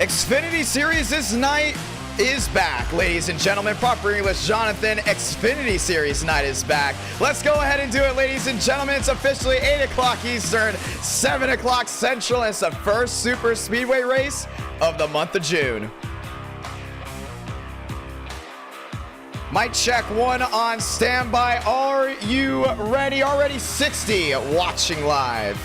Xfinity Series this night is back, ladies and gentlemen. Proper English, Jonathan. Xfinity Series night is back. Let's go ahead and do it, ladies and gentlemen. It's officially 8 o'clock Eastern, 7 o'clock Central. It's the first super speedway race of the month of June. Mic check 1 on standby. Are you ready? Already 60 watching live.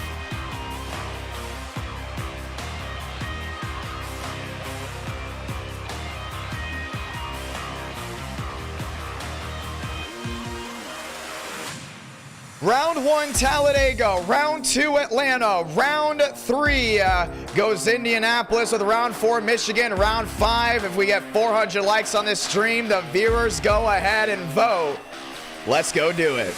Round 1, Talladega. Round 2, Atlanta. Round 3 goes Indianapolis, with round 4, Michigan. Round 5, if we get 400 likes on this stream, the viewers go ahead and vote. Let's go do it.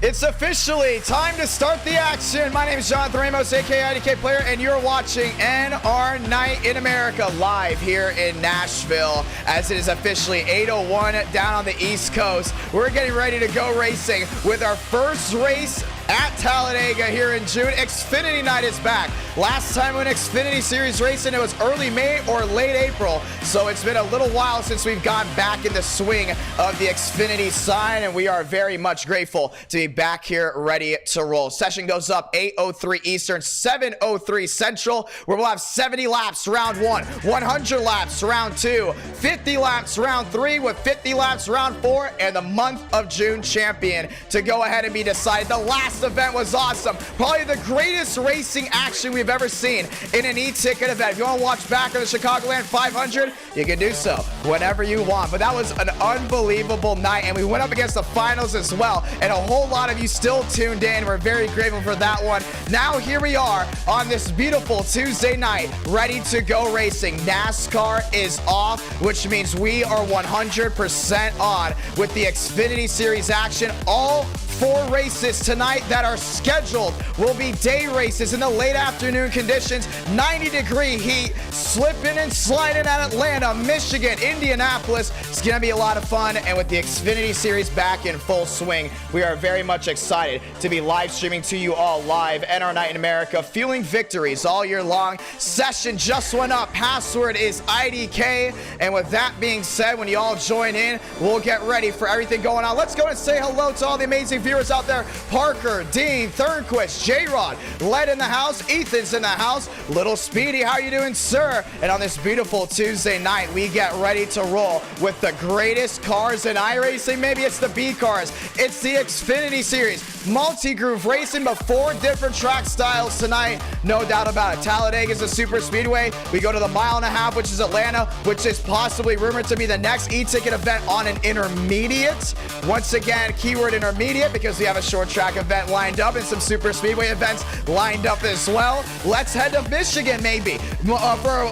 It's officially time to start the action. My name is Jonathan Ramos, aka IDK Player, and you're watching NR Night in America live here in Nashville, as it is officially 8:01 down on the East Coast. We're getting ready to go racing with our first race at Talladega here in June. Xfinity Night is back. Last time when Xfinity Series racing, it was early May or late April, so it's been a little while since we've gone back in the swing of the Xfinity side, and we are very much grateful to be back here ready to roll. Session goes up 8:03 Eastern, 7:03 Central, where we'll have 70 laps round 1, 100 laps round 2, 50 laps round 3, with 50 laps round 4, and the month of June champion to go ahead and be decided. The last event was awesome. Probably the greatest racing action we've ever seen in an e-ticket event. If you want to watch back on the Chicagoland 500, you can do so whenever you want. But that was an unbelievable night, and we went up against the finals as well, and a whole lot of you still tuned in. We're very grateful for that one. Now here we are on this beautiful Tuesday night, ready to go racing. NASCAR is off, which means we are 100% on with the Xfinity Series action. All 4 races tonight that are scheduled will be day races in the late afternoon conditions. 90-degree heat, slipping and sliding at Atlanta, Michigan, Indianapolis. It's going to be a lot of fun, and with the Xfinity Series back in full swing, we are very much excited to be live streaming to you all live. NR Night in America, fueling victories all year long. Session just went up. Password is IDK, and with that being said, when you all join in, we'll get ready for everything going on. Let's go and say hello to all the amazing viewers out there. Parker, Dean, Thurnquist, J-Rod, Led in the house, Ethan's in the house, Little Speedy, how you doing, sir? And on this beautiful Tuesday night, we get ready to roll with the greatest cars in iRacing. Maybe it's the B cars. It's the Xfinity Series. Multi-groove racing, but 4 different track styles tonight. No doubt about it. Talladega is a super speedway. We go to the 1.5 miles, which is Atlanta, which is possibly rumored to be the next e-ticket event on an intermediate. Once again, keyword intermediate, because we have a short track event lined up and some super speedway events lined up as well. Let's head to Michigan, maybe.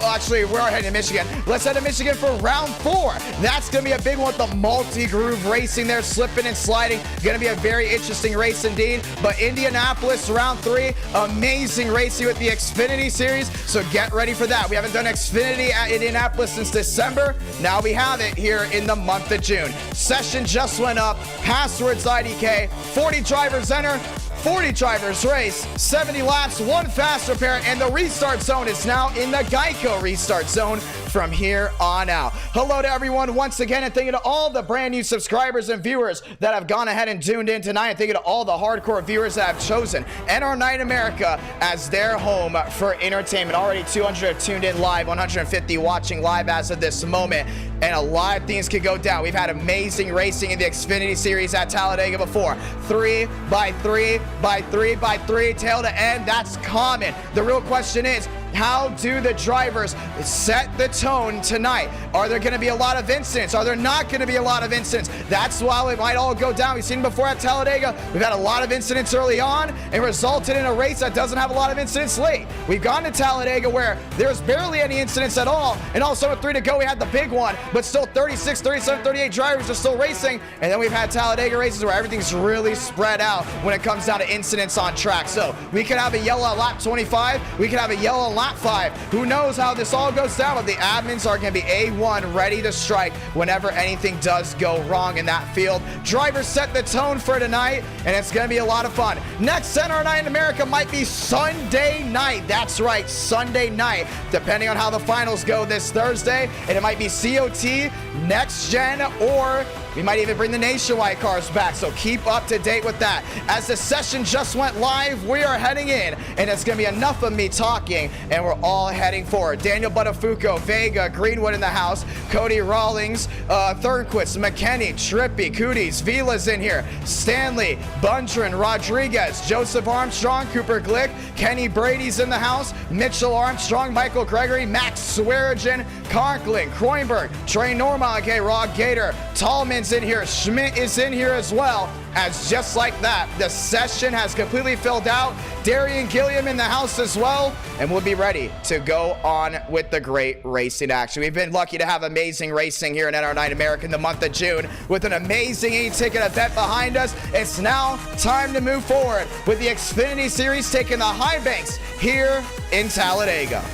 Actually, we're heading to Michigan. Let's head to Michigan for round 4. That's going to be a big one with the multi-groove racing there, slipping and sliding. Going to be a very interesting race indeed. But Indianapolis, round 3, amazing racing with the Xfinity Series. So get ready for that. We haven't done Xfinity at Indianapolis since December. Now we have it here in the month of June. Session just went up. Passwords IDK. 40 drivers enter. 40 drivers race, 70 laps, 1 fast repair, and the restart zone is now in the Geico restart zone from here on out. Hello to everyone once again, and thank you to all the brand new subscribers and viewers that have gone ahead and tuned in tonight, and thank you to all the hardcore viewers that have chosen NR Night America as their home for entertainment. Already 200 have tuned in live, 150 watching live as of this moment, and a lot of things could go down. We've had amazing racing in the Xfinity Series at Talladega before. 3 by 3 by 3 by 3, tail to end, that's common. The real question is, how do the drivers set the tone tonight? Are there going to be a lot of incidents? Are there not going to be a lot of incidents? That's why it might all go down. We've seen before at Talladega. We've had a lot of incidents early on and resulted in a race that doesn't have a lot of incidents late. We've gone to Talladega where there's barely any incidents at all, and all of a sudden with 3 to go, we had the big one, but still 36, 37, 38 drivers are still racing. And then we've had Talladega races where everything's really spread out when it comes down to incidents on track. So we could have a yellow at lap 25. We could have a yellow lap 5. Who knows how this all goes down, but the admins are going to be A1, ready to strike whenever anything does go wrong in that field. Drivers set the tone for tonight, and it's going to be a lot of fun. Next NR Night in America might be Sunday night. That's right, Sunday night, depending on how the finals go this Thursday. And it might be COT, Next Gen, or we might even bring the nationwide cars back, so keep up to date with that. As the session just went live, we are heading in, and it's going to be enough of me talking, and we're all heading forward. Daniel Buttafuoco, Vega, Greenwood in the house, Cody Rawlings, Thornquist, McKinney, Trippy, Cooties, Vila's in here, Stanley, Bundren, Rodriguez, Joseph Armstrong, Cooper Glick, Kenny Brady's in the house, Mitchell Armstrong, Michael Gregory, Max Swearigan, Conklin, Kroenberg, Trey Norma, okay, Rod Gator, Tallman's in here, Schmidt is in here as well. As just like that, the session has completely filled out. Darian Gilliam in the house as well, and we'll be ready to go on with the great racing action. We've been lucky to have amazing racing here in NR Night America in the month of June with an amazing e-ticket event behind us. It's now time to move forward with the Xfinity Series taking the high banks here in Talladega.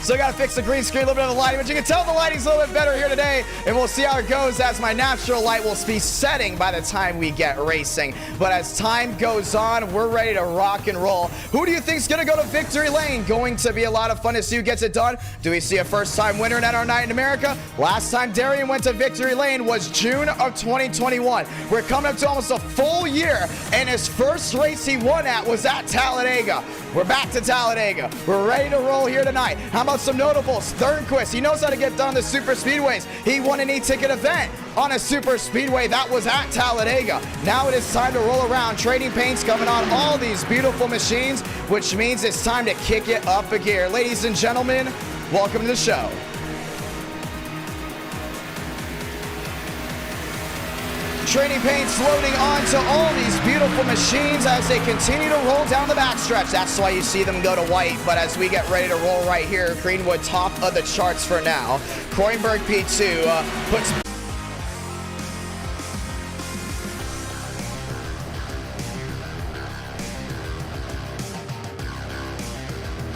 So I gotta fix the green screen, a little bit of the lighting, but you can tell the lighting's a little bit better here today, and we'll see how it goes as my natural light will be setting by the time we get racing. But as time goes on, we're ready to rock and roll. Who do you think's gonna go to victory lane? Going to be a lot of fun to see who gets it done. Do we see a first-time winner in NR Night in America? Last time Darian went to victory lane was June of 2021. We're coming up to almost a full year, and his first race he won at was at Talladega. We're back to Talladega. We're ready to roll here tonight. How about some notables? Thornquist, he knows how to get done the super speedways. He won an e-ticket event on a super speedway that was at Talladega. Now it is time to roll around. Trading paints coming on all these beautiful machines, which means it's time to kick it up a gear. Ladies and gentlemen, welcome to the show. Trading paints loading onto all these beautiful machines as they continue to roll down the backstretch. That's why you see them go to white. But as we get ready to roll right here, Greenwood top of the charts for now. Kroenberg P2 puts...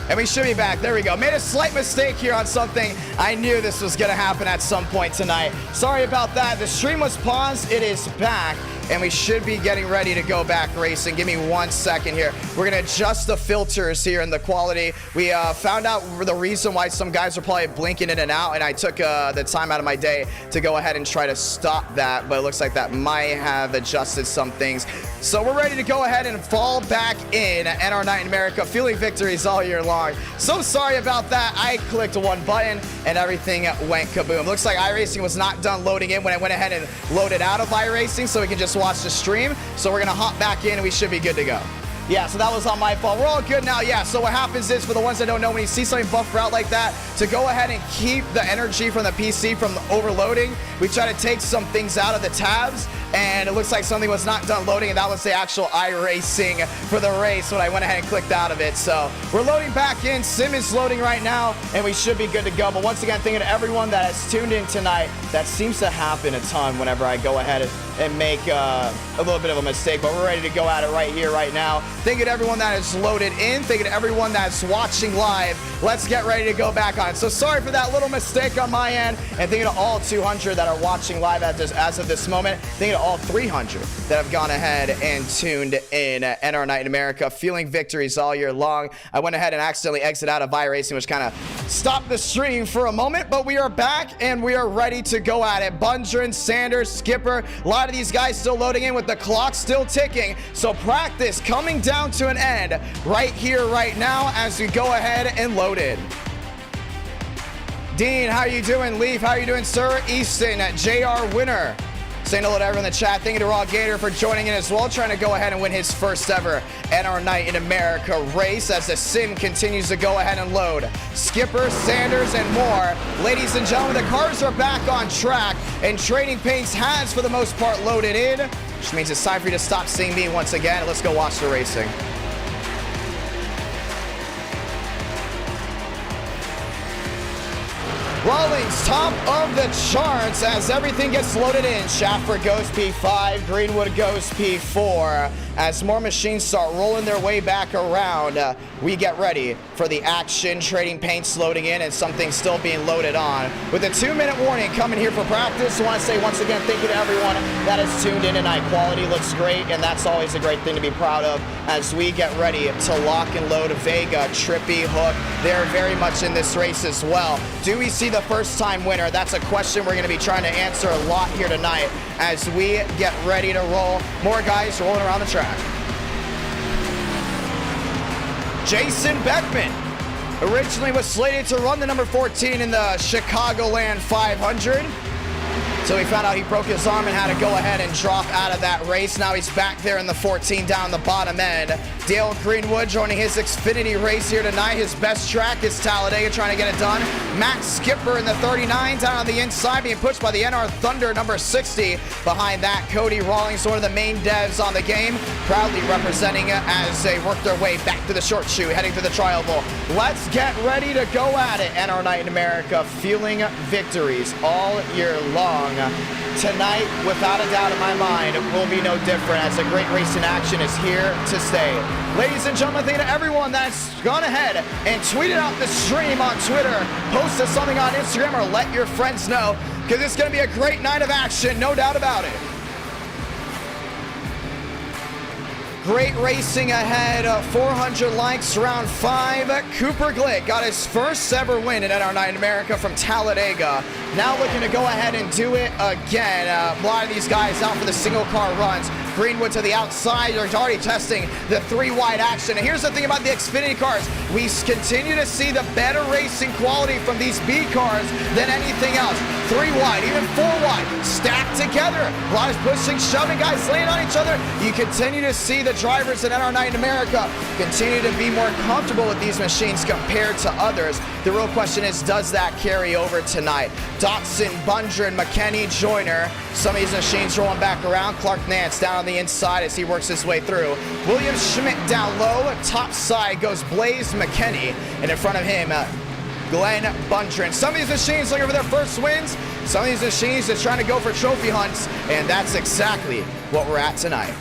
And we should be back. There we go. Made a slight mistake here on something. I knew this was going to happen at some point tonight. Sorry about that. The stream was paused. It is back. And we should be getting ready to go back racing. Give me 1 second here. We're going to adjust the filters here and the quality. We found out the reason why some guys are probably blinking in and out, and I took the time out of my day to go ahead and try to stop that, but it looks like that might have adjusted some things. So we're ready to go ahead and fall back in NR Night in America, feeling victories all year long. So sorry about that. I clicked one button and everything went kaboom. Looks like iRacing was not done loading in when I went ahead and loaded out of iRacing, so we can just watch the stream. So we're gonna hop back in and we should be good to go. Yeah, so that was on my fault. We're all good now. Yeah, so what happens is, for the ones that don't know, when you see something buffer out like that, to go ahead and keep the energy from the PC from overloading, we try to take some things out of the tabs, and it looks like something was not done loading, and that was the actual iRacing for the race when I went ahead and clicked out of it. So we're loading back in. Sim is loading right now, and we should be good to go. But once again, thanking to everyone that has tuned in tonight. That seems to happen a ton whenever I go ahead and make a little bit of a mistake, but we're ready to go at it right here, right now. Thank you to everyone that is loaded in. Thank you to everyone that's watching live. Let's get ready to go back on. So sorry for that little mistake on my end, and thank you to all 200 that are watching live as of this moment. Thank you to all 300 that have gone ahead and tuned in NR Night in America, feeling victories all year long. I went ahead and accidentally exited out of iRacing, which kind of stopped the stream for a moment, but we are back and we are ready to go at it. Bundren, Sanders, Skipper, a lot of these guys still loading in with the clock still ticking. So practice coming down to an end right here, right now, as we go ahead and load in. Dean, how you doing? Leaf, how you doing, sir? Easton, JR Winner. Saying hello to everyone in the chat. Thank you to Raw Gator for joining in as well, trying to go ahead and win his first ever NR Night in America race as the sim continues to go ahead and load. Skipper, Sanders, and more. Ladies and gentlemen, the cars are back on track, and Trading Paints has, for the most part, loaded in, which means it's time for you to stop seeing me once again. Let's go watch the racing. Rawlings top of the charts as everything gets loaded in. Schaffer goes P5, Greenwood goes P4. As more machines start rolling their way back around, we get ready for the action. Trading paints loading in and something still being loaded on. With a 2-minute warning coming here for practice, I want to say once again thank you to everyone that has tuned in tonight. Quality looks great, and that's always a great thing to be proud of as we get ready to lock and load Vega, Trippy, Hook. They're very much in this race as well. Do we see the first-time winner? That's a question we're going to be trying to answer a lot here tonight as we get ready to roll. More guys rolling around the track. Jason Beckman originally was slated to run the number 14 in the Chicagoland 500. So he found out he broke his arm and had to go ahead and drop out of that race. Now he's back there in the 14 down the bottom end. Dale Greenwood joining his Xfinity race here tonight. His best track is Talladega, trying to get it done. Matt Skipper in the 39 down on the inside, being pushed by the NR Thunder number 60. Behind that, Cody Rawlings, one of the main devs on the game, proudly representing it as they work their way back to the short chute, heading to the Trial Bowl. Let's get ready to go at it. NR Night in America, fueling victories all year long. Tonight, without a doubt in my mind, will be no different as a great race in action is here to stay. Ladies and gentlemen, thank you to everyone that's gone ahead and tweeted out the stream on Twitter, posted something on Instagram, or let your friends know, because it's going to be a great night of action, no doubt about it. Great racing ahead, 400 likes, round 5. Cooper Glick got his first ever win in NR Night in America from Talladega. Now looking to go ahead and do it again. A lot of these guys out for the single car runs. Greenwood to the outside. They're already testing the 3-wide action. And here's the thing about the Xfinity cars. We continue to see the better racing quality from these B cars than anything else. 3-wide, even 4-wide, stacked together. A lot of pushing, shoving, guys laying on each other. You continue to see the drivers in NR Night in America continue to be more comfortable with these machines compared to others. The real question is, does that carry over tonight? Dotson, Bundren, McKenney, Joyner. Some of these machines rolling back around. Clark Nance down on the inside as he works his way through. William Schmidt down low. Top side goes Blaze McKenney. And in front of him, Glenn Bundren. Some of these machines looking for their first wins. Some of these machines just trying to go for trophy hunts. And that's exactly what we're at tonight.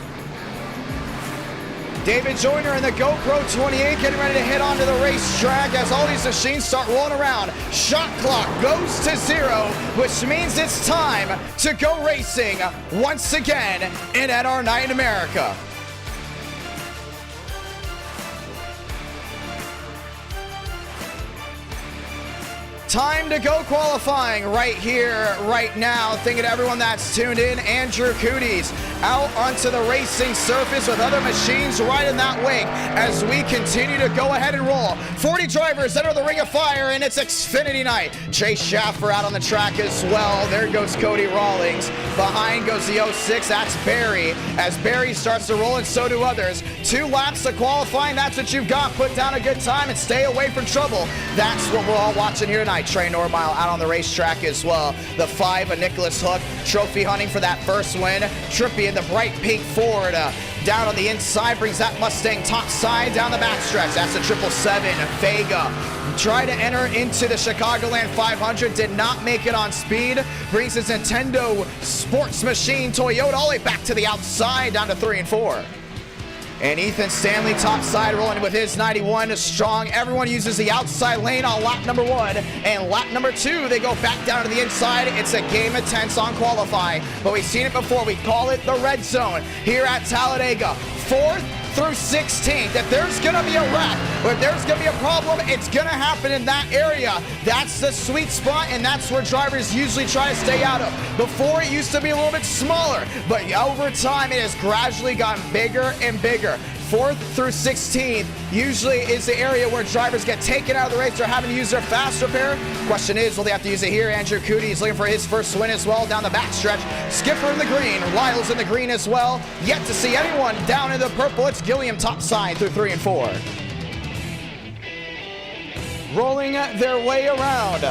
David Joyner in the GoPro 28 getting ready to head onto the racetrack as all these machines start rolling around. Shot clock goes to 0, which means it's time to go racing once again in NR Night in America. Time to go qualifying right here, right now. Thank you to everyone that's tuned in. Andrew Cooties out onto the racing surface with other machines right in that wing as we continue to go ahead and roll. 40 drivers enter the ring of fire, and it's Xfinity night. Chase Schaffer out on the track as well. There goes Cody Rawlings. Behind goes the 06. That's Barry. As Barry starts to roll, and so do others. 2 laps to qualifying. That's what you've got. Put down a good time and stay away from trouble. That's what we're all watching here tonight. Trey Normile out on the racetrack as well. The 5 of Nicholas Hook, trophy hunting for that first win. Trippy in the bright pink Ford. Down on the inside, brings that Mustang top side down the backstretch. That's a 777 Vega. Tried to enter into the Chicagoland 500, did not make it on speed. Brings his Nintendo Sports Machine Toyota all the way back to the outside, down to 3 and 4. And Ethan Stanley top side rolling with his 91 strong. Everyone uses the outside lane on lap number 1. And lap number 2, they go back down to the inside. It's a game of tense on qualifying. But we've seen it before. We call it the red zone here at Talladega. 4th through 16th. If there's going to be a wreck, or if there's going to be a problem, it's going to happen in that area. That's the sweet spot, and that's where drivers usually try to stay out of. Before, it used to be a little bit smaller, but over time, it has gradually gotten bigger and bigger. 4th through 16th usually is the area where drivers get taken out of the race. They're having to use their fast repair. Question is, will they have to use it here? Andrew Cootie is looking for his first win as well down the backstretch. Skipper in the green. Lyle's in the green as well. Yet to see anyone down in the purple. It's Gilliam topside through 3 and 4. Rolling their way around.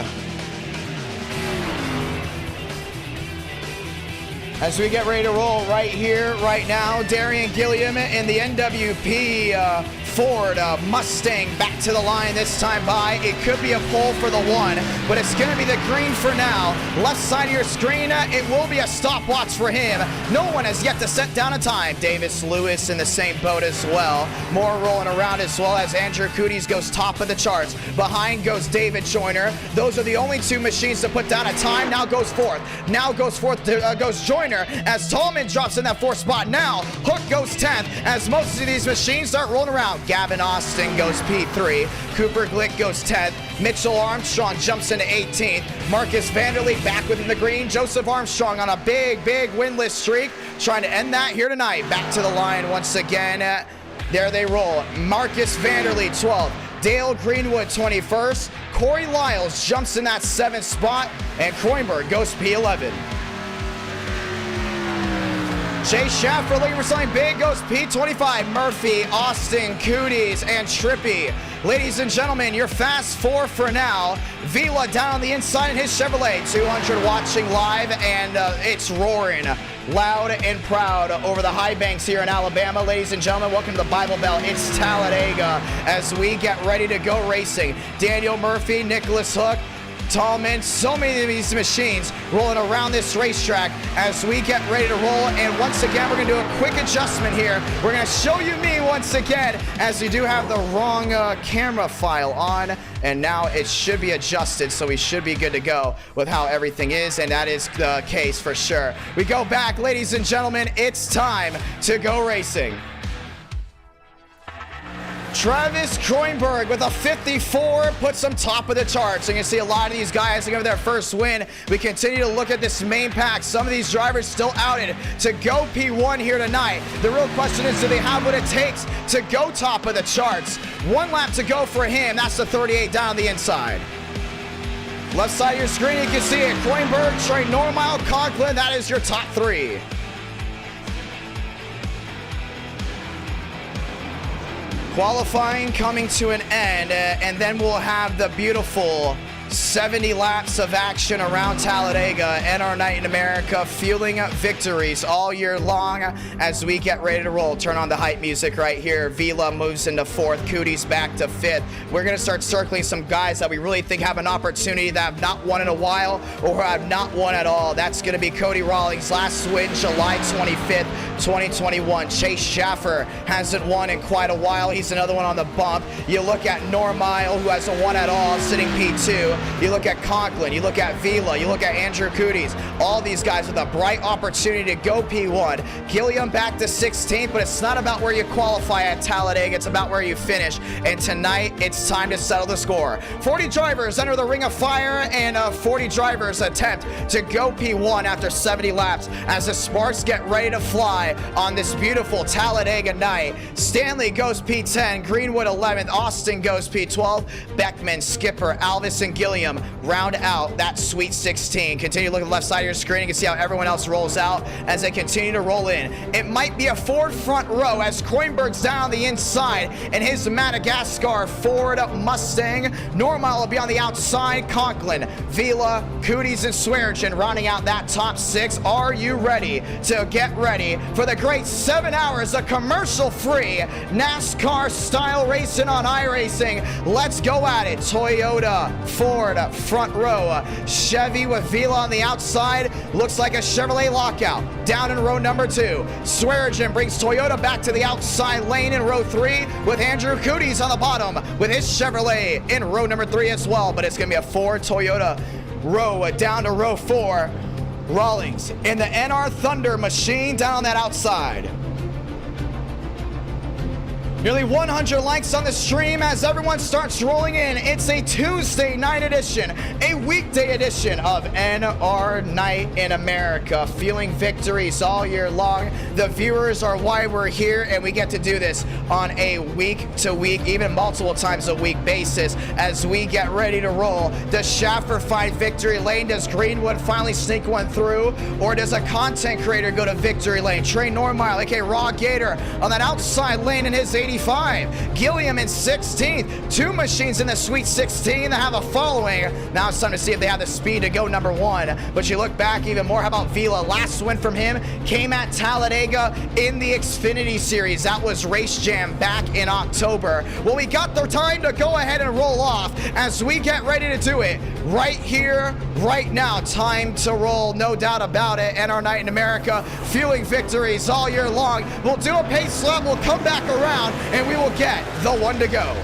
as we get ready to roll right here, right now. Darian Gilliam in the NWP Ford Mustang back to the line this time by. It could be a pole for the one, but it's going to be the green for now. Left side of your screen, it will be a stopwatch for him. No one has yet to set down a time. Davis Lewis in the same boat as well. More rolling around as well as Andrew Cooties goes top of the charts. Behind goes David Joyner. Those are the only two machines to put down a time. Now goes fourth. Now goes fourth. Goes Joyner as Tallman drops in that fourth spot. Now Hook goes 10th as most of these machines start rolling around. Gavin Austin goes P3. Cooper Glick goes 10th. Mitchell Armstrong jumps into 18th. Marcus Vanderlee back within the green. Joseph Armstrong on a big winless streak, trying to end that here tonight. Back to the line once again. There they roll. Marcus Vanderlee 12th. Dale Greenwood 21st. Corey Lyles jumps in that 7th spot, and Kroenberg goes P11. Chase Schaffer looking for something big, goes P25. Murphy, Austin, Cooties, and Trippy. Ladies and gentlemen, your fast four for now. Vila down on the inside in his Chevrolet. 200 watching live, and it's roaring loud and proud over the high banks here in Alabama. Ladies and gentlemen, welcome to the Bible Belt. It's Talladega as we get ready to go racing. Daniel Murphy, Nicholas Hook, Tallman, so many of these machines rolling around this racetrack as we get ready to roll. And once again, we're going to do a quick adjustment here. We're going to show you me once again as we do have the wrong camera file on. And now it should be adjusted, so we should be good to go with how everything is. And that is the case for sure. We go back, ladies and gentlemen. It's time to go racing. Travis Kroenberg with a 54 puts him top of the charts. And you can see a lot of these guys looking for their first win. We continue to look at this main pack. Some of these drivers still outed to go P1 here tonight. The real question is, do they have what it takes to go top of the charts? One lap to go for him. That's the 38 down the inside. Left side of your screen, you can see it. Kroenberg, Trey Normile, Conklin. That is your top three. Qualifying coming to an end, and then we'll have the beautiful 70 laps of action around Talladega and our night in America, fueling victories all year long as we get ready to roll. Turn on the hype music right here. Vila moves into 4th. Cooties back to 5th. We're going to start circling some guys that we really think have an opportunity that have not won in a while or have not won at all. That's going to be Cody Rawlings. Last win, July 25th, 2021. Chase Schaffer hasn't won in quite a while. He's another one on the bump. You look at Normile, who hasn't won at all, sitting P2. You look at Conklin, you look at Vila, you look at Andrew Cooties. All these guys with a bright opportunity to go P1. Gilliam back to 16th, but it's not about where you qualify at Talladega. It's about where you finish. And tonight, it's time to settle the score. 40 drivers enter the ring of fire, and 40 drivers attempt to go P1 after 70 laps as the sparks get ready to fly on this beautiful Talladega night. Stanley goes P10, Greenwood 11th, Austin goes P12, Beckman, Skipper, Alvis, and Gilliam round out that sweet 16. Continue to look at the left side of your screen. You can see how everyone else rolls out as they continue to roll in. It might be a Ford front row as Kroenberg's down the inside in his Madagascar Ford Mustang. Normile will be on the outside. Conklin, Vila, Cooties, and Swearengin rounding out that top 6. Are you ready to get ready for the great 7 hours of commercial-free NASCAR style racing on Iracing? Let's go at it. Toyota, Ford, front row. Chevy with Vila on the outside. Looks like a Chevrolet lockout. Down in row number 2. Swearengin brings Toyota back to the outside lane in row 3 with Andrew Cooties on the bottom with his Chevrolet in row number 3 as well. But it's going to be a Ford Toyota row down to row 4. Rawlings in the NR Thunder machine down on that outside. Nearly 100 likes on the stream as everyone starts rolling in. It's a Tuesday night edition, a weekday edition of NR Night in America. Feeling victories all year long. The viewers are why we're here, and we get to do this on a week-to-week, even multiple times a week basis as we get ready to roll. Does Schaffer find victory lane? Does Greenwood finally sneak one through? Or does a content creator go to victory lane? Trey Normile, aka Raw Gator, on that outside lane in his 80 195. Gilliam in 16th. Two machines in the Sweet 16 that have a following. Now it's time to see if they have the speed to go number one. But you look back even more. How about Vila? Last win from him came at Talladega in the Xfinity Series. That was Race Jam back in October. Well, we got the time to go ahead and roll off as we get ready to do it right here, right now. Time to roll, no doubt about it. And our night in America, fueling victories all year long. We'll do a pace lap, we'll come back around, and we will get the one to go.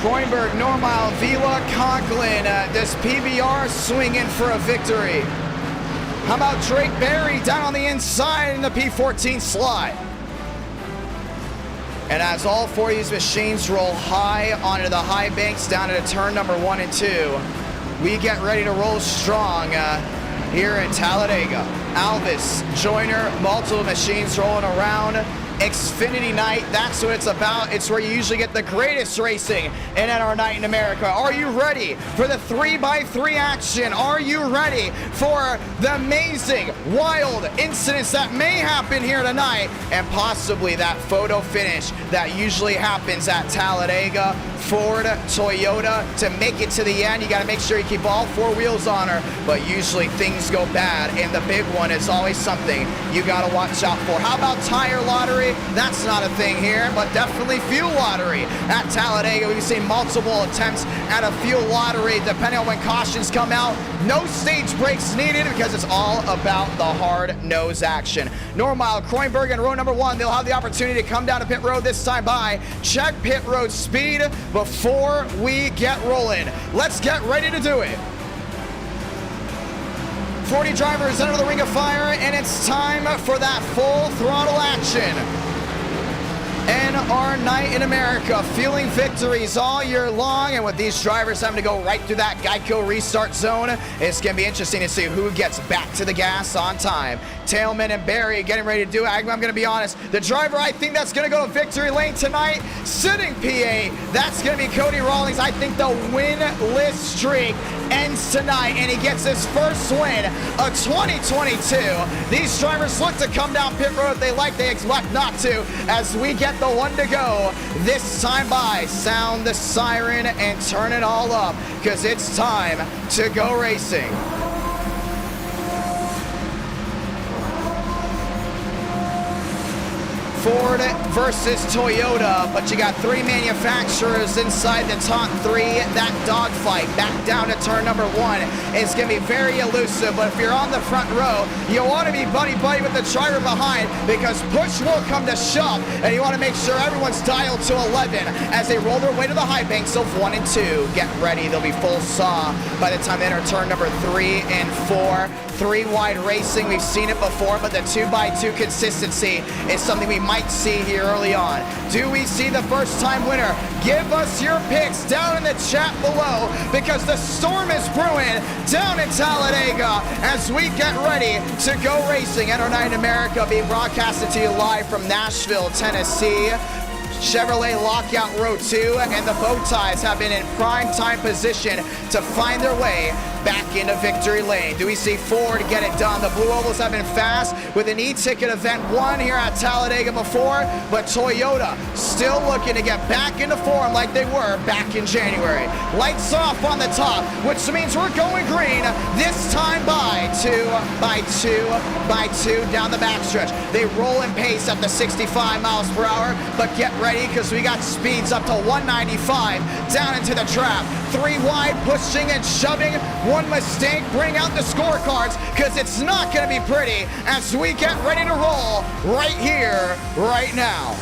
Kroenberg, Normile, Vila, Conklin. Does PBR swing in for a victory? How about Drake Berry down on the inside in the P14 slot? And as all four of these machines roll high onto the high banks down into turn number 1 and 2, we get ready to roll strong here at Talladega. Alvis, Joyner, multiple machines rolling around. Xfinity night, that's what it's about. It's where you usually get the greatest racing in our night in America. Are you ready for the 3x3 action? Are you ready for the amazing, wild incidents that may happen here tonight, and possibly that photo finish that usually happens at Talladega? Ford, Toyota, to make it to the end, you got to make sure you keep all four wheels on her, but usually things go bad, and the big one is always something you got to watch out for. How about tire lottery? That's not a thing here, but definitely fuel lottery. At Talladega, we've seen multiple attempts at a fuel lottery, depending on when cautions come out. No stage breaks needed because it's all about the hard nose action. Normile, Kroenberg, and row number 1, they'll have the opportunity to come down to pit road this time by. Check pit road speed before we get rolling. Let's get ready to do it. 40 drivers enter the ring of fire, and it's time for that full throttle action. And our night in America, fueling victories all year long, and with these drivers having to go right through that Geico restart zone, it's going to be interesting to see who gets back to the gas on time. Tailman and Barry getting ready to do it. I'm going to be honest, the driver I think that's going to go to victory lane tonight, sitting PA, that's going to be Cody Rawlings. I think the winless streak ends tonight, and he gets his first win of 2022. These drivers look to come down pit road if they like, they elect not to, as we get the one to go this time by. Sound the siren and turn it all up, because it's time to go racing. Ford versus Toyota, but you got three manufacturers inside the top three. That dogfight back down to turn number 1 is going to be very elusive, but if you're on the front row, you want to be buddy-buddy with the driver behind, because push will come to shove, and you want to make sure everyone's dialed to 11 as they roll their way to the high banks of 1 and 2. Get ready, they'll be full saw by the time they enter turn number 3 and 4. 3-wide racing, we've seen it before, but the 2x2 consistency is something we might see here early on. Do we see the first-time winner? Give us your picks down in the chat below, because the storm is brewing down in Talladega as we get ready to go racing. And our night in America being broadcasted to you live from Nashville, Tennessee. Chevrolet lockout row 2, and the bow ties have been in prime time position to find their way back into victory lane. Do we see Ford get it done? The Blue Ovals have been fast with an eTicket event 1 here at Talladega before, but Toyota still looking to get back into form like they were back in January. Lights off on the top, which means we're going green, this time by 2 down the backstretch. They roll in pace at the 65 miles per hour, but get ready, because we got speeds up to 195 down into the trap. 3 wide, pushing and shoving. One mistake, bring out the scorecards, because it's not going to be pretty as we get ready to roll right here, right now.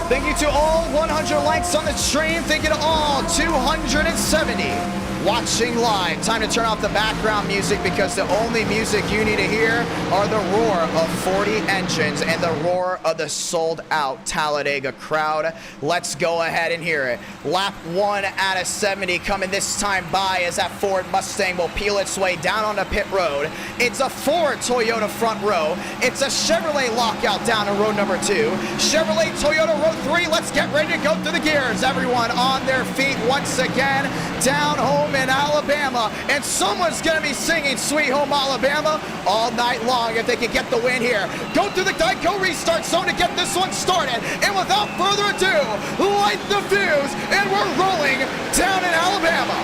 Thank you to all 100 likes on the stream. Thank you to all 270 watching live. Time to turn off the background music, because the only music you need to hear are the roar of 40 engines and the roar of the sold out Talladega crowd. Let's go ahead and hear it. Lap 1 out of 70 coming this time by as that Ford Mustang will peel its way down onto pit road. It's a Ford Toyota front row. It's a Chevrolet lockout down to row number 2. Chevrolet Toyota row 3. Let's get ready to go through the gears. Everyone on their feet once again, down home in Alabama. And someone's going to be singing Sweet Home Alabama all night long if they can get the win here. Go through the Idk restart zone to get this one started. And without further ado, light the fuse, and we're rolling down in Alabama.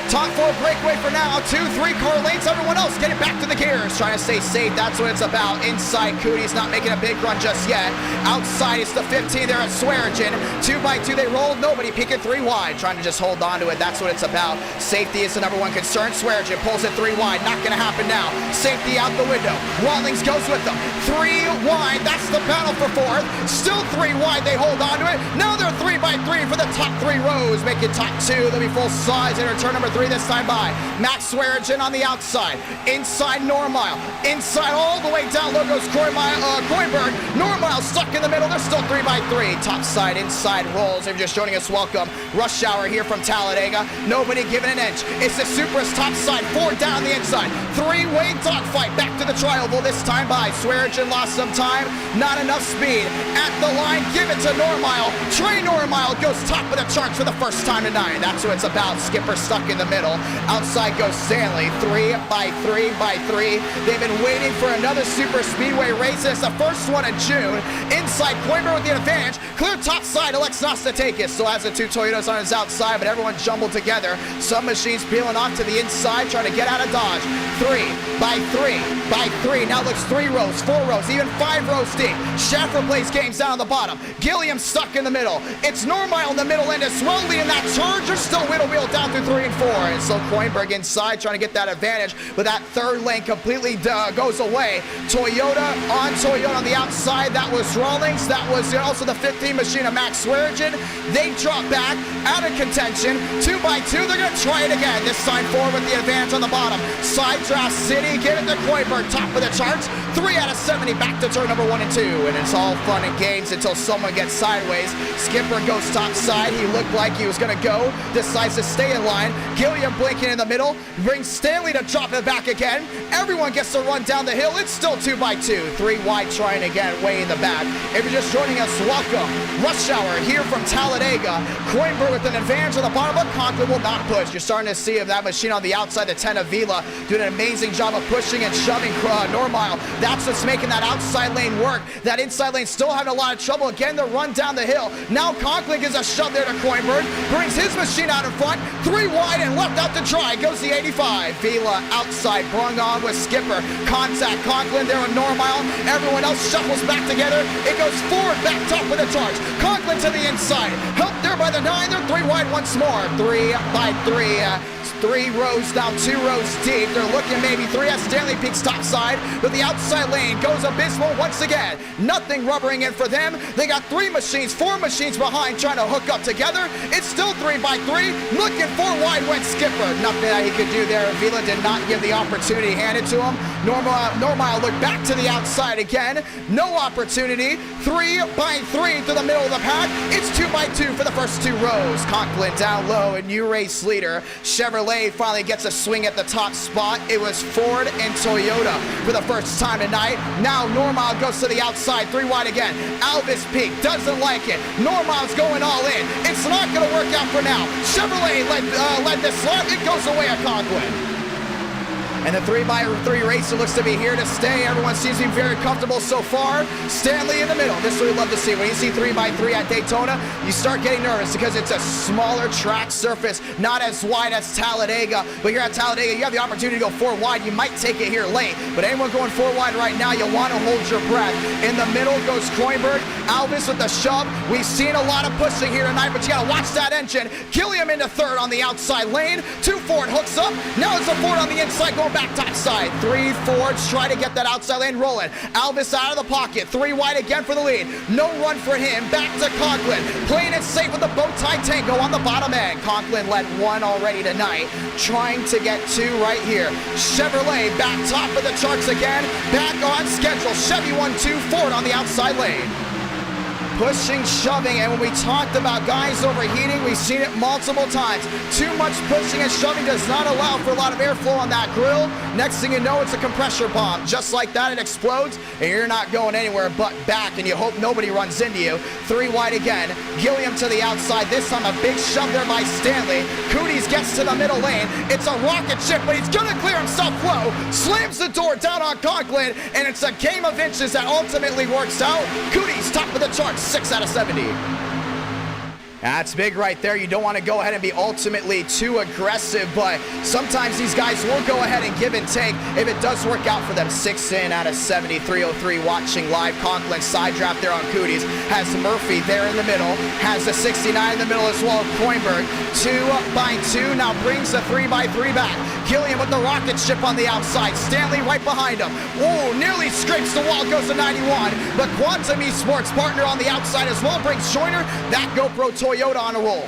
Top 4 breakaway for now. 2-3 car lanes. Everyone else getting back to the gears. Trying to stay safe. That's what it's about. Inside, Cootie's not making a big run just yet. Outside, it's the 15 there at Swearingen. 2x2, they rolled. Nobody peeking 3 wide. Trying to just hold on to it. That's what it's about. Safety is the #1 concern. Swearingen pulls it 3 wide. Not going to happen now. Safety out the window. Rawlings goes with them. 3 wide. That's the battle for 4th. Still 3 wide. They hold on to it. Now they're 3x3 for the top 3 rows. Make it top 2. They'll be full size. And return number 3 this time by. Max Swearingen on the outside. Inside Normile. Inside all the way down low goes Coinberg. Normile stuck in the middle. They're still 3x3. Top side, inside rolls. If you're just joining us, welcome. Rush hour here from Talladega. Nobody giving an inch. It's the Supra's top side. 4 down the inside. 3-way dogfight. Back to the tri-oval this time by. Swearingen lost some time. Not enough speed. At the line, give it to Normile. Trey Normile goes top of the charts for the first time tonight. That's what it's about. Skipper stuck in the middle. Outside goes Stanley. 3x3. They've been waiting for another super speedway race. It's the first one in June. Inside, Coimbra with the advantage. Clear top side, elects not to take it. Still has the 2 Toyotas on his outside, but everyone's jumbled together. Some machines peeling off to the inside, trying to get out of dodge. 3x3. Now looks 3 rows, 4 rows, even 5 rows deep. Schaffer plays games down on the bottom. Gilliam stuck in the middle. It's Normile in the middle end as well. And that Charger still wheel down through 3 and 4. And so Coinberg inside trying to get that advantage, but that 3rd lane completely goes away. Toyota on the outside. That was Rawlings. That was also the 15 machine of Max Swearingen. They drop back out of contention. 2x2. They're going to try it again. This time forward with the advantage on the bottom. Side draft City. Give it to Coinberg. Top of the charts. 3 out of 70 back to turn number 1 and 2. And it's all fun and games until someone gets sideways. Skipper goes top side. He looked like he was going to go. Decides to stay in line. Gilliam blinking in the middle. Brings Stanley to drop it back again. Everyone gets to run down the hill. It's still 2x2. 3 wide trying again. Way in the back. If you're just joining us, welcome. Rush hour here from Talladega. Coinberg with an advantage on the bottom, but Conklin will not push. You're starting to see that machine on the outside, the 10 Avila, doing an amazing job of pushing and shoving Normile. That's what's making that outside lane work. That inside lane still having a lot of trouble. Again, the run down the hill. Now Conklin gives a shove there to Coinberg. Brings his machine out in front. 3 wide and left out to dry. Goes the 85. Vila outside. Brung on with Skipper. Contact Conklin there with Normile. Everyone else shuffles back together. It goes forward, back top of the charge. Conklin to the inside. Helped there by the 9. They're 3 wide once more. 3x3. 3 rows down, 2 rows deep. They're looking maybe 3 at Stanley Peak's top side, but the outside lane goes abysmal once again. Nothing rubbering in for them. They got 3 machines, 4 machines behind trying to hook up together. It's still 3x3. Looking 4 wide went Skipper. Nothing that he could do there. Vila did not give the opportunity handed to him. Normile looked back to the outside again. No opportunity. 3x3 through the middle of the pack. It's 2x2 for the first 2 rows. Conklin down low, and new race leader Chevrolet finally gets a swing at the top spot. It was Ford and Toyota for the first time tonight. Now Normile goes to the outside, 3 wide again. Alvis Peak doesn't like it. Normile's going all in. It's not going to work out for now. Chevrolet led this slot. It goes away at Conklin. And the 3x3 racer looks to be here to stay. Everyone seems to be very comfortable so far. Stanley in the middle. This is what we love to see. When you see 3x3 at Daytona, you start getting nervous because it's a smaller track surface, not as wide as Talladega. But here at Talladega, you have the opportunity to go 4 wide. You might take it here late. But anyone going 4 wide right now, you want to hold your breath. In the middle goes Coinberg. Alvis with the shove. We've seen a lot of pushing here tonight, but you got to watch that engine. Gilliam into 3rd on the outside lane. 2 Ford hooks up. Now it's a Ford on the inside going back top side. 3 Fords try to get that outside lane rolling. Alvis out of the pocket. 3 wide again for the lead. No run for him. Back to Conklin. Playing it safe with the bow tie tango on the bottom end. Conklin led 1 already tonight. Trying to get 2 right here. Chevrolet back top of the charts again. Back on schedule. Chevy 1-2 Ford on the outside lane. pushing, shoving, and when we talked about guys overheating, we've seen it multiple times. Too much pushing and shoving does not allow for a lot of airflow on that grill. Next thing you know, it's a compressor bomb. Just like that, it explodes, and you're not going anywhere but back, and you hope nobody runs into you. 3 wide again. Gilliam to the outside. This time, a big shove there by Stanley. Cooties gets to the middle lane. It's a rocket ship, but he's going to clear himself low. Slams the door down on Conklin, and it's a game of inches that ultimately works out. Cooties top of the charts, 6 out of 70. That's big right there. You don't want to go ahead and be ultimately too aggressive, but sometimes these guys will go ahead and give and take if it does work out for them. 6 in out of 70, 303 watching live. Conklin side draft there on Cooties. Has Murphy there in the middle. Has the 69 in the middle as well. Coinberg 2 by 2. Now brings the 3 by 3 back. Gilliam with the rocket ship on the outside. Stanley right behind him. Oh, nearly scrapes the wall. Goes to 91. But Quantum Esports partner on the outside as well. Brings Joyner. That GoPro Toyota on a roll.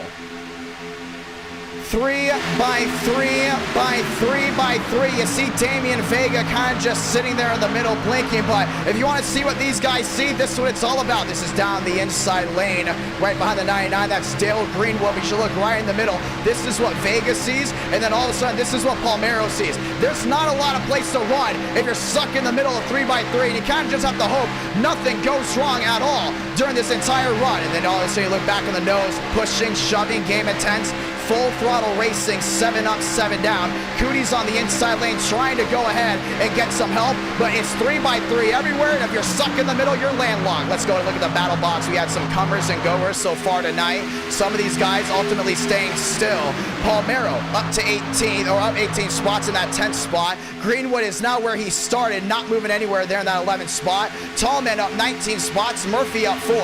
3 by 3 by 3 by 3. You see Damian Vega kind of just sitting there in the middle blinking, but if you want to see what these guys see, this is what it's all about. This is down the inside lane, right behind the 99. That's Dale Greenwood. We should look right in the middle. This is what Vega sees, and then all of a sudden, this is what Palmeiro sees. There's not a lot of place to run if you're stuck in the middle of 3 by 3, and you kind of just have to hope nothing goes wrong at all during this entire run. And then all of a sudden, you look back in the nose, pushing, shoving, game intense. Full throttle racing, 7 up, 7 down. Cooties on the inside lane trying to go ahead and get some help, but it's 3 by 3 everywhere, and if you're stuck in the middle, you're landlocked. Let's go and look at the battle box. We had some comers and goers so far tonight. Some of these guys ultimately staying still. Palmeiro up to 18, or up 18 spots in that 10th spot. Greenwood is now where he started, not moving anywhere there in that 11th spot. Tallman up 19 spots, Murphy up 4.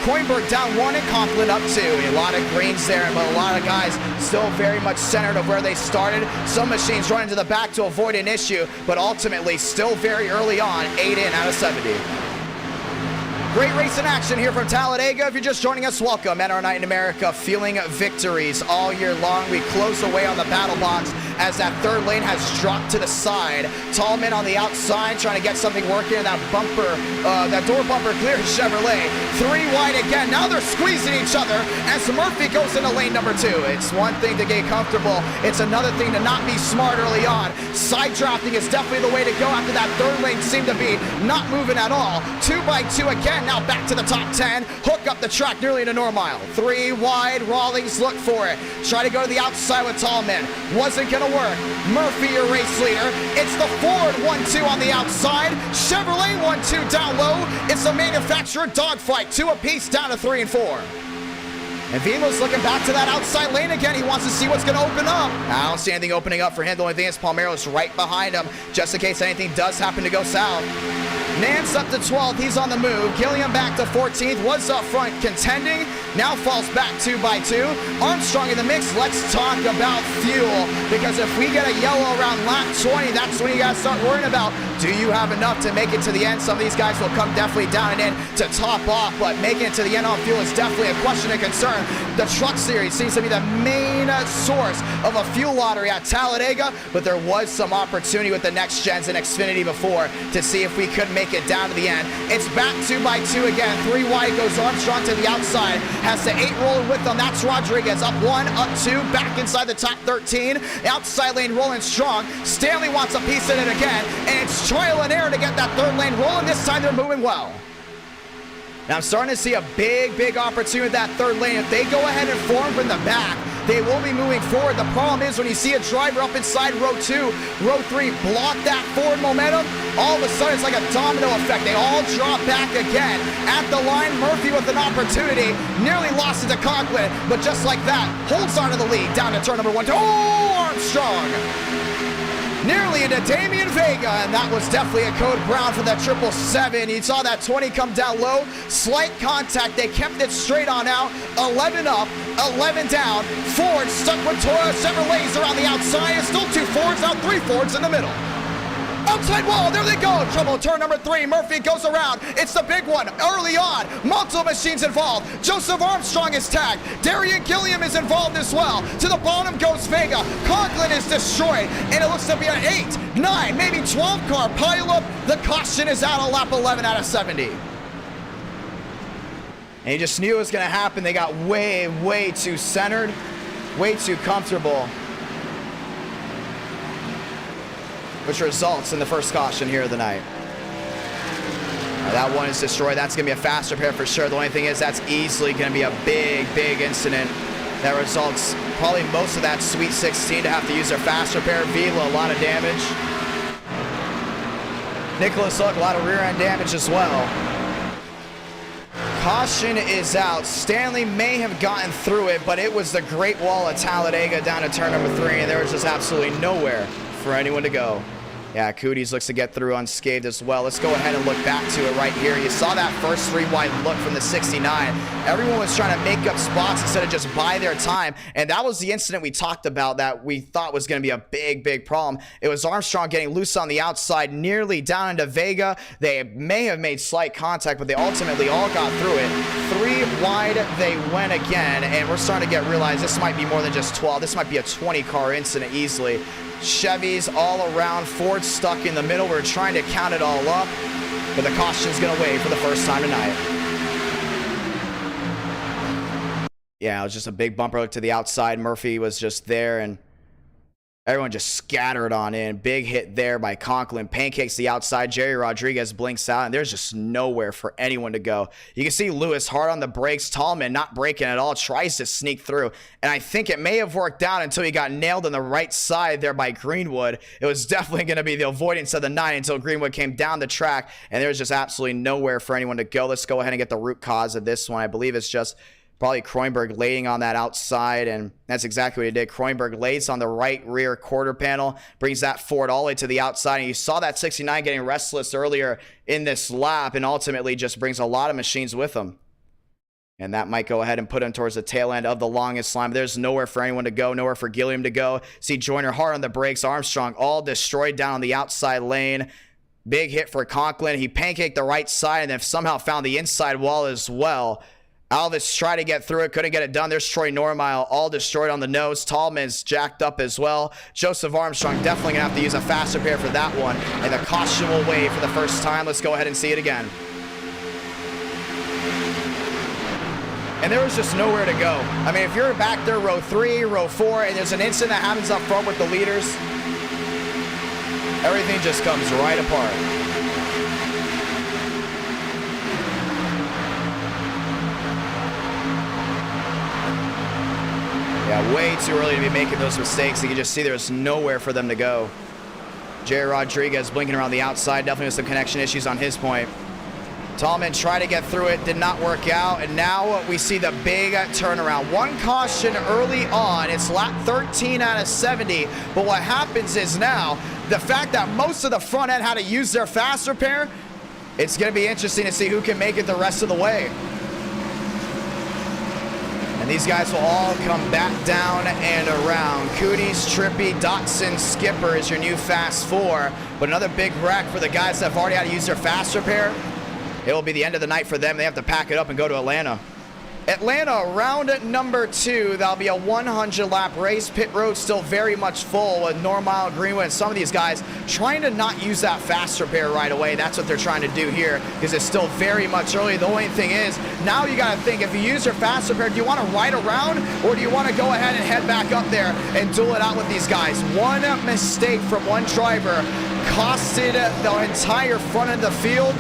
Coinberg down 1, and Conklin up 2. A lot of greens there, but a lot of guys still very much centered of where they started. Some machines running to the back to avoid an issue, but ultimately still very early on, 8 in out of 70. Great race in action here from Talladega. If you're just joining us, welcome. And our night in America, feeling victories all year long. We close away on the battle box as that third lane has dropped to the side. Tallman on the outside trying to get something working. That bumper, that door bumper clears Chevrolet. 3 wide again. Now they're squeezing each other as Murphy goes into lane number 2. It's one thing to get comfortable. It's another thing to not be smart early on. Side drafting is definitely the way to go after that third lane seemed to be not moving at all. 2 by 2 again. Now back to the top 10. Hook up the track nearly into Normile. 3 wide. Rawlings look for it. Try to go to the outside with Tallman. Wasn't going to work. Murphy, your race leader. It's the Ford 1-2 on the outside. Chevrolet 1-2 down low. It's a manufacturer dogfight. 2 apiece down to 3 and 4. And Vilo's looking back to that outside lane again. He wants to see what's going to open up. I don't see anything opening up for him. The only thing is Palmeiro's right behind him, just in case anything does happen to go south. Nance up to 12th. He's on the move. Gilliam back to 14th. Was up front contending. Now falls back 2 by 2. Armstrong in the mix. Let's talk about fuel. Because if we get a yellow around lap 20, that's when you got to start worrying about, do you have enough to make it to the end? Some of these guys will come definitely down and in to top off, but making it to the end on fuel is definitely a question and concern. The Truck Series seems to be the main source of a fuel lottery at Talladega, but there was some opportunity with the next gens and Xfinity before to see if we could make it down to the end. It's back 2 by 2 again. 3 wide goes Armstrong to the outside. Has the 8 rolling with them. That's Rodriguez. Up 1, up 2, back inside the top 13. Outside lane rolling strong. Stanley wants a piece of it again, and it's trial and error to get that third lane rolling. This time they're moving well. Now I'm starting to see a big opportunity with that third lane. If they go ahead and form from the back, they will be moving forward. The problem is when you see a driver up inside row 2, row 3, block that forward momentum, all of a sudden it's like a domino effect. They all drop back again. At the line, Murphy with an opportunity. Nearly lost it to Conklin, but just like that, holds on to the lead. Down to turn number 1. Oh, Armstrong! Nearly into Damian Vega, and that was definitely a code brown for that 777. You saw that 20 come down low. Slight contact. They kept it straight on out. 11 up, 11 down. Ford stuck with Toyota Chevrolets around the outside. It's still 2 Fords, now 3 Fords in the middle. Outside wall, there they go. Trouble, turn number 3. Murphy goes around. It's the big one early on. Multiple machines involved. Joseph Armstrong is tagged. Darian Gilliam is involved as well. To the bottom goes Vega. Conklin is destroyed, and it looks to be an 8, 9, maybe 12 car pileup. The caution is out on lap 11 out of 70. And you just knew it was going to happen. They got way too centered, way too comfortable, which results in the first caution here of the night. That one is destroyed. That's going to be a fast repair for sure. The only thing is that's easily going to be a big incident that results probably most of that Sweet 16 to have to use their fast repair. Vila, a lot of damage. Nicholas Hook, a lot of rear end damage as well. Caution is out. Stanley may have gotten through it, but it was the Great Wall of Talladega down to turn number 3, and there was just absolutely nowhere for anyone to go. Yeah, Cooties looks to get through unscathed as well. Let's go ahead and look back to it right here. You saw that first 3-wide look from the 69. Everyone was trying to make up spots instead of just buy their time. And that was the incident we talked about that we thought was going to be a big problem. It was Armstrong getting loose on the outside, nearly down into Vega. They may have made slight contact, but they ultimately all got through it. 3 wide they went again, and we're starting to realize this might be more than just 12. This might be a 20-car incident easily. Chevys all around, Ford stuck in the middle. We're trying to count it all up, but the caution's going to wave for the first time tonight. Yeah, it was just a big bumper look to the outside. Murphy was just there, and everyone just scattered on in. Big hit there by Conklin. Pancakes the outside. Jerry Rodriguez blinks out, and there's just nowhere for anyone to go. You can see Lewis hard on the brakes. Tallman not braking at all. Tries to sneak through, and I think it may have worked out until he got nailed on the right side there by Greenwood. It was definitely going to be the avoidance of the 9 until Greenwood came down the track, and there's just absolutely nowhere for anyone to go. Let's go ahead and get the root cause of this one. I believe it's just probably Kroenberg laying on that outside, and that's exactly what he did. Kroenberg lays on the right rear quarter panel, brings that Ford all the way to the outside, and you saw that 69 getting restless earlier in this lap, and ultimately just brings a lot of machines with him. And that might go ahead and put him towards the tail end of the longest line. But there's nowhere for anyone to go, nowhere for Gilliam to go. See Joyner hard on the brakes. Armstrong all destroyed down on the outside lane. Big hit for Conklin. He pancaked the right side and then somehow found the inside wall as well. Alvis tried to get through it, couldn't get it done. There's Troy Normile, all destroyed on the nose. Tallman's jacked up as well. Joseph Armstrong definitely going to have to use a fast repair for that one. And the caution will wave for the first time. Let's go ahead and see it again. And there was just nowhere to go. I mean, if you're back there, row 3, row 4, and there's an incident that happens up front with the leaders, everything just comes right apart. Yeah, way too early to be making those mistakes. You can just see there's nowhere for them to go. Jerry Rodriguez blinking around the outside. Definitely with some connection issues on his point. Tallman tried to get through it, did not work out, and now we see the big turnaround. One caution early on. It's lap 13 out of 70, but what happens is now, the fact that most of the front end had to use their fast repair, it's going to be interesting to see who can make it the rest of the way. And these guys will all come back down and around. Cooties, Trippy, Dotson, Skipper is your new Fast 4. But another big wreck for the guys that have already had to use their fast repair. It will be the end of the night for them. They have to pack it up and go to Atlanta. Atlanta, round number 2. That'll be a 100-lap race. Pit road still very much full with Normile, Greenwood, and some of these guys trying to not use that fast repair right away. That's what they're trying to do here because it's still very much early. The only thing is, now you got to think, if you use your fast repair, do you want to ride around or do you want to go ahead and head back up there and duel it out with these guys? One mistake from one driver costed the entire front of the field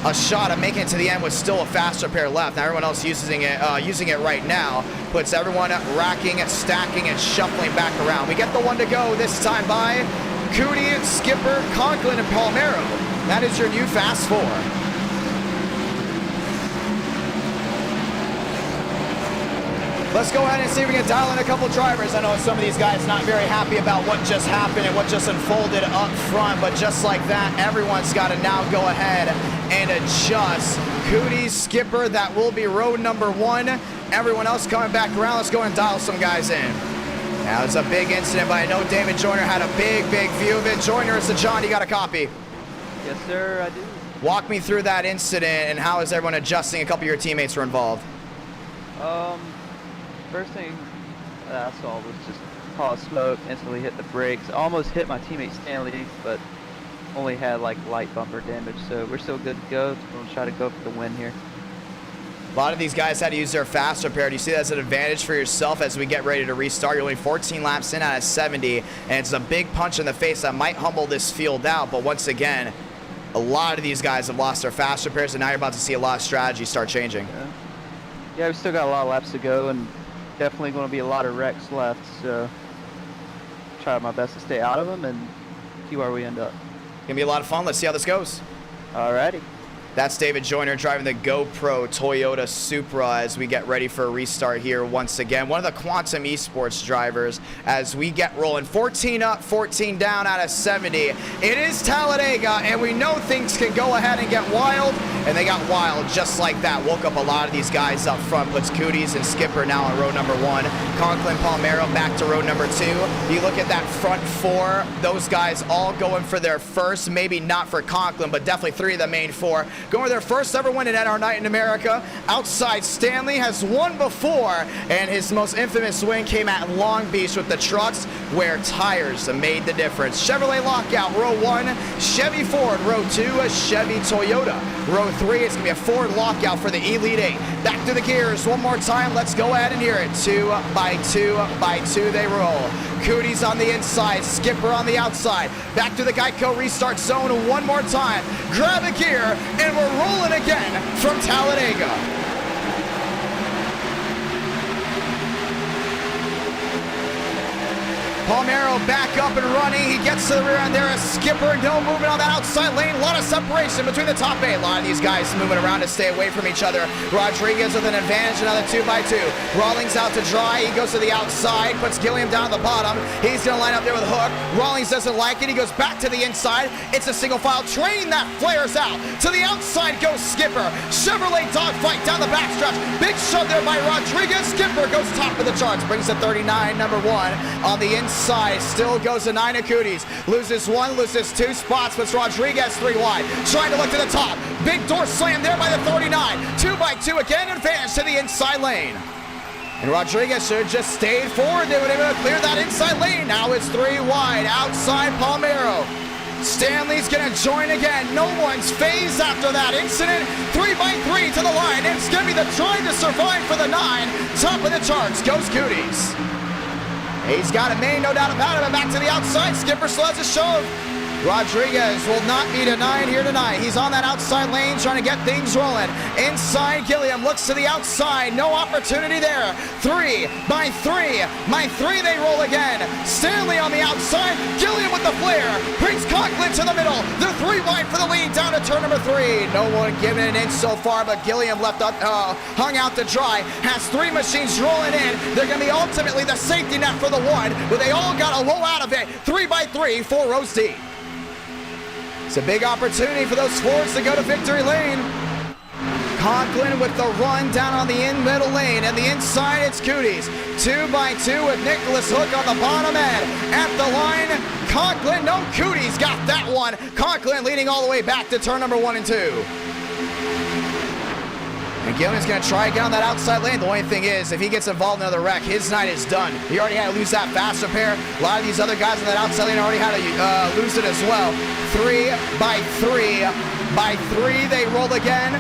a shot at making it to the end with still a fast repair left. Now everyone else using it right now puts everyone racking, stacking, and shuffling back around. We get the one to go this time by Cootie, Skipper, Conklin, and Palmero. That is your new Fast 4. Let's go ahead and see if we can dial in a couple drivers. I know some of these guys not very happy about what just happened and what just unfolded up front, but just like that, everyone's got to now go ahead and adjust. Cootie, Skipper, that will be row number 1. Everyone else coming back around. Let's go and dial some guys in. Now, it's a big incident, but I know David Joyner had a big view of it. Joyner, it's the John. You got a copy? Yes, sir, I do. Walk me through that incident and how is everyone adjusting? A couple of your teammates were involved. First thing that I saw was just a pile of smoke, instantly hit the brakes. Almost hit my teammate Stanley, but only had like light bumper damage, so we're still good to go. We'll try to go for the win here. A lot of these guys had to use their fast repair. Do you see that as an advantage for yourself as we get ready to restart? You're only 14 laps in out of 70, and it's a big punch in the face that might humble this field out. But once again, a lot of these guys have lost their fast repairs, and now you're about to see a lot of strategies start changing. Yeah, we still got a lot of laps to go, and definitely going to be a lot of wrecks left. So try my best to stay out of them and see where we end up. Gonna be a lot of fun. Let's see how this goes. Alrighty. That's David Joyner driving the GoPro Toyota Supra as we get ready for a restart here once again. One of the Quantum Esports drivers as we get rolling. 14 up, 14 down out of 70. It is Talladega, and we know things can go ahead and get wild, and they got wild just like that. Woke up a lot of these guys up front. Puts Cooties and Skipper now on row number 1. Conklin, Palmero back to row number 2. You look at that front 4. Those guys all going for their first, maybe not for Conklin, but definitely 3 of the main 4. Going for their first ever win in NASCAR Night in America. Outside Stanley has won before, and his most infamous win came at Long Beach with the trucks where tires made the difference. Chevrolet lockout, row 1. Chevy Ford, row 2. A Chevy Toyota. Row 3, it's going to be a Ford lockout for the Elite 8. Back to the gears one more time. Let's go ahead and hear it. 2 by 2 by 2 they roll. Cooties on the inside, Skipper on the outside. Back to the Geico restart zone one more time. Grab a gear, and we're rolling again from Talladega. Palmero back up and running. He gets to the rear end there. A Skipper, no movement on that outside lane. A lot of separation between the top 8. A lot of these guys moving around to stay away from each other. Rodriguez with an advantage, another 2 by 2. Rawlings out to dry. He goes to the outside, puts Gilliam down at the bottom. He's going to line up there with Hook. Rawlings doesn't like it. He goes back to the inside. It's a single file train that flares out. To the outside goes Skipper. Chevrolet dogfight down the backstretch. Big shove there by Rodriguez. Skipper goes top of the charts. Brings the 39, number 1 on the inside. Still goes to 9 of Cooties. Loses 1, loses 2 spots, puts Rodriguez 3 wide. Trying to look to the top. Big door slam there by the 39. 2 by 2 again, advance to the inside lane. And Rodriguez should have just stayed forward. They would have been able to clear that inside lane. Now it's 3 wide. Outside Palmero. Stanley's going to join again. No one's phased after that incident. 3 by 3 to the line. It's going to be the trying to survive for the 9. Top of the charts goes Cooties. He's got it made, no doubt about it. But back to the outside. Skipper still has a shove. Rodriguez will not be denied here tonight. He's on that outside lane trying to get things rolling. Inside, Gilliam looks to the outside. No opportunity there. 3 by 3. By 3 they roll again. Stanley on the outside. Gilliam with the flare. Brings Conklin to the middle. They're 3 wide for the lead down to turn number 3. No one giving it in so far, but Gilliam left up, hung out to dry. Has 3 machines rolling in. They're going to be ultimately the safety net for the 1, but they all got to roll out of it. 3 by 3, 4 rows deep. It's a big opportunity for those Fords to go to victory lane. Conklin with the run down on the middle lane, and the inside it's Cooties. 2 by 2 with Nicholas Hook on the bottom end. At the line, Conklin, no, Cooties got that one. Conklin leading all the way back to turn number 1 and 2. And Gilliam's going to try again on that outside lane. The only thing is, if he gets involved in another wreck, his night is done. He already had to lose that fast repair. A lot of these other guys on that outside lane already had to lose it as well. 3 by 3 by 3 they roll again.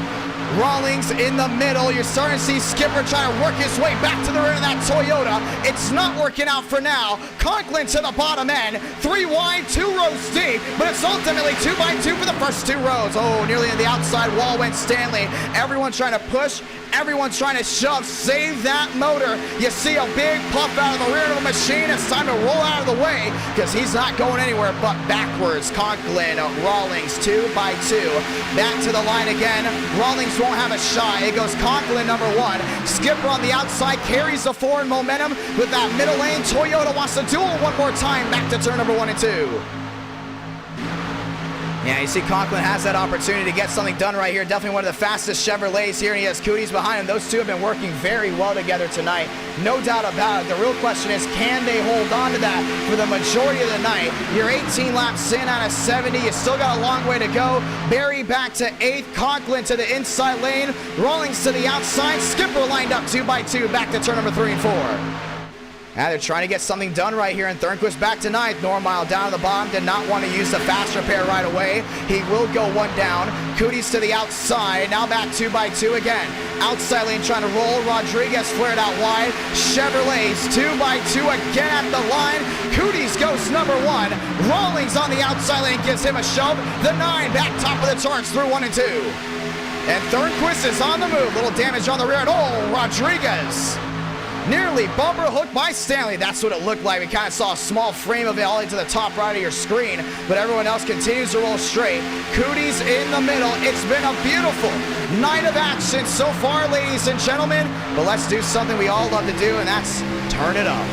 Rawlings in the middle. You're starting to see Skipper trying to work his way back to the rear of that Toyota. It's not working out for now. Conklin to the bottom end. 3 wide, 2 rows deep, but it's ultimately 2 by 2 for the first 2 rows. Oh, nearly in the outside wall went Stanley. Everyone's trying to push. Everyone's trying to shove. Save that motor. You see a big puff out of the rear of the machine. It's time to roll out of the way because he's not going anywhere but backwards. Conklin, Rawlings, 2 by 2. Back to the line again. Rawlings won't have a shot. It goes Conklin, number 1. Skipper on the outside carries the forward momentum with that middle lane. Toyota wants to duel one more time. Back to turn number 1 and 2. Yeah, you see Conklin has that opportunity to get something done right here. Definitely one of the fastest Chevrolets here, and he has Cooties behind him. Those two have been working very well together tonight. No doubt about it. The real question is, can they hold on to that for the majority of the night? You're 18 laps in out of 70. You still got a long way to go. Barry back to 8th. Conklin to the inside lane. Rawlings to the outside. Skipper lined up 2 by 2. Back to turn number 3 and 4. And they're trying to get something done right here, and Thornquist back to 9th. Normile down to the bottom, did not want to use the fast repair right away. He will go one down. Cooties to the outside, now back 2 by 2 again. Outside lane trying to roll. Rodriguez flared out wide. Chevrolet's 2 by 2 again at the line. Cooties goes number 1. Rawlings on the outside lane gives him a shove. The 9 back top of the charts through 1 and 2. And Thornquist is on the move. Little damage on the rear end. Oh, Rodriguez nearly bumper hooked by Stanley. That's what it looked like. We kind of saw a small frame of it all into the top right of your screen, but everyone else continues to roll straight. Cooties in the middle. It's been a beautiful night of action so far, ladies and gentlemen, but let's do something we all love to do, and that's turn it up.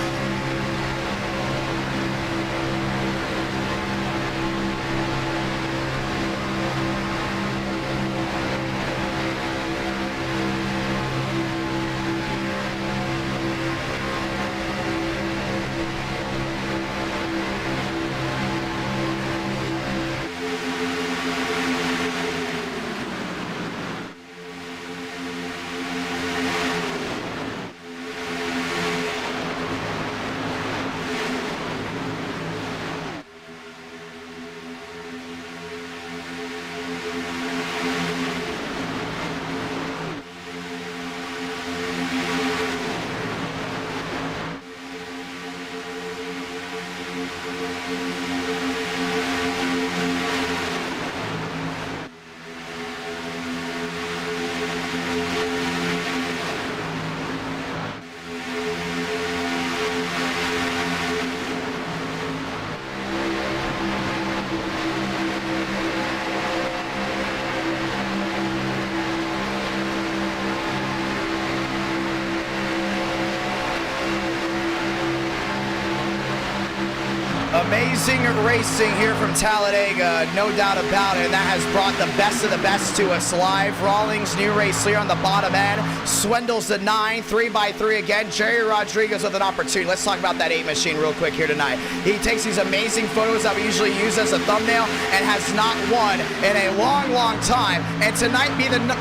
Amazing racing here from Talladega, no doubt about it, and that has brought the best of the best to us live. Rawlings, new race here on the bottom end. Swindles the 9, 3 by 3 again. Jerry Rodriguez with an opportunity. Let's talk about that 8 machine real quick here tonight. He takes these amazing photos that we usually use as a thumbnail and has not won in a long, long time. And tonight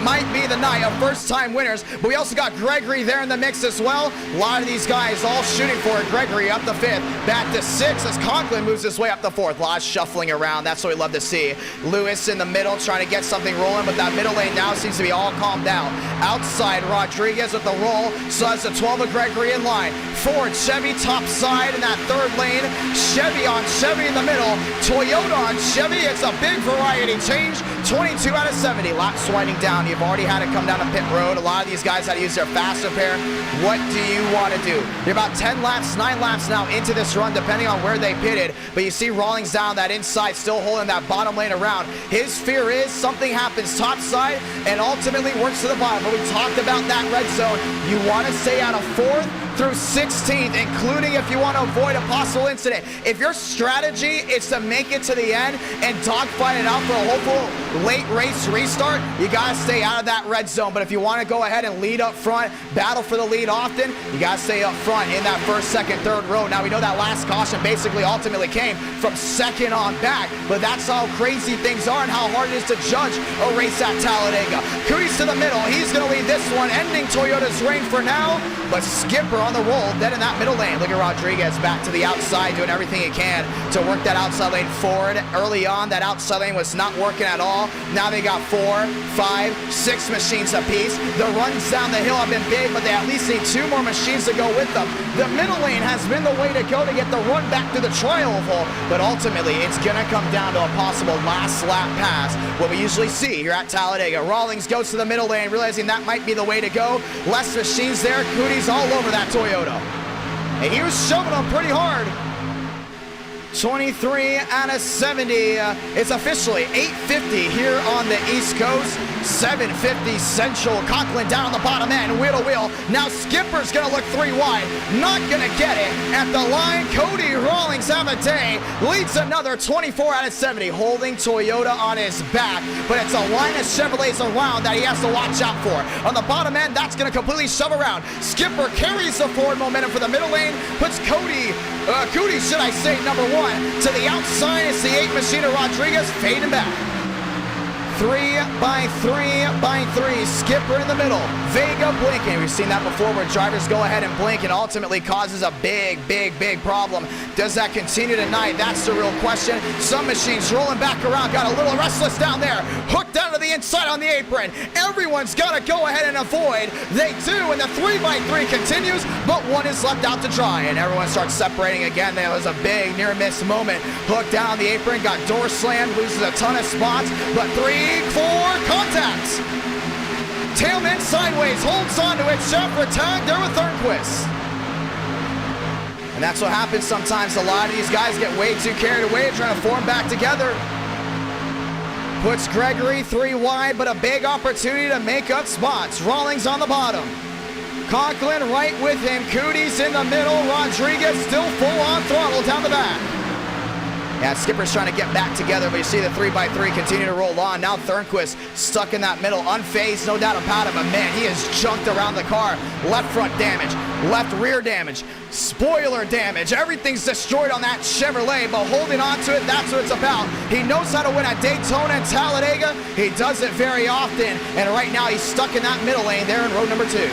might be the night of first-time winners, but we also got Gregory there in the mix as well. A lot of these guys all shooting for it. Gregory up to 5th, back to 6th as Conklin moves his way up to 4th. A lot of shuffling around. That's what we love to see. Lewis in the middle trying to get something rolling, but that middle lane now seems to be all calmed down. Outside, Rodriguez with the roll. So that's the 12 of Gregory in line. Ford, Chevy top side in that 3rd lane. Chevy on Chevy in the middle. Toyota on Chevy. It's a big variety change. 22 out of 70. Laps winding down. You've already had it come down to pit road. A lot of these guys had to use their fast repair. What do you want to do? You're about 10 laps, 9 laps now into this run, depending on where they pitted. But you see Rawlings down that inside, still holding that bottom lane around. His fear is something happens top side and ultimately works to the bottom. But we talked about that red zone. You want to stay out of 4th through 16th, including if you want to avoid a possible incident. If your strategy is to make it to the end and dogfight it out for a hopeful late race restart, you got to stay out of that red zone. But if you want to go ahead and lead up front, battle for the lead often, you got to stay up front in that 1st, 2nd, 3rd row. Now, we know that last caution basically ultimately came from 2nd on back, but that's how crazy things are and how hard it is to judge a race at Talladega. Cooties to the middle. He's going to lead this one, ending Toyota's reign for now, but Skipper on the roll, dead in that middle lane. Look at Rodriguez back to the outside, doing everything he can to work that outside lane forward. Early on, that outside lane was not working at all. Now they got 4, 5, 6 machines apiece. The runs down the hill have been big, but they at least need 2 more machines to go with them. The middle lane has been the way to go to get the run back to the tri-oval, but ultimately it's going to come down to a possible last lap pass, what we usually see here at Talladega. Rawlings goes to the middle lane, realizing that might be the way to go. Less machines there. Cooties all over that Toyota. And he was shoving them pretty hard. 23 out of 70. It's officially 8:50 here on the East Coast. 7:50 Central. Conklin down on the bottom end, wheel to wheel. Now Skipper's gonna look 3 wide. Not gonna get it at the line. Cody Rawlings have a day. Leads another 24 out of 70. Holding Toyota on his back, but it's a line of Chevrolets around that he has to watch out for. On the bottom end, that's gonna completely shove around. Skipper carries the forward momentum for the middle lane. Puts Cody, should I say, number 1 to the outside. It's the 8 machine of Rodriguez fading back. 3 by 3. Skipper in the middle. Vega blinking. We've seen that before where drivers go ahead and blink and ultimately causes a big problem. Does that continue tonight? That's the real question. Some machines rolling back around. Got a little restless down there. Hooked down to the inside on the apron. Everyone's got to go ahead and avoid. They do, and the 3x3 continues, but one is left out to dry, and everyone starts separating again. There was a big near-miss moment. Hooked down on the apron, got door slammed, loses a ton of spots, but 3-4 contacts. Tailman sideways, holds on to it. Schaffer tagged there with Thornquist. And that's what happens sometimes. A lot of these guys get way too carried away trying to form back together. Puts Gregory 3 wide, but a big opportunity to make up spots. Rawlings on the bottom. Conklin right with him. Cooties in the middle. Rodriguez still full on throttle down the back. Yeah, Skipper's trying to get back together, but you see the 3x3 continue to roll on. Now Thornquist stuck in that middle, unfazed, no doubt about it, but man, he has junked around the car. Left front damage, left rear damage, spoiler damage. Everything's destroyed on that Chevrolet, but holding on to it, that's what it's about. He knows how to win at Daytona and Talladega. He does it very often, and right now he's stuck in that middle lane there in row number 2.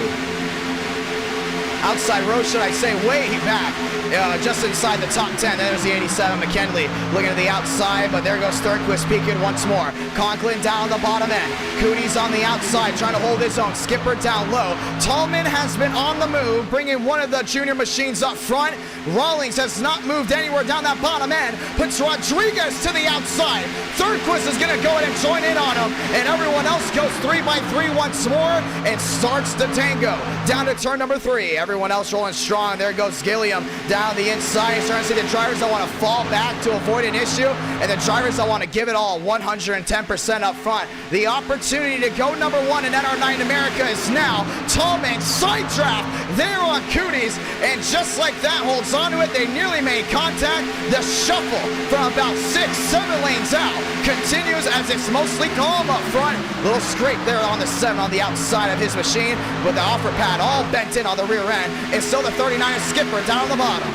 Outside row, should I say, way back, just inside the top 10. There's the 87 McKinley looking to the outside, but there goes Thornquist peeking once more. Conklin down the bottom end. Cooties on the outside trying to hold his own. Skipper down low. Tallman has been on the move, bringing one of the junior machines up front. Rawlings has not moved anywhere down that bottom end. Puts Rodriguez to the outside. Thornquist is going to go ahead and join in on him, and everyone else goes 3x3 once more and starts the tango. Down to turn number 3. Everyone else rolling strong. There goes Gilliam down the inside. Starting to see the drivers that want to fall back to avoid an issue, and the drivers that want to give it all 110% up front. The opportunity to go number 1 in NR9 in America is now. Tallman side draft there on Cooties, and just like that holds on to it. They nearly made contact. The shuffle from about 6-7 lanes out continues as it's mostly calm up front. Little scrape there on the 7 on the outside of his machine with the offer pad all bent in on the rear end. It's still the 39 Skipper down on the bottom.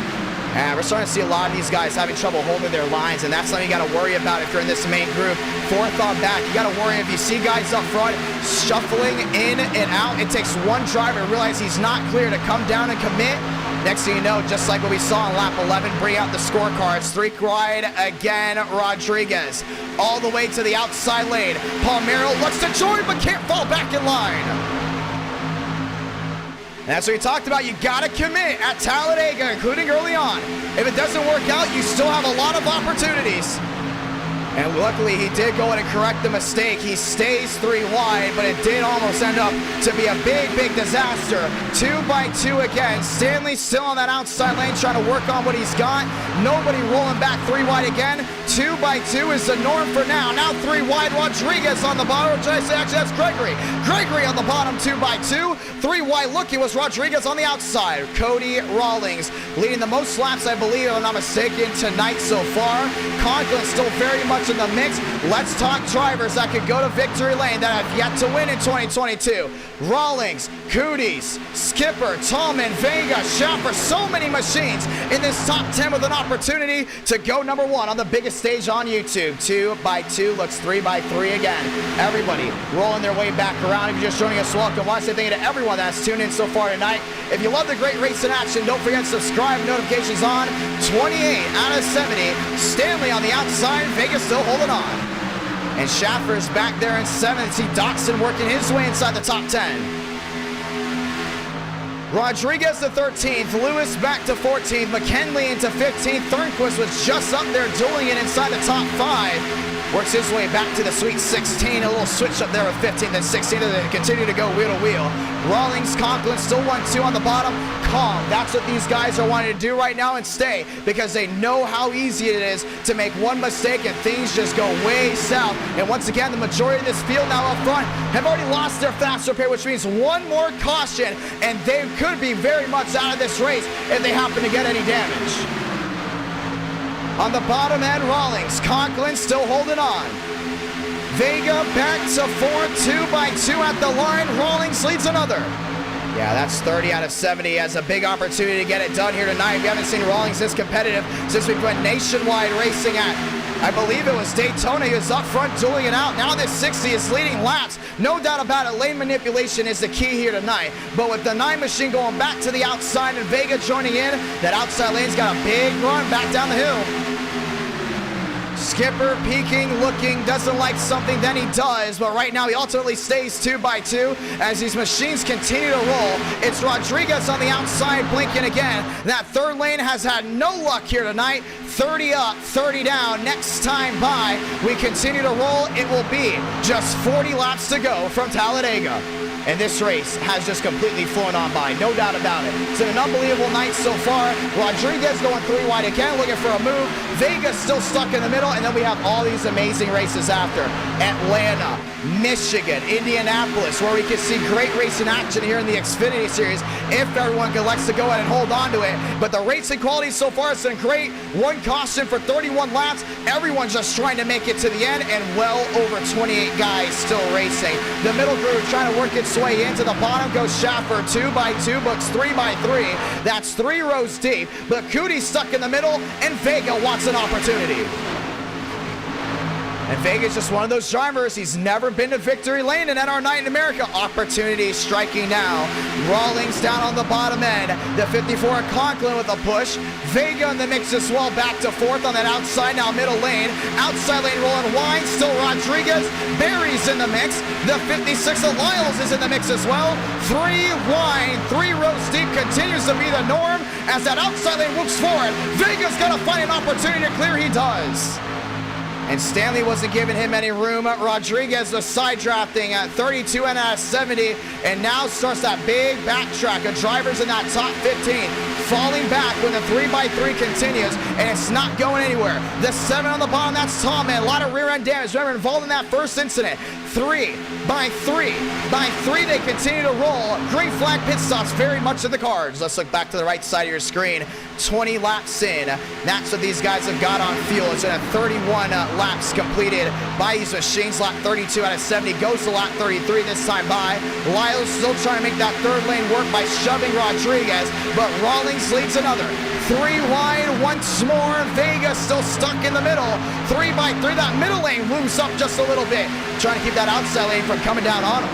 And we're starting to see a lot of these guys having trouble holding their lines, and that's something you got to worry about if you're in this main group. 4th on back, you got to worry if you see guys up front shuffling in and out. It takes one driver to realize he's not clear to come down and commit. Next thing you know, just like what we saw in lap 11, bring out the scorecards. 3 wide again, Rodriguez. All the way to the outside lane. Palmero looks to join, but can't fall back in line. And that's what we talked about. You got to commit at Talladega, including early on. If it doesn't work out, you still have a lot of opportunities. And luckily, he did go in and correct the mistake. He stays 3 wide, but it did almost end up to be a big disaster. 2x2 again. Stanley still on that outside lane trying to work on what he's got. Nobody rolling back 3 wide again. 2x2 is the norm for now. Now 3 wide. Rodriguez on the bottom. Or should I say, actually, that's Gregory. Gregory on the bottom, 2x2. 3 wide looking was Rodriguez on the outside. Cody Rawlings leading the most laps, I believe, if I'm not mistaken, tonight so far. Conklin still very much in the mix. Let's talk drivers that could go to victory lane that have yet to win in 2022. Rawlings, Cooties, Skipper, Tallman, Vega, Schaffer, so many machines in this top 10 with an opportunity to go number 1 on the biggest stage on YouTube. 2x2 looks 3x3 again. Everybody rolling their way back around. If you're just joining us, welcome. I want to say thank you to everyone that's tuned in so far tonight. If you love the great race in action, don't forget to subscribe. Notifications on. 28 out of 70. Stanley on the outside. Vegas still holding on. And Schaffer's back there in 7th. See Doxson working his way inside the top 10. Rodriguez to 13th. Lewis back to 14th. McKinley into 15th. Thornquist was just up there dueling it inside the top 5. Works his way back to the sweet 16. A little switch up there with 15th and 16th as they continue to go wheel to wheel. Rawlings, Conklin still 1-2 on the bottom. Calm. That's what these guys are wanting to do right now and stay, because they know how easy it is to make one mistake and things just go way south. And once again, the majority of this field now up front have already lost their fast repair, which means one more caution and they could be very much out of this race if they happen to get any damage. On the bottom end, Rawlings. Conklin still holding on. Vega back to 4, 2x2 at the line. Rawlings leads another. Yeah, that's 30 out of 70. Has a big opportunity to get it done here tonight. We haven't seen Rawlings this competitive since we put Nationwide Racing at I believe it was Daytona. He was up front dueling it out. Now this 60 is leading laps. No doubt about it, lane manipulation is the key here tonight. But with the 9 machine going back to the outside and Vega joining in, that outside lane's got a big run back down the hill. Skipper peeking, looking, doesn't like something, then he does, but right now he ultimately stays 2 by 2 as these machines continue to roll. It's Rodriguez on the outside blinking again. That third lane has had no luck here tonight. 30 up, 30 down. Next time by, we continue to roll. It will be just 40 laps to go from Talladega. And this race has just completely flown on by, no doubt about it. It's been an unbelievable night so far. Rodriguez going 3 wide again, looking for a move. Vegas still stuck in the middle, and then we have all these amazing races after. Atlanta, Michigan, Indianapolis, where we can see great racing action here in the Xfinity Series if everyone elects to go ahead and hold on to it. But the racing quality so far has been great. 1 caution for 31 laps. Everyone's just trying to make it to the end, and well over 28 guys still racing. The middle group trying to work its way into the bottom goes Schaffer. 2 by 2, books 3 by 3. That's 3 rows deep, but Cootie's stuck in the middle, and Vega wants an opportunity. And Vega's just one of those drivers. He's never been to victory lane in NR Night in America. Opportunity striking now. Rawlings down on the bottom end. The 54 Conklin with a push. Vega in the mix as well. Back to 4th on that outside now, middle lane. Outside lane rolling wide. Still Rodriguez. Barry's in the mix. The 56 of Lyles is in the mix as well. 3 wide, 3 rows deep continues to be the norm as that outside lane moves forward. Vega's gonna find an opportunity to clear. He does. And Stanley wasn't giving him any room. Rodriguez was side drafting at 32 and out of 70, and now starts that big backtrack of drivers in that top 15 falling back when the 3 by 3 continues, and it's not going anywhere. The 7 on the bottom, that's Tom, man. A lot of rear end damage. Remember, involved in that first incident. 3 by 3 by 3, they continue to roll. Green flag pit stops very much in the cards. Let's look back to the right side of your screen. 20 laps in. That's what these guys have got on fuel. It's in a 31 laps completed by these machines. Lap 32 out of 70 goes to lap 33 this time by. Lyles still trying to make that third lane work by shoving Rodriguez, but Rawlings leads another. 3 wide once more. Vega still stuck in the middle. 3 by 3. That middle lane moves up just a little bit, trying to keep that outside lane from coming down on him.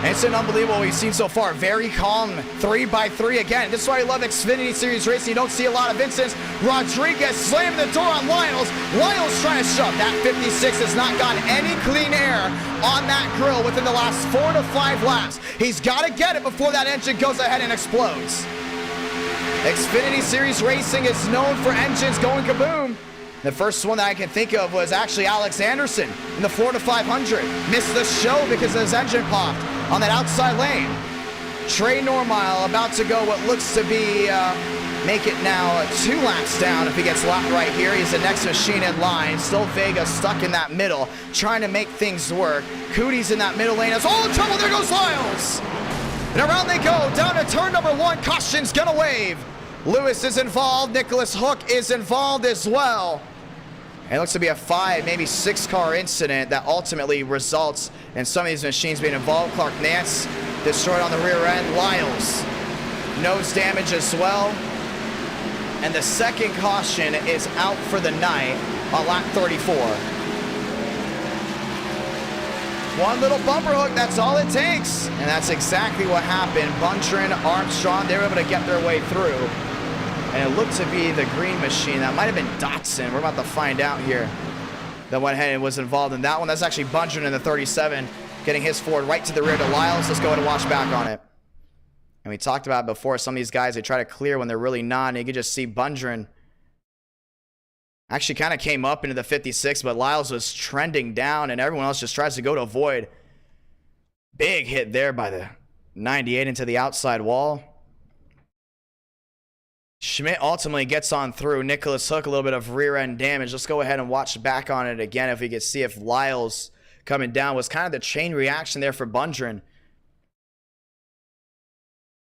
And it's an unbelievable we've seen so far. Very calm. 3 by 3 again. This is why I love Xfinity Series racing. You don't see a lot of incidents. Rodriguez slammed the door on Lyles. Lyles trying to shove. That 56 has not gotten any clean air on that grill within the last 4 to 5 laps. He's got to get it before that engine goes ahead and explodes. Xfinity Series racing is known for engines going kaboom. The first one that I can think of was actually Alex Anderson in the Florida 500. Missed the show because his engine popped on that outside lane. Trey Normile about to go what looks to be, make it now 2 laps down if he gets lapped right here. He's the next machine in line. Still Vega stuck in that middle, trying to make things work. Cootie's in that middle lane. It's all in trouble. There goes Lyles. And around they go, down to turn number 1. Caution's gonna wave. Lewis is involved. Nicholas Hook is involved as well. And it looks to be a 5, maybe 6 car incident that ultimately results in some of these machines being involved. Clark Nance destroyed on the rear end. Lyles, nose damage as well. And the second caution is out for the night on lap 34. One little bumper hook, that's all it takes. And that's exactly what happened. Buntrin, Armstrong, they were able to get their way through. And it looked to be the green machine. That might have been Dotson. We're about to find out here. That went ahead and was involved in that one. That's actually Buntrin in the 37, getting his forward right to the rear to Lyles. Let's go ahead and watch back on it. And we talked about it before. Some of these guys, they try to clear when they're really not. And you can just see Buntrin actually kind of came up into the 56, but Lyles was trending down, and everyone else just tries to go to avoid. Big hit there by the 98 into the outside wall. Schmidt ultimately gets on through. Nicholas Hook, a little bit of rear end damage. Let's go ahead and watch back on it again if we can see if Lyles coming down was kind of the chain reaction there for Buntrin.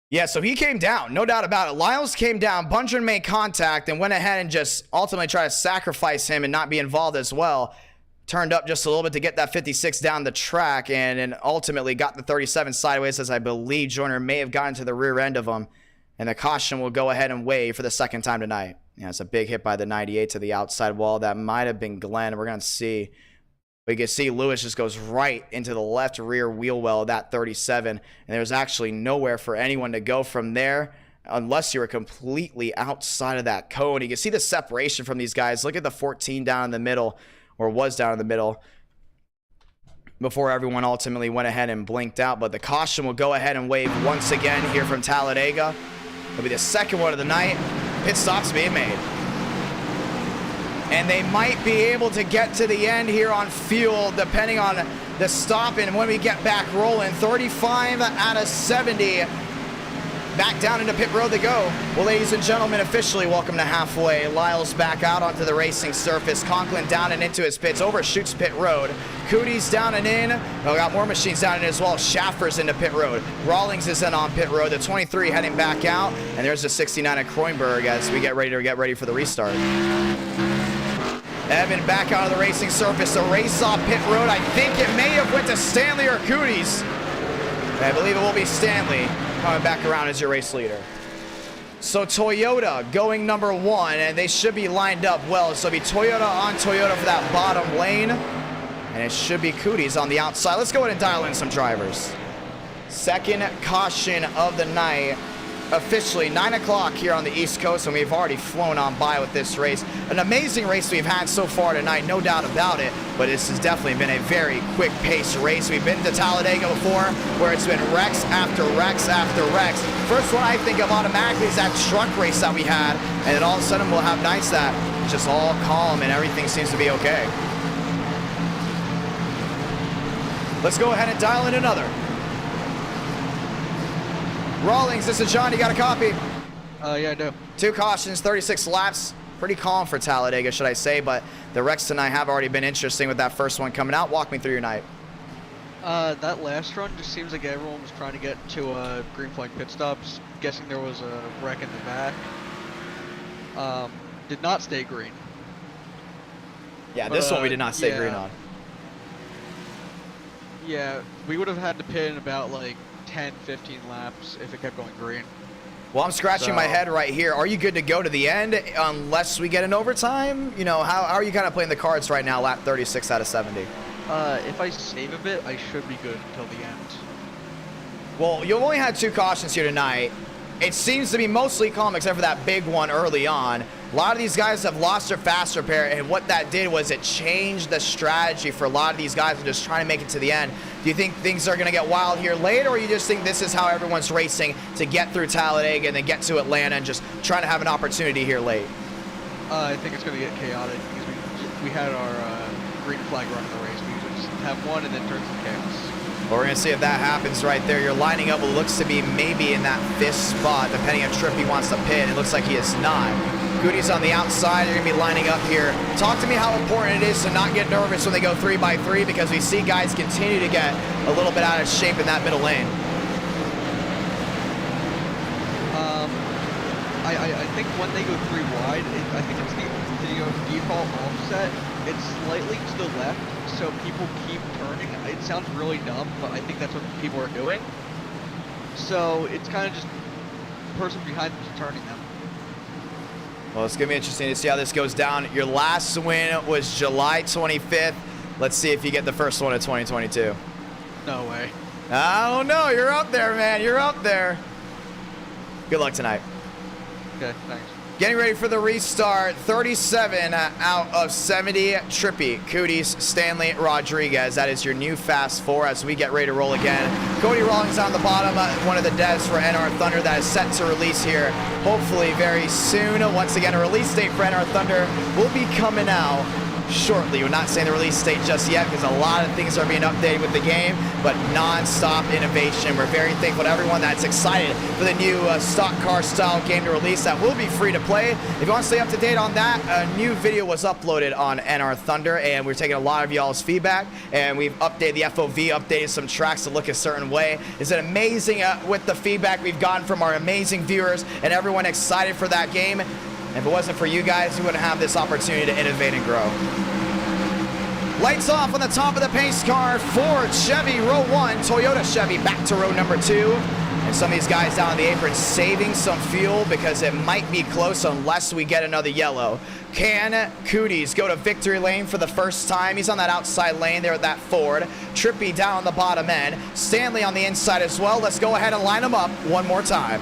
Yeah, so he came down, no doubt about it. Lyles came down, Buntrin made contact and went ahead and just ultimately tried to sacrifice him and not be involved as well. Turned up just a little bit to get that 56 down the track and ultimately got the 37 sideways, as I believe Joyner may have gotten to the rear end of him. And the caution will go ahead and wave for the second time tonight. Yeah, it's a big hit by the 98 to the outside wall. That might have been Glenn. We're going to see. We can see Lewis just goes right into the left rear wheel well of that 37. And there's actually nowhere for anyone to go from there unless you were completely outside of that cone. You can see the separation from these guys. Look at the 14 down in the middle, or was down in the middle, before everyone ultimately went ahead and blinked out. But the caution will go ahead and wave once again here from Talladega. It'll be the second one of the night. Pit stops being made. And they might be able to get to the end here on fuel, depending on the stop. And when we get back rolling, 35 out of 70. Back down into pit road they go. Well, ladies and gentlemen, officially welcome to halfway. Lyle's back out onto the racing surface. Conklin down and into his pits, overshoots pit road. Cootie's down and in. We got more machines down in as well. Schaffer's into pit road. Rawlings is in on pit road. The 23 heading back out. And there's the 69 at Kroenberg as we get ready for the restart. Evan back out of the racing surface. A race off pit road. I think it may have went to Stanley or Cootie's. I believe it will be Stanley coming back around as your race leader. So Toyota going number 1, and they should be lined up well. So it'll be Toyota on Toyota for that bottom lane, and it should be Cootie's on the outside. Let's go ahead and dial in some drivers. Second caution of the night. Officially 9 o'clock here on the East Coast, and we've already flown on by with this race. An amazing race we've had so far tonight, no doubt about it, but this has definitely been a very quick pace race. We've been to Talladega before, where it's been wrecks after wrecks after wrecks. First one I think of automatically is that truck race that we had, and then all of a sudden we'll have nights that it's just all calm and everything seems to be okay. Let's go ahead and dial in another. Rawlings, this is John. You got a copy? Yeah, I do. 2 cautions, 36 laps. Pretty calm for Talladega, should I say, but the wrecks tonight have already been interesting with that first one coming out. Walk me through your night. That last run just seems like everyone was trying to get to a green flag pit stops. Guessing there was a wreck in the back. Did not stay green. Yeah, this one we did not stay green on. Yeah, we would have had to pit in about like 10, 15 laps if it kept going green. Well, I'm scratching my head right here. Are you good to go to the end unless we get an overtime? You know, how are you kind of playing the cards right now, lap 36 out of 70? If I save a bit, I should be good until the end. Well, you've only had 2 cautions here tonight. It seems to be mostly calm except for that big one early on. A lot of these guys have lost their fast repair, and what that did was it changed the strategy for a lot of these guys who are just trying to make it to the end. Do you think things are going to get wild here later, or you just think this is how everyone's racing to get through Talladega and then get to Atlanta and just trying to have an opportunity here late? I think it's going to get chaotic because we had our green flag run in the race. We usually just have one and then turn some chaos. Well, we're going to see if that happens right there. You're lining up what looks to be maybe in that 5th spot, depending if Trippy wants to pit. It looks like he is not. Cootie's on the outside. You're going to be lining up here. Talk to me how important it is to not get nervous when they go 3x3, because we see guys continue to get a little bit out of shape in that middle lane. I think when they go 3 wide, I think it's the default offset. It's slightly to the left, so people keep turning. It sounds really dumb, but I think that's what people are doing. So it's kind of just the person behind them is turning them. Well, it's going to be interesting to see how this goes down. Your last win was July 25th. Let's see if you get the first one of 2022. No way. I don't know. You're up there, man. You're up there. Good luck tonight. Okay, thanks. Getting ready for the restart. 37 out of 70. Trippy, Cootie's, Stanley, Rodriguez. That is your new fast 4 as we get ready to roll again. Cody Rawlings on the bottom. One of the devs for NR Thunder that is set to release here hopefully very soon. Once again, a release date for NR Thunder will be coming out shortly. We're not saying the release date just yet because a lot of things are being updated with the game, but non-stop innovation. We're very thankful to everyone that's excited for the new stock car style game to release that will be free to play. If you want to stay up to date on that, a new video was uploaded on NR Thunder, and we're taking a lot of y'all's feedback, and we've updated the FOV, updated some tracks to look a certain way. It's an amazing with the feedback we've gotten from our amazing viewers and everyone excited for that game. If it wasn't for you guys, we wouldn't have this opportunity to innovate and grow. Lights off on the top of the pace car. Ford, Chevy, row 1. Toyota, Chevy back to row number 2. And some of these guys down on the apron saving some fuel because it might be close unless we get another yellow. Can Cooties go to victory lane for the first time? He's on that outside lane there at that Ford. Trippy down on the bottom end. Stanley on the inside as well. Let's go ahead and line them up one more time.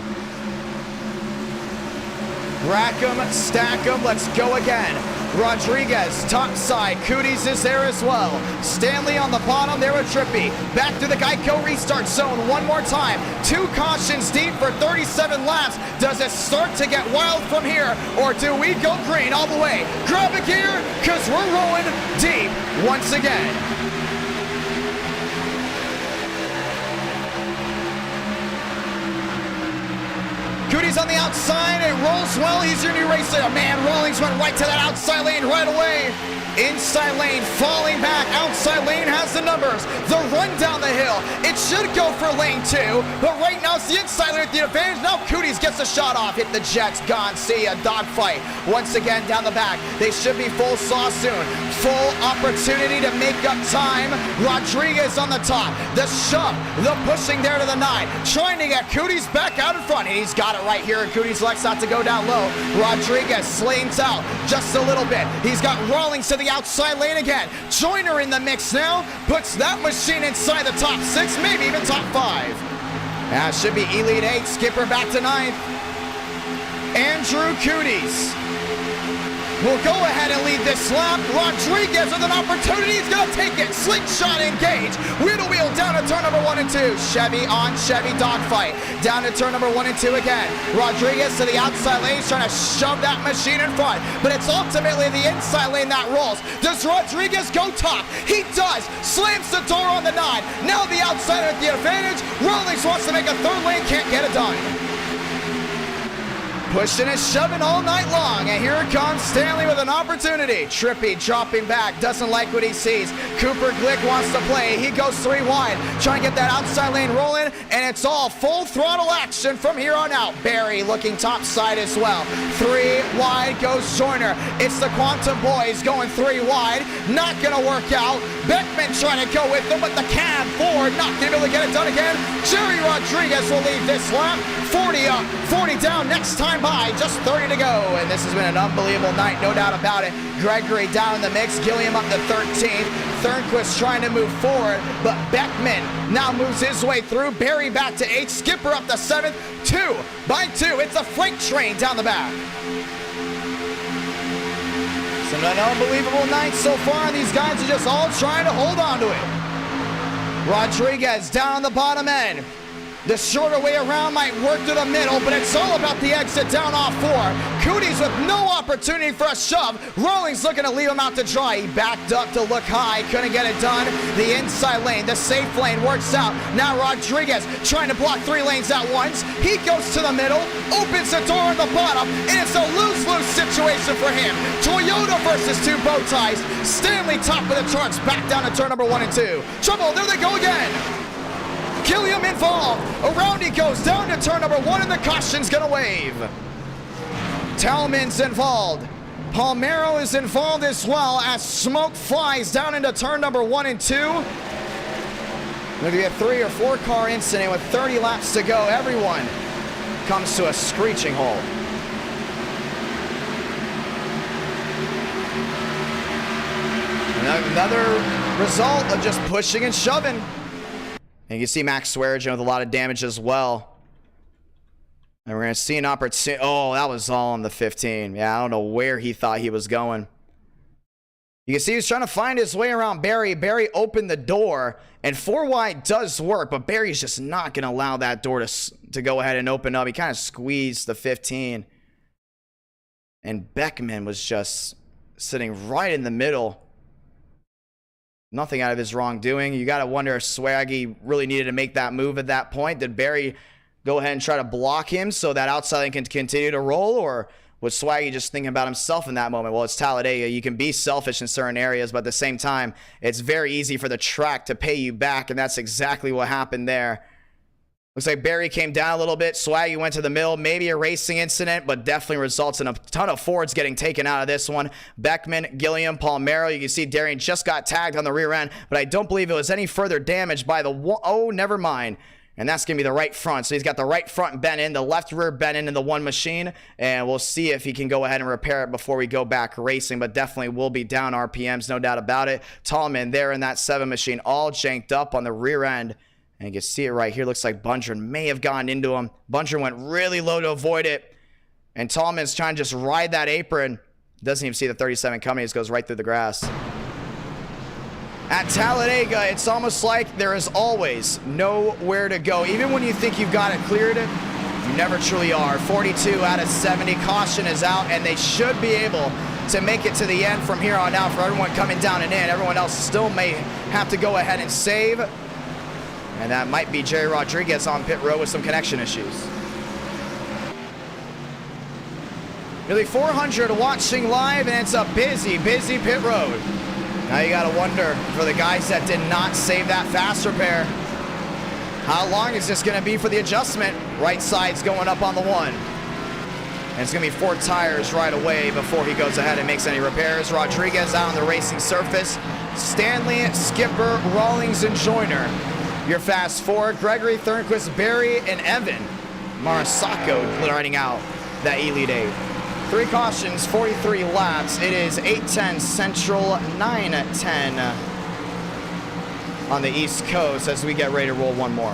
Rack 'em, stack 'em, let's go again. Rodriguez, top side. Cooties is there as well. Stanley on the bottom there with Trippy. Back to the Geico restart zone one more time. 2 cautions deep for 37 laps. Does it start to get wild from here, or do we go green all the way? Grab a gear, because we're rolling deep once again. Cooties on the outside, it rolls well, he's your new racer. Man, Rawlings went right to that outside lane right away. Inside lane falling back, outside lane has the numbers. The run down the hill, it should go for lane 2, but right now it's the inside lane with the advantage. Now Cooties gets a shot off, hit the jets, gone, see a dogfight. Once again down the back, they should be full saw soon. Full opportunity to make up time. Rodriguez on the top, the shove, the pushing there to the 9, trying to get Cooties back out in front, and he's got it right here, and Cooties likes not to go down low. Rodriguez slings out just a little bit. He's got Rawlings to the outside lane again. Joyner in the mix now, puts that machine inside the top 6, maybe even top 5. That should be Elite 8, Skipper back to 9th. Andrew Cooties will go ahead and lead this lap. Rodriguez with an opportunity, he's gonna take it. Slingshot engage, wheel to wheel down to turn number 1 and 2. Chevy on Chevy dogfight. Down to turn number 1 and 2 again. Rodriguez to the outside lane, he's trying to shove that machine in front, but it's ultimately the inside lane that rolls. Does Rodriguez go top? He does. Slams the door on the 9. Now the outsider at the advantage. Rawlings wants to make a 3rd lane, can't get it done. Pushing and shoving all night long, and here comes Stanley with an opportunity. Trippy dropping back, doesn't like what he sees. Cooper Glick wants to play, he goes 3 wide, trying to get that outside lane rolling, and it's all full throttle action from here on out. Barry looking top side as well. 3 wide goes Joyner. It's the Quantum Boys going 3 wide, not gonna work out. Beckman trying to go with them, but the cab Ford not gonna be able to get it done again. Jerry Rodriguez will lead this lap. 40 up, 40 down, next time by, just 30 to go. And this has been an unbelievable night, no doubt about it. Gregory down in the mix, Gilliam up to 13th. Thornquist trying to move forward, but Beckman now moves his way through. Barry back to 8th, Skipper up to 7th, 2 by 2. It's a freight train down the back. It's an unbelievable night so far. These guys are just all trying to hold on to it. Rodriguez down on the bottom end. The shorter way around might work to the middle, but it's all about the exit down off 4. Cooties with no opportunity for a shove. Rawlings looking to leave him out to dry. He backed up to look high, couldn't get it done. The inside lane, the safe lane works out. Now Rodriguez trying to block 3 lanes at once. He goes to the middle, opens the door on the bottom, and it's a lose-lose situation for him. Toyota versus 2 bow ties. Stanley top of the charts, back down to turn number 1 and 2. Trouble, there they go again. Gilliam involved. Around he goes down to turn number 1, and the caution's gonna wave. Talman's involved. Palmero is involved as well as smoke flies down into turn number 1 and 2. Going to be a 3 or 4 car incident with 30 laps to go. Everyone comes to a screeching halt. Another result of just pushing and shoving. And you can see Max Swearigan with a lot of damage as well. And we're going to see an opportunity. Oh, that was all on the 15. Yeah, I don't know where he thought he was going. You can see he's trying to find his way around Barry. Barry opened the door, and 4 wide does work, but Barry's just not going to allow that door to go ahead and open up. He kind of squeezed the 15. And Beckman was just sitting right in the middle. Nothing out of his wrongdoing. You got to wonder if Swaggy really needed to make that move at that point. Did Barry go ahead and try to block him so that outside lane can continue to roll? Or was Swaggy just thinking about himself in that moment? Well, it's Talladega. You can be selfish in certain areas, but at the same time, it's very easy for the track to pay you back, and that's exactly what happened there. Looks like Barry came down a little bit. Swaggy went to the middle. Maybe a racing incident, but definitely results in a ton of Fords getting taken out of this one. Beckman, Gilliam, Palmero. You can see Darian just got tagged on the rear end, but I don't believe it was any further damage by the... Oh, never mind. And that's going to be the right front. So he's got the right front bent in, the left rear bent in the one machine. And we'll see if he can go ahead and repair it before we go back racing. But definitely will be down RPMs, no doubt about it. Tallman there in that 7 machine, all janked up on the rear end. And you can see it right here. Looks like Bundren may have gone into him. Bundren went really low to avoid it. And Tallman's trying to just ride that apron. Doesn't even see the 37 coming. He just goes right through the grass. At Talladega, it's almost like there is always nowhere to go. Even when you think you've got it cleared, you never truly are. 42 out of 70. Caution is out, and they should be able to make it to the end from here on out for everyone coming down and in. Everyone else still may have to go ahead and save. And that might be Jerry Rodriguez on pit road with some connection issues. Nearly 400 watching live, and it's a busy, busy pit road. Now you gotta wonder, for the guys that did not save that fast repair, how long is this gonna be for the adjustment? Right side's going up on the 1. And it's gonna be 4 tires right away before he goes ahead and makes any repairs. Rodriguez out on the racing surface. Stanley, Skipper, Rawlings, and Joyner. Your fast 4, Gregory, Thornquist, Barry, and Evan. Marisacco riding out that Elite 8. 3 cautions, 43 laps. It is 8:10 Central, 9:10 on the East Coast as we get ready to roll one more.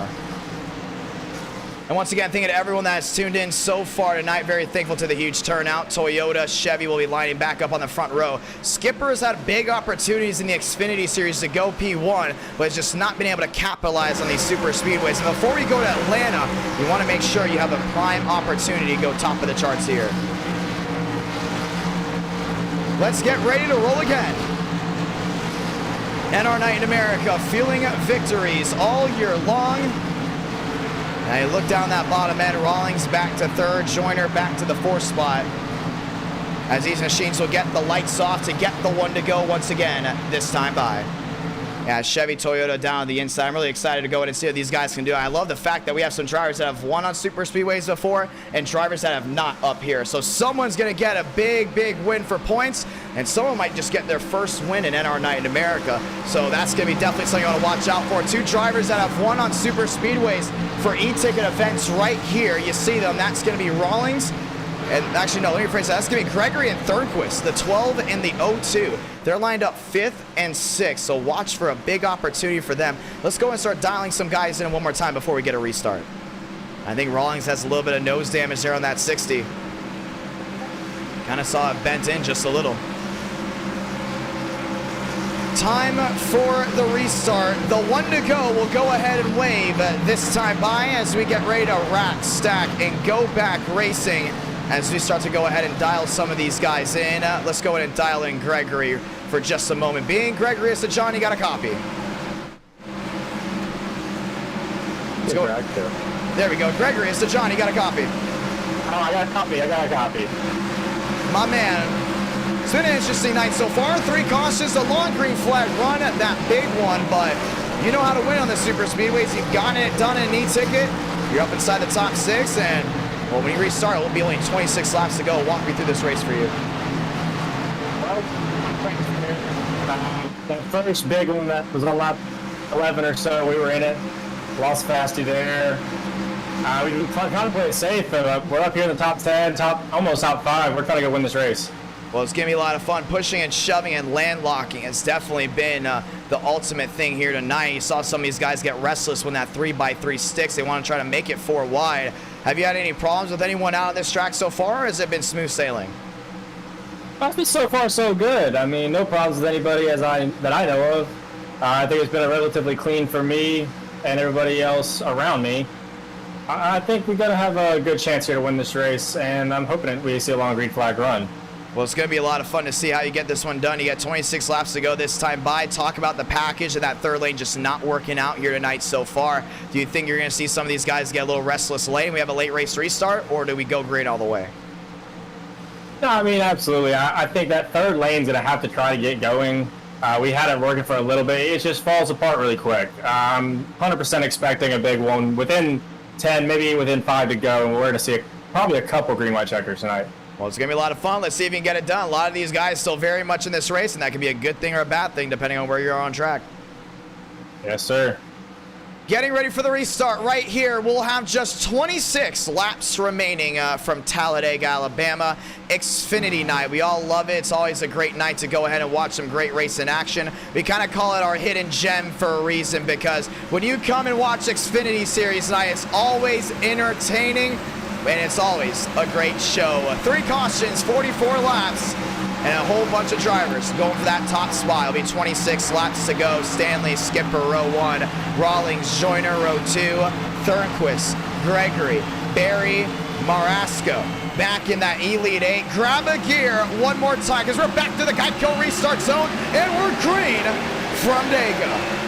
And once again, thank you to everyone that has tuned in so far tonight. Very thankful to the huge turnout. Toyota, Chevy will be lining back up on the front row. Skipper's had big opportunities in the Xfinity Series to go P1, but has just not been able to capitalize on these super speedways. And before we go to Atlanta, you want to make sure you have a prime opportunity to go top of the charts here. Let's get ready to roll again. NR Night in America, feeling victories all year long. Now you look down that bottom end, Rawlings back to 3rd, Joyner back to the 4th spot. As these machines will get the lights off to get the 1 to go once again this time by. Yeah, Chevy, Toyota down on the inside. I'm really excited to go in and see what these guys can do. I love the fact that we have some drivers that have won on super speedways before and drivers that have not up here. So someone's going to get a big, big win for points, and someone might just get their first win in NR Night in America. So that's going to be definitely something you want to watch out for. 2 drivers that have won on super speedways for e-ticket events right here. You see them. That's going to be Rawlings. And actually, no, let me rephrase that. That's going to be Gregory and Thornquist, the 12 and the 02. They're lined up 5th and 6th, so watch for a big opportunity for them. Let's go and start dialing some guys in one more time before we get a restart. I think Rawlings has a little bit of nose damage there on that 60. Kind of saw it bent in just a little. Time for the restart. The 1 to go will go ahead and wave this time by as we get ready to rack, stack, and go back racing. As we start to go ahead and dial some of these guys in, let's go ahead and dial in Gregory for just a moment being. Gregory, it's a John, you got a copy. Let's go. There we go. Gregory, it's a John, you got a copy. Oh, I got a copy. My man. It's been an interesting night so far. 3 cautions, a long green flag run, that big one, but you know how to win on the super speedways. You've gotten it done in an e-ticket. You're up inside the top 6, and well, when you restart, it will be only 26 laps to go. Walk me through this race for you. Well, the first big one that was on lap 11 or so, we were in it. Lost Fasty there. We kind of play it safe. We're up here in the top 10, almost top 5. We're trying to go win this race. Well, it's going to be a lot of fun. Pushing and shoving and landlocking has definitely been the ultimate thing here tonight. You saw some of these guys get restless when that 3x3 sticks. They want to try to make it 4 wide. Have you had any problems with anyone out on this track so far, or has it been smooth sailing? It's been so far so good. I mean, no problems with anybody that I know of. I think it's been a relatively clean for me and everybody else around me. I think we're going to have a good chance here to win this race, and I'm hoping we see a long green flag run. Well, it's going to be a lot of fun to see how you get this one done. You got 26 laps to go this time by. Talk about the package and that 3rd lane just not working out here tonight so far. Do you think you're going to see some of these guys get a little restless late and we have a late race restart, or do we go green all the way? No, I mean, absolutely. I think that 3rd lane's going to have to try to get going. We had it working for a little bit. It just falls apart really quick. 100% expecting a big one within 10, maybe within 5 to go, and we're going to see probably a couple green white checkers tonight. Well, it's going to be a lot of fun. Let's see if you can get it done. A lot of these guys still very much in this race, and that can be a good thing or a bad thing depending on where you're on track. Yes, sir. Getting ready for the restart right here. We'll have just 26 laps remaining from Talladega, Alabama. Xfinity night. We all love it. It's always a great night to go ahead and watch some great race in action. We kind of call it our hidden gem for a reason, because when you come and watch Xfinity Series night, it's always entertaining and it's always a great show. 3 cautions, 44 laps, and a whole bunch of drivers going for that top spot. It'll be 26 laps to go. Stanley, Skipper, row 1. Rawlings, Joyner, row 2. Thornquist, Gregory, Barry, Marasco. Back in that Elite 8. Grab a gear one more time, because we're back to the Geico restart zone, and we're green from Daytona.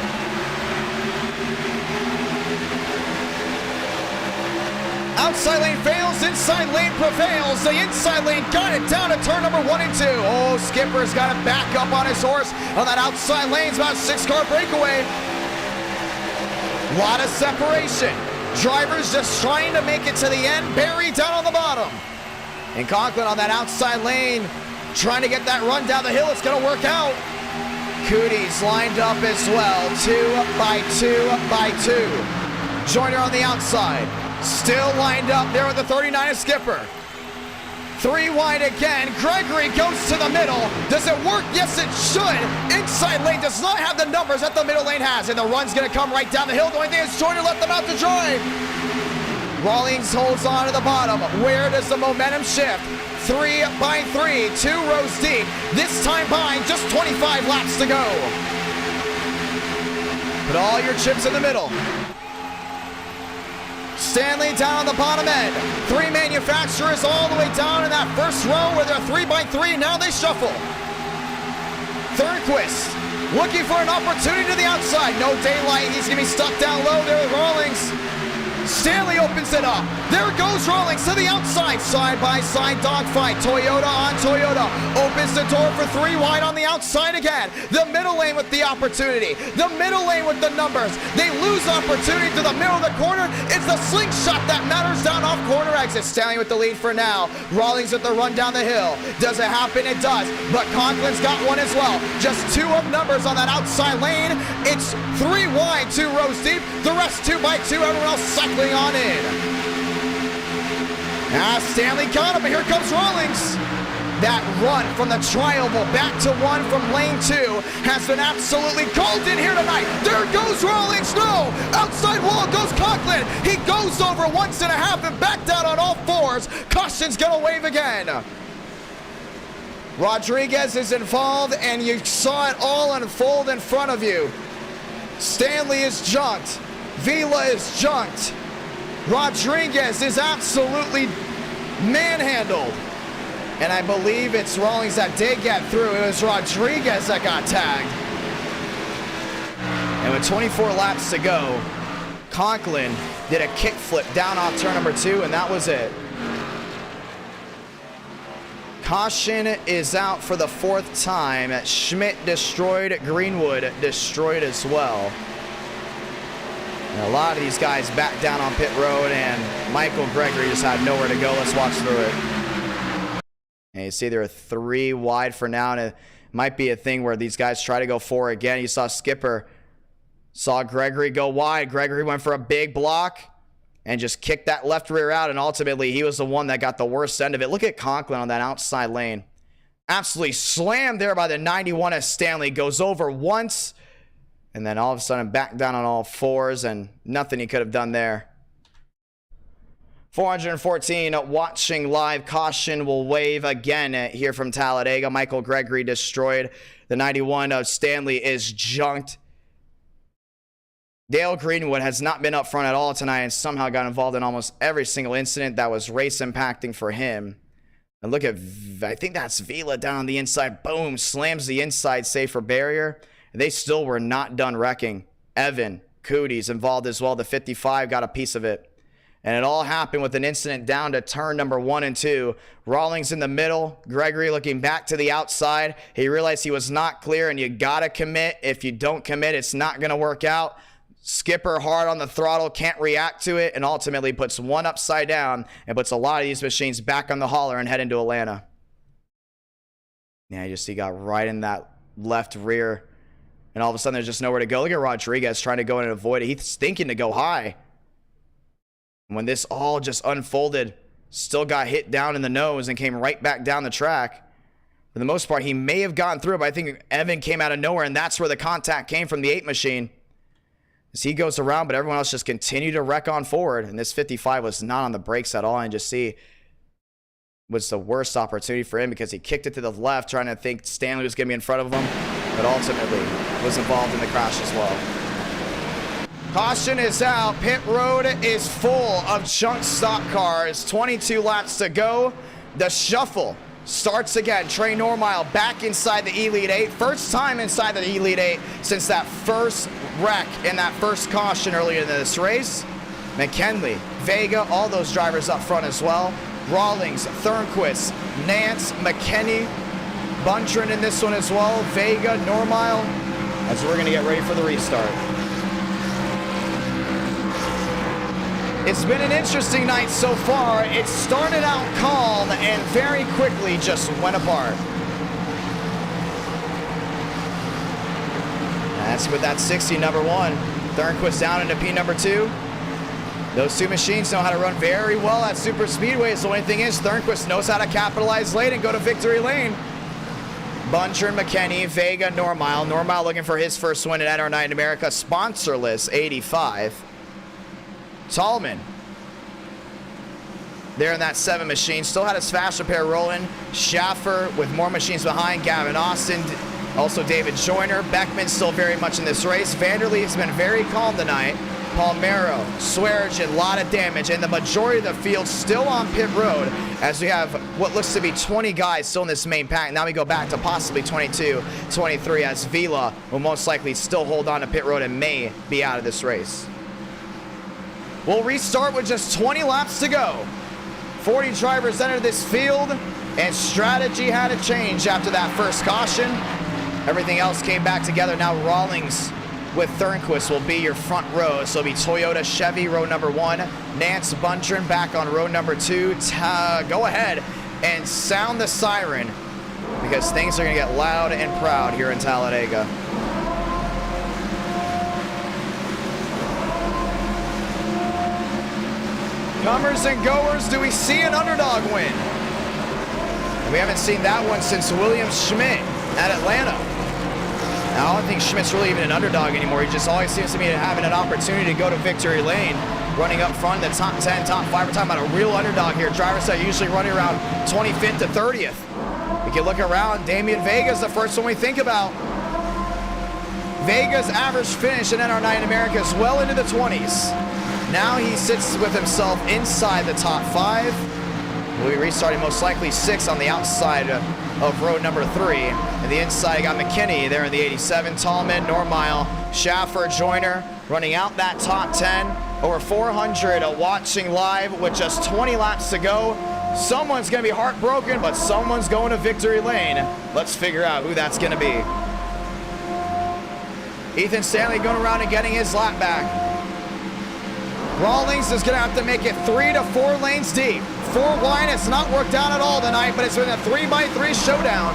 Outside lane fails, inside lane prevails. The inside lane got it down to turn number 1 and 2. Oh, Skipper's got to back up on his horse on that outside lane. It's about a 6-car breakaway. Lot of separation. Drivers just trying to make it to the end. Barry down on the bottom. And Conklin on that outside lane, trying to get that run down the hill. It's going to work out. Cooties lined up as well. 2 by 2 by 2. Joyner on the outside. Still lined up there with the 39 of Skipper. 3 wide again. Gregory goes to the middle. Does it work? Yes, it should. Inside lane does not have the numbers that the middle lane has, and the run's going to come right down the hill. The only thing is Joyner let them out to dry. Rawlings holds on to the bottom. Where does the momentum shift? 3 by 3, 2 rows deep. This time behind, just 25 laps to go. Put all your chips in the middle. Stanley down on the bottom end. 3 manufacturers all the way down in that first row where they're 3 by 3. Now they shuffle. Thornquist looking for an opportunity to the outside. No daylight. He's going to be stuck down low there with Rawlings. Stanley opens it up. There goes Rawlings to the outside. Side-by-side dogfight. Toyota on Toyota. Opens the door for 3 wide on the outside again. The middle lane with the opportunity. The middle lane with the numbers. They lose opportunity to the middle of the corner. It's the slingshot that matters down off corner exit. Stanley with the lead for now. Rawlings with the run down the hill. Does it happen? It does. But Conklin's got one as well. Just 2 of numbers on that outside lane. It's 3 wide, 2 rows deep. The rest 2 by 2. Everyone else cycling on in. Stanley got him, but here comes Rawlings. That run from the tri-oval back to 1 from lane 2 has been absolutely golden here tonight. There goes Rawlings. No! Outside wall goes Conklin. He goes over 1.5 and back down on all 4s. Caution's gonna wave again. Rodriguez is involved, and you saw it all unfold in front of you. Stanley is junked. Vila is junked. Rodriguez is absolutely manhandled. And I believe it's Rawlings that did get through. It was Rodriguez that got tagged. And with 24 laps to go, Conklin did a kickflip down off turn number 2, and that was it. Caution is out for the 4th time. Schmidt destroyed. Greenwood destroyed as well. And a lot of these guys back down on pit road, and Michael Gregory just had nowhere to go. Let's watch through it. And you see there are 3 wide for now, and it might be a thing where these guys try to go 4 again. You saw Skipper, saw Gregory go wide. Gregory went for a big block and just kicked that left rear out, and ultimately he was the one that got the worst end of it. Look at Conklin on that outside lane. Absolutely slammed there by the 91 as Stanley goes over once, and then all of a sudden back down on all 4s, and nothing he could have done there. 414 watching live. Caution will wave again here from Talladega. Michael Gregory destroyed. The 91 of Stanley is junked. Dale Greenwood has not been up front at all tonight and somehow got involved in almost every single incident that was race impacting for him. And look at, I think that's Vila down on the inside. Boom, slams the inside safer barrier. They still were not done wrecking. Evan Cooties involved as well. The 55 got a piece of it. And it all happened with an incident down to turn number 1 and 2. Rawlings in the middle. Gregory looking back to the outside. He realized he was not clear, and you got to commit. If you don't commit, it's not going to work out. Skipper hard on the throttle, can't react to it, and ultimately puts one upside down and puts a lot of these machines back on the hauler and head into Atlanta. Yeah, you just see got right in that left rear. and all of a sudden there's just nowhere to go. Look at Rodriguez trying to go in and avoid it. He's thinking to go high. And when this all just unfolded, still got hit down in the nose and came right back down the track. For the most part, he may have gotten through, but I think Evan came out of nowhere, and that's where the contact came from the 8 machine. As he goes around, but everyone else just continued to wreck on forward, and this 55 was not on the brakes at all, and just see was the worst opportunity for him because he kicked it to the left, trying to think Stanley was going to be in front of him, but ultimately was involved in the crash as well. Caution is out. Pit road is full of chunk stock cars. 22 laps to go. The shuffle starts again. Trey Normile back inside the Elite 8. First time inside the Elite 8 since that first wreck in that first caution earlier in this race. McKinley, Vega, all those drivers up front as well. Rawlings, Thornquist, Nance, McKinney, Buntrin in this one as well. Vega, Normile, as we're going to get ready for the restart. It's been an interesting night so far. It started out calm and very quickly just went apart. That's with that 60 number 1. Thornquist down into P number 2. Those two machines know how to run very well at super speedways. The only thing is Thornquist knows how to capitalize late and go to victory lane. Buncher, McKinney, Vega, Normile. Normile looking for his first win at NR Night in America. Sponsorless 85. Tallman there in that 7 machine. Still had his fast repair rolling. Schaffer with more machines behind. Gavin Austin. Also David Joyner. Beckman still very much in this race. Vanderlee has been very calm tonight. Palmero, Swearigan, a lot of damage, and the majority of the field still on pit road as we have what looks to be 20 guys still in this main pack. Now we go back to possibly 22, 23 as Vila will most likely still hold on to pit road and may be out of this race. We'll restart with just 20 laps to go. 40 drivers entered this field, and strategy had to change after that first caution. Everything else came back together. Now Rawlings with Thornquist will be your front row. So it'll be Toyota, Chevy, row number 1. Nance Buntrin back on row number 2. Go ahead and sound the siren because things are going to get loud and proud here in Talladega. Comers and goers, do we see an underdog win? And we haven't seen that one since William Schmidt at Atlanta. Now, I don't think Schmidt's really even an underdog anymore. He just always seems to be having an opportunity to go to victory lane. Running up front in the top 10, top 5. We're talking about a real underdog here. Drivers that are usually running around 25th to 30th. We can look around. Damian Vega's the first one we think about. Vega's average finish in NR Night in America is well into the 20s. Now he sits with himself inside the top 5. We'll be restarting most likely 6 on the outside of row number 3. And the inside got McKinney there in the 87. Tallman, Normile, Schaffer, Joyner running out that top 10. Over 400 watching live with just 20 laps to go. Someone's going to be heartbroken, but someone's going to victory lane. Let's figure out who that's going to be. Ethan Stanley going around and getting his lap back. Rawlings is going to have to make it 3 to 4 lanes deep. 4 wide, it's not worked out at all tonight, but it's been a 3x3 showdown.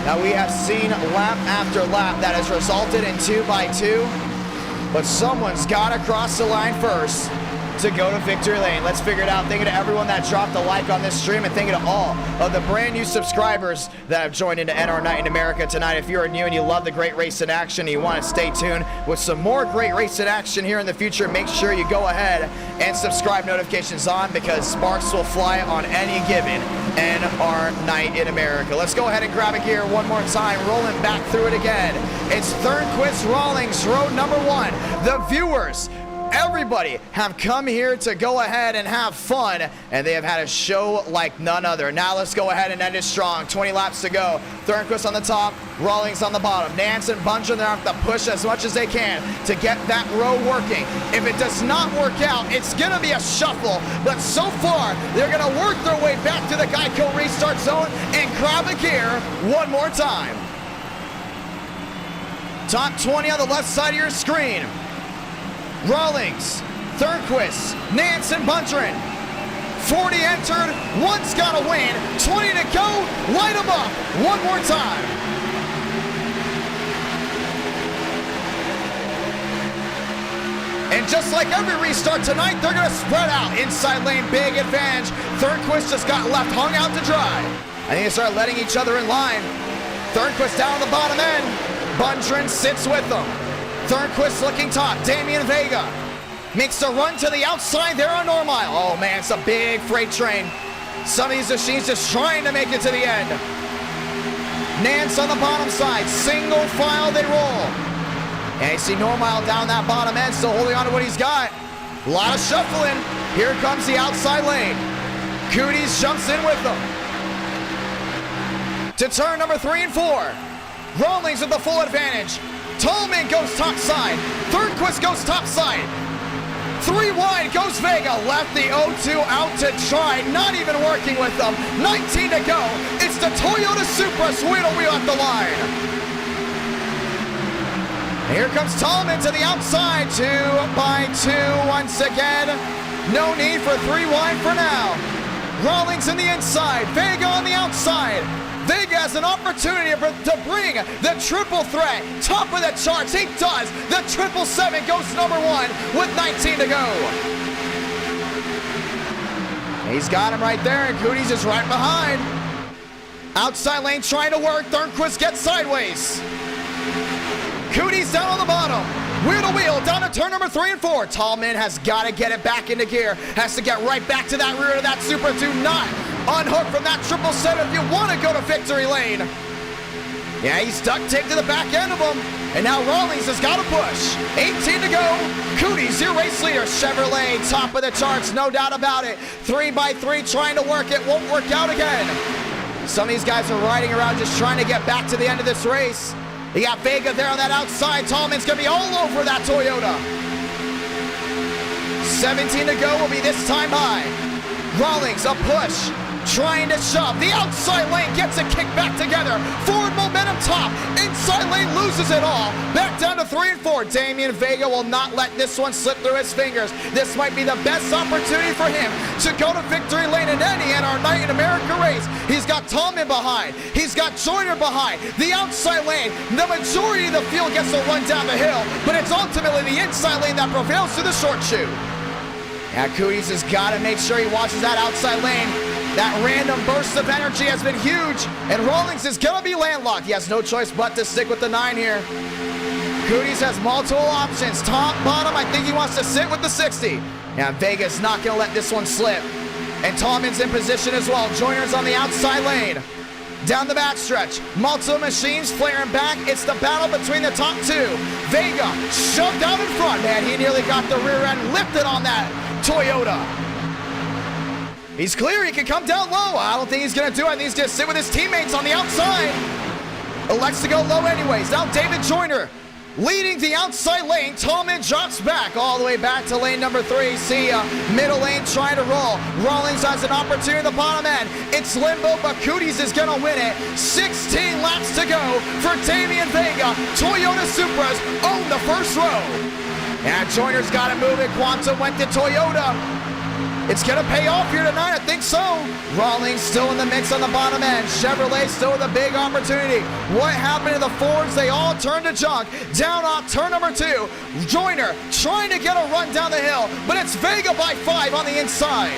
Now we have seen lap after lap that has resulted in 2x2, but someone's got to cross the line first to go to victory lane. Let's figure it out. Thank you to everyone that dropped a like on this stream, and thank you to all of the brand new subscribers that have joined into NR Night in America tonight. If you're new and you love the great race in action and you want to stay tuned with some more great race in action here in the future, make sure you go ahead and subscribe, notifications on, because sparks will fly on any given NR Night in America. Let's go ahead and grab a gear one more time, rolling back through it again. It's Thornquist Rawlings, row number 1. The viewers, everybody have come here to go ahead and have fun, and they have had a show like none other. Now let's go ahead and end it strong. 20 laps to go. Thornquist on the top, Rawlings on the bottom. Nance and Buncher, they're going to have to push as much as they can to get that row working. If it does not work out, it's going to be a shuffle, but so far, they're going to work their way back to the Geico restart zone and grab a gear one more time. Top 20 on the left side of your screen. Rawlings, Thornquist, Nance, and Buntrin. 40 entered, one's got to win, 20 to go, light them up one more time. And just like every restart tonight, they're going to spread out. Inside lane, big advantage. Thornquist just got left hung out to dry. I think they start letting each other in line. Thornquist down the bottom end. Bundren sits with them. Thornquist looking top. Damian Vega makes a run to the outside there on Normile. Oh man, it's a big freight train. Some of these machines just trying to make it to the end. Nance on the bottom side. Single file they roll. And you see Normile down that bottom end, still holding on to what he's got. A lot of shuffling. Here comes the outside lane. Cooties jumps in with them. To turn number 3 and 4. Rawlings with the full advantage. Tolman goes top side. Thornquist goes top side. 3 wide goes Vega. Left the 0-2 out to try. Not even working with them. 19 to go. It's the Toyota Supra wheel at the line. Here comes Tolman to the outside. 2 by 2 once again. No need for 3 wide for now. Rawlings in the inside. Vega on the outside. Vega has an opportunity to bring the triple threat top of the charts. He does. The 777 goes number 1 with 19 to go. He's got him right there, and Cooties is right behind. Outside lane trying to work. Thornquist gets sideways. Cooties down on the bottom. Wheel to wheel down to turn number 3 and 4. Tallman has got to get it back into gear. Has to get right back to that rear of that Supra. Do not unhook from that 777 if you want to go to victory lane. Yeah, he's duct taped to the back end of him. And now Rawlings has got to push. 18 to go. Cooties, your race leader. Chevrolet, top of the charts, no doubt about it. 3 by 3 trying to work it. Won't work out again. Some of these guys are riding around just trying to get back to the end of this race. You got Vega there on that outside. Tallman's going to be all over that Toyota. 17 to go will be this time high. Rawlings, a push. Trying to shove. The outside lane gets it kicked back together. Forward momentum top. Inside lane loses it all. Back down to 3 and 4. Damian Vega will not let this one slip through his fingers. This might be the best opportunity for him to go to victory lane in any NR Night in America race. He's got Tallman behind. He's got Joyner behind. The outside lane, the majority of the field gets to run down the hill, but it's ultimately the inside lane that prevails to the short shoe. Now Cooties has got to make sure he watches that outside lane. That random burst of energy has been huge, and Rawlings is going to be landlocked. He has no choice but to stick with the 9 here. Cooties has multiple options. Top, bottom, I think he wants to sit with the 60. Now Vega's not going to let this one slip. And Tallman's in position as well. Joyner's on the outside lane. Down the backstretch. Multiple machines flaring back. It's the battle between the top 2. Vega shoved out in front. Man, he nearly got the rear end lifted on that Toyota. He's clear, he can come down low. I don't think he's gonna do it. I think he's gonna sit with his teammates on the outside. Elects to go low anyways. Now David Joyner leading the outside lane. Tallman drops back all the way back to lane number 3. See middle lane trying to roll. Rawlings has an opportunity at the bottom end. It's limbo, but Cooties is gonna win it. 16 laps to go for Damian Vega. Toyota Supras own the first row. And Joyner's got to move it. Quantum went to Toyota. It's going to pay off here tonight, I think so. Rawlings still in the mix on the bottom end. Chevrolet still with a big opportunity. What happened to the Fords? They all turned to junk. Down off turn number 2. Joyner trying to get a run down the hill, but it's Vega by 5 on the inside.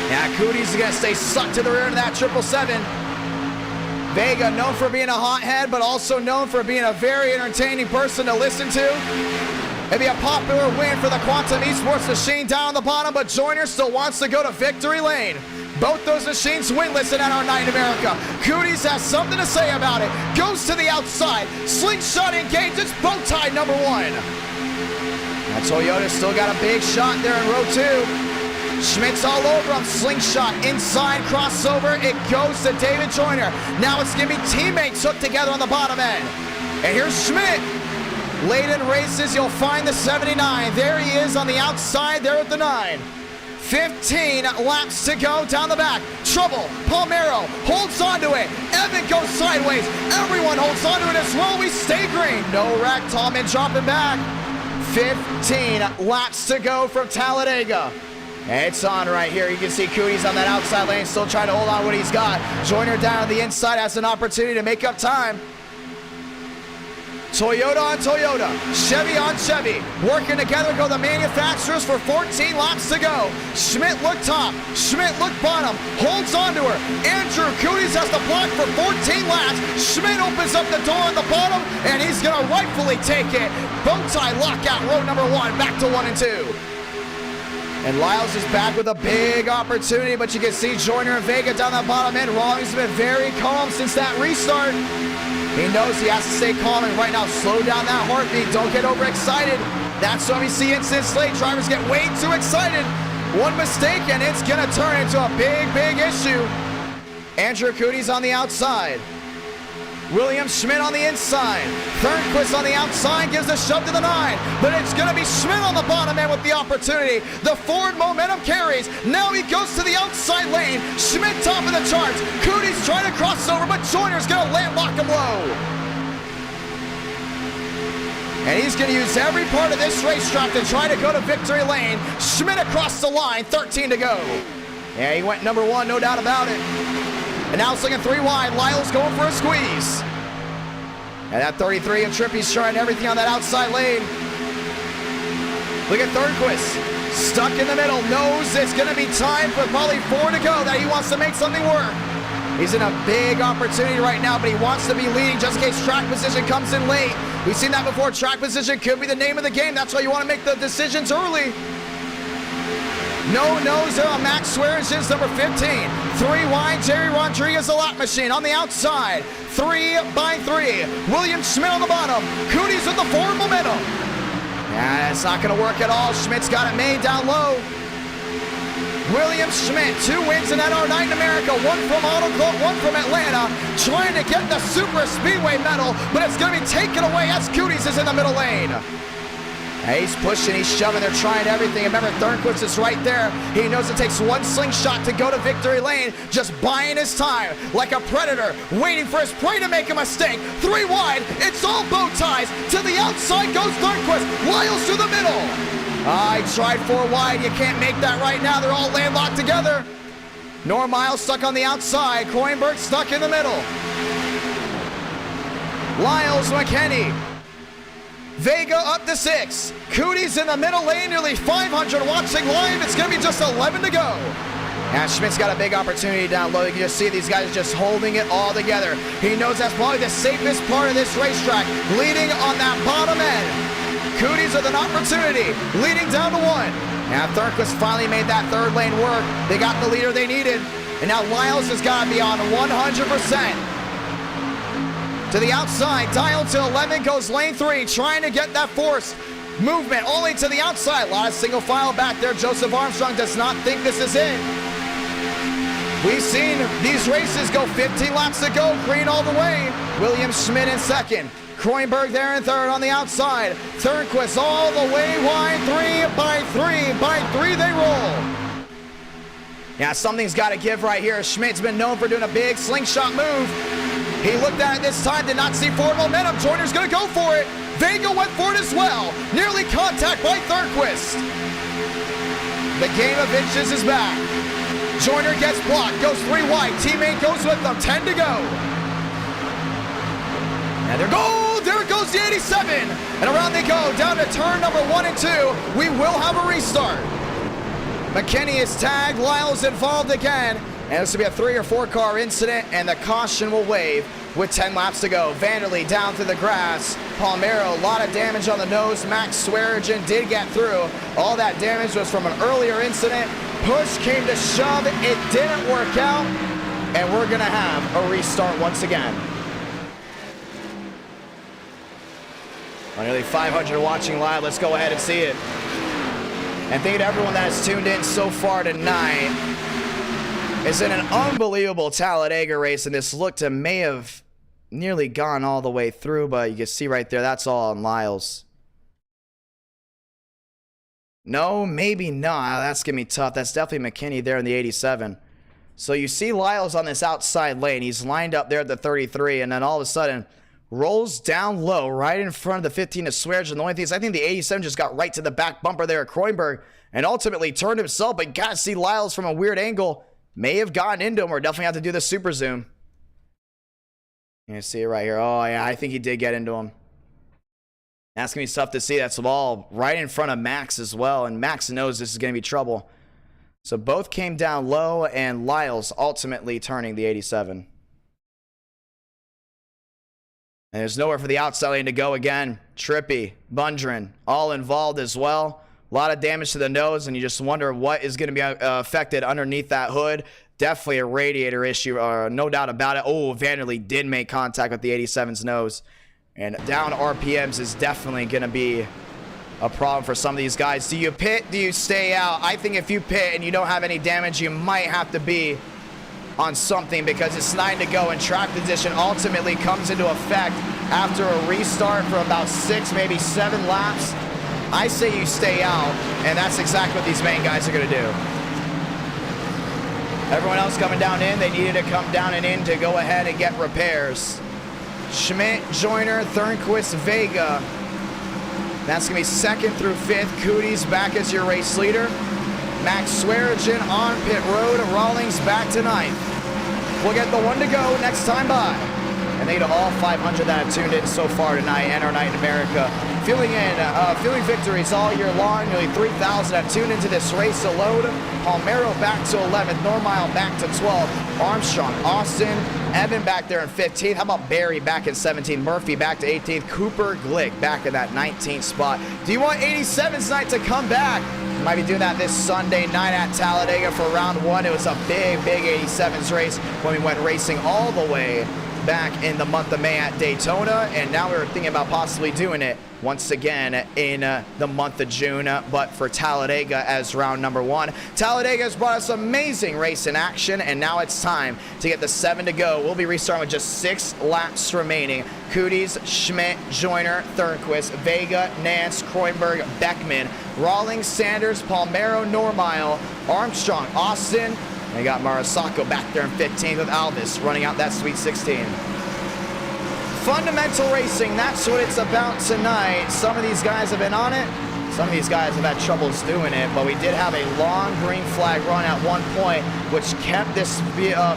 Yeah, Cooties is going to stay sucked to the rear of that 777. Vega known for being a hothead, but also known for being a very entertaining person to listen to. Maybe a popular win for the Quantum Esports machine down on the bottom, but Joyner still wants to go to victory lane. Both those machines winless in NR Night in America. Cooties has something to say about it. Goes to the outside. Slingshot engaged. It's bow tie number 1. That Toyota's still got a big shot there in row 2. Schmidt's all over him. Slingshot inside crossover. It goes to David Joyner. Now it's going to be teammates hooked together on the bottom end. And here's Schmidt. Late in races, you'll find the 79. There he is on the outside there at the 9. 15 laps to go down the back. Trouble. Palmero holds onto it. Evan goes sideways. Everyone holds onto it as well. We stay green. No wreck. Tallman dropping back. 15 laps to go from Talladega. It's on right here. You can see Cooties on that outside lane still trying to hold on what he's got. Joyner down on the inside has an opportunity to make up time. Toyota on Toyota, Chevy on Chevy, working together go the manufacturers for 14 laps to go. Schmidt looked top, Schmidt looked bottom, holds on to her. Andrew Cooties has the block for 14 laps. Schmidt opens up the door on the bottom, and he's gonna rightfully take it. Bow tie lockout, row number 1, back to 1 and 2. And Lyles is back with a big opportunity, but you can see Joyner and Vega down that bottom end. Rawlings has been very calm since that restart. He knows he has to stay calm, and right now slow down that heartbeat. Don't get overexcited. That's why we see incidents late. Drivers get way too excited. One mistake, and it's going to turn into a big, big issue. Andrew Cooties on the outside. William Schmidt on the inside. Thornquist on the outside gives a shove to the 9, but it's going to be Schmidt on the bottom end with the opportunity. The forward momentum carries. Now he goes to the outside lane. Schmidt top of the charts. Cooties trying to cross over, but Joyner's going to landlock him low. And he's going to use every part of this racetrack to try to go to victory lane. Schmidt across the line, 13 to go. Yeah, he went number 1, no doubt about it. And now it's looking 3 wide. Lyle's going for a squeeze. And that 33 of Trippy's trying everything on that outside lane. Look at Thornquist. Stuck in the middle. Knows it's going to be time for probably 4 to go, that he wants to make something work. He's in a big opportunity right now, but he wants to be leading just in case track position comes in late. We've seen that before. Track position could be the name of the game. That's why you want to make the decisions early. No nose there on Max Swearingen's number 15. 3 wide, Jerry Rodriguez, a lap machine on the outside. 3 by 3. William Schmidt on the bottom. Cooties with the forward momentum. Yeah, it's not going to work at all. Schmidt's got it made down low. William Schmidt, 2 wins in NR9 in America, 1 from Auto Club, 1 from Atlanta, trying to get the Super Speedway medal, but it's going to be taken away as Cooties is in the middle lane. He's pushing, he's shoving, they're trying everything. Remember, Thornquist is right there. He knows it takes 1 slingshot to go to victory lane, just buying his time like a predator, waiting for his prey to make a mistake. 3 wide, it's all bow ties. To the outside goes Thornquist. Lyles through the middle. He tried 4 wide. You can't make that right now. They're all landlocked together. Norm Miles stuck on the outside. Kroenberg stuck in the middle. Lyles, McKinney. Vega up to 6. Cooties in the middle lane, nearly 500 watching live. It's going to be just 11 to go. And Schmidt's got a big opportunity down low. You can just see these guys just holding it all together. He knows that's probably the safest part of this racetrack, leading on that bottom end. Cooties with an opportunity, leading down to 1. Now Thornquist finally made that 3rd lane work. They got the leader they needed. And now Lyles has got to be on 100%. To the outside, dialed to 11, goes lane 3, trying to get that force movement only to the outside. A lot of single file back there. Joseph Armstrong does not think this is it. We've seen these races go 15 laps to go, green all the way. William Schmidt in 2nd. Kroenberg there in 3rd on the outside. Thornquist all the way wide, 3 by 3. By 3 they roll. Yeah, something's got to give right here. Schmidt's been known for doing a big slingshot move. He looked at it this time, did not see forward momentum. Joyner's going to go for it. Vega went for it as well. Nearly contact by Thornquist. The game of inches is back. Joyner gets blocked, goes 3 wide. Teammate goes with them, 10 to go. And there goes the 87. And around they go, down to turn number 1 and 2. We will have a restart. McKinney is tagged, Lyles involved again. And this will be a 3 or 4 car incident, and the caution will wave with 10 laps to go. Vanderlei down through the grass. Palmero, a lot of damage on the nose. Max Swearingen did get through. All that damage was from an earlier incident. Push came to shove. It didn't work out, and we're going to have a restart once again. Nearly 500 watching live. Let's go ahead and see it. And thank you to everyone that has tuned in so far tonight. It's in an unbelievable Talladega race, and this looked to may have nearly gone all the way through, but you can see right there, that's all on Lyles. No, maybe not. That's going to be tough. That's definitely McKinney there in the 87. So you see Lyles on this outside lane. He's lined up there at the 33, and then all of a sudden rolls down low right in front of the 15 to Swearingen. The only thing is I think the 87 just got right to the back bumper there at Kroenberg and ultimately turned himself, but you got to see Lyles from a weird angle. May have gotten into him, or definitely have to do the super zoom. You see it right here. Oh, yeah, I think he did get into him. That's going to be tough to see. That's the ball right in front of Max as well, and Max knows this is going to be trouble. So both came down low, and Lyles ultimately turning the 87. And there's nowhere for the outside lane to go again. Trippy, Bundren, all involved as well. A lot of damage to the nose, and you just wonder what is going to be affected underneath that hood. Definitely a radiator issue, no doubt about it. Oh, Vanderlee did make contact with the 87's nose. And down RPMs is definitely going to be a problem for some of these guys. Do you pit? Do you stay out? I think if you pit and you don't have any damage, you might have to be on something, because it's 9 to go, and track position ultimately comes into effect after a restart for about 6, maybe 7 laps. I say you stay out, and that's exactly what these main guys are going to do. Everyone else coming down in, they needed to come down and in to go ahead and get repairs. Schmidt, Joyner, Thornquist, Vega. That's going to be 2nd through 5th. Cooties back as your race leader. Max Swearigan on pit road. Rawlings back to 9th. We'll get the 1 to go next time by. And they to all 500 that have tuned in so far tonight and our night in America. Feeling victories all year long. Nearly 3,000 have tuned into this race alone. Palmero back to 11th. Normile back to 12th. Armstrong, Austin, Evan back there in 15th. How about Barry back in 17th? Murphy back to 18th. Cooper Glick back in that 19th spot. Do you want 87's night to come back? We might be doing that this Sunday night at Talladega for round 1. It was a big 87's race when we went racing all the way back in the month of May at Daytona, and now we're thinking about possibly doing it once again in the month of June, but for Talladega as round number 1. Talladega has brought us amazing race in action, and now it's time to get the 7 to go. We'll be restarting with just 6 laps remaining. Cooties, Schmidt, Joyner, Thornquist, Vega, Nance, Kroenberg, Beckman, Rawlings, Sanders, Palmero, Normile, Armstrong, Austin. And they got Marisacco back there in 15th with Alvis running out that Sweet 16. Fundamental racing, that's what it's about tonight. Some of these guys have been on it. Some of these guys have had troubles doing it, but we did have a long green flag run at one point, which kept this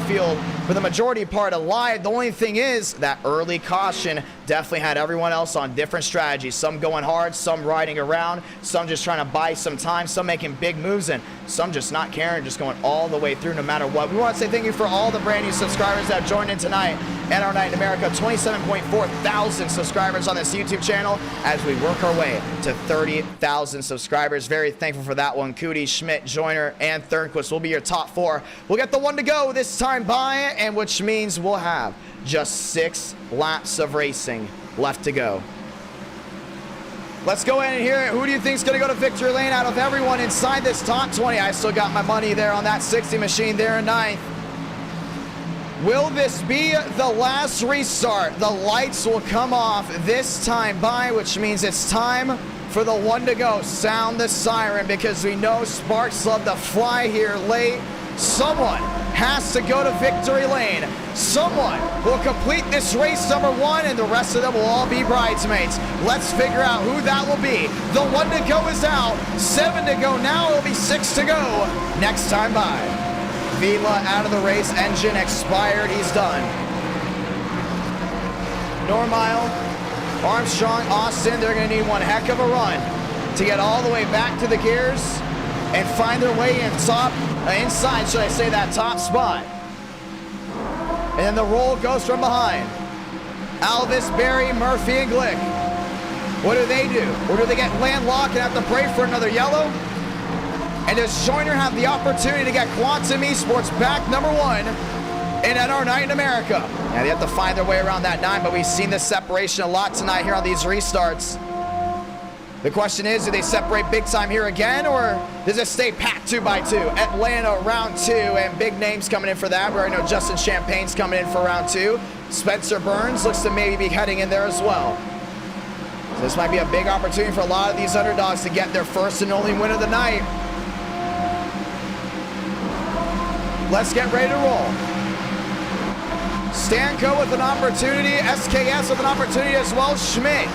field for the majority part alive. The only thing is that early caution definitely had everyone else on different strategies. Some going hard, some riding around, some just trying to buy some time, some making big moves, and some just not caring, just going all the way through no matter what. We want to say thank you for all the brand new subscribers that have joined in tonight and our night in America. 27.4 thousand subscribers on this YouTube channel as we work our way to 30,000 subscribers. Very thankful for that one. Cootie, Schmidt, Joyner, and Thornquist will be your top 4. We'll get the 1 to go this time by, and which means we'll have just 6 laps of racing left to go. Let's go in and hear it. Who do you think is going to go to victory lane out of everyone inside this top 20? I still got my money there on that 60 machine there in 9th. Will this be the last restart? The lights will come off this time by, which means it's time for the 1 to go. Sound the siren, because we know sparks love to fly here late. Someone has to go to victory lane. Someone will complete this race number 1, and the rest of them will all be bridesmaids. Let's figure out who that will be. The 1 to go is out. 7 to go now. It'll be 6 to go next time by. Vila out of the race. Engine expired. He's done. Normile, Armstrong, Austin, they're going to need one heck of a run to get all the way back to the gears and find their way inside, should I say, that top spot. And then the roll goes from behind. Alvis, Barry, Murphy, and Glick. What do they do? Or do they get landlocked and have to pray for another yellow? And does Joyner have the opportunity to get Quantum Esports back number 1 in NR Night in America? Now they have to find their way around that 9, but we've seen this separation a lot tonight here on these restarts. The question is, do they separate big time here again, or does it stay packed 2x2? Atlanta round 2, and big names coming in for that. We already know Justin Champagne's coming in for round 2. Spencer Burns looks to maybe be heading in there as well. So this might be a big opportunity for a lot of these underdogs to get their first and only win of the night. Let's get ready to roll. Stanko with an opportunity. SKS with an opportunity as well. Schmidt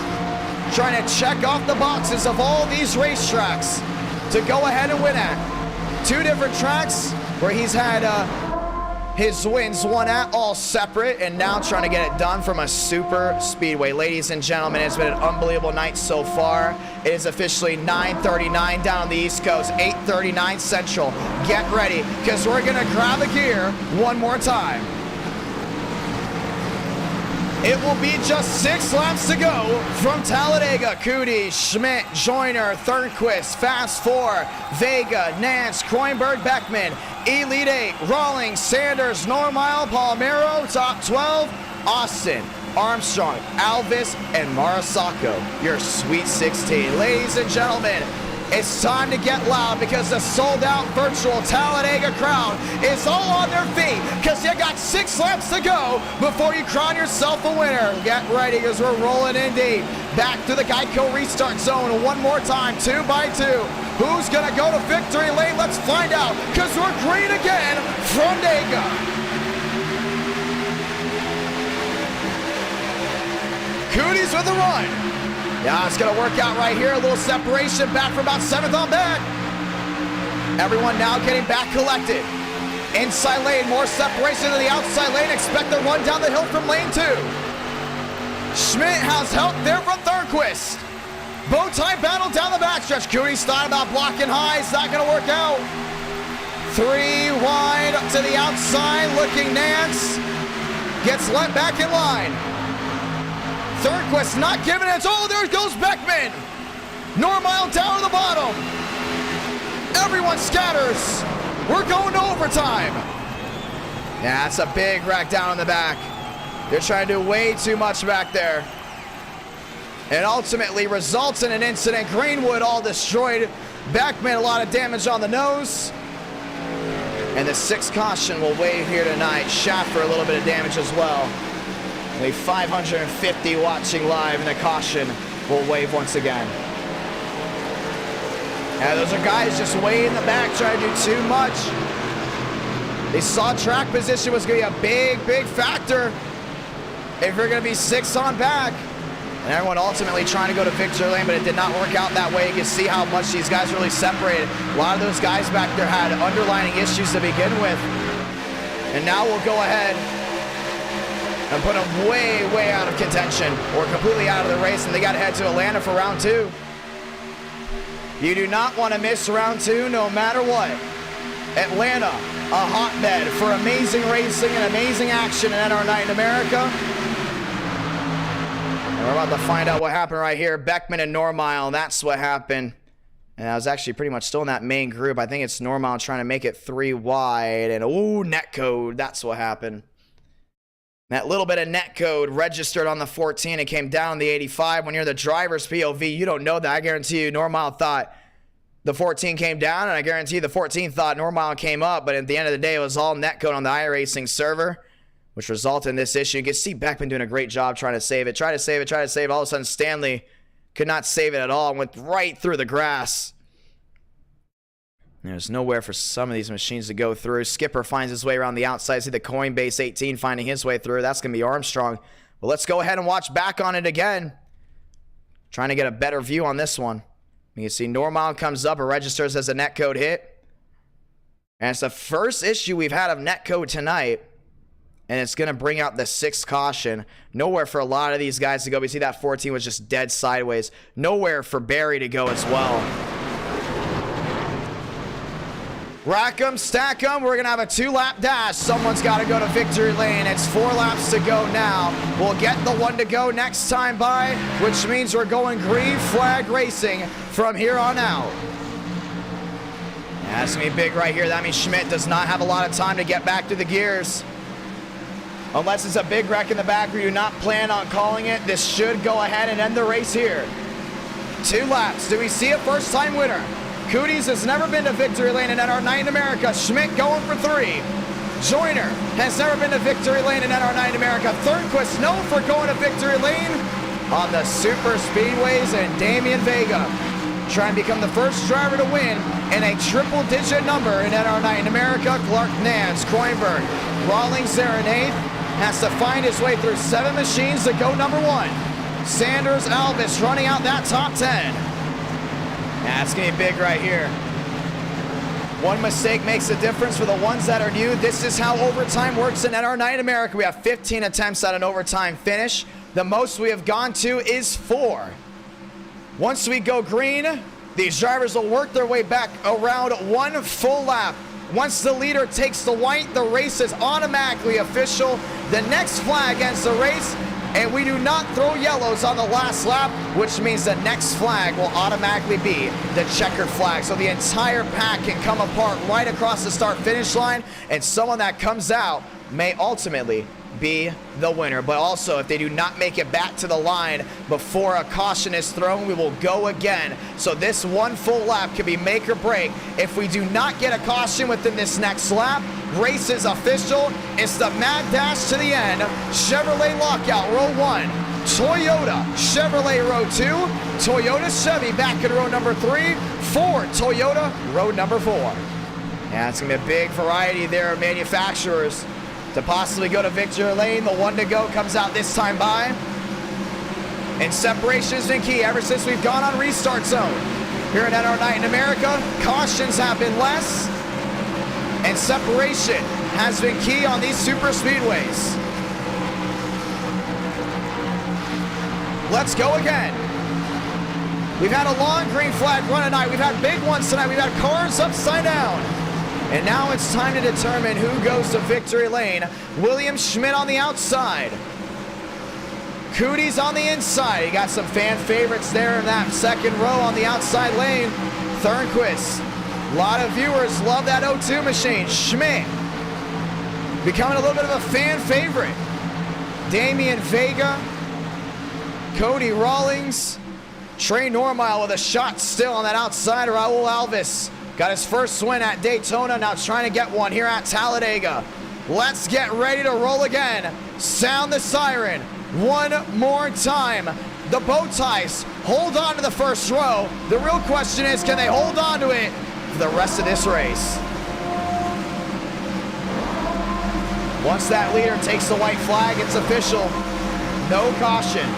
trying to check off the boxes of all these racetracks to go ahead and win at. 2 different tracks where he's had his wins, won at all separate, and now trying to get it done from a super speedway. Ladies and gentlemen, it's been an unbelievable night so far. It is officially 9:39 down on the East Coast, 8:39 Central. Get ready, because we're gonna grab a gear one more time. It will be just 6 laps to go from Talladega. Cootie, Schmidt, Joyner, Thornquist, Fast 4, Vega, Nance, Kroenberg, Beckman, Elite 8, Rawlings, Sanders, Normile, Palmero, top 12, Austin, Armstrong, Alvis, and Marasako, your Sweet 16. Ladies and gentlemen, it's time to get loud because the sold-out virtual Talladega crowd is all on their feet because you got 6 laps to go before you crown yourself a winner. Get ready because we're rolling in deep. Back to the Geico restart zone one more time, 2 by 2. Who's going to go to victory lane? Let's find out because we're green again from Dega. Cooties with the run. Yeah, it's going to work out right here. A little separation back from about 7th on back. Everyone now getting back collected. Inside lane, more separation to the outside lane. Expect the run down the hill from lane 2. Schmidt has help there from Thornquist. Bow tie battle down the backstretch. Cooney's thought about blocking high. It's not going to work out. 3 wide to the outside. Looking Nance. Gets let back in line. Thornquist not giving it. Oh, there goes Beckman. Normile down to the bottom. Everyone scatters. We're going to overtime. Yeah, that's a big wreck down in the back. They're trying to do way too much back there. It ultimately results in an incident. Greenwood all destroyed. Beckman a lot of damage on the nose. And the 6th caution will wait here tonight. Schaffer a little bit of damage as well. Only 550 watching live, and the caution will wave once again. Yeah, those are guys just way in the back trying to do too much. They saw track position was going to be a big, big factor if you're going to be 6 on back. And everyone ultimately trying to go to victory lane, but it did not work out that way. You can see how much these guys really separated. A lot of those guys back there had underlining issues to begin with. And now we'll go ahead and put them way, way out of contention or completely out of the race, and they got to head to Atlanta for round 2. You do not want to miss round 2 no matter what. Atlanta, a hotbed for amazing racing and amazing action in NR Night in America. And we're about to find out what happened right here. Beckman and Normile, that's what happened. And I was actually pretty much still in that main group. I think it's Normile trying to make it 3 wide, and ooh, netcode, that's what happened. That little bit of netcode registered on the 14. It came down the 85. When you're the driver's POV, you don't know that. I guarantee you, Normile thought the 14 came down, and I guarantee you the 14 thought Normile came up. But at the end of the day, it was all netcode on the Iracing server, which resulted in this issue. You can see Beckman doing a great job trying to save it. Try to save it, try to save it. All of a sudden, Stanley could not save it at all and went right through the grass. There's nowhere for some of these machines to go through. Skipper finds his way around the outside. See the Coinbase 18 finding his way through. That's going to be Armstrong. But let's go ahead and watch back on it again. Trying to get a better view on this one. You can see Normile comes up. It registers as a netcode hit. And it's the first issue we've had of netcode tonight. And it's going to bring out the 6th caution. Nowhere for a lot of these guys to go. We see that 14 was just dead sideways. Nowhere for Barry to go as well. Rack 'em, stack 'em. We're going to have a 2-lap dash. Someone's got to go to victory lane. It's 4 laps to go now. We'll get the 1 to go next time by, which means we're going green flag racing from here on out. Yeah, that's going to be big right here. That means Schmidt does not have a lot of time to get back to the gears. Unless it's a big wreck in the back, we do not plan on calling it. This should go ahead and end the race here. 2 laps. Do we see a first-time winner? Cooties has never been to victory lane in NR Night in America. Schmidt going for 3. Joyner has never been to victory lane in NR Night in America. Thornquist known for going to victory lane on the super speedways, and Damian Vega trying to become the first driver to win in a triple-digit number in NR Night in America. Clark Nance, Kroenberg, Rawlings there in 8th. Has to find his way through 7 machines to go number 1. Sanders, Alvis running out that top 10. Yeah, it's going to be big right here. One mistake makes a difference for the ones that are new. This is how overtime works in NR Night in America. We have 15 attempts at an overtime finish. The most we have gone to is 4. Once we go green, these drivers will work their way back around 1 full lap. Once the leader takes the white, the race is automatically official. The next flag ends the race, and we do not throw yellows on the last lap, which means the next flag will automatically be the checkered flag. So the entire pack can come apart right across the start-finish line, and someone that comes out may ultimately be the winner. But also, if they do not make it back to the line before a caution is thrown, we will go again. So this 1 full lap could be make or break. If we do not get a caution within this next lap, race is official. It's the mad dash to the end. Chevrolet lockout, row 1. Toyota, Chevrolet, row 2. Toyota, Chevy back in row number 3. Ford, Toyota, row number 4. Yeah, it's going to be a big variety there of manufacturers to possibly go to victory lane. The one to go comes out this time by. And separation has been key ever since we've gone on restart zone. Here at NR Night in America, cautions have been less, and separation has been key on these super speedways. Let's go again. We've had a long green flag run tonight. We've had big ones tonight. We've had cars upside down. And now it's time to determine who goes to victory lane. William Schmidt on the outside. Cooties on the inside. You got some fan favorites there in that second row on the outside lane. Thornquist. A lot of viewers love that O2 machine. Schmidt becoming a little bit of a fan favorite. Damian Vega. Cody Rawlings. Trey Normile with a shot still on that outside. Raul Alves got his first win at Daytona, now trying to get one here at Talladega. Let's get ready to roll again. Sound the siren one more time. The bow ties hold on to the first row. The real question is, can they hold on to it for the rest of this race? Once that leader takes the white flag, it's official. No caution.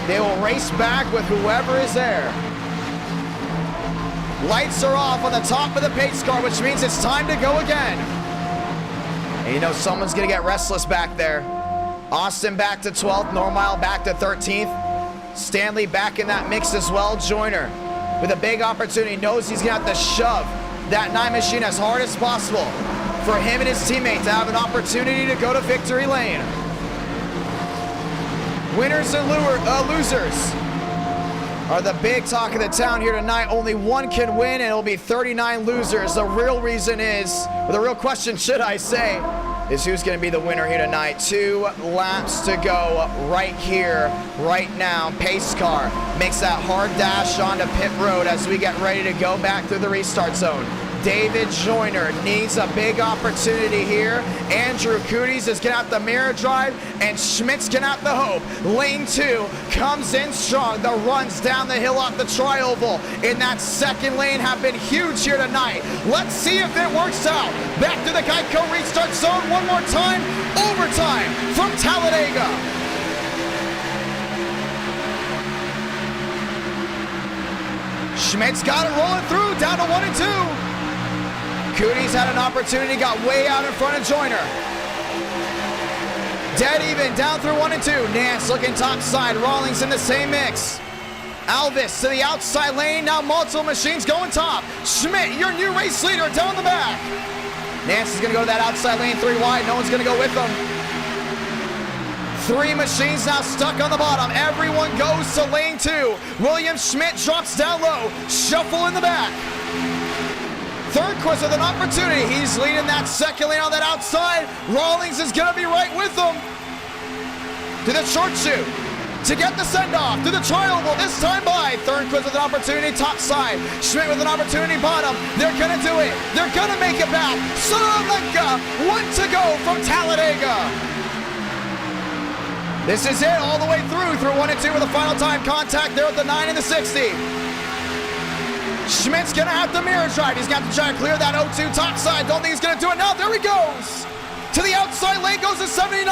They will race back with whoever is there. Lights are off on the top of the pace car, which means it's time to go again. And you know someone's going to get restless back there. Austin back to 12th, Normile back to 13th. Stanley back in that mix as well. Joyner with a big opportunity, knows he's going to have to shove that 9 machine as hard as possible for him and his teammate to have an opportunity to go to victory lane. Winners and losers are the big talk of the town here tonight. Only one can win, and it'll be 39 losers. The real reason is, or the real question, should I say, is who's going to be the winner here tonight. 2 laps to go right here, right now. Pace car makes that hard dash onto pit road as we get ready to go back through the restart zone. David Joyner needs a big opportunity here. Andrew Cooties is going to have the mirror drive, and Schmidt's going to have the hope. Lane 2 comes in strong. The runs down the hill off the tri-oval in that second lane have been huge here tonight. Let's see if it works out. Back to the Geico restart zone one more time. Overtime from Talladega. Schmidt's got it rolling through, down to 1 and 2. Cooties had an opportunity, got way out in front of Joyner. Dead even, down through 1 and 2. Nance looking top side, Rawlings in the same mix. Alvis to the outside lane, now multiple machines going top. Schmidt, your new race leader, down the back. Nance is gonna go to that outside lane, 3 wide, no one's gonna go with them. 3 machines now stuck on the bottom. Everyone goes to lane 2. William Schmidt drops down low, shuffle in the back. Thornquist with an opportunity. He's leading that second lane on that outside. Rawlings is going to be right with them. To the short shoot. To get the send-off. To the tri-oval. This time by. Thornquist with an opportunity top side. Schmidt with an opportunity bottom. They're going to do it. They're going to make it back. Salamanca. 1 to go from Talladega. This is it all the way through 1 and 2 with a final time contact there at the 9 and the 60. Schmidt's gonna have to mirror drive. He's got to try to clear that 0-2 top side. Don't think he's gonna do it now. There he goes. To the outside lane goes to 79.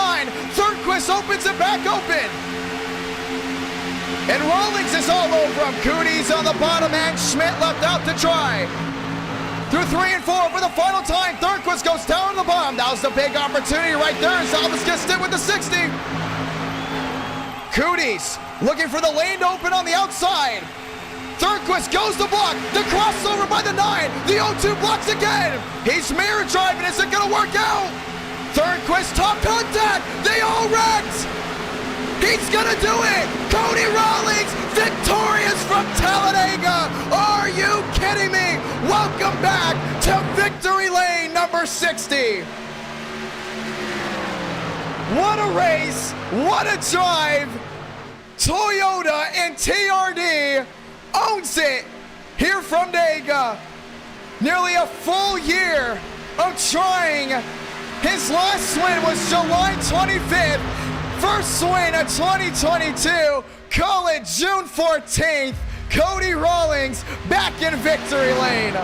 Thornquist opens it back open. And Rawlings is all over him. Cooties on the bottom end. Schmidt left out to try. through 3 and 4 for the final time. Thornquist goes down on the bottom. That was the big opportunity right there as Alvis gets it with the 60. Cooties looking for the lane to open on the outside. Thornquist goes to block. The crossover by the 9. The 0-2 blocks again. He's mirror driving. Is it going to work out? Thornquist top contact. They all wrecked. He's going to do it. Cody Rawlings victorious from Talladega. Are you kidding me? Welcome back to victory lane number 60. What a race. What a drive. Toyota and TRD owns it here from Daytona. Nearly a full year of trying. His last win was July 25th. First win of 2022. Call it June 14th. Cody Rawlings back in victory lane.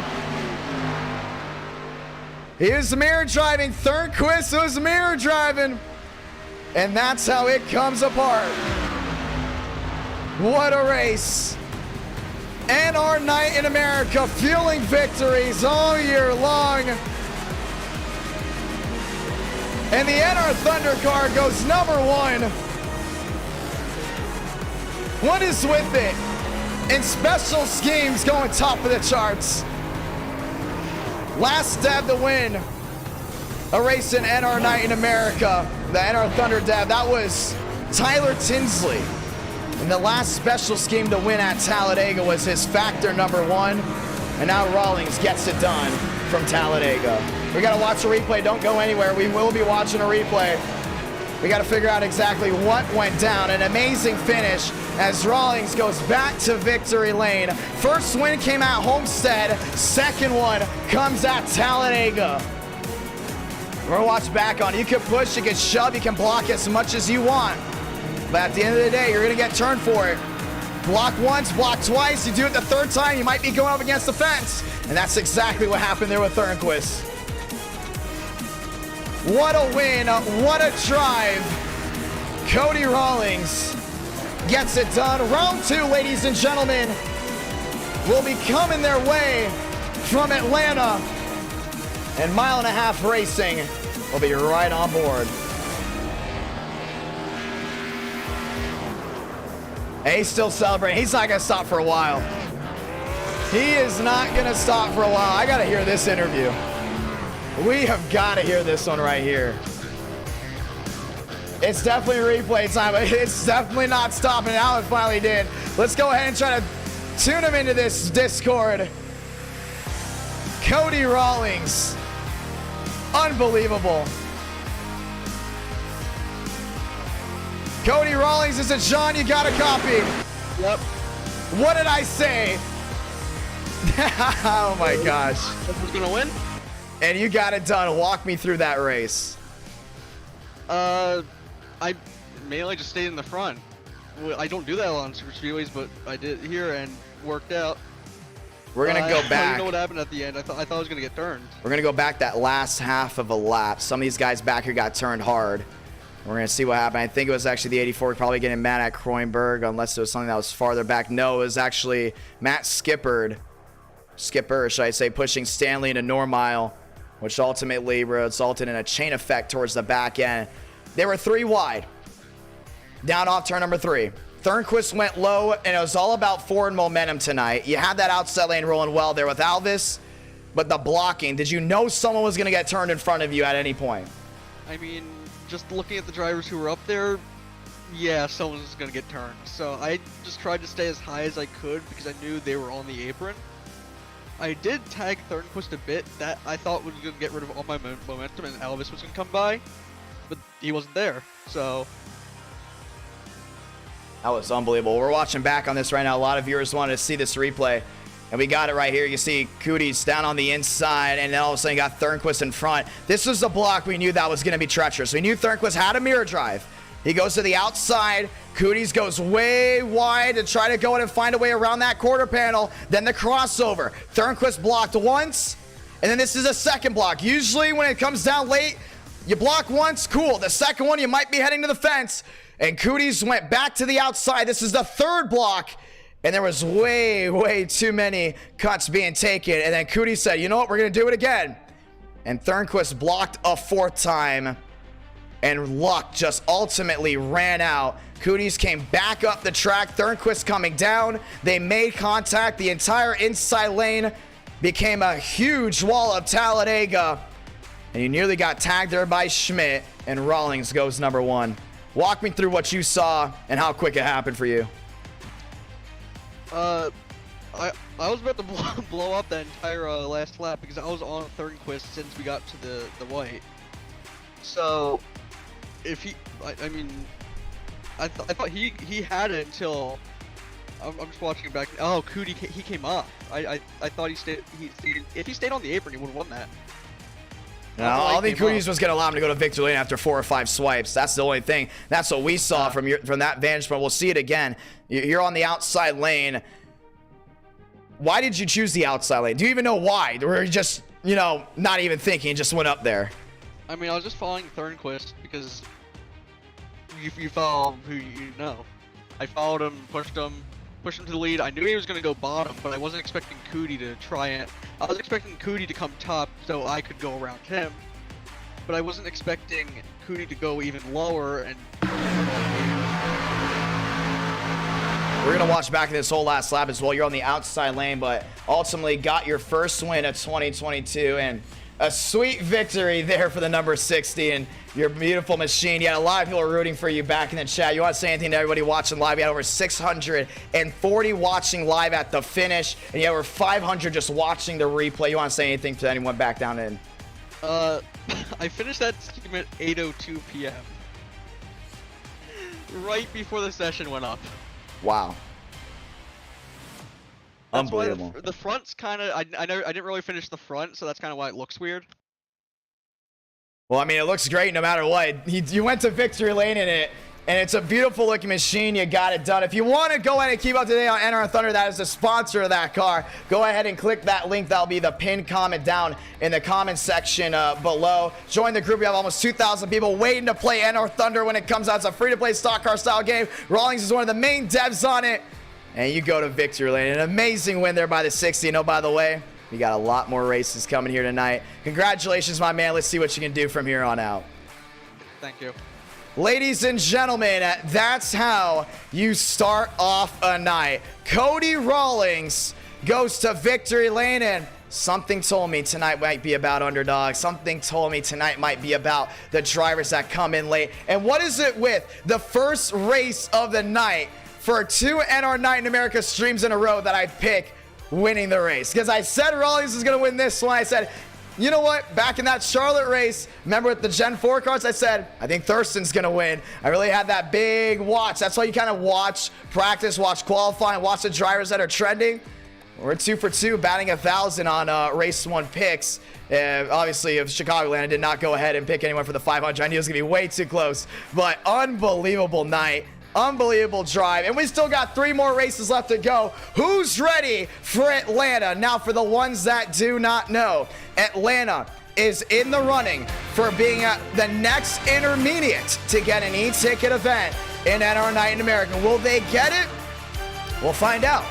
He was mirror driving. Thornquist was mirror driving. And that's how it comes apart. What a race. And our night in America, fueling victories all year long. And the NR Thunder car goes number 1. What is with it? And special schemes going top of the charts. Last dab to win a race in NR Night in America. The NR Thunder dab, that was Tyler Tinsley. And the last special scheme to win at Talladega was his factor number 1. And now Rawlings gets it done from Talladega. We got to watch a replay. Don't go anywhere. We will be watching a replay. We got to figure out exactly what went down. An amazing finish as Rawlings goes back to victory lane. First win came at Homestead. Second one comes at Talladega. We're going to watch back on it. You can push, you can shove, you can block as much as you want. But at the end of the day, you're going to get turned for it. Block once, block twice. You do it the third time, you might be going up against the fence. And that's exactly what happened there with Thornquist. What a win, what a drive. Cody Rawlings gets it done. Round 2, ladies and gentlemen, will be coming their way from Atlanta. And Mile and a Half Racing will be right on board. Hey, he's still celebrating. He's not going to stop for a while. He is not going to stop for a while. I got to hear this interview. We have got to hear this one right here. It's definitely replay time, but it's definitely not stopping. Now it finally did. Let's go ahead and try to tune him into this Discord. Cody Rawlings. Unbelievable. Cody Rawlings is a John, you got a copy. Yep. What did I say? Oh my gosh. Who's gonna win? And you got it done. Walk me through that race. I mainly just stayed in the front. I don't do that a lot on super speedways, but I did here and worked out. We're gonna go back. You know what happened at the end? I thought I was gonna get turned. We're gonna go back that last half of a lap. Some of these guys back here got turned hard. We're gonna see what happened. I think it was actually the 84 probably getting mad at Kroenberg, unless it was something that was farther back. No, it was actually Matt Skipper, should I say, pushing Stanley into Normile, which ultimately resulted in a chain effect towards the back end. They were 3 wide. Down off turn number 3. Thornquist went low, and it was all about forward momentum tonight. You had that outside lane rolling well there with Alvis, but the blocking, did you know someone was going to get turned in front of you at any point? I mean, just looking at the drivers who were up there, yeah, someone was going to get turned. So I just tried to stay as high as I could because I knew they were on the apron. I did tag Thornquist a bit. That I thought was going to get rid of all my momentum and Alvis was going to come by, but he wasn't there, so... That was unbelievable. We're watching back on this right now. A lot of viewers wanted to see this replay, and we got it right here. You see Cooties down on the inside, and then all of a sudden you got Thornquist in front. This was the block we knew that was going to be treacherous. We knew Thornquist had a mirror drive. He goes to the outside. Cooties goes way wide to try to go in and find a way around that quarter panel. Then the crossover. Thornquist blocked once, and then this is a second block. Usually when it comes down late, you block once, cool. The second one, you might be heading to the fence. And Cooties went back to the outside. This is the third block. and there was way too many cuts being taken. And then Cootie said, you know what, we're going to do it again. And Thornquist blocked a 4th time, and luck just ultimately ran out. Cooties came back up the track, Thornquist coming down. They made contact. The entire inside lane became a huge wall of Talladega, and you nearly got tagged there by Schmidt, and Rawlings goes number 1. Walk me through what you saw and how quick it happened for you. I was about to blow up that entire last lap because I was on Thornquist since we got to the white. So if he, I thought he had it until I'm just watching it back. Oh, Cootie, he came off. I thought he stayed. If he stayed on the apron, he would have won that. No, I don't think Cooties was going to allow him to go to victory lane after 4 or 5 swipes. That's the only thing. That's what we saw from that vantage point. We'll see it again. You're on the outside lane. Why did you choose the outside lane? Do you even know why? Or you just, not even thinking, just went up there? I mean, I was just following Thornquist because you follow who you know. I followed him, pushed him to the lead. I knew he was going to go bottom, but I wasn't expecting Cootie to try it. I was expecting Cootie to come top so I could go around him, but I wasn't expecting Cootie to go even lower. And we're going to watch back in this whole last lap as well. You're on the outside lane, but ultimately got your first win of 2022, and a sweet victory there for the number 60 and your beautiful machine. You had a lot of people rooting for you back in the chat. You want to say anything to everybody watching live? You had over 640 watching live at the finish, and you had over 500 just watching the replay. You want to say anything to anyone back down in? I finished that stream at 8:02 p.m. right before the session went up. Wow. That's Unbelievable. why the front's kind of, I didn't really finish the front, so that's kind of why it looks weird. Well, I mean, it looks great no matter what. You went to victory lane in it, and it's a beautiful looking machine. You got it done. If you want to go ahead and keep up to date on NR Thunder, that is the sponsor of that car, go ahead and click that link. That'll be the pinned comment down in the comment section below. Join the group. We have almost 2,000 people waiting to play NR Thunder when it comes out. It's a free-to-play stock car style game. Rawlings is one of the main devs on it. And you go to victory lane. An amazing win there by the 60. Oh, by the way, we got a lot more races coming here tonight. Congratulations, my man. Let's see what you can do from here on out. Thank you. Ladies and gentlemen, that's how you start off a night. Cody Rawlings goes to victory lane, and something told me tonight might be about underdogs. Something told me tonight might be about the drivers that come in late. And what is it with the first race of the night for 2 NR Night in America streams in a row that I pick winning the race? Because I said Rawlings is going to win this one. I said, you know what? Back in that Charlotte race, remember with the Gen 4 cars, I said, I think Thurston's going to win. I really had that big watch. That's why you kind of watch practice, watch qualifying, watch the drivers that are trending. We're 2 for 2, batting 1,000 on race 1 picks. Obviously, if Chicagoland, I did not go ahead and pick anyone for the 500. I knew it was going to be way too close. But unbelievable night. Unbelievable drive, and we still got 3 more races left to go. Who's ready for Atlanta? Now, for the ones that do not know, Atlanta is in the running for being the next intermediate to get an e-ticket event in NR Night in America. Will they get it? We'll find out.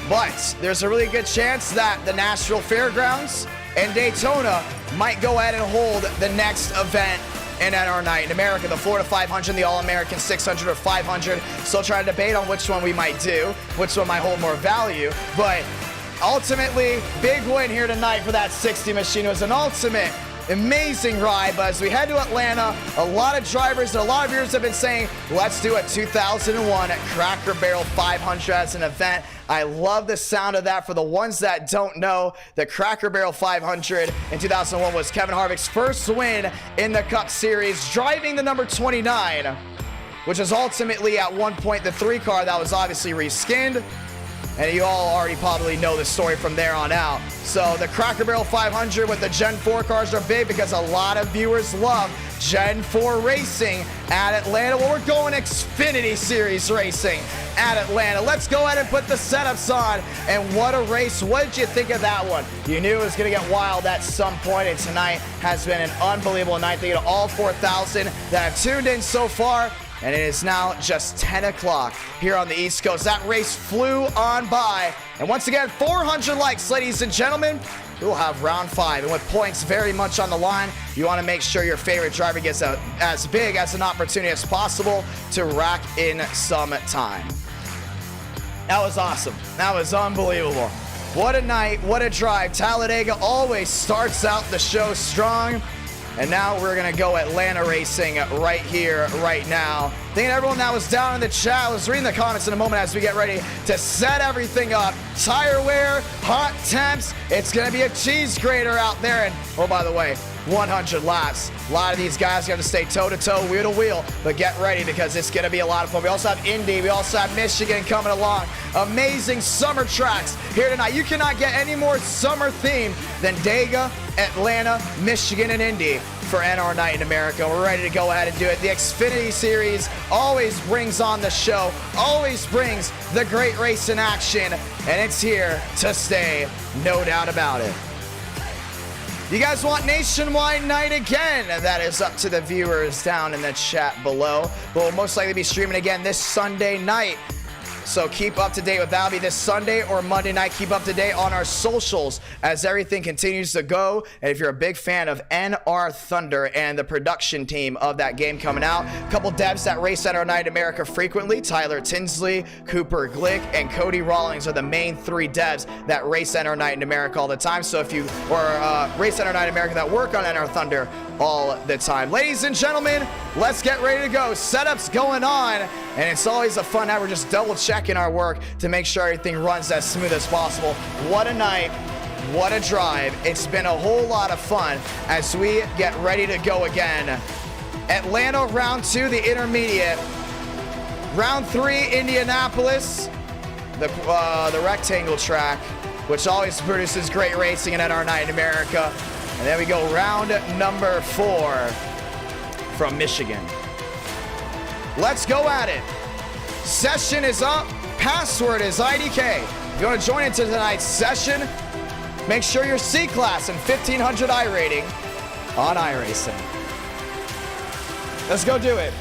But there's a really good chance that the Nashville Fairgrounds and Daytona might go ahead and hold the next event in NR Night in America. The Florida 500, the All-American 600 or 500. Still trying to debate on which one we might do, which one might hold more value. But ultimately, big win here tonight for that 60 machine. It was an ultimate amazing ride. But as we head to Atlanta, a lot of drivers and a lot of viewers have been saying, let's do a 2001 Cracker Barrel 500 as an event. I love the sound of that. For the ones that don't know, the Cracker Barrel 500 in 2001 was Kevin Harvick's first win in the Cup Series, driving the number 29, which was ultimately at one point the 3 car that was obviously reskinned. And you all already probably know the story from there on out. So the Cracker Barrel 500 with the Gen 4 cars are big because a lot of viewers love Gen 4 racing at Atlanta. Well, we're going Xfinity Series racing at Atlanta. Let's go ahead and put the setups on. And what a race. What did you think of that one? You knew it was going to get wild at some point, and tonight has been an unbelievable night. Thank you to all 4,000 that have tuned in so far. and it is now just 10 o'clock here on the East Coast. That race flew on by. And once again, 400 likes, ladies and gentlemen. We'll have round 5. And with points very much on the line, you want to make sure your favorite driver gets as big as an opportunity as possible to rack in some time. That was awesome. That was unbelievable. What a night, what a drive. Talladega always starts out the show strong. And now we're going to go Atlanta racing right here, right now. Thank everyone that was down in the chat. I was reading the comments in a moment as we get ready to set everything up. Tire wear, hot temps. It's going to be a cheese grater out there. And, oh, by the way, 100 laps. A lot of these guys have to stay toe-to-toe, wheel-to-wheel, but get ready because it's going to be a lot of fun. We also have Indy. We also have Michigan coming along. Amazing summer tracks here tonight. You cannot get any more summer theme than Daytona, Atlanta, Michigan, and Indy for NR Night in America. We're ready to go ahead and do it. The Xfinity Series always brings on the show, always brings the great race in action, and it's here to stay, no doubt about it. You guys want Nationwide Night again? That is up to the viewers down in the chat below. But we'll most likely be streaming again this Sunday night. So keep up to date with that. That'll be this Sunday or Monday night. Keep up to date on our socials as everything continues to go. And if you're a big fan of NR Thunder and the production team of that game coming out, a couple devs that race NR Night in America frequently, Tyler Tinsley, Cooper Glick, and Cody Rawlings are the main 3 devs that race NR Night in America all the time. So if you race NR Night in America that work on NR Thunder all the time. Ladies and gentlemen, let's get ready to go. Setup's going on, and it's always a fun night. We're just double checking our work to make sure everything runs as smooth as possible. What a night, what a drive. It's been a whole lot of fun as we get ready to go again. Atlanta round 2, the intermediate. Round 3, Indianapolis, the rectangle track, which always produces great racing in NR Night in America. And then we go round number 4 from Michigan. Let's go at it. Session is up. Password is IDK. If you want to join into tonight's session, make sure you're C-Class and 1500 iRating on iRacing. Let's go do it.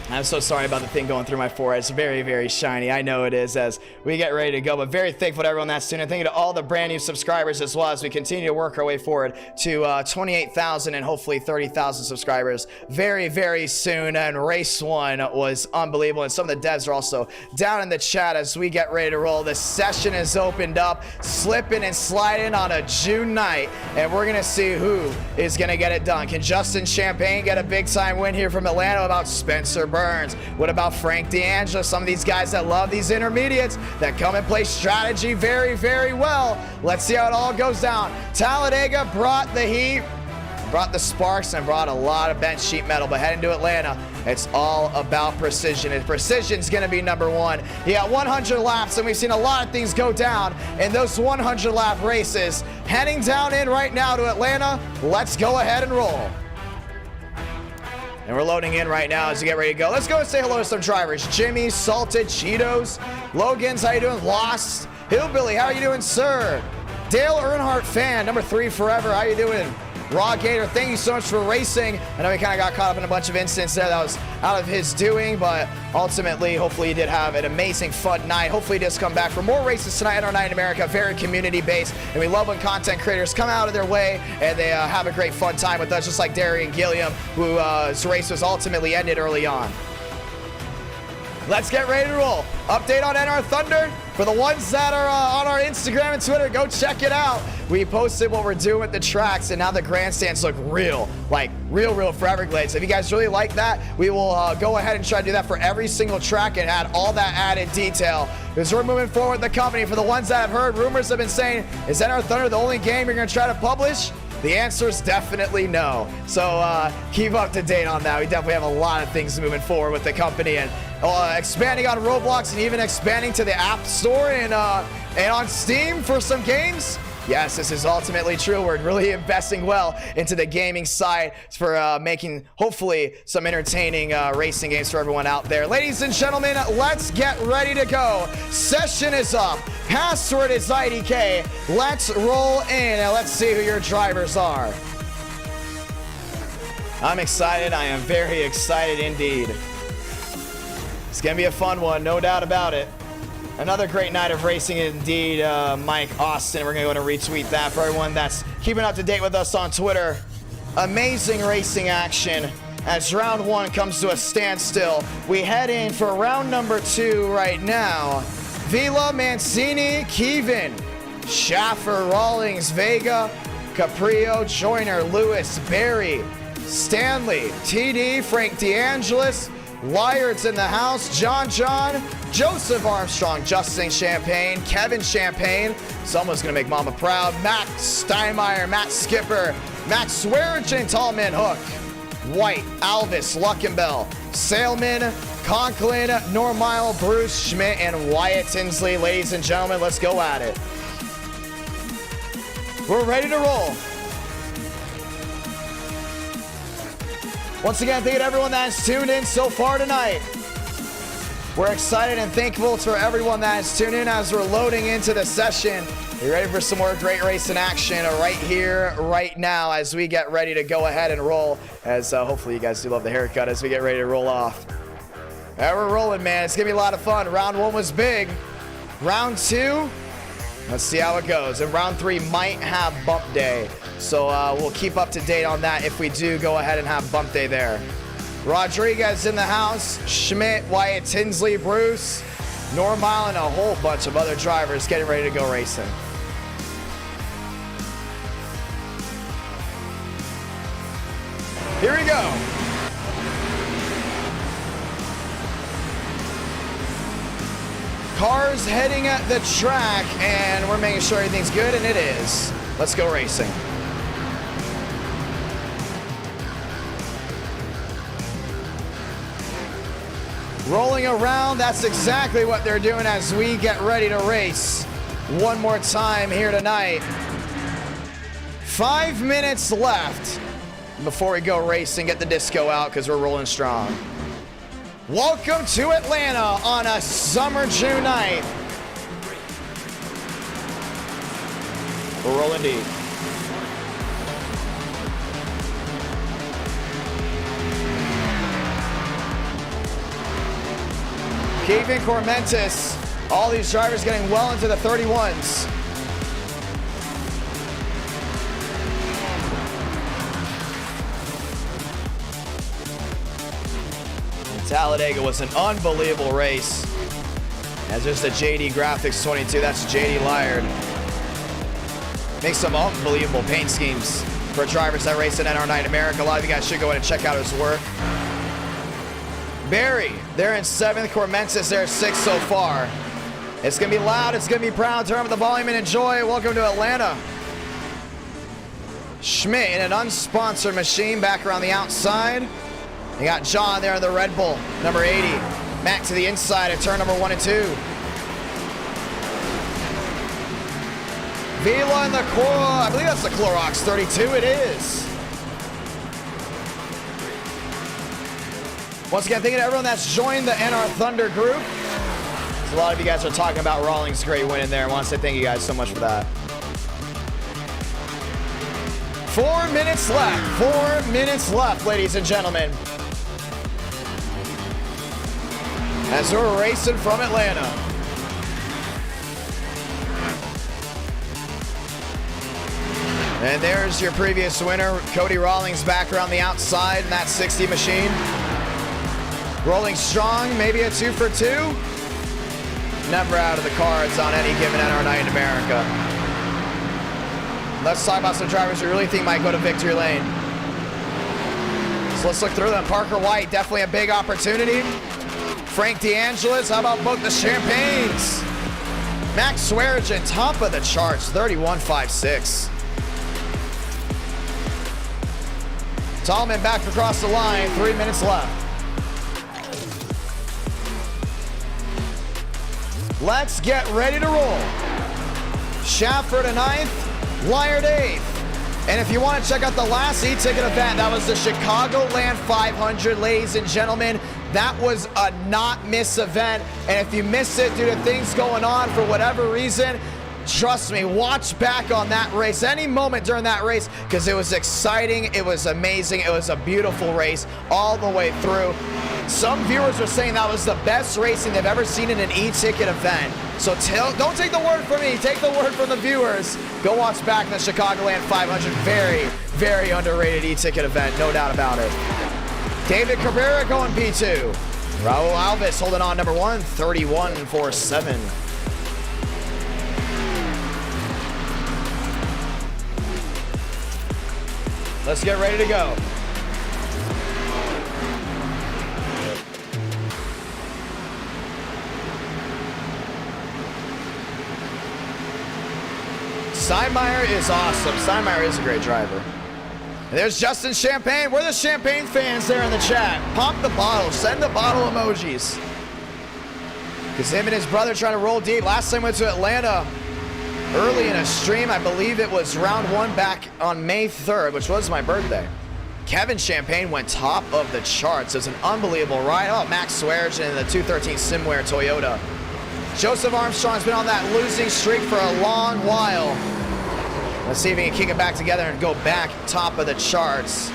I'm so sorry about the thing going through my forehead. It's very, very shiny. I know it is as we get ready to go, but very thankful to everyone that's tuning in. Thank you to all the brand new subscribers as well as we continue to work our way forward to 28,000 and hopefully 30,000 subscribers very, very soon. And race 1 was unbelievable. And some of the devs are also down in the chat as we get ready to roll. The session is opened up, slipping and sliding on a June night. And we're going to see who is going to get it done. Can Justin Champagne get a big time win here from Atlanta? What about Spencer Burns? What about Frank D'Angelo? Some of these guys that love these intermediates that come and play strategy very, very well. Let's see how it all goes down. Talladega brought the heat, brought the sparks, and brought a lot of bench sheet metal. But heading to Atlanta, it's all about precision. And precision's going to be number 1. You got 100 laps, and we've seen a lot of things go down in those 100 lap races. Heading down in right now to Atlanta. Let's go ahead and roll. And we're loading in right now as we get ready to go. Let's go and say hello to some drivers. Jimmy, Salted, Cheetos, Logan's, how you doing? Lost, Hillbilly, how you doing, sir? Dale Earnhardt fan, number 3 forever, how you doing? Raw Gator, thank you so much for racing. I know he kind of got caught up in a bunch of incidents there that was out of his doing, but ultimately, hopefully he did have an amazing, fun night. Hopefully he does come back for more races tonight at our Night in America. Very community-based, and we love when content creators come out of their way and they have a great, fun time with us, just like Darian Gilliam, whose race was ultimately ended early on. Let's get ready to roll. Update on NR Thunder. For the ones that are on our Instagram and Twitter, go check it out. We posted what we're doing with the tracks, and now the grandstands look real, like real for Everglades. If you guys really like that, we will go ahead and try to do that for every single track and add all that added detail. Because we're moving forward with the company. For the ones that have heard, rumors have been saying, is NR Thunder the only game you're going to try to publish? The answer is definitely no. So keep up to date on that. We definitely have a lot of things moving forward with the company and expanding on Roblox and even expanding to the App Store and on Steam for some games. Yes, this is ultimately true. We're really investing well into the gaming side for making, hopefully, some entertaining racing games for everyone out there. Ladies and gentlemen, let's get ready to go. Session is up. Password is IDK. Let's roll in and let's see who your drivers are. I'm excited. I am very excited indeed. It's going to be a fun one, no doubt about it. Another great night of racing indeed, Mike Austin. We're going to go and retweet that for everyone that's keeping up to date with us on Twitter. Amazing racing action as round one comes to a standstill. We head in for round number 2 right now. Vila, Mancini, Kevin, Schaffer, Rawlings, Vega, Caprio, Joyner, Lewis, Barry, Stanley, TD, Frank DeAngelis, Lyards in the house, John, Joseph Armstrong, Justin Champagne, Kevin Champagne, someone's gonna make mama proud, Matt Steinmeier, Matt Skipper, Matt Swearinger, Tallman Hook, White, Alvis, Luckenbell, Sailman, Conklin, Normile, Bruce Schmidt, and Wyatt Tinsley. Ladies and gentlemen, let's go at it. We're ready to roll. Once again, thank you to everyone that has tuned in so far tonight. We're excited and thankful for everyone that has tuned in as we're loading into the session. You're ready for some more great racing action right here, right now, as we get ready to go ahead and roll. As hopefully you guys do love the haircut as we get ready to roll off. All right, we're rolling, man. It's going to be a lot of fun. Round 1 was big. Round 2, let's see how it goes. And round 3 might have bump day. So we'll keep up to date on that if we do go ahead and have bump day there. Rodriguez in the house, Schmidt, Wyatt Tinsley, Bruce, Normile, and a whole bunch of other drivers getting ready to go racing. Here we go. Cars heading at the track, and we're making sure everything's good, and it is. Let's go racing. Rolling around, that's exactly what they're doing as we get ready to race one more time here tonight. 5 minutes left before we go racing. Get the disco out because we're rolling strong. Welcome to Atlanta on a summer June night. We're rolling deep. Kevin Cormentis, all these drivers getting well into the 31s. Talladega was an unbelievable race. As there's the JD Graphics 22, that's JD Lyard. Makes some unbelievable paint schemes for drivers that race in NR Night America. A lot of you guys should go in and check out his work. Barry, they're in 7th. Cormentis, they're 6th so far. It's going to be loud. It's going to be proud. Turn up the volume and enjoy. Welcome to Atlanta. Schmidt in an unsponsored machine back around the outside. You got John there in the Red Bull, number 80. Mac to the inside at turn number 1 and 2. Vila in the I believe that's the Clorox 32. It is. Once again, thank you to everyone that's joined the NR Thunder group. A lot of you guys are talking about Rawlings' great win in there. I want to say thank you guys so much for that. 4 minutes left. 4 minutes left, ladies and gentlemen. As we're racing from Atlanta. And there's your previous winner, Cody Rawlings, back around the outside in that 60 machine. Rolling strong, maybe a 2 for 2. Never out of the cards on any given NR night in America. Let's talk about some drivers we really think might go to victory lane. So let's look through them. Parker White, definitely a big opportunity. Frank DeAngelis, how about both the Champagnes? Max Swearinger, top of the charts, 31.56. Tallman back across the line, 3 minutes left. Let's get ready to roll. Schaffer to 9th, Lyard 8th. And if you want to check out the last eTicket event, that was the Chicagoland 500, ladies and gentlemen. That was a not miss event. And if you missed it due to things going on for whatever reason, Trust me, watch back on that race, any moment during that race, because it was exciting, it was amazing, it was a beautiful race all the way through. Some viewers are saying that was the best racing they've ever seen in an e-ticket event. So don't take the word from me, take the word from the viewers. Go watch back the Chicagoland 500. Very, very underrated e-ticket event, no doubt about it. David Cabrera going P2. Raul Alves holding on number 1, 31.47. Let's get ready to go. Steinmeier is awesome. Steinmeier is a great driver. And there's Justin Champagne. We're the Champagne fans there in the chat. Pop the bottle. Send the bottle emojis. Because him and his brother trying to roll deep. Last time we went to Atlanta early in a stream, I believe it was round 1 back on May 3rd, which was my birthday. Kevin Champagne went top of the charts. It was an unbelievable ride. Oh, Max Swearinger in the 213 Simware Toyota. Joseph Armstrong's been on that losing streak for a long while. Let's see if he can kick it back together and go back top of the charts.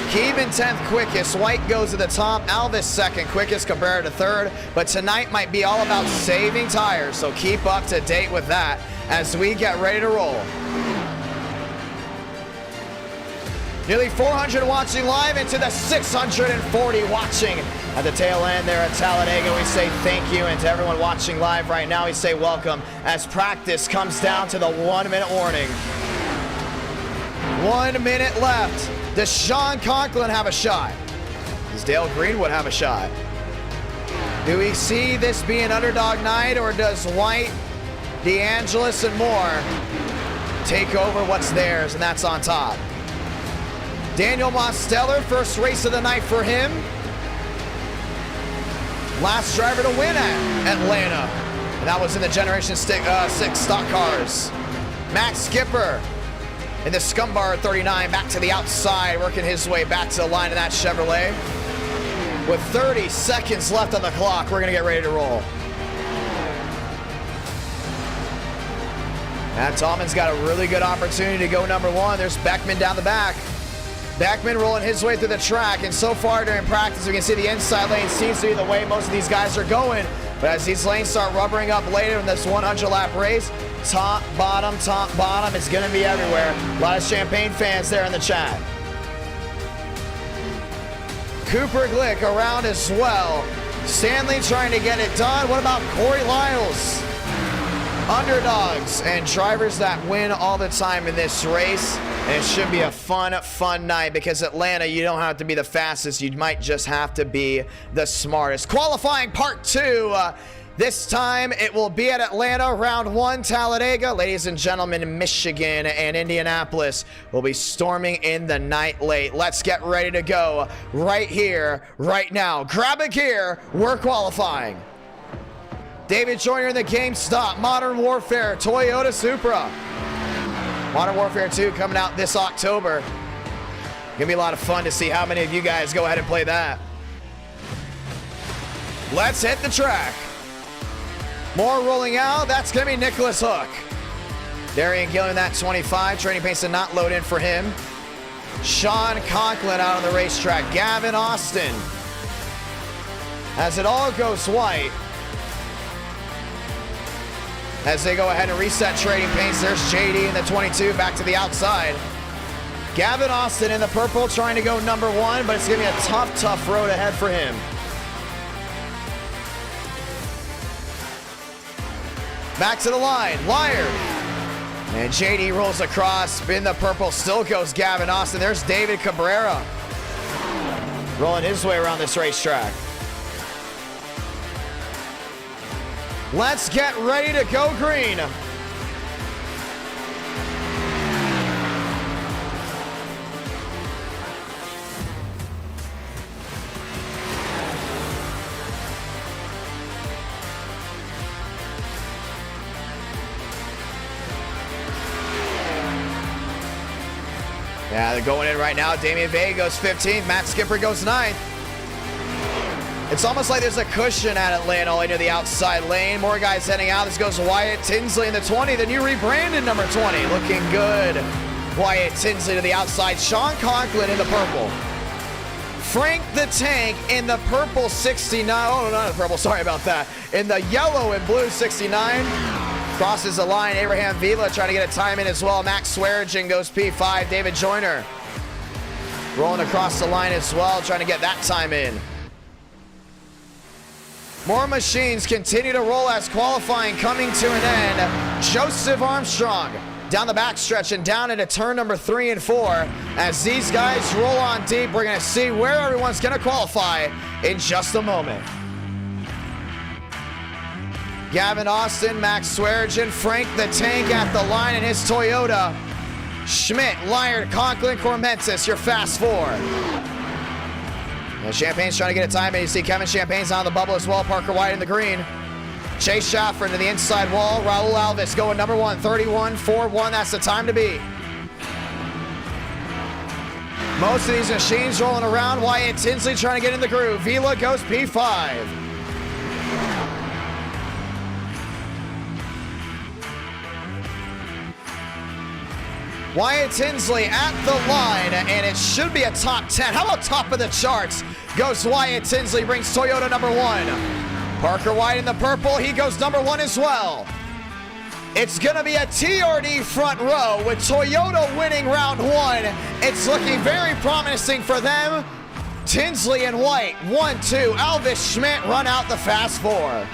Keevan 10th quickest. White goes to the top. Alvis 2nd quickest. Cabrera to 3rd. But tonight might be all about saving tires, so keep up to date with that as we get ready to roll. Nearly 400 watching live into the 640 watching at the tail end there at Talladega. We say thank you, and to everyone watching live right now, we say welcome as practice comes down to the 1-minute warning. 1 minute left. Does Sean Conklin have a shot? Does Dale Greenwood have a shot? Do we see this be an underdog night, or does White, DeAngelis, and more take over what's theirs, and that's on top? Daniel Mosteller, first race of the night for him. Last driver to win at Atlanta, and that was in the Generation 6 stock cars. Max Skipper in the Scumbar 39, back to the outside, working his way back to the line of that Chevrolet. With 30 seconds left on the clock, we're gonna get ready to roll. Matt Tallman's got a really good opportunity to go number 1. There's Beckman down the back. Beckman rolling his way through the track, and so far during practice, we can see the inside lane seems to be the way most of these guys are going. But as these lanes start rubbering up later in this 100-lap race, top, bottom, it's gonna be everywhere. A lot of Champagne fans there in the chat. Cooper Glick around as well. Stanley trying to get it done. What about Corey Lyles? Underdogs and drivers that win all the time in this race. And it should be a fun night, because Atlanta, you don't have to be the fastest. You might just have to be the smartest. Qualifying part 2. This time it will be at Atlanta, round 1, Talladega. Ladies and gentlemen, Michigan and Indianapolis will be storming in the night late. Let's get ready to go right here, right now. Grab a gear, we're qualifying. David Joyner in the GameStop Modern Warfare Toyota Supra. Modern Warfare 2 coming out this October. Gonna be a lot of fun to see how many of you guys go ahead and play that. Let's hit the track. More rolling out. That's gonna be Nicholas Hook. Darian Gillen, that 25. Training pace did not load in for him. Sean Conklin out on the racetrack. Gavin Austin. As it all goes white, as they go ahead and reset trading paints, there's JD in the 22 back to the outside. Gavin Austin in the purple trying to go number 1, but it's gonna be a tough road ahead for him. Back to the line, Liar. And JD rolls across. In the purple still goes Gavin Austin. There's David Cabrera rolling his way around this racetrack. Let's get ready to go green. Yeah, they're going in right now. Damian Vega goes 15th. Matt Skipper goes 9th. It's almost like there's a cushion at Atlanta all into the outside lane. More guys heading out. This goes Wyatt Tinsley in the 20. The new rebranded number 20. Looking good. Wyatt Tinsley to the outside. Sean Conklin in the purple. Frank the Tank in the purple 69. Oh, not the purple. Sorry about that. In the yellow and blue 69. Crosses the line. Abraham Vila trying to get a time in as well. Max Swearigan goes P5. David Joyner rolling across the line as well, trying to get that time in. More machines continue to roll as qualifying coming to an end. Joseph Armstrong down the backstretch and down into turn number 3 and 4. As these guys roll on deep, we're going to see where everyone's going to qualify in just a moment. Gavin Austin, Max Swearigan, Frank the Tank at the line in his Toyota. Schmidt, Lyard, Conklin, Cormentis, your fast 4. Champagne's trying to get a time in. You see Kevin Champagne's on the bubble as well. Parker White in the green. Chase Schaffer into the inside wall. Raul Alves going number 1, 31.41. That's the time to beat. Most of these machines rolling around. Wyatt Tinsley trying to get in the groove. Vila goes P5. Wyatt Tinsley at the line, and it should be a top 10. How about top of the charts? Goes Wyatt Tinsley, brings Toyota number 1. Parker White in the purple, he goes number 1 as well. It's gonna be a TRD front row with Toyota winning round 1. It's looking very promising for them. Tinsley and White, 1-2. Alvis Schmidt run out the fast 4.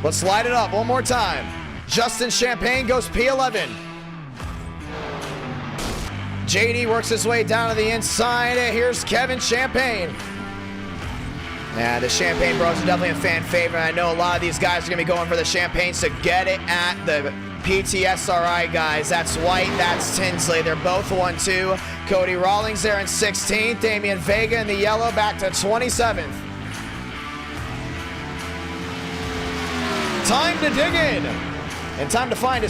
Let's light it up one more time. Justin Champagne goes P11. JD works his way down to the inside. Here's Kevin Champagne. Yeah, the Champagne bros are definitely a fan favorite. I know a lot of these guys are going to be going for the Champagnes to get it at the PTSRI guys. That's White, that's Tinsley. They're both 1-2. Cody Rawlings there in 16th. Damian Vega in the yellow back to 27th. Time to dig in. And time to find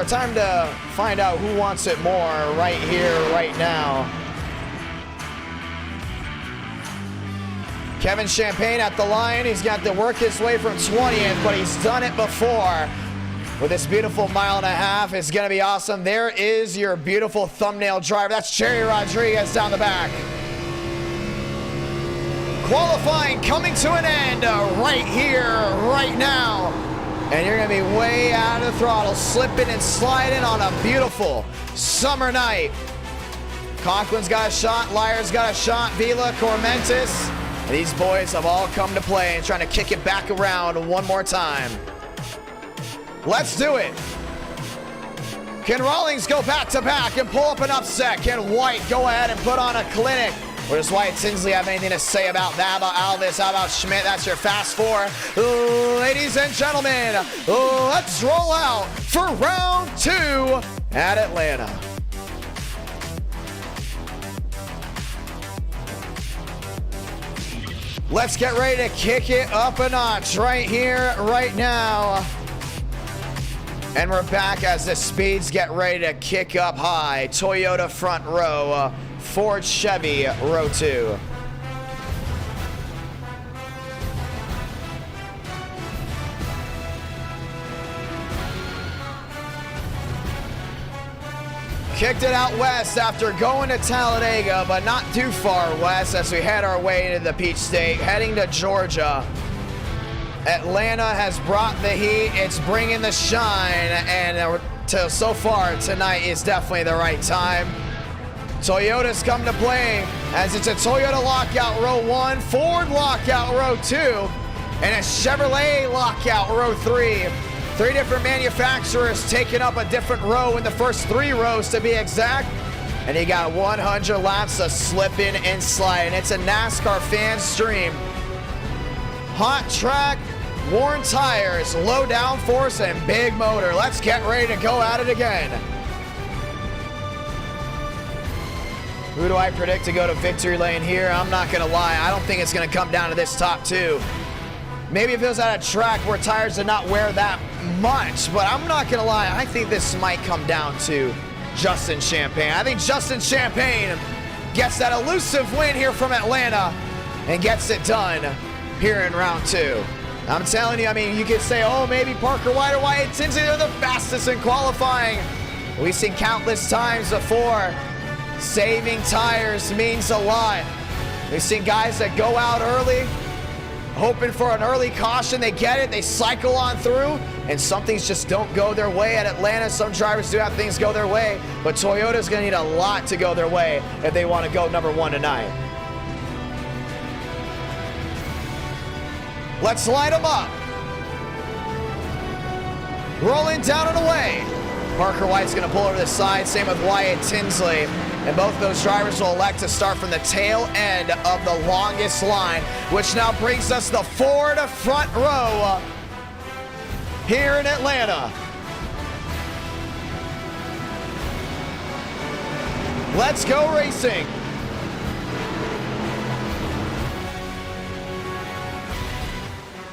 time to find out who wants it more right here, right now. Kevin Champagne at the line. He's got to work his way from 20th, but he's done it before. With this beautiful 1.5 miles, it's going to be awesome. There is your beautiful thumbnail driver. That's Jerry Rodriguez down the back. Qualifying coming to an end right here, right now. And you're going to be way out of the throttle, slipping and sliding on a beautiful summer night. Conklin's got a shot, Lyer's got a shot, Vila, Cormentis. And these boys have all come to play and trying to kick it back around one more time. Let's do it. Can Rawlings go back-to-back and pull up an upset? Can White go ahead and put on a clinic? Or does Wyatt Tinsley have anything to say about that? How about Alvis? How about Schmidt? That's your fast 4. Ladies and gentlemen, let's roll out for round 2 at Atlanta. Let's get ready to kick it up a notch right here, right now. And we're back as the speeds get ready to kick up high. Toyota front row. Ford Chevy row 2. Kicked it out west after going to Talladega, but not too far west as we head our way into the Peach State, heading to Georgia. Atlanta has brought the heat, it's bringing the shine, and so far tonight is definitely the right time. Toyota's come to play as it's a Toyota lockout row 1, Ford lockout row 2, and a Chevrolet lockout row 3. 3 different manufacturers taking up a different row in the first 3 rows to be exact. And you got 100 laps of slipping and sliding. It's a NASCAR fan stream. Hot track, worn tires, low downforce, and big motor. Let's get ready to go at it again. Who do I predict to go to victory lane here? I'm not going to lie. I don't think it's going to come down to this top 2. Maybe if it was at a track where tires did not wear that much, but I'm not going to lie. I think this might come down to Justin Champagne. I think Justin Champagne gets that elusive win here from Atlanta and gets it done here in round 2. I'm telling you, I mean, you could say, oh, maybe Parker White or Wyatt Tinsley are the fastest in qualifying. We've seen countless times before. Saving tires means a lot. We've seen guys that go out early, hoping for an early caution. They get it, they cycle on through, and some things just don't go their way. At Atlanta, some drivers do have things go their way, but Toyota's gonna need a lot to go their way if they want to go number 1 tonight. Let's light them up. Rolling down and away. Parker White's gonna pull over the side, same with Wyatt Tinsley. And both those drivers will elect to start from the tail end of the longest line, which now brings us the Ford front row here in Atlanta. Let's go racing.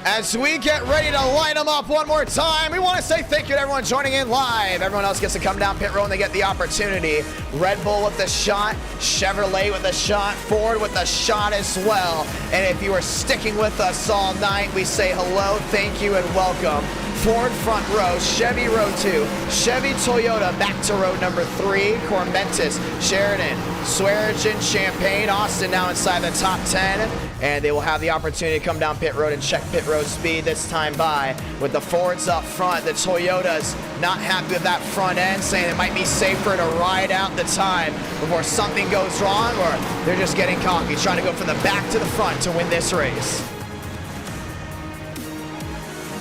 As we get ready to line them up one more time, we want to say thank you to everyone joining in live. Everyone else gets to come down pit row and they get the opportunity. Red Bull with the shot, Chevrolet with the shot, Ford with the shot as well. And if you are sticking with us all night, we say hello, thank you, and welcome. Ford front row, Chevy row 2, Chevy Toyota back to row number 3, Cormentis, Sheridan, Swearingen, Champaign, Austin now inside the top 10. And they will have the opportunity to come down pit road and check pit road speed this time by. With the Fords up front, the Toyotas not happy with that front end, saying it might be safer to ride out the time before something goes wrong, or they're just getting cocky, trying to go from the back to the front to win this race.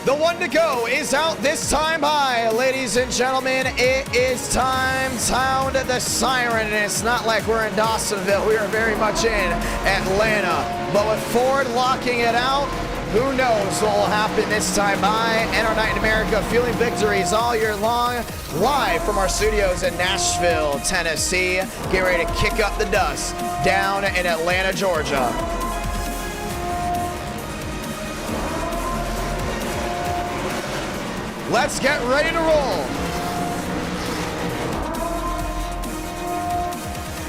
The one to go is out this time by. Ladies and gentlemen, it is time. Sound the siren. And it's not like we're in Dawsonville. We are very much in Atlanta. But with Ford locking it out, who knows what will happen this time by. And our night in America, fueling victories all year long. Live from our studios in Nashville, Tennessee. Get ready to kick up the dust down in Atlanta, Georgia. Let's get ready to roll.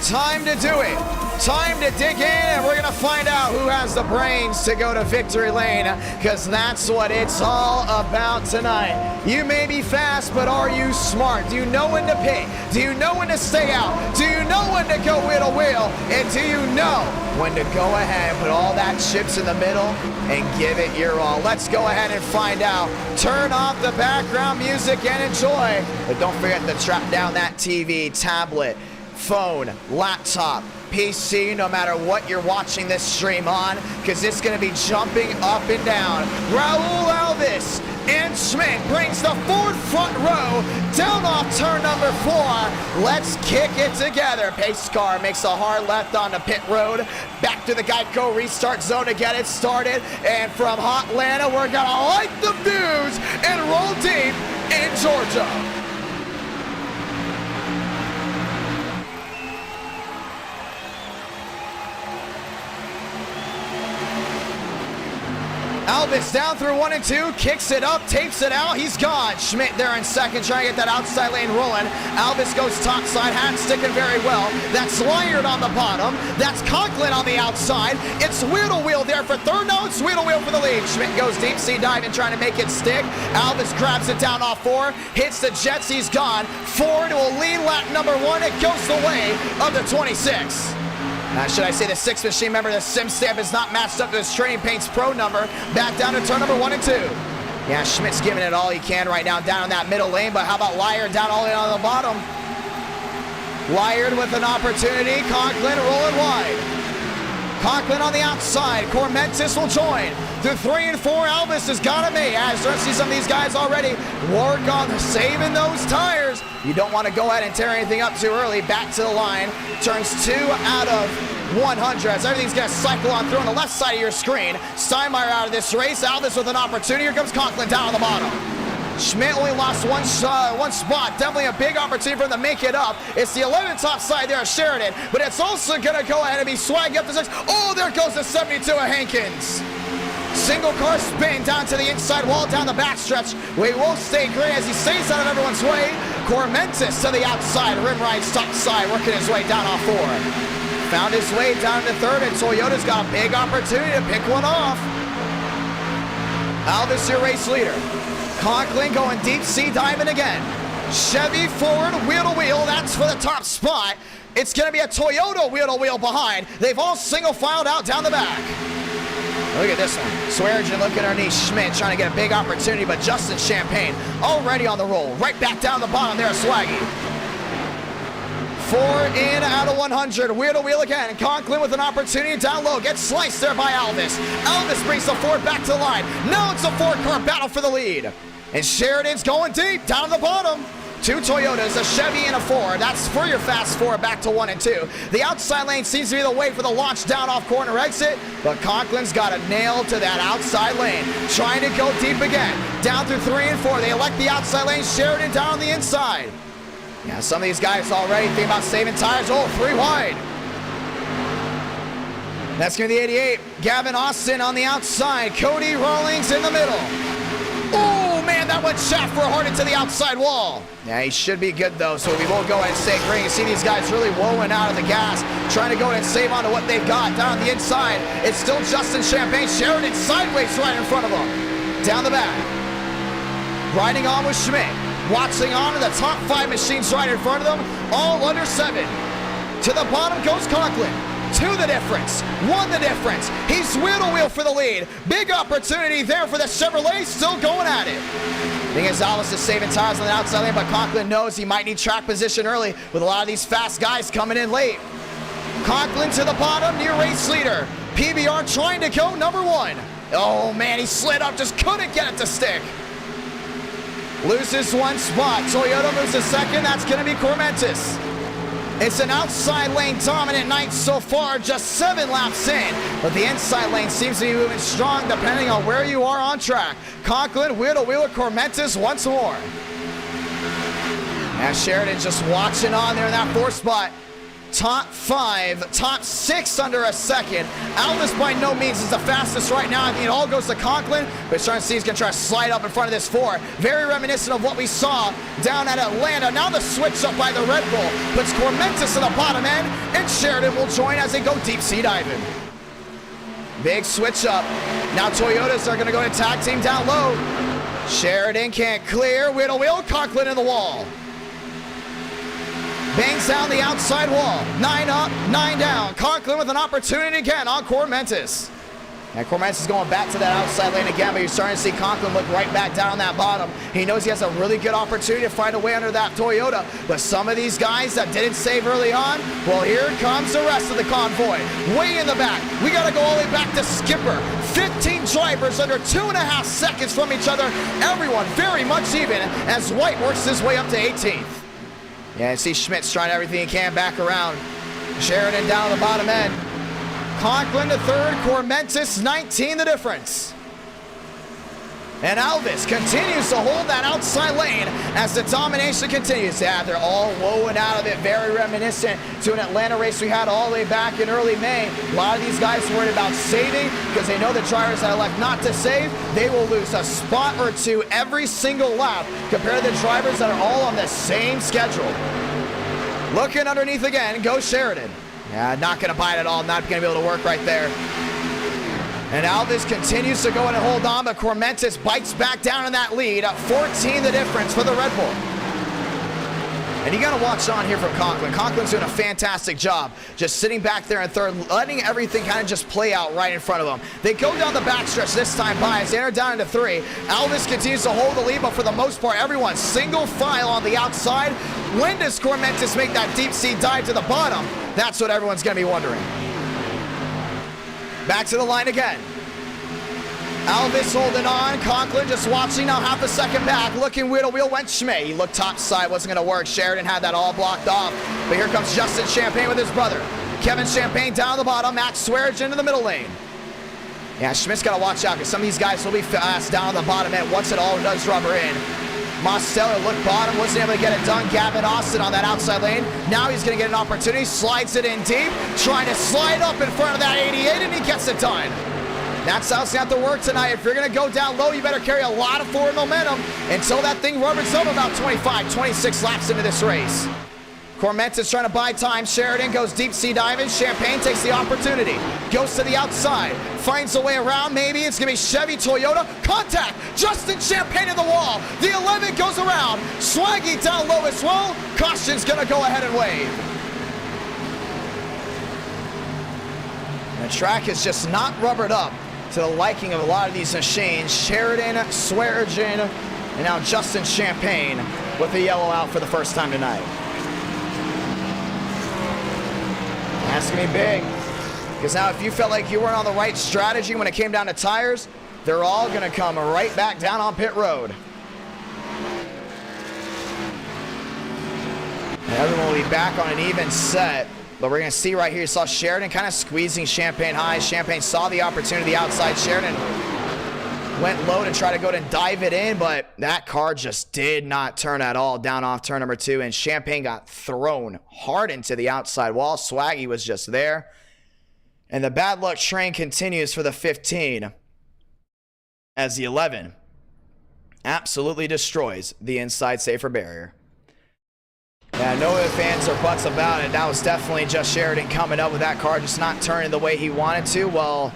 Time to do it. Time to dig in, and we're gonna find out who has the brains to go to victory lane, because that's what it's all about tonight. You may be fast, but are you smart? Do you know when to pit? Do you know when to stay out? Do you know when to go wheel to wheel? And do you know when to go ahead and put all that chips in the middle and give it your all? Let's go ahead and find out. Turn off the background music and enjoy, but don't forget to trap down that TV, tablet, phone, laptop, PC, no matter what you're watching this stream on, because it's going to be jumping up and down. Raul Alvis and Schmidt brings the Ford front row down off turn number 4. Let's kick it together. Pace car makes a hard left onto pit road. Back to the Geico restart zone to get it started. And from Hotlanta, we're going to light the fuse and roll deep in Georgia. Alvis down through 1 and 2, kicks it up, tapes it out, he's gone. Schmidt there in second, trying to get that outside lane rolling. Alvis goes topside, hand sticking very well. That's Lyard on the bottom. That's Conklin on the outside. It's wheel to wheel there for third. No, it's wheel to wheel for the lead. Schmidt goes deep sea diving, trying to make it stick. Alvis grabs it down off 4, hits the jets, he's gone. Ford will lead lap number 1. It goes the way of the 26. Should I say the 6 machine? Remember, the sim stamp is not matched up to his Training Paints Pro number. Back down to turn number 1 and 2. Yeah, Schmidt's giving it all he can right now down in that middle lane, but how about Lyard down all the way on the bottom? Lyard with an opportunity. Conklin rolling wide. Conklin on the outside. Cormentis will join. Through 3 and 4, Alvis has got him. As I see some of these guys already work on saving those tires. You don't want to go ahead and tear anything up too early. Back to the line. Turns 2 out of 100 as everything's going to cycle on through on the left side of your screen. Steinmeier out of this race. Alvis with an opportunity. Here comes Conklin down on the bottom. Schmidt only lost one spot. Definitely a big opportunity for him to make it up. It's the 11th top side there of Sheridan, but it's also going to go ahead and be swagged up to 6. Oh, there goes the 72 of Hankins. Single car spin down to the inside wall, down the backstretch. We will stay green as he stays out of everyone's way. Cormentis to the outside, rim rights top side, working his way down off 4. found his way down to third, and Toyota's got a big opportunity to pick one off. Alvis, your race leader. Conklin going deep sea diving again. Chevy forward, wheel to wheel. That's for the top spot. It's going to be a Toyota wheel to wheel behind. They've all single filed out down the back. Look at this one. Swearinger looking underneath Schmidt, trying to get a big opportunity, but Justin Champagne already on the roll. Right back down the bottom there, Swaggy. 4 in out of 100. Wheel to wheel again. Conklin with an opportunity down low. Gets sliced there by Alvis. Alvis brings the Ford back to the line. Now it's a four-car battle for the lead. And Sheridan's going deep down to the bottom. 2 Toyotas, a Chevy and a Ford. That's for your fast four back to 1 and 2. The outside lane seems to be the way for the launch down off corner exit, but Conklin's got a nail to that outside lane. Trying to go deep again. Down through 3 and 4. They elect the outside lane. Sheridan down on the inside. Yeah, some of these guys already think about saving tires. Oh, 3 wide. That's going to be the 88. Gavin Austin on the outside. Cody Rawlings in the middle. Oh, man, that went shaft for hard into the outside wall. Yeah, he should be good, though, so we will go ahead and stay green. You see these guys really woeing out of the gas, trying to go ahead and save onto what they've got. Down on the inside, it's still Justin Champagne. Sheridan sideways right in front of him. Down the back. Riding on with Schmidt. Watching on to the top 5 machines right in front of them, all under 7. To the bottom goes Conklin. 2 the difference, 1 the difference. He's wheel to wheel for the lead. Big opportunity there for the Chevrolet, still going at it. Thing is, Alvis is saving tires on the outside lane, but Conklin knows he might need track position early with a lot of these fast guys coming in late. Conklin to the bottom, near race leader. PBR trying to go number 1. Oh man, he slid up, just couldn't get it to stick. Loses 1 spot. Toyota loses 2nd. That's going to be Cormentis. It's an outside lane dominant night so far, just 7 laps in. But the inside lane seems to be moving strong depending on where you are on track. Conklin, wheel to wheel with Cormentis once more. Now Sheridan just watching on there in that 4th spot. Top 5, top 6 under a second. Alvis by no means is the fastest right now. I think it all goes to Conklin, but trying to see he's going to try to slide up in front of this 4. Very reminiscent of what we saw down at Atlanta. Now the switch up by the Red Bull puts Cormentis in the bottom end, and Sheridan will join as they go deep sea diving. Big switch up. Now Toyotas are going to go to tag team down low. Sheridan can't clear. Wheel to wheel, Conklin in the wall. Bangs down the outside wall. 9 up, 9 down. Conklin with an opportunity again on Cormentis. And Cormentis is going back to that outside lane again, but you're starting to see Conklin look right back down on that bottom. He knows he has a really good opportunity to find a way under that Toyota, but some of these guys that didn't save early on, well, here comes the rest of the convoy. Way in the back. We got to go all the way back to Skipper. 15 drivers under 2.5 seconds from each other. Everyone very much even as White works his way up to 18th. Yeah, you see Schmidt's trying everything he can back around. Sheridan down the bottom end. Conklin to 3rd, Cormentis 19 the difference. And Alvis continues to hold that outside lane as the domination continues. Yeah, they're all woeing out of it. Very reminiscent to an Atlanta race we had all the way back in early May. A lot of these guys worried about saving because they know the drivers that elect not to save, they will lose a spot or 2 every single lap compared to the drivers that are all on the same schedule. Looking underneath again, goes Sheridan. Yeah, not going to bite at all. Not going to be able to work right there. And Alvis continues to go in and hold on, but Cormentis bites back down in that lead. 14 the difference for the Red Bull. And you got to watch on here from Conklin. Conklin's doing a fantastic job just sitting back there in 3rd, letting everything kind of just play out right in front of them. They go down the backstretch this time by as they enter down into 3. Alvis continues to hold the lead, but for the most part, everyone's single file on the outside. When does Cormentis make that deep sea dive to the bottom? That's what everyone's going to be wondering. Back to the line again. Alvis holding on. Conklin just watching now, half a second back. Looking wheel to wheel went Schmidt. He looked top side, wasn't going to work. Sheridan had that all blocked off. But here comes Justin Champagne with his brother. Kevin Champagne down the bottom. Max Swearinger into the middle lane. Yeah, Schmidt's got to watch out because some of these guys will be fast down the bottom end once it all does rubber in. Mosteller looked bottom, wasn't able to get it done. Gavin Austin on that outside lane. Now he's going to get an opportunity. Slides it in deep. Trying to slide up in front of that 88, and he gets it done. That's how it's going to have to work tonight. If you're going to go down low, you better carry a lot of forward momentum until that thing rubbers up about 25, 26 laps into this race. Cormentis trying to buy time. Sheridan goes deep sea diving. Champagne takes the opportunity. Goes to the outside. Finds a way around. Maybe it's going to be Chevy, Toyota. Contact. Justin Champagne in the wall. The 11 goes around. Swaggy down low as well. Caution's going to go ahead and wave. The track is just not rubbered up to the liking of a lot of these machines. Sheridan, Swearigan, and now Justin Champagne with the yellow out for the first time tonight. That's going to be big. Because now if you felt like you weren't on the right strategy when it came down to tires, they're all going to come right back down on pit road. And everyone will be back on an even set. But we're going to see right here, you saw Sheridan kind of squeezing Champagne high. Champagne saw the opportunity outside. Sheridan went low to try to go and dive it in, but that car just did not turn at all down off turn number 2, and Champagne got thrown hard into the outside wall. Swaggy was just there. And the bad luck train continues for the 15 as the 11 absolutely destroys the inside safer barrier. Yeah, no ifs, ands, or buts about it. That was definitely just Sheridan coming up with that car, just not turning the way he wanted to. Well,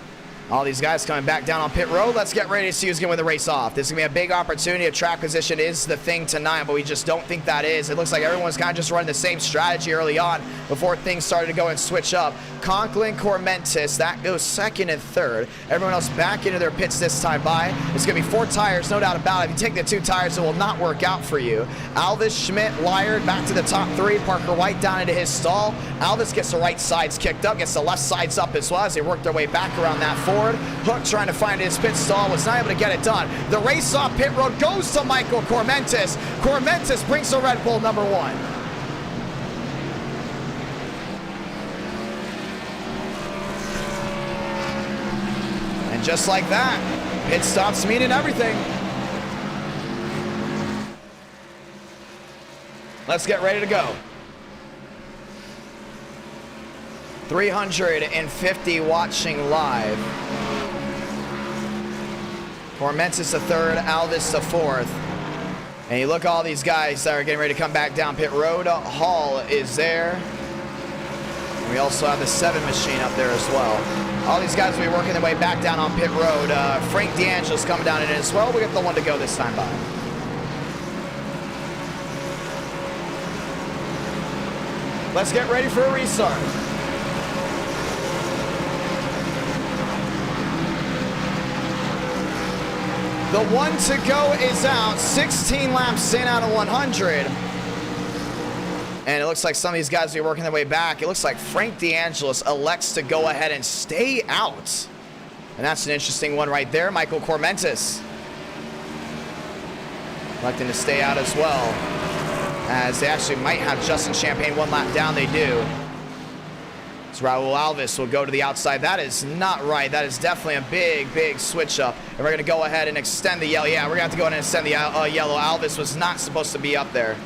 all these guys coming back down on pit road. Let's get ready to see who's going to win the race off. This is going to be a big opportunity. A track position is the thing tonight, but we just don't think that is. It looks like everyone's kind of just running the same strategy early on before things started to go and switch up. Conklin, Cormentis, that goes second and third. Everyone else back into their pits this time by. It's going to be 4 tires, no doubt about it. If you take the 2 tires, it will not work out for you. Alvis, Schmidt, Lyard back to the top 3. Parker White down into his stall. Alvis gets the right sides kicked up, gets the left sides up as well as they work their way back around that Ford. Hook trying to find his pit stall, was not able to get it done. The race off pit road goes to Michael Cormentis. Cormentis brings the Red Bull number 1. And just like that, pit stops meaning everything. Let's get ready to go. 350 watching live. Cormentis the 3rd, Alvis the 4th. And you look at all these guys that are getting ready to come back down pit road. Hall is there. And we also have the 7 machine up there as well. All these guys will be working their way back down on pit road. Frank D'Angelo's coming down in it as well. We got the 1 to go this time by. Let's get ready for a restart. The 1 to go is out, 16 laps in out of 100. And it looks like some of these guys will be working their way back. It looks like Frank D'Angelis elects to go ahead and stay out. And that's an interesting one right there. Michael Cormentis electing to stay out as well, as they actually might have Justin Champagne 1 lap down. They do. So Raul Alvis will go to the outside. That is not right. That is definitely a big, big switch up. And we're going to go ahead and extend the yellow. Yeah, we're going to have to go ahead and extend the yellow. Alvis was not supposed to be up there.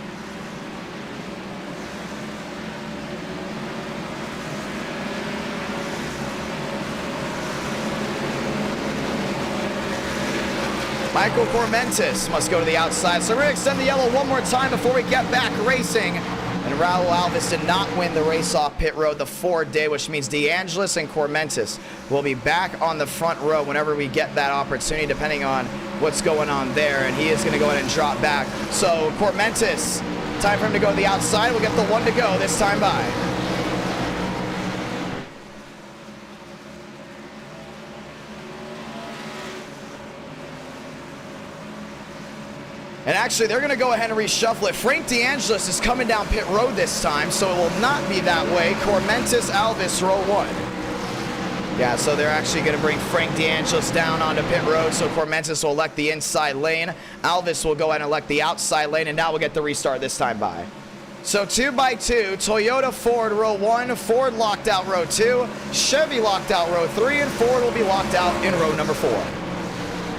Michael Cormentis must go to the outside. So we're going to extend the yellow 1 more time before we get back racing. And Raul Alvis did not win the race off pit road the 4th day, which means D'Angelis and Cormentis will be back on the front row whenever we get that opportunity, depending on what's going on there. And he is going to go ahead and drop back. So Cormentis, time for him to go to the outside. We'll get the 1 to go this time by. And actually, they're going to go ahead and reshuffle it. Frank D'Angelis is coming down pit road this time, so it will not be that way. Cormentis, Alvis, row 1. Yeah, so they're actually going to bring Frank D'Angelis down onto pit road, so Cormentis will elect the inside lane. Alvis will go ahead and elect the outside lane, and now we'll get the restart this time by. So 2 by 2, Toyota, Ford, row 1, Ford locked out row 2, Chevy locked out row 3, and Ford will be locked out in row number 4.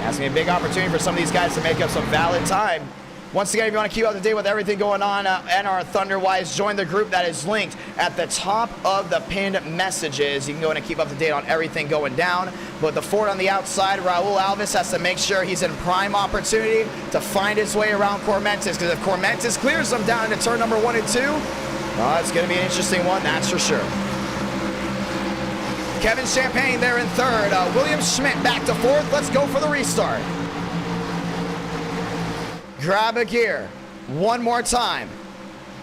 That's going to be a big opportunity for some of these guys to make up some valid time. Once again, if you want to keep up to date with everything going on and our Thunderwise, join the group that is linked at the top of the pinned messages. You can go in and keep up to date on everything going down. But the Ford on the outside, Raul Alvis has to make sure he's in prime opportunity to find his way around Cormentis, because if Cormentis clears him down into turn number 1 and 2, Oh, it's going to be an interesting one, that's for sure. Kevin Champagne there in third. William Schmidt back to fourth. Let's go for the restart. Grab a gear. One more time.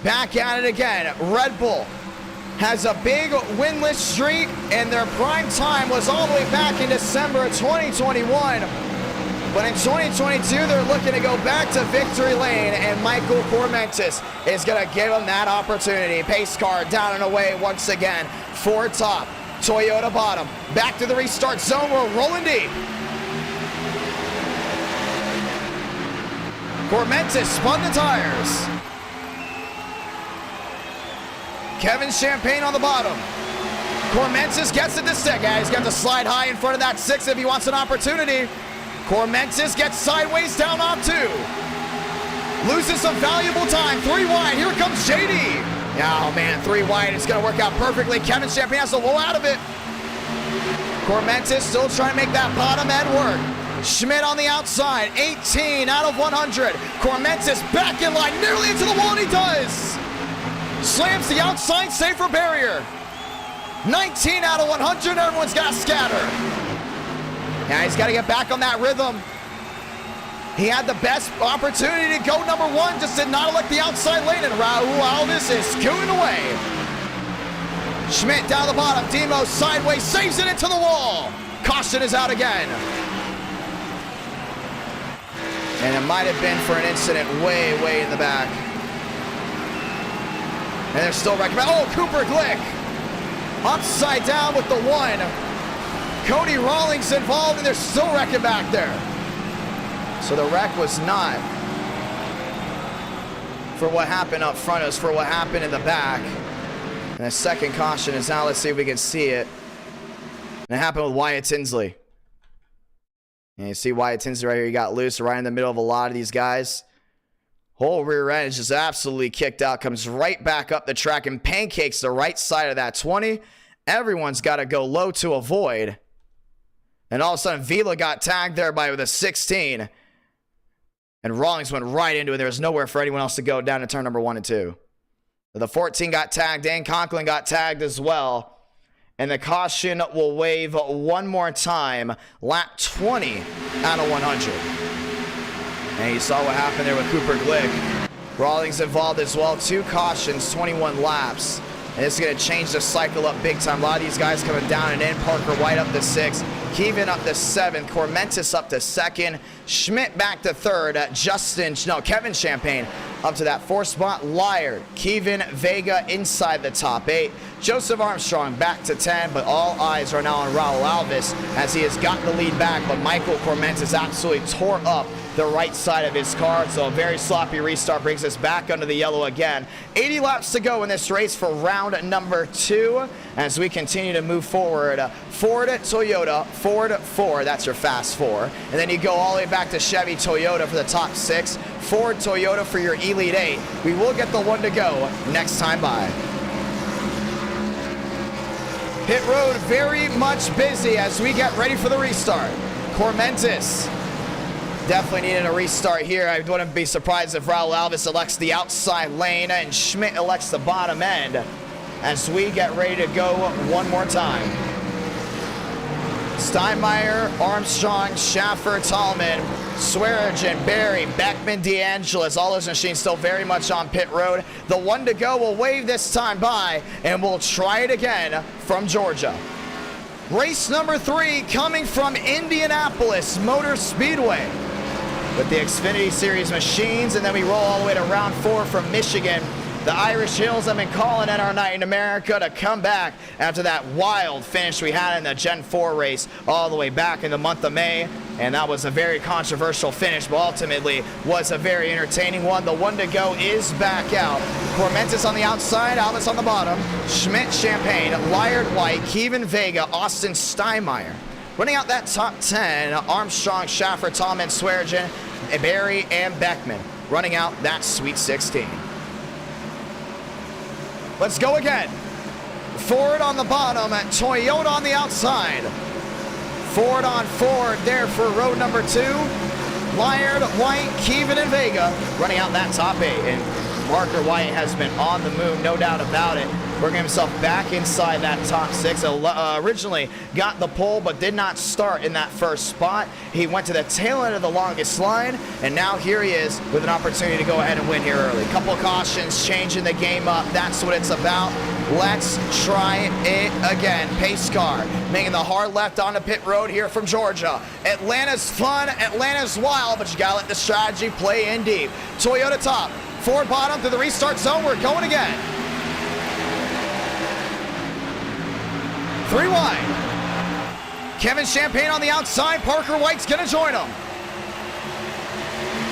Back at it again. Red Bull has a big winless streak, and their prime time was all the way back in December of 2021. But in 2022, they're looking to go back to victory lane, and Michael Cormentis is going to give them that opportunity. Pace car down and away once again. Ford top, Toyota bottom. Back to the restart zone. We're rolling deep. Cormentis spun the tires. Kevin Champagne on the bottom. Cormentis gets it to stick. Yeah, he's got to slide high in front of that 6 if he wants an opportunity. Cormentis gets sideways down on 2. Loses some valuable time. 3 wide. Here comes JD. Oh, man, 3 wide. It's going to work out perfectly. Kevin Champagne has to roll out of it. Cormentis still trying to make that bottom end work. Schmidt on the outside. 18 out of 100. Cormentis back in line. Nearly into the wall, and he does. Slams the outside safer barrier. 19 out of 100. Everyone's got to scatter. Yeah, he's got to get back on that rhythm. He had the best opportunity to go number 1, just did not elect the outside lane, and Raul Alves is scooting away. Schmidt down the bottom. Demo sideways, saves it into the wall. Caution is out again. And it might have been for an incident way in the back. And they're still wrecking. Oh, Cooper Glick upside down with the 1. Cody Rawlings involved, and they're still wrecking back there. So the wreck was not for what happened up front, it was for what happened in the back. And the second caution is now, let's see if we can see it. And it happened with Wyatt Tinsley. And you see Wyatt Tinsley right here, he got loose right in the middle of a lot of these guys. Whole rear end is just absolutely kicked out, comes right back up the track and pancakes the right side of that 20. Everyone's got to go low to avoid. And all of a sudden, Vila got tagged there with a 16. And Rawlings went right into it. There was nowhere for anyone else to go down to turn number 1 and 2. The 14 got tagged. Dan Conklin got tagged as well. And the caution will wave one more time. Lap 20 out of 100. And you saw what happened there with Cooper Glick. Rawlings involved as well. 2 cautions, 21 laps. And it's going to change the cycle up big time. A lot of these guys coming down and in. Parker White up to 6th. Kevin up to 7th. Cormentis up to 2nd. Schmidt back to 3rd. Kevin Champagne up to that 4th spot. Lyard, Kevin, Vega inside the top 8. Joseph Armstrong back to 10, but all eyes are now on Raul Alves as he has got the lead back, but Michael Cormentis absolutely tore up the right side of his car, so a very sloppy restart brings us back under the yellow again. 80 laps to go in this race for round number 2 as we continue to move forward. Ford, Toyota, Ford, that's your fast 4. And then you go all the way back to Chevy, Toyota for the top 6. Ford, Toyota for your Elite 8. We will get the 1 to go next time by. Pit road very much busy as we get ready for the restart. Cormentis definitely needing a restart here. I wouldn't be surprised if Raul Alves elects the outside lane and Schmidt elects the bottom end as we get ready to go one more time. Steinmeier, Armstrong, Schaffer, Tallman, Swearinger, Barry, Beckman, DeAngelis, all those machines still very much on pit road. The 1 to go will wave this time by, and we'll try it again from Georgia. Race number 3 coming from Indianapolis Motor Speedway with the Xfinity Series machines, and then we roll all the way to round 4 from Michigan. The Irish Hills have been calling at our night in America to come back after that wild finish we had in the Gen 4 race all the way back in the month of May. And that was a very controversial finish, but ultimately was a very entertaining one. The 1 to go is back out. Cormentis on the outside, Alves on the bottom. Schmidt, Champagne, Lyard, White, Kevin, Vega, Austin, Steinmeier. Running out that top 10, Armstrong, Schaffer, Tallman, Swearinger, Barry, and Beckman. Running out that Sweet 16. Let's go again. Ford on the bottom, Toyota on the outside. Ford on Ford there for road number 2. Lyard, White, Kevin, and Vega running out that top 8. And Parker White has been on the move, no doubt about it. Working himself back inside that top 6. Originally got the pole, but did not start in that first spot. He went to the tail end of the longest line, and now here he is with an opportunity to go ahead and win here early. Couple cautions, changing the game up. That's what it's about. Let's try it again. Pace car making the hard left onto pit road here from Georgia. Atlanta's fun, Atlanta's wild, but you gotta let the strategy play in deep. Toyota top, Ford bottom to the restart zone. We're going again. 3 wide. Kevin Champagne on the outside. Parker White's gonna join him.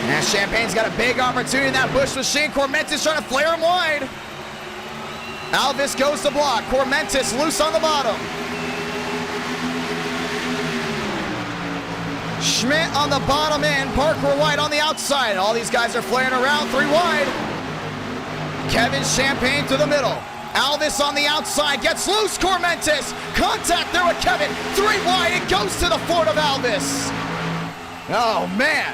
And Champagne's got a big opportunity in that Busch machine. Cormentis trying to flare him wide. Alvis goes to block. Cormentis loose on the bottom. Schmidt on the bottom end. Parker White on the outside. All these guys are flaring around. 3 wide. Kevin Champagne to the middle. Alvis on the outside, gets loose, Cormentis. Contact there with Kevin, 3 wide, it goes to the Ford of Alvis. Oh, man.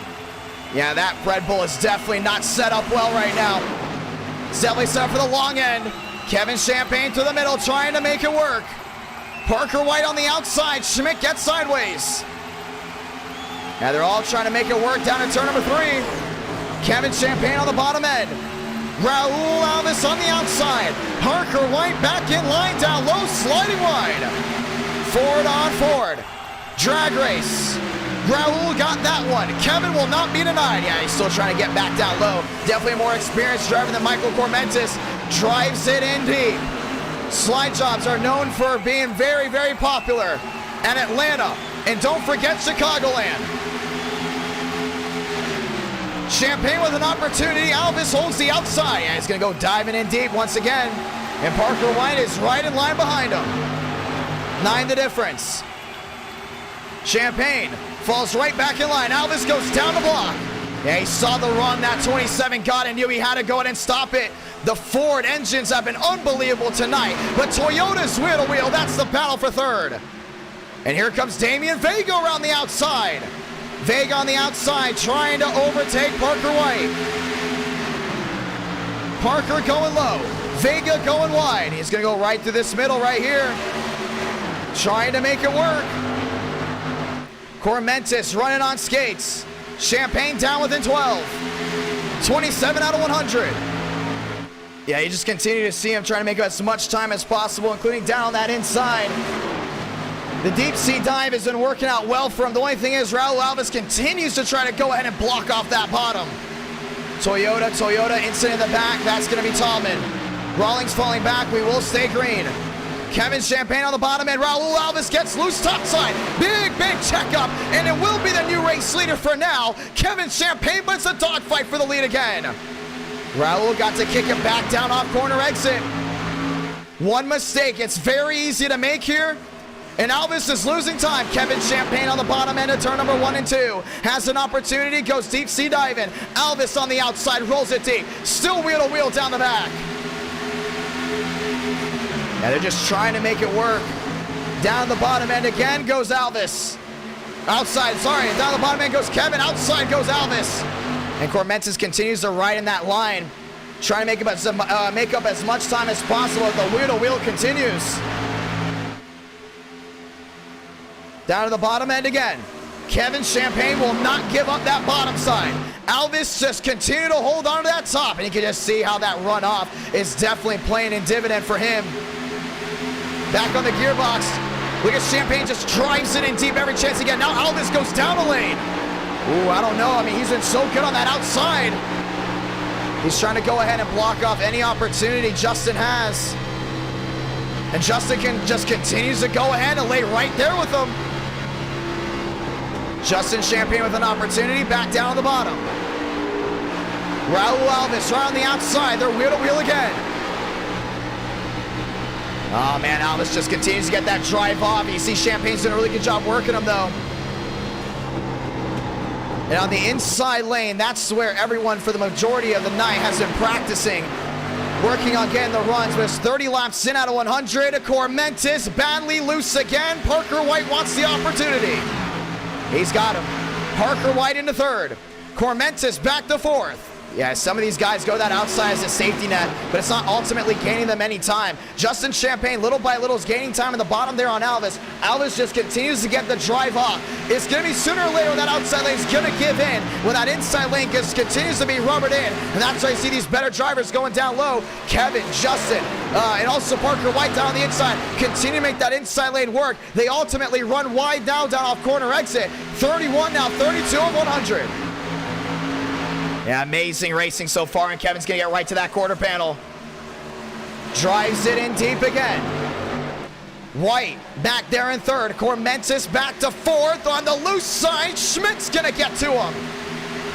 Yeah, that Red Bull is definitely not set up well right now. It's definitely set up for the long end. Kevin Champagne to the middle, trying to make it work. Parker White on the outside, Schmidt gets sideways. Now they're all trying to make it work down at turn number 3. Kevin Champagne on the bottom end. Raul Alvis on the outside. Parker White back in line, down low, sliding wide. Ford on Ford. Drag race. Raul got that one. Kevin will not be denied. Yeah, he's still trying to get back down low. Definitely a more experienced driver than Michael Cormentis. Drives it in deep. Slide jobs are known for being very, very popular. And Atlanta. And don't forget Chicagoland. Champagne with an opportunity. Alvis holds the outside. And he's going to go diving in deep once again. And Parker White is right in line behind him. 9 the difference. Champagne falls right back in line. Alvis goes down the block. Yeah, he saw the run that 27 got and knew he had to go ahead and stop it. The Ford engines have been unbelievable tonight. But Toyota's wheel to wheel. That's the battle for 3rd. And here comes Damian Vega around the outside. Vega on the outside trying to overtake Parker White. Parker going low. Vega going wide. He's going to go right through this middle right here. Trying to make it work. Cormentis running on skates. Champagne down within 12. 27 out of 100. Yeah, you just continue to see him trying to make as much time as possible, including down that inside. The deep sea dive has been working out well for him. The only thing is Raul Alvis continues to try to go ahead and block off that bottom. Toyota instant in the back. That's going to be Tallman. Rawlings falling back. We will stay green. Kevin Champagne on the bottom end. Raul Alvis gets loose topside. Big checkup. And it will be the new race leader for now. Kevin Champagne, but it's a dogfight for the lead again. Raul got to kick him back down off corner exit. One mistake. It's very easy to make here. And Alvis is losing time. Kevin Champagne on the bottom end of turn number 1 and 2. Has an opportunity, goes deep sea diving. Alvis on the outside, rolls it deep. Still wheel to wheel down the back. Yeah, they're just trying to make it work. Down the bottom end again goes Alvis. Outside, sorry, down the bottom end goes Kevin. Outside goes Alvis. And Cormentis continues to ride in that line. Trying to make up as much time as possible as the wheel to wheel continues. Down to the bottom end again. Kevin Champagne will not give up that bottom side. Alvis just continue to hold on to that top. And you can just see how that run off is definitely playing in dividend for him. Back on the gearbox. Look at Champagne just drives it in deep every chance again. Now Alvis goes down a lane. Ooh, I don't know. I mean, he's been so good on that outside. He's trying to go ahead and block off any opportunity Justin has. And Justin just continues to go ahead and lay right there with him. Justin Champagne with an opportunity, back down on the bottom. Raul Alvis right on the outside. They're wheel to wheel again. Oh man, Alvis just continues to get that drive off. You see Champagne's doing a really good job working him though. And on the inside lane, that's where everyone for the majority of the night has been practicing. Working on getting the runs, but it's 30 laps in out of 100. Cormentis badly loose again. Parker White wants the opportunity. He's got him. Parker White into 3rd. Cormentis back to 4th. Yeah, some of these guys go that outside as a safety net, but it's not ultimately gaining them any time. Justin Champagne, little by little, is gaining time in the bottom there on Alvis. Alvis just continues to get the drive off. It's going to be sooner or later that outside lane is going to give in when that inside lane continues to be rubbered in. And that's why you see these better drivers going down low. Kevin, Justin, and also Parker White down on the inside continue to make that inside lane work. They ultimately run wide now down off corner exit. 31 now, 32 of 100. Yeah, amazing racing so far, and Kevin's going to get right to that quarter panel. Drives it in deep again. White back there in third. Cormentis back to fourth on the loose side. Schmidt's going to get to him.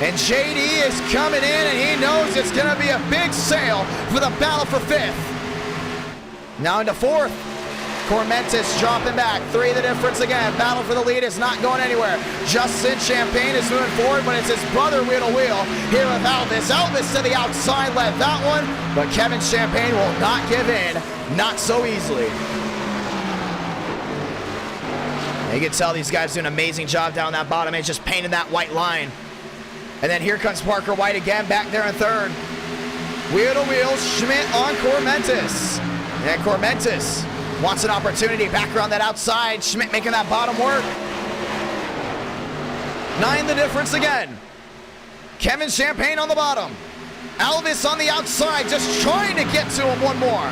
And JD is coming in, and he knows it's going to be a big sail for the battle for fifth. Now into fourth. Cormentis dropping back. 3 the difference again. Battle for the lead is not going anywhere. Justin Champagne is moving forward, but it's his brother wheel to wheel here with Alvis. Alvis to the outside led that one, but Kevin Champagne will not give in. Not so easily. You can tell these guys do an amazing job down that bottom edge, just painting that white line. And then here comes Parker White again, back there in third. Wheel to wheel, Schmidt on Cormentis. And Cormentis wants an opportunity back around that outside. Schmidt making that bottom work. 9 the difference again. Kevin Champagne on the bottom. Alvis on the outside, just trying to get to him one more.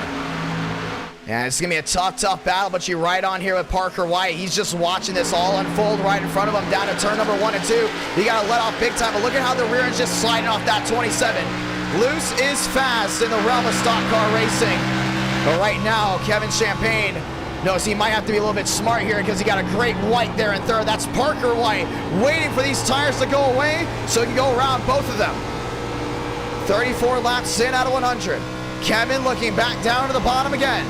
Yeah, it's going to be a tough battle, but you're right on here with Parker White. He's just watching this all unfold right in front of him down to turn number 1 and 2. You got to let off big time, but look at how the rear end's just sliding off that 27. Loose is fast in the realm of stock car racing. But right now, Kevin Champagne knows he might have to be a little bit smart here because he got a great White there in third. That's Parker White waiting for these tires to go away so he can go around both of them. 34 laps in out of 100. Kevin looking back down to the bottom again.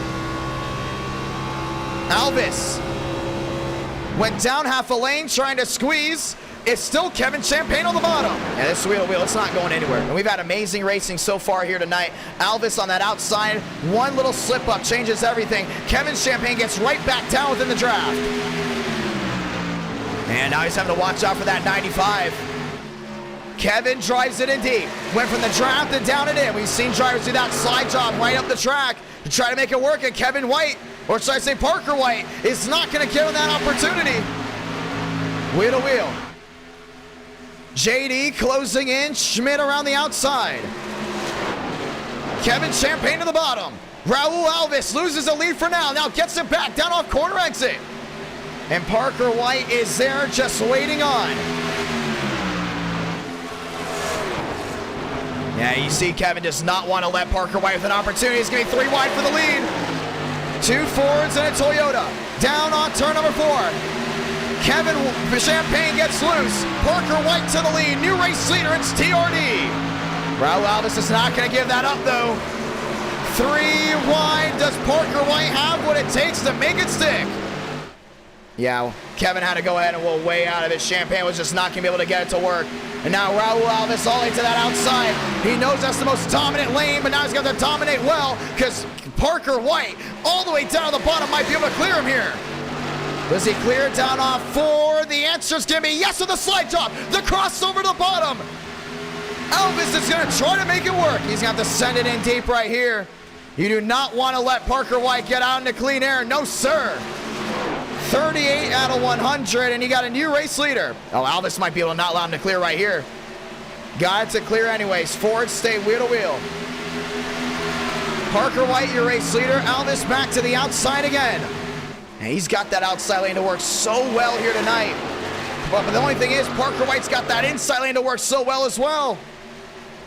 Alvis went down half a lane trying to squeeze. It's still Kevin Champagne on the bottom. And this wheel, it's not going anywhere. And we've had amazing racing so far here tonight. Alvis on that outside, one little slip up changes everything. Kevin Champagne gets right back down within the draft. And now he's having to watch out for that 95. Kevin drives it in deep. Went from the draft and down and in. We've seen drivers do that slide job right up the track to try to make it work. And Kevin White, or should I say Parker White, is not going to give him that opportunity. Wheel to wheel. JD closing in, Schmidt around the outside. Kevin Champagne to the bottom. Raul Alvis loses the lead for now gets it back down off corner exit. And Parker White is there just waiting on. Yeah, you see Kevin does not want to let Parker White with an opportunity. He's going to be 3 wide for the lead. 2 Fords and a Toyota. Down on turn number 4. Kevin Champagne gets loose. Parker White to the lead. New race leader, it's TRD. Raul Alvis is not going to give that up, though. 3 wide. Does Parker White have what it takes to make it stick? Yeah, Kevin had to go ahead and roll way out of it. Champagne was just not going to be able to get it to work. And now Raul Alvis all the way to that outside. He knows that's the most dominant lane, but now he's got to dominate well because Parker White all the way down to the bottom might be able to clear him here. Does he clear it down off 4? The answer's going to be yes with the slide job. The crossover to the bottom. Alvis is going to try to make it work. He's going to have to send it in deep right here. You do not want to let Parker White get out into clean air. No, sir. 38 out of 100, and you got a new race leader. Oh, Alvis might be able to not allow him to clear right here. Got it to clear anyways. Ford stay wheel to wheel. Parker White, your race leader. Alvis back to the outside again. And he's got that outside lane to work so well here tonight. But the only thing is, Parker White's got that inside lane to work so well as well.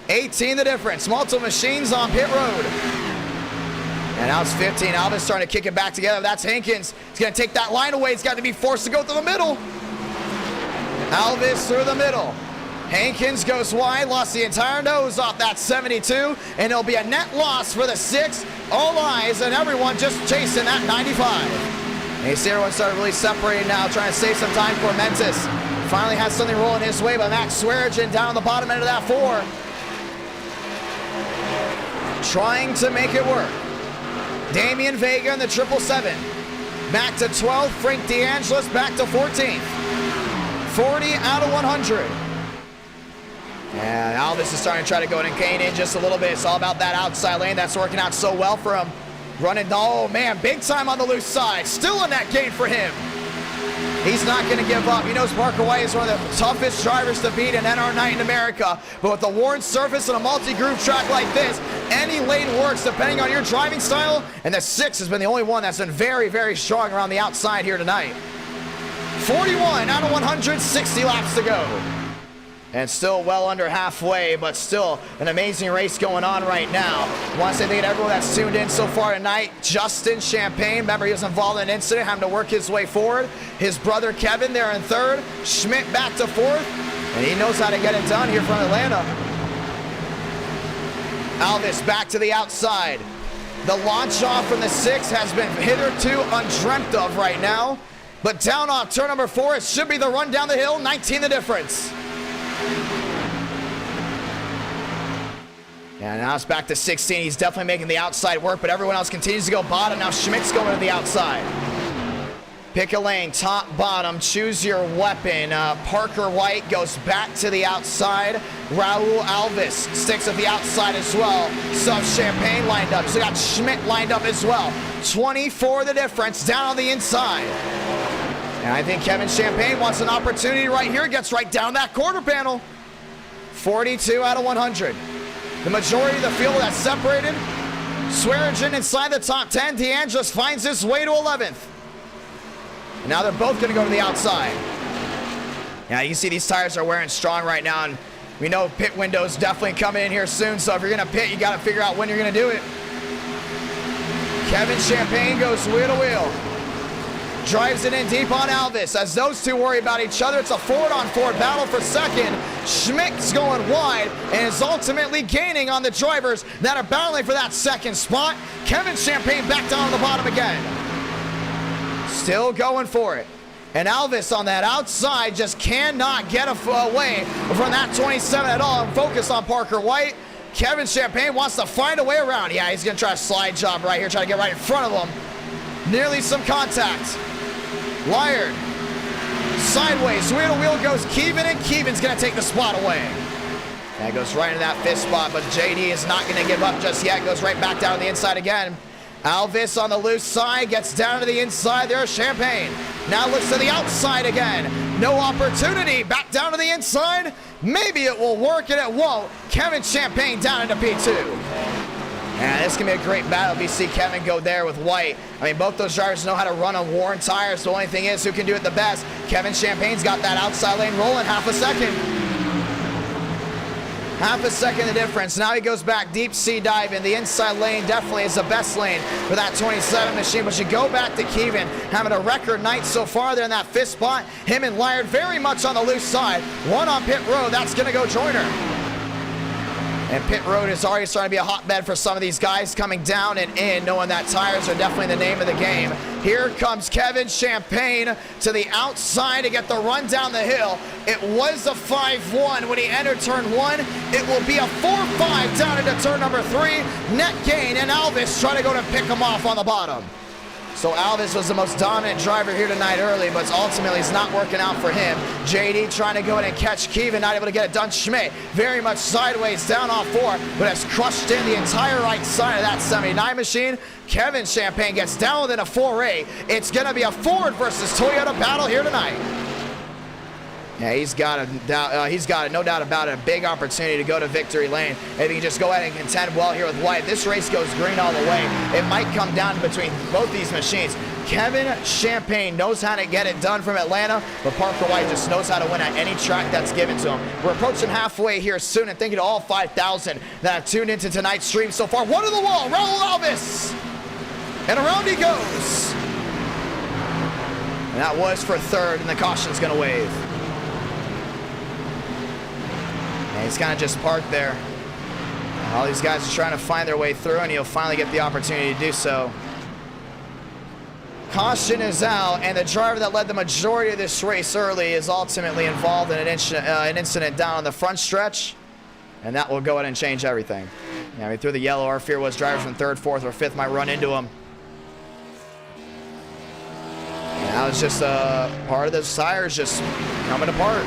18 the difference. Multiple machines on pit road. And now it's 15. Alvis starting to kick it back together. That's Hankins. He's going to take that line away. He's got to be forced to go through the middle. Alvis through the middle. Hankins goes wide, lost the entire nose off that 72, and it'll be a net loss for the 6. All eyes and everyone just chasing that 95. And you see everyone started really separating now, trying to save some time for Mentis. Finally has something rolling his way, but Max Swearigan down on the bottom end of that 4. Trying to make it work. Damian Vega in the 777. Back to 12th. Frank DeAngelis back to 14th. 40 out of 100. And Alvis is starting to try to go in and gain in just a little bit. It's all about that outside lane. That's working out so well for him. Running, oh man, big time on the loose side. Still a net gain for him. He's not going to give up. He knows Parker White is one of the toughest drivers to beat in NR Night in America. But with the worn surface and a multi-groove track like this, any lane works depending on your driving style. And the 6 has been the only one that's been very, very strong around the outside here tonight. 41 out of 100, 60 laps to go. And still well under halfway, but still an amazing race going on right now. I want to say thank you to everyone that's tuned in so far tonight. Justin Champagne, remember he was involved in an incident, having to work his way forward. His brother Kevin there in 3rd. Schmidt back to 4th. And he knows how to get it done here from Atlanta. Alvis back to the outside. The launch off from the 6 has been hitherto undreamt of right now. But down off turn number 4, it should be the run down the hill, 19 the difference. Yeah, now it's back to 16. He's definitely making the outside work, but everyone else continues to go bottom. Now Schmidt's going to the outside. Pick a lane, top, bottom, choose your weapon. Parker White goes back to the outside. Raul Alvis sticks at the outside as well. So Champagne lined up. So got Schmidt lined up as well. 24 the difference, down on the inside. And I think Kevin Champagne wants an opportunity right here. Gets right down that quarter panel. 42 out of 100. The majority of the field that's separated. Swearingen inside the top 10. DeAndres finds his way to 11th. And now they're both going to go to the outside. Yeah, you can see these tires are wearing strong right now, and we know pit window's definitely coming in here soon, so if you're going to pit, you got to figure out when you're going to do it. Kevin Champagne goes wheel to wheel. Drives it in deep on Alvis. As those two worry about each other, it's a forward-on-forward battle for second. Schmidt's going wide and is ultimately gaining on the drivers that are battling for that second spot. Kevin Champagne back down on the bottom again. Still going for it. And Alvis on that outside just cannot get away from that 27 at all and focus on Parker White. Kevin Champagne wants to find a way around. Yeah, he's going to try a slide job right here, try to get right in front of him. Nearly some contact. Lyard. Sideways, wheel to wheel goes Keevan, and Keevan's going to take the spot away. That goes right into that 5th spot, but JD is not going to give up just yet. Goes right back down to the inside again. Alvis on the loose side, gets down to the inside. There's Champagne. Now looks to the outside again. No opportunity. Back down to the inside. Maybe it will work, and it won't. Kevin Champagne down into P2. And this can be a great battle if you see Kevin go there with White. I mean, both those drivers know how to run on worn tires. The only thing is who can do it the best. Kevin Champagne's got that outside lane rolling half a second. Half a second the difference. Now he goes back, deep sea dive in. The inside lane definitely is the best lane for that 27 machine. But you go back to Keevan, having a record night so far there in that 5th spot. Him and Lyard very much on the loose side. One on pit road, that's going to go Joyner. And pit road is already starting to be a hotbed for some of these guys coming down and in, knowing that tires are definitely the name of the game. Here comes Kevin Champagne to the outside to get the run down the hill. It was a 5-1 when he entered turn 1. It will be a 4-5 down into turn number 3. Net gain, and Alvis trying to go to pick him off on the bottom. So Alvis was the most dominant driver here tonight early, but ultimately it's not working out for him. JD trying to go in and catch Keevan, not able to get it done. Schmidt very much sideways, down off 4, but has crushed in the entire right side of that 79 machine. Kevin Champagne gets down within a 4-8. It's going to be a Ford versus Toyota battle here tonight. Yeah, he's got it, no doubt about it. A big opportunity to go to victory lane. If he can just go ahead and contend well here with White. This race goes green all the way. It might come down between both these machines. Kevin Champagne knows how to get it done from Atlanta, but Parker White just knows how to win at any track that's given to him. We're approaching halfway here soon, and thank you to all 5,000 that have tuned into tonight's stream so far. One to the wall, Raul Alvis! And around he goes. And that was for 3rd, and the caution's gonna wave. And he's kind of just parked there. All these guys are trying to find their way through, and he'll finally get the opportunity to do so. Caution is out, and the driver that led the majority of this race early is ultimately involved in an incident down on the front stretch, and that will go ahead and change everything. Yeah, I mean, through the yellow, our fear was drivers from 3rd, 4th, or 5th might run into him. And that was just part of the tires just coming apart.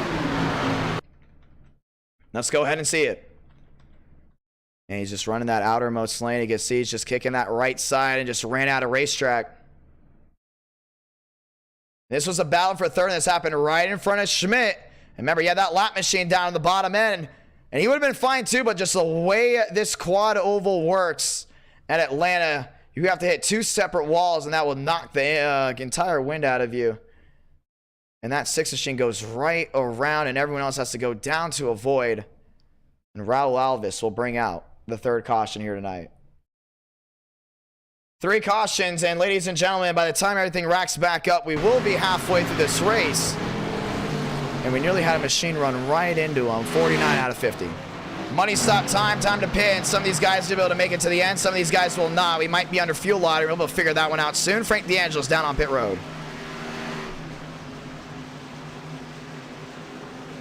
Let's go ahead and see it. And he's just running that outermost lane. You can see he's just kicking that right side and just ran out of racetrack. This was a battle for third, and this happened right in front of Schmidt. And remember, he had that lap machine down on the bottom end, and he would have been fine too, but just the way this quad oval works at Atlanta, you have to hit 2 separate walls, and that will knock the entire wind out of you. And that 6 machine goes right around, and everyone else has to go down to avoid. And Raul Alves will bring out the 3rd caution here tonight. 3 cautions, and ladies and gentlemen, by the time everything racks back up, we will be halfway through this race. And we nearly had a machine run right into him, 49 out of 50. Money stop time, time to pit, and some of these guys will be able to make it to the end. Some of these guys will not. We might be under fuel lottery. We'll be able to figure that one out soon. Frank D'Angelo's down on pit road.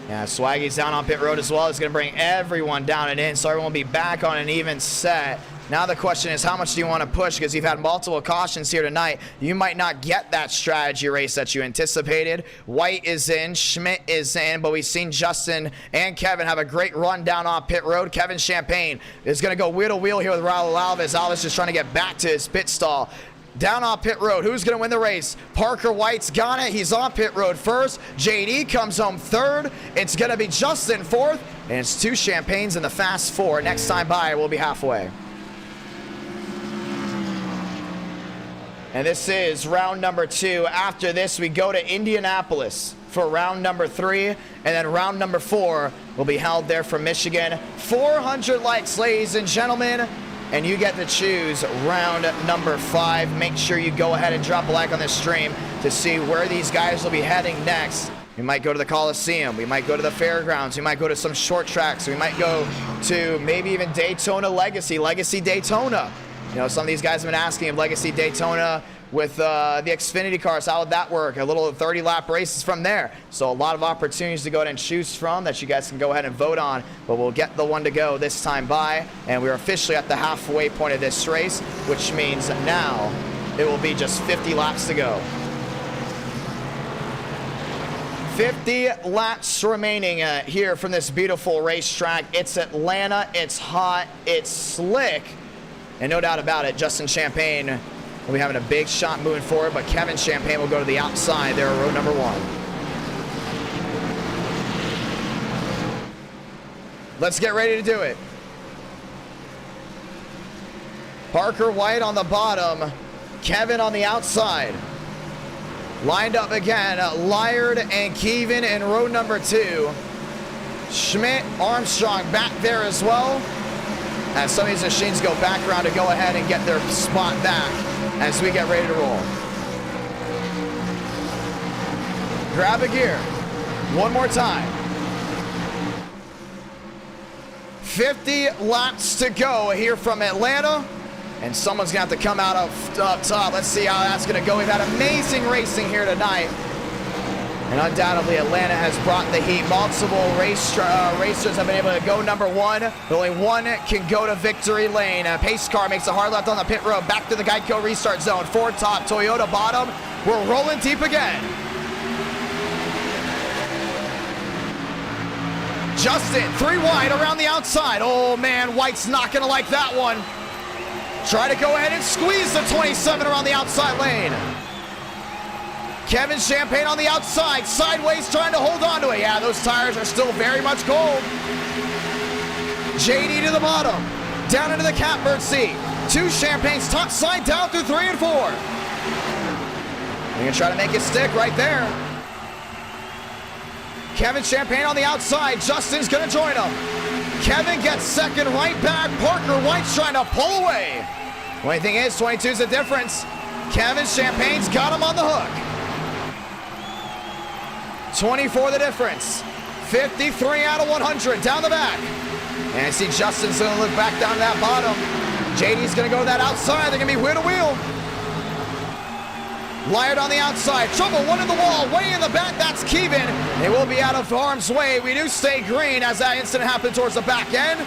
Yeah, Swaggy's down on pit road as well. It's going to bring everyone down and in, so everyone will be back on an even set. Now the question is, how much do you want to push? Because you've had multiple cautions here tonight. You might not get that strategy race that you anticipated. White is in, Schmidt is in, but we've seen Justin and Kevin have a great run down on pit road. Kevin Champagne is going to go wheel to wheel here with Raul Alves. Alves just trying to get back to his pit stall. Down on pit road, who's going to win the race? Parker White's got it. He's on pit road first. JD comes home 3rd. It's going to be Justin 4th. And it's 2 Champagnes in the fast 4. Next time by, we'll be halfway. And this is round number 2. After this, we go to Indianapolis for round number 3. And then round number 4 will be held there from Michigan. 400 likes, ladies and gentlemen. And you get to choose round number 5. Make sure you go ahead and drop a like on this stream to see where these guys will be heading next. We might go to the Coliseum. We might go to the fairgrounds. We might go to some short tracks. We might go to maybe even Daytona Legacy Daytona. You know, some of these guys have been asking if Legacy Daytona with the Xfinity cars, how would that work? A little 30-lap races from there. So a lot of opportunities to go ahead and choose from that you guys can go ahead and vote on. But we'll get the one to go this time by. And we're officially at the halfway point of this race, which means now it will be just 50 laps to go. 50 laps remaining here from this beautiful racetrack. It's Atlanta. It's hot. It's slick. And no doubt about it, Justin Champagne will be having a big shot moving forward, but Kevin Champagne will go to the outside there on road number 1. Let's get ready to do it. Parker White on the bottom, Kevin on the outside. Lined up again, Lyard and Keevan in road number 2. Schmidt, Armstrong back there as well. As some of these machines go back around to go ahead and get their spot back as we get ready to roll. Grab a gear. One more time. 50 laps to go here from Atlanta. And someone's going to have to come out up top. Let's see how that's going to go. We've had amazing racing here tonight. And undoubtedly, Atlanta has brought the heat. Multiple racers have been able to go number 1. But only one can go to victory lane. A pace car makes a hard left on the pit road. Back to the Geico restart zone. Ford top, Toyota bottom. We're rolling deep again. Justin, 3 wide around the outside. Oh, man, White's not going to like that one. Try to go ahead and squeeze the 27 around the outside lane. Kevin Champagne on the outside, sideways trying to hold on to it. Yeah, those tires are still very much cold. JD to the bottom, down into the catbird seat. 2 Champagnes top side down through 3 and 4. You're gonna try to make it stick right there. Kevin Champagne on the outside, Justin's gonna join him. Kevin gets second right back. Parker White's trying to pull away. The only thing is, 22's the difference. Kevin Champagne's got him on the hook. 24 the difference. 53 out of 100 down the back. And I see Justin's gonna look back down to that bottom. JD's gonna go to that outside. They're gonna be wheel to wheel. Lyard on the outside. Trouble, one in the wall. Way in the back. That's Keevan. They will be out of harm's way. We do stay green as that incident happened towards the back end.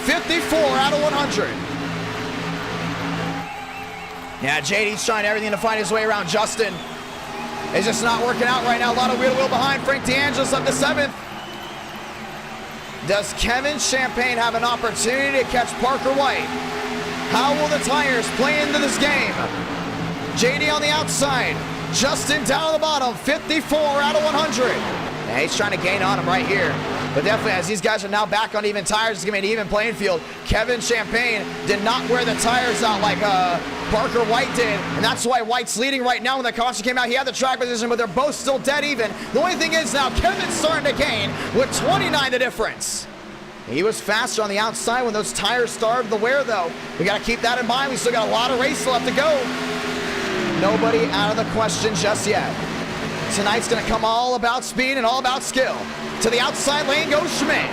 54 out of 100. Yeah, JD's trying everything to find his way around Justin. It's just not working out right now. A lot of wheel to wheel behind. Frank D'Angelo's up to 7th. Does Kevin Champagne have an opportunity to catch Parker White? How will the tires play into this game? JD on the outside. Justin down at the bottom, 54 out of 100. Yeah, he's trying to gain on him right here. But definitely, as these guys are now back on even tires, it's going to be an even playing field. Kevin Champagne did not wear the tires out like Parker White did, and that's why White's leading right now. When the caution came out, he had the track position, but they're both still dead even. The only thing is now Kevin's starting to gain with 29 the difference. He was faster on the outside when those tires started to wear, though. We got to keep that in mind. We still got a lot of race left to go. Nobody out of the question just yet. Tonight's going to come all about speed and all about skill. To the outside lane goes Schmidt.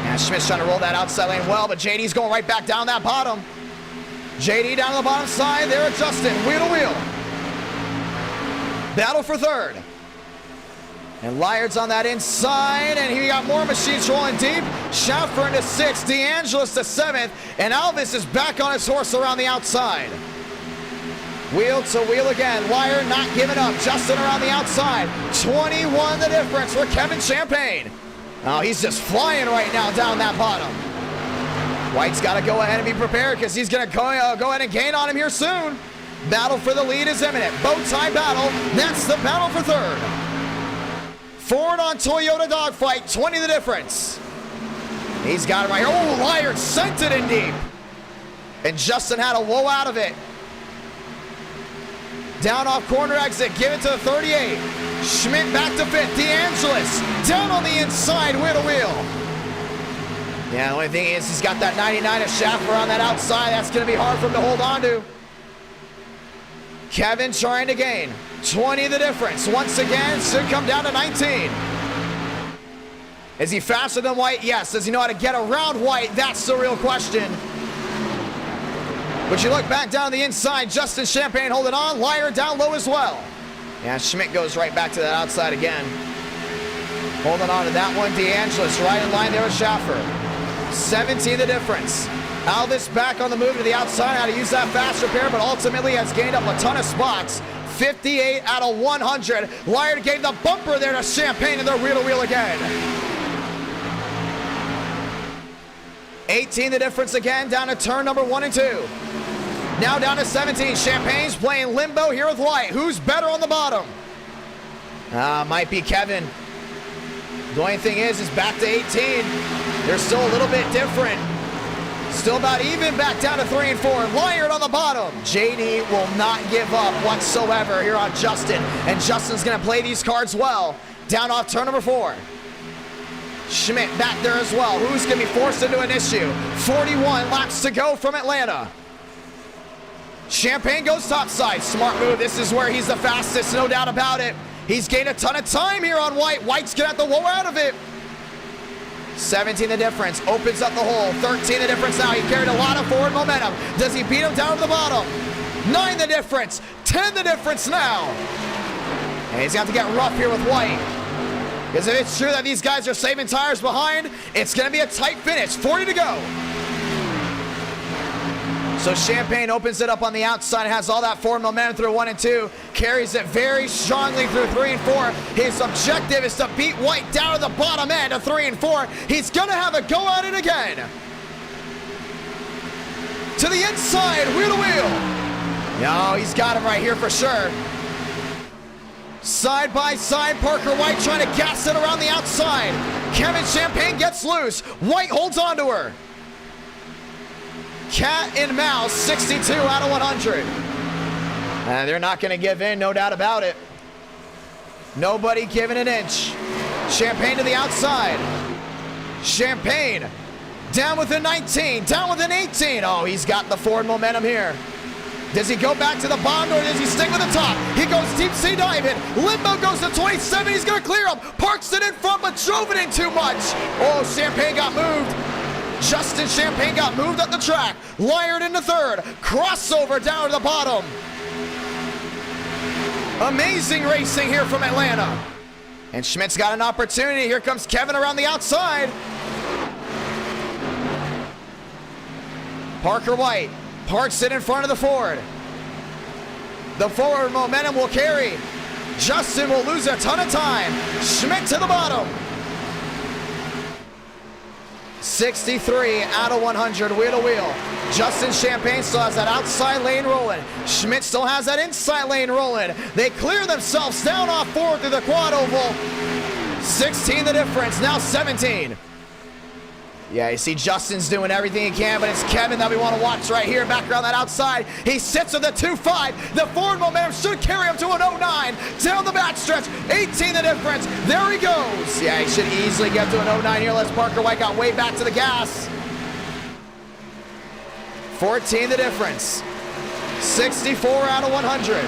Yeah, Schmidt's trying to roll that outside lane well, but JD's going right back down that bottom. JD down to the bottom side. There at Justin, wheel to wheel. Battle for third. And Lyard's on that inside, and he got more machines rolling deep. Schaffer into 6th, DeAngelis to 7th, and Alvis is back on his horse around the outside. Wheel to wheel again. Lyard not giving up. Justin around the outside. 21 the difference for Kevin Champagne. Oh, he's just flying right now down that bottom. White's got to go ahead and be prepared because he's going to go ahead and gain on him here soon. Battle for the lead is imminent. Bow tie battle. That's the battle for third. Ford on Toyota dogfight. 20 the difference. He's got it right here. Oh, Lyard sent it in deep. And Justin had a woe out of it. Down off corner exit, give it to the 38. Schmidt back to 5th. DeAngelis down on the inside, wheel to wheel. Yeah, the only thing is he's got that 99 of Schaffer on that outside. That's going to be hard for him to hold on to. Kevin trying to gain. 20 the difference. Once again, should come down to 19. Is he faster than White? Yes. Does he know how to get around White? That's the real question. But you look back down the inside, Justin Champagne holding on, Lyard down low as well. Yeah, Schmidt goes right back to that outside again. Holding on to that one, DeAngelis right in line there with Schaffer. 17 the difference. Alvis back on the move to the outside, how to use that fast repair, but ultimately has gained up a ton of spots. 58 out of 100. Lyard gave the bumper there to Champagne, and they're wheel to wheel again. 18 the difference again, down to turn number 1 and 2. Now down to 17. Champagne's playing limbo here with White. Who's better on the bottom? Might be Kevin. The only thing is back to 18. They're still a little bit different. Still about even back down to 3 and 4. Lyard on the bottom. JD will not give up whatsoever here on Justin. And Justin's going to play these cards well. Down off turn number 4. Schmidt back there as well. Who's going to be forced into an issue? 41 laps to go from Atlanta. Champagne goes topside. Smart move. This is where he's the fastest, no doubt about it. He's gained a ton of time here on White. White's going to have to woe out of it. 17 the difference. Opens up the hole. 13 the difference now. He carried a lot of forward momentum. Does he beat him down to the bottom? 9 the difference. 10 the difference now. And he's going to have to get rough here with White. Because if it's true that these guys are saving tires behind, it's going to be a tight finish. 40 to go. So Champagne opens it up on the outside, has all that forward momentum through 1 and 2, carries it very strongly through 3 and 4. His objective is to beat White down to the bottom end of 3 and 4. He's going to have a go at it again. To the inside, wheel to wheel. No, he's got him right here for sure. Side by side, Parker White trying to gas it around the outside. Kevin Champagne gets loose. White holds on to her. Cat and mouse, 62 out of 100. They're not going to give in, no doubt about it. Nobody giving an inch. Champagne to the outside. Champagne down with a 19, down with an 18. Oh, he's got the forward momentum here. Does he go back to the bottom or does he stick with the top? He goes deep sea diving. Limbo goes to 27. He's going to clear him. Parks it in front, but drove it in too much. Oh, Champagne got moved. Justin Champagne got moved up the track. Lyard into 3rd. Crossover down to the bottom. Amazing racing here from Atlanta. And Schmidt's got an opportunity. Here comes Kevin around the outside. Parker White parks it in front of the Ford. The forward momentum will carry. Justin will lose a ton of time. Schmidt to the bottom. 63 out of 100, wheel to wheel. Justin Champagne still has that outside lane rolling. Schmidt still has that inside lane rolling. They clear themselves down off 4 through the quad oval. 16 the difference, now 17. Yeah, you see Justin's doing everything he can, but it's Kevin that we want to watch right here, back around that outside. He sits with the 2.5. The forward momentum should carry him to an 0.9. Down the backstretch, 18 the difference. There he goes. Yeah, he should easily get to an 0.9 here, unless Parker White got way back to the gas. 14 the difference. 64 out of 100.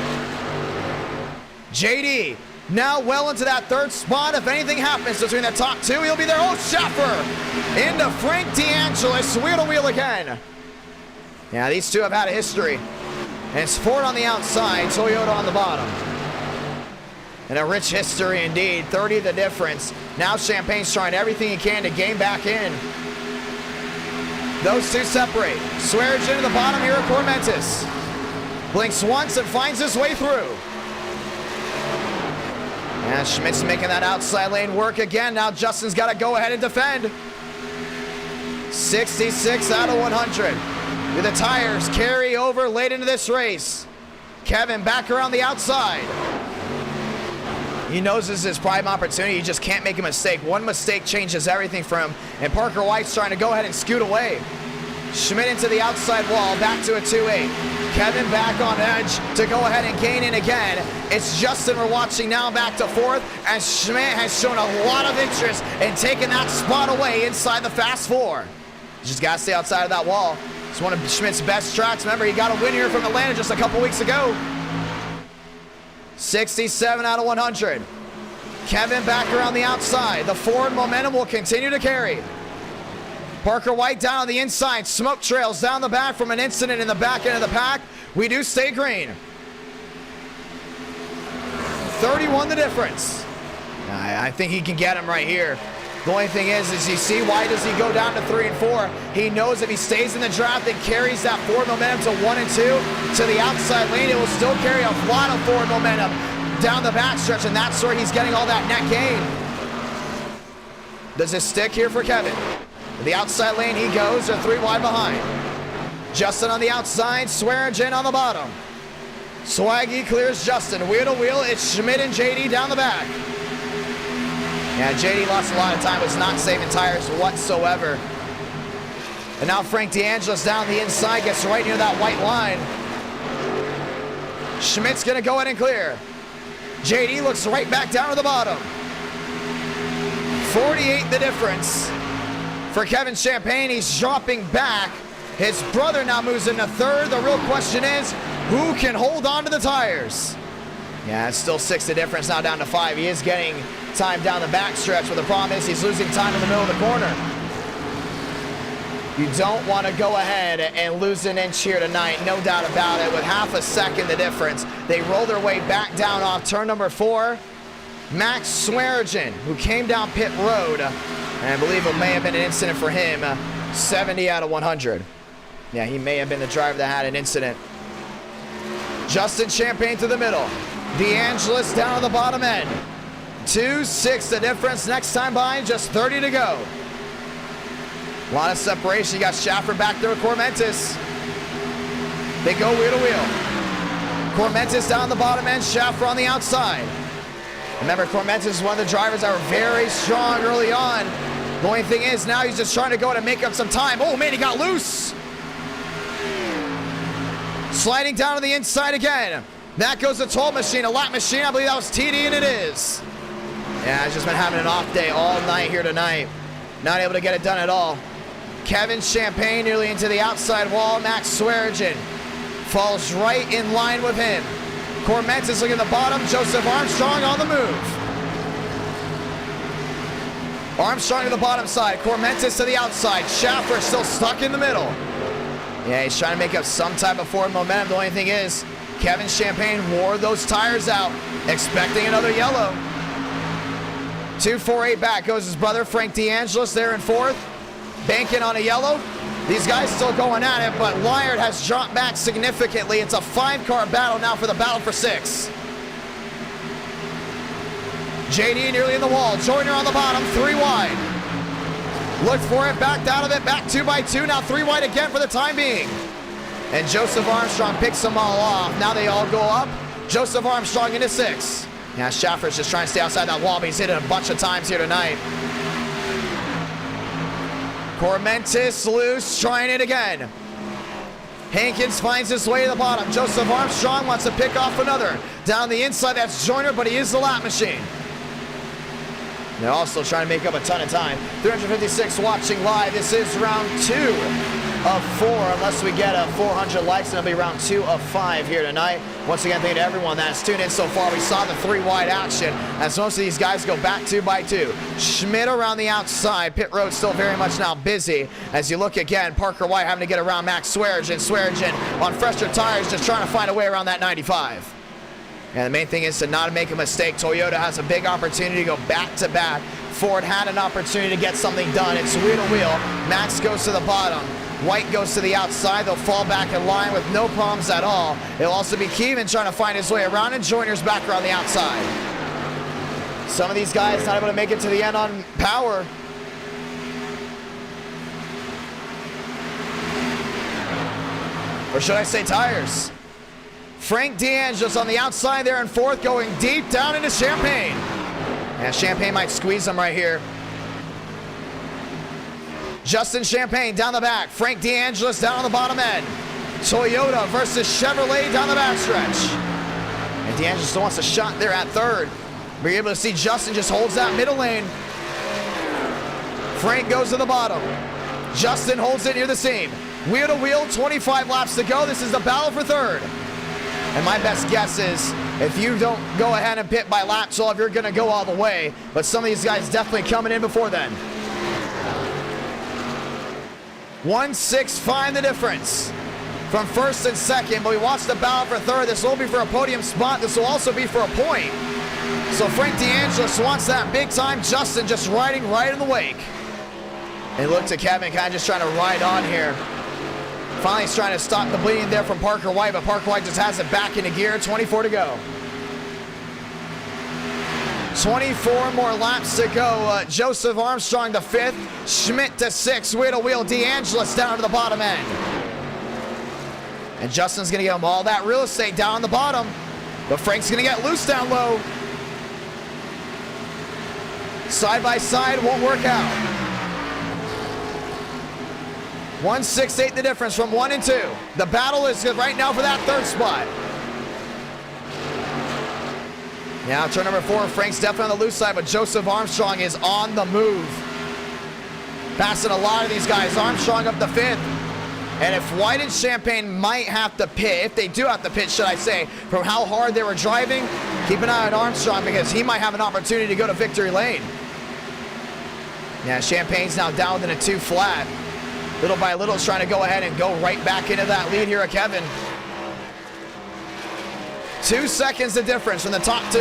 JD now well into that third spot. If anything happens between the top two, he'll be there. Oh, Schaffer into Frank DeAngelis, wheel to wheel again. Yeah, these two have had a history. And it's Ford on the outside, Toyota on the bottom. And a rich history indeed. 30 the difference. Now Champagne's trying everything he can to gain back in. Those two separate. Swearinger into the bottom here at Cormentis. Blinks once and finds his way through. And Schmidt's making that outside lane work again. Now Justin's got to go ahead and defend. 66 out of 100. Do the tires carry over late into this race? Kevin back around the outside. He knows this is his prime opportunity. He just can't make a mistake. One mistake changes everything for him. And Parker White's trying to go ahead and scoot away. Schmidt into the outside wall, back to a 2.8. Kevin back on edge to go ahead and gain in again. It's Justin we're watching now back to 4th, and Schmidt has shown a lot of interest in taking that spot away inside the Fast 4. Just got to stay outside of that wall. It's one of Schmidt's best tracks. Remember, he got a win here from Atlanta just a couple weeks ago. 67 out of 100. Kevin back around the outside. The forward momentum will continue to carry. Parker White down on the inside. Smoke trails down the back from an incident in the back end of the pack. We do stay green. 31 the difference. I think he can get him right here. The only thing is you see, why does he go down to 3 and 4? He knows if he stays in the draft and carries that forward momentum to 1 and 2 to the outside lane, it will still carry a lot of forward momentum down the backstretch, and that's where he's getting all that net gain. Does it stick here for Kevin? The outside lane he goes, they're 3 wide behind. Justin on the outside, Swearinger on the bottom. Swaggy clears Justin. Wheel to wheel, it's Schmidt and JD down the back. Yeah, JD lost a lot of time, was not saving tires whatsoever. And now Frank DeAngelis down the inside, gets right near that white line. Schmidt's gonna go ahead and clear. JD looks right back down to the bottom. 48 the difference. For Kevin Champagne, he's dropping back. His brother now moves into 3rd. The real question is, who can hold on to the tires? Yeah, it's still 6 the difference, now down to 5. He is getting time down the backstretch, but the problem is he's losing time in the middle of the corner. You don't want to go ahead and lose an inch here tonight, no doubt about it. With half a second the difference, they roll their way back down off turn number 4. Max Swearinger, who came down pit road, and I believe it may have been an incident for him. 70 out of 100. Yeah, he may have been the driver that had an incident. Justin Champagne to the middle. DeAngelis down on the bottom end. 2-6 the difference. Next time by, just 30 to go. A lot of separation. You got Schaffer back there with Cormentis. They go wheel to wheel. Cormentis down the bottom end. Schaffer on the outside. Remember, Cormentis is one of the drivers that were very strong early on. The only thing is, now he's just trying to go to make up some time. Oh, man, he got loose. Sliding down to the inside again. That goes the toll machine, a lap machine. I believe that was TD, and it is. Yeah, I've just been having an off day all night here tonight. Not able to get it done at all. Kevin Champagne nearly into the outside wall. Max Swearinger falls right in line with him. Cormentis looking at the bottom. Joseph Armstrong on the move. Armstrong to the bottom side. Cormentis to the outside. Schaffer still stuck in the middle. Yeah, he's trying to make up some type of forward momentum. The only thing is, Kevin Champagne wore those tires out, expecting another yellow. 2-4-8 back goes his brother, Frank DeAngelis, there in 4th. Banking on a yellow. These guys still going at it, but Lyard has dropped back significantly. It's a 5-car battle now for the battle for 6. JD nearly in the wall. Joyner on the bottom, 3 wide. Looked for it, backed out of it, back 2 by 2, now 3 wide again for the time being. And Joseph Armstrong picks them all off. Now they all go up. Joseph Armstrong into 6. Yeah, Schaffer's just trying to stay outside that wall, but he's hit it a bunch of times here tonight. Cormentis loose, trying it again. Hankins finds his way to the bottom. Joseph Armstrong wants to pick off another. Down the inside, that's Joyner, but he is the lap machine. They're also trying to make up a ton of time. 356 watching live. This is round 2 of 4, unless we get a 400 likes, and it'll be round 2 of 5 here tonight. Once again, thank you to everyone that's tuned in so far. We saw the 3 wide action as most of these guys go back 2 by 2. Schmidt around the outside. Pit road still very much now busy. As you look again, Parker White having to get around Max Swearigan. Swearigan on fresher tires, just trying to find a way around that 95. And the main thing is to not make a mistake. Toyota has a big opportunity to go back-to-back. Ford had an opportunity to get something done. It's wheel-to-wheel. Max goes to the bottom. White goes to the outside. They'll fall back in line with no problems at all. It'll also be Keevan trying to find his way around, and Joyner's back around the outside. Some of these guys not able to make it to the end on power. Or should I say tires? Frank D'Angelo's on the outside there in 4th, going deep down into Champagne. And Champagne might squeeze him right here. Justin Champagne down the back. Frank D'Angelo's down on the bottom end. Toyota versus Chevrolet down the backstretch. And D'Angelo still wants a shot there at 3rd. We're able to see Justin just holds that middle lane. Frank goes to the bottom. Justin holds it near the seam. Wheel to wheel, 25 laps to go. This is the battle for 3rd. And my best guess is if you don't go ahead and pit by lap 12, you're going to go all the way. But some of these guys definitely coming in before then. 1.65 the difference from 1st and 2nd. But we watch the battle for 3rd. This will be for a podium spot. This will also be for a point. So Frank D'Angelo wants that big time. Justin just riding right in the wake. And look to Kevin kind of just trying to ride on here. Finally, he's trying to stop the bleeding there from Parker White, but Parker White just has it back into gear. 24 to go. 24 more laps to go. Joseph Armstrong to 5th. Schmidt to 6th. Wheel to wheel. D'Angelo's down to the bottom end. And Justin's going to give him all that real estate down on the bottom. But Frank's going to get loose down low. Side by side won't work out. 1.68 the difference from 1 and 2. The battle is good right now for that 3rd spot. Now turn number 4, Frank's definitely on the loose side, but Joseph Armstrong is on the move. Passing a lot of these guys. Armstrong up the 5th. And if White and Champagne might have to pit, if they do have to pit, should I say, from how hard they were driving, keep an eye on Armstrong because he might have an opportunity to go to victory lane. Yeah, Champagne's now down within a 2 flat. Little by little, is trying to go ahead and go right back into that lead here at Kevin. 2 seconds the difference from the top 2.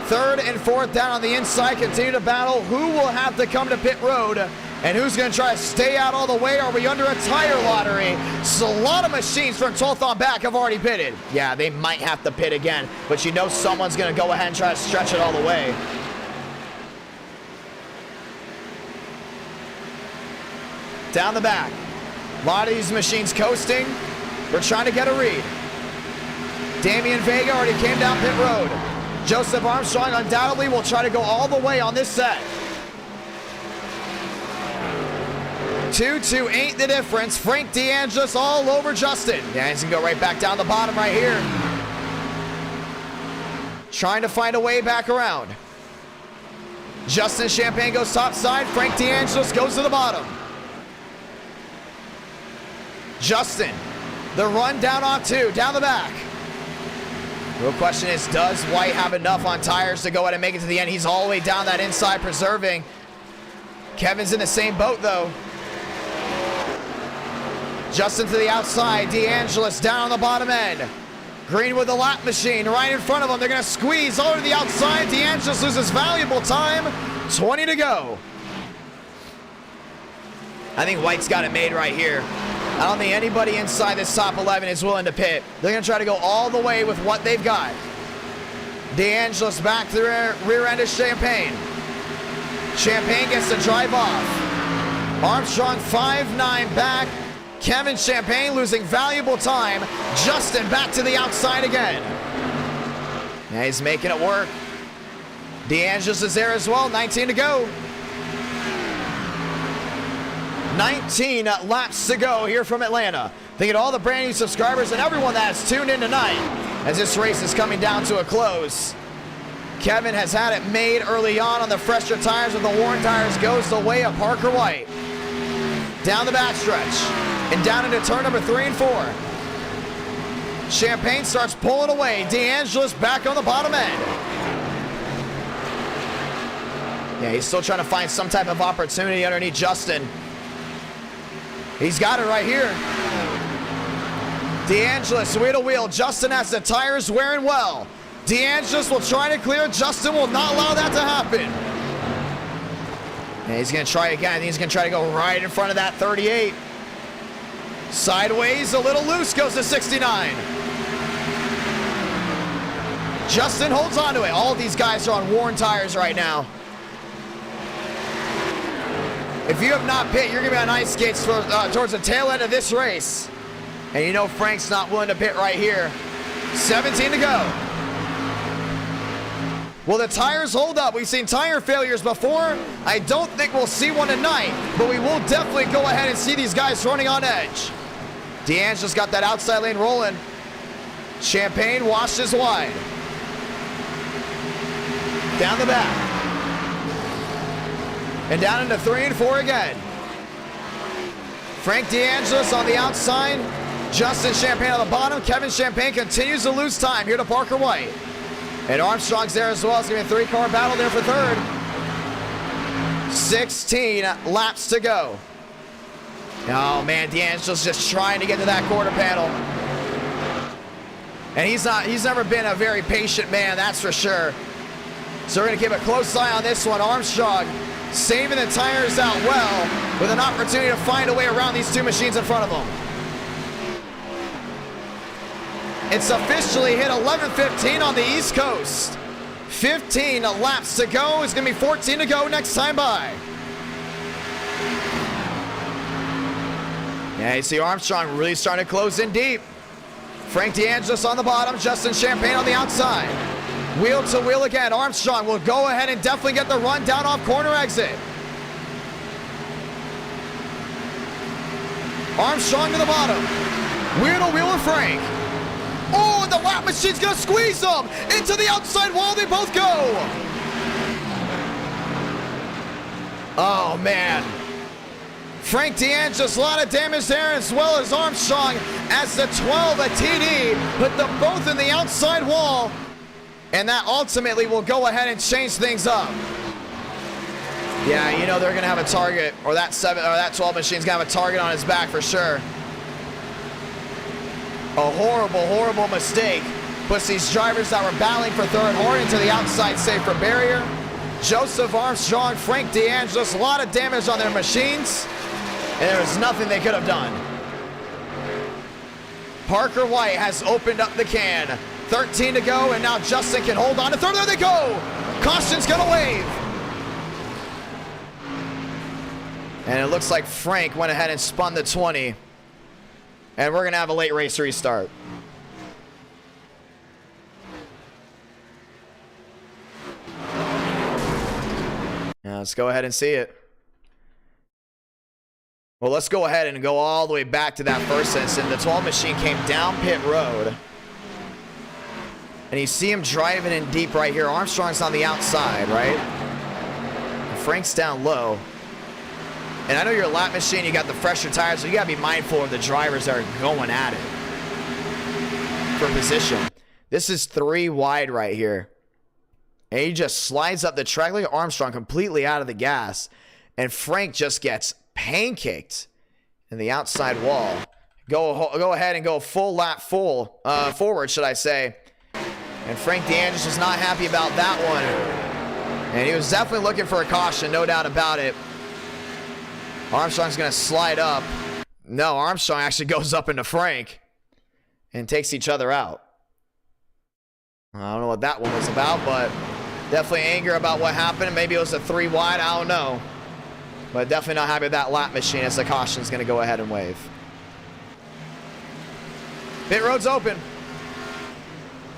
3rd and 4th down on the inside, continue to battle. Who will have to come to pit road? And who's going to try to stay out all the way? Are we under a tire lottery? So a lot of machines from 12th on back have already pitted. Yeah, they might have to pit again, but you know someone's going to go ahead and try to stretch it all the way. Down the back. A lot of these machines coasting. We're trying to get a read. Damian Vega already came down pit road. Joseph Armstrong undoubtedly will try to go all the way on this set. 2.28 the difference. Frank D'Angelo's all over Justin. Yeah, he's going to go right back down the bottom right here. Trying to find a way back around. Justin Champagne goes top side. Frank D'Angelo's goes to the bottom. Justin, the run down on 2, down the back. Real question is, does White have enough on tires to go ahead and make it to the end? He's all the way down that inside, preserving. Kevin's in the same boat, though. Justin to the outside. D'Angelo's down on the bottom end. Green with the lap machine right in front of him. They're going to squeeze over to the outside. D'Angelo's loses valuable time. 20 to go. I think White's got it made right here. I don't think anybody inside this top 11 is willing to pit. They're going to try to go all the way with what they've got. D'Angelo's back to the rear end of Champagne. Champagne gets to drive off. Armstrong 5-9 back. Kevin Champagne losing valuable time. Justin back to the outside again. Yeah, he's making it work. DeAngelis is there as well. 19 to go. 19 laps to go here from Atlanta. Thank you to all the brand new subscribers and everyone that has tuned in tonight as this race is coming down to a close. Kevin has had it made early on the fresher tires with the worn tires, goes the way of Parker White. Down the backstretch and down into turn number 3 and 4. Champagne starts pulling away. DeAngelis back on the bottom end. Yeah, he's still trying to find some type of opportunity underneath Justin. He's got it right here. DeAngelis wheel to wheel. Justin has the tires wearing well. DeAngelis will try to clear. Justin will not allow that to happen. And he's going to try again. He's going to try to go right in front of that 38. Sideways, a little loose, goes to 69. Justin holds on to it. All of these guys are on worn tires right now. If you have not pit, you're going to be on ice skates towards the tail end of this race. And you know Frank's not willing to pit right here. 17 to go. Will the tires hold up? We've seen tire failures before. I don't think we'll see one tonight, but we will definitely go ahead and see these guys running on edge. DeAngelis got that outside lane rolling. Champagne washes wide. Down the back. And down into 3 and 4 again. Frank DeAngelis on the outside. Justin Champagne on the bottom. Kevin Champagne continues to lose time here to Parker White. And Armstrong's there as well. It's going to be a 3-car battle there for third. 16 laps to go. Oh, man, DeAngelis just trying to get to that quarter panel. And he's never been a very patient man, that's for sure. So we're going to keep a close eye on this one. Armstrong saving the tires out well with an opportunity to find a way around these two machines in front of him. It's officially hit 11:15 on the East Coast. 15 laps to go. It's going to be 14 to go next time by. Yeah, you see Armstrong really starting to close in deep. Frank DeAngelis on the bottom. Justin Champagne on the outside. Wheel to wheel again. Armstrong will go ahead and definitely get the run down off corner exit. Armstrong to the bottom. Wheel to wheel with Frank. Oh, and the lap machine's gonna squeeze them into the outside wall. They both go. Oh, man. Frank DeAngelis, a lot of damage there, as well as Armstrong, as the 12 at TD put them both in the outside wall. And that ultimately will go ahead and change things up. Yeah, you know they're gonna have a target, or that 12 machine's gonna have a target on his back for sure. A horrible, horrible mistake. Puts these drivers that were battling for third hard into the outside safer barrier. Joseph Armstrong, Frank DeAngelis, a lot of damage on their machines, and there was nothing they could have done. Parker White has opened up the can. 13 to go, and now Justin can hold on to third. There they go! Caution's gonna wave. And it looks like Frank went ahead and spun the 20. And we're gonna have a late race restart. Now let's go ahead and see it. Well, let's go ahead and go all the way back to that first instance. The 12 machine came down pit road. And you see him driving in deep right here. Armstrong's on the outside, right? And Frank's down low. And I know your lap machine, you got the fresher tires, so you gotta be mindful of the drivers that are going at it for position. This is 3 wide right here. And he just slides up the track. Look at Armstrong completely out of the gas. And Frank just gets pancaked in the outside wall. Go ahead and go full lap forward, should I say. And Frank DeAngelis was not happy about that one. And he was definitely looking for a caution, no doubt about it. Armstrong's going to slide up. No, Armstrong actually goes up into Frank and takes each other out. I don't know what that one was about, but definitely anger about what happened. Maybe it was a 3 wide. I don't know. But definitely not happy with that lap machine as the caution is going to go ahead and wave. Pit road's open.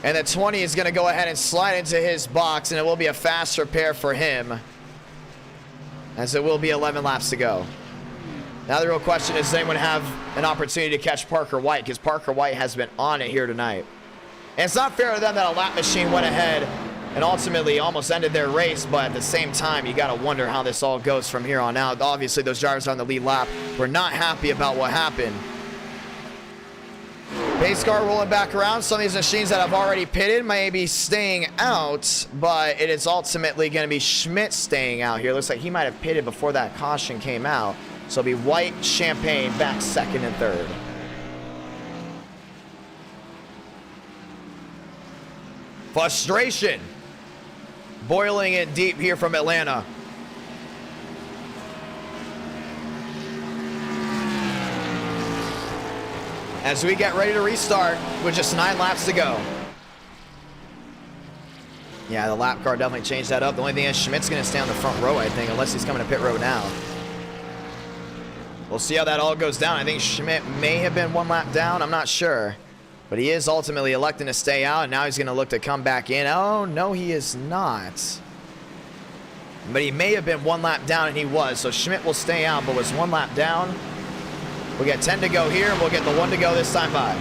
And the 20 is going to go ahead and slide into his box, and it will be a fast repair for him, as it will be 11 laps to go. Now the real question is, does anyone have an opportunity to catch Parker White? Because Parker White has been on it here tonight. And it's not fair to them that a lap machine went ahead and ultimately almost ended their race, but at the same time, you got to wonder how this all goes from here on out. Obviously, those drivers on the lead lap were not happy about what happened. Pace car rolling back around. Some of these machines that have already pitted may be staying out, but it is ultimately going to be Schmidt staying out here. Looks like he might have pitted before that caution came out. So it'll be White, Champagne back second and third. Frustration boiling it deep here from Atlanta. As we get ready to restart with just 9 laps to go. Yeah, the lap car definitely changed that up. The only thing is Schmidt's going to stay on the front row, I think, unless he's coming to pit road now. We'll see how that all goes down. I think Schmidt may have been 1 lap down. I'm not sure. But he is ultimately electing to stay out, and now he's going to look to come back in. Oh, no, he is not. But he may have been 1 lap down, and he was. So Schmidt will stay out, but was 1 lap down. We'll get 10 to go here, and we'll get the 1 to go this time by.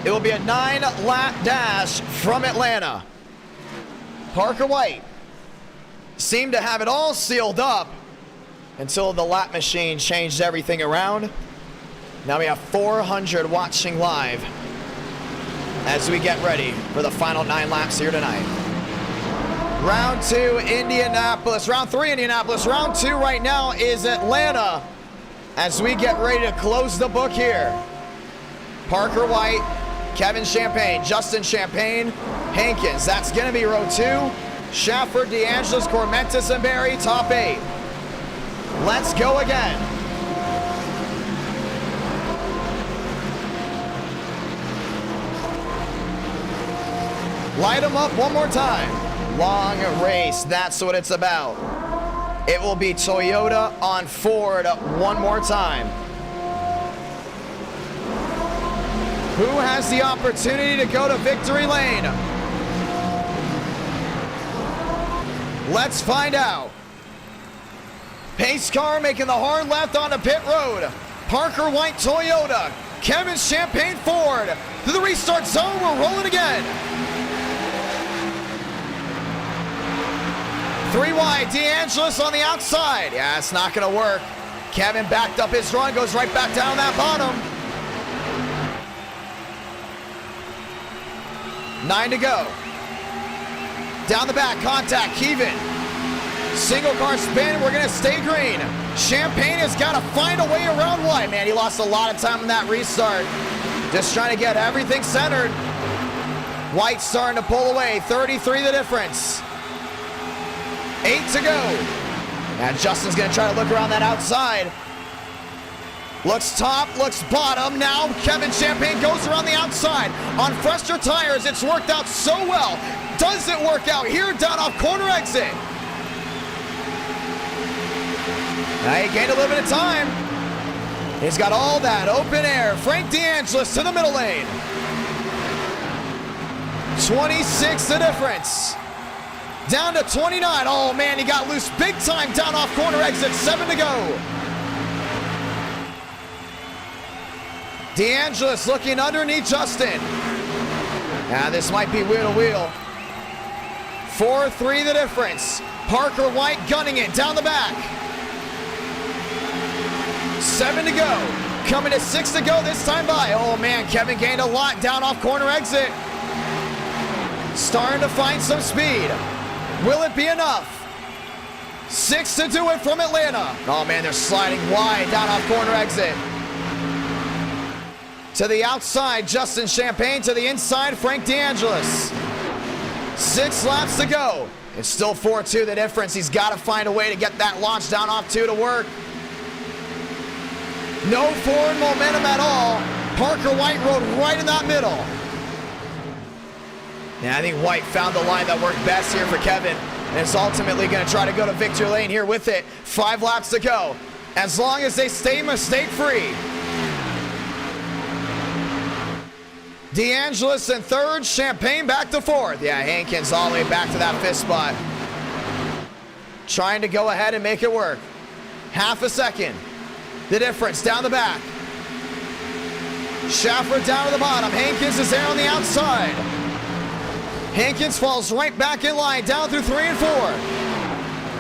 It will be a 9-lap dash from Atlanta. Parker White seemed to have it all sealed up until the lap machine changed everything around. Now we have 400 watching live as we get ready for the final 9 laps here tonight. Round 2, Indianapolis. Round 3, Indianapolis. Round 2 right now is Atlanta as we get ready to close the book here. Parker White, Kevin Champagne, Justin Champagne, Hankins. That's going to be row 2. Schaffer, DeAngelis, Cormentis, and Barry, top 8. Let's go again. Light them up one more time. Long race, that's what it's about. It will be Toyota on Ford one more time. Who has the opportunity to go to victory lane? Let's find out. Pace car making the hard left onto pit road. Parker White Toyota. Kevin Champagne Ford. To the restart zone, we're rolling again. 3 wide, DeAngelis on the outside. Yeah, it's not gonna work. Kevin backed up his run, goes right back down that bottom. 9 to go. Down the back, contact, Kevin. Single car spin, we're gonna stay green. Champagne has gotta find a way around White. Man, he lost a lot of time in that restart. Just trying to get everything centered. White starting to pull away, 33 the difference. 8 to go. And Justin's gonna try to look around that outside. Looks top, looks bottom. Now Kevin Champagne goes around the outside. On fresher tires, it's worked out so well. Does it work out here down off corner exit? Now he gained a little bit of time. He's got all that open air. Frank DeAngelis to the middle lane. 26 the difference. Down to 29. Oh man, he got loose big time down off corner exit. 7 to go. DeAngelis looking underneath Justin. Now this might be wheel to wheel. 4-3 the difference. Parker White gunning it down the back. 7 to go. Coming to 6 to go this time by. Oh man, Kevin gained a lot down off corner exit. Starting to find some speed. Will it be enough? 6 to do it from Atlanta. Oh man, they're sliding wide down off corner exit. To the outside, Justin Champagne. To the inside, Frank DeAngelis. 6 laps to go. It's still 4-2 the difference. He's got to find a way to get that launch down off 2 to work. No forward momentum at all. Parker White rode right in that middle. Yeah, I think White found the line that worked best here for Kevin. And it's ultimately going to try to go to victory lane here with it. 5 laps to go. As long as they stay mistake-free. DeAngelis in 3rd, Champagne back to 4th. Yeah, Hankins all the way back to that 5th spot. Trying to go ahead and make it work. Half a second. The difference down the back. Schaffer down to the bottom. Hankins is there on the outside. Hankins falls right back in line, down through 3 and 4.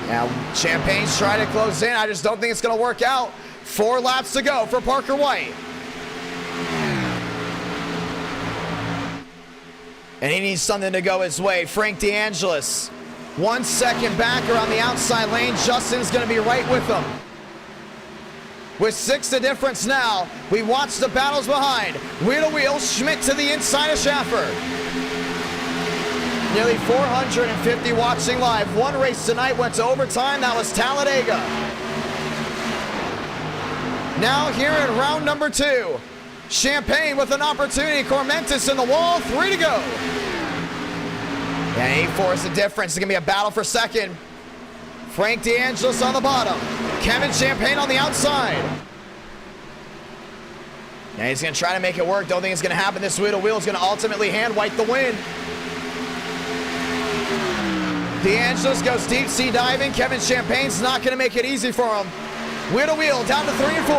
Now, Champagne's trying to close in. I just don't think it's going to work out. 4 laps to go for Parker White. And he needs something to go his way. Frank DeAngelis, 1 second back around the outside lane. Justin's going to be right with him. With 6 the difference now, we watch the battles behind. Wheel to wheel, Schmidt to the inside of Schaffer. Nearly 450 watching live. 1 race tonight went to overtime. That was Talladega. Now here in round number 2. Champagne with an opportunity. Cormentis in the wall. 3 to go. Yeah, 8-4 is the difference. It's going to be a battle for second. Frank DeAngelis on the bottom. Kevin Champagne on the outside. Yeah, he's going to try to make it work. Don't think it's going to happen. This wheel to wheel is going to ultimately hand White the win. DeAngelis goes deep sea diving. Kevin Champagne's not going to make it easy for him. Wheel to wheel down to 3 and 4.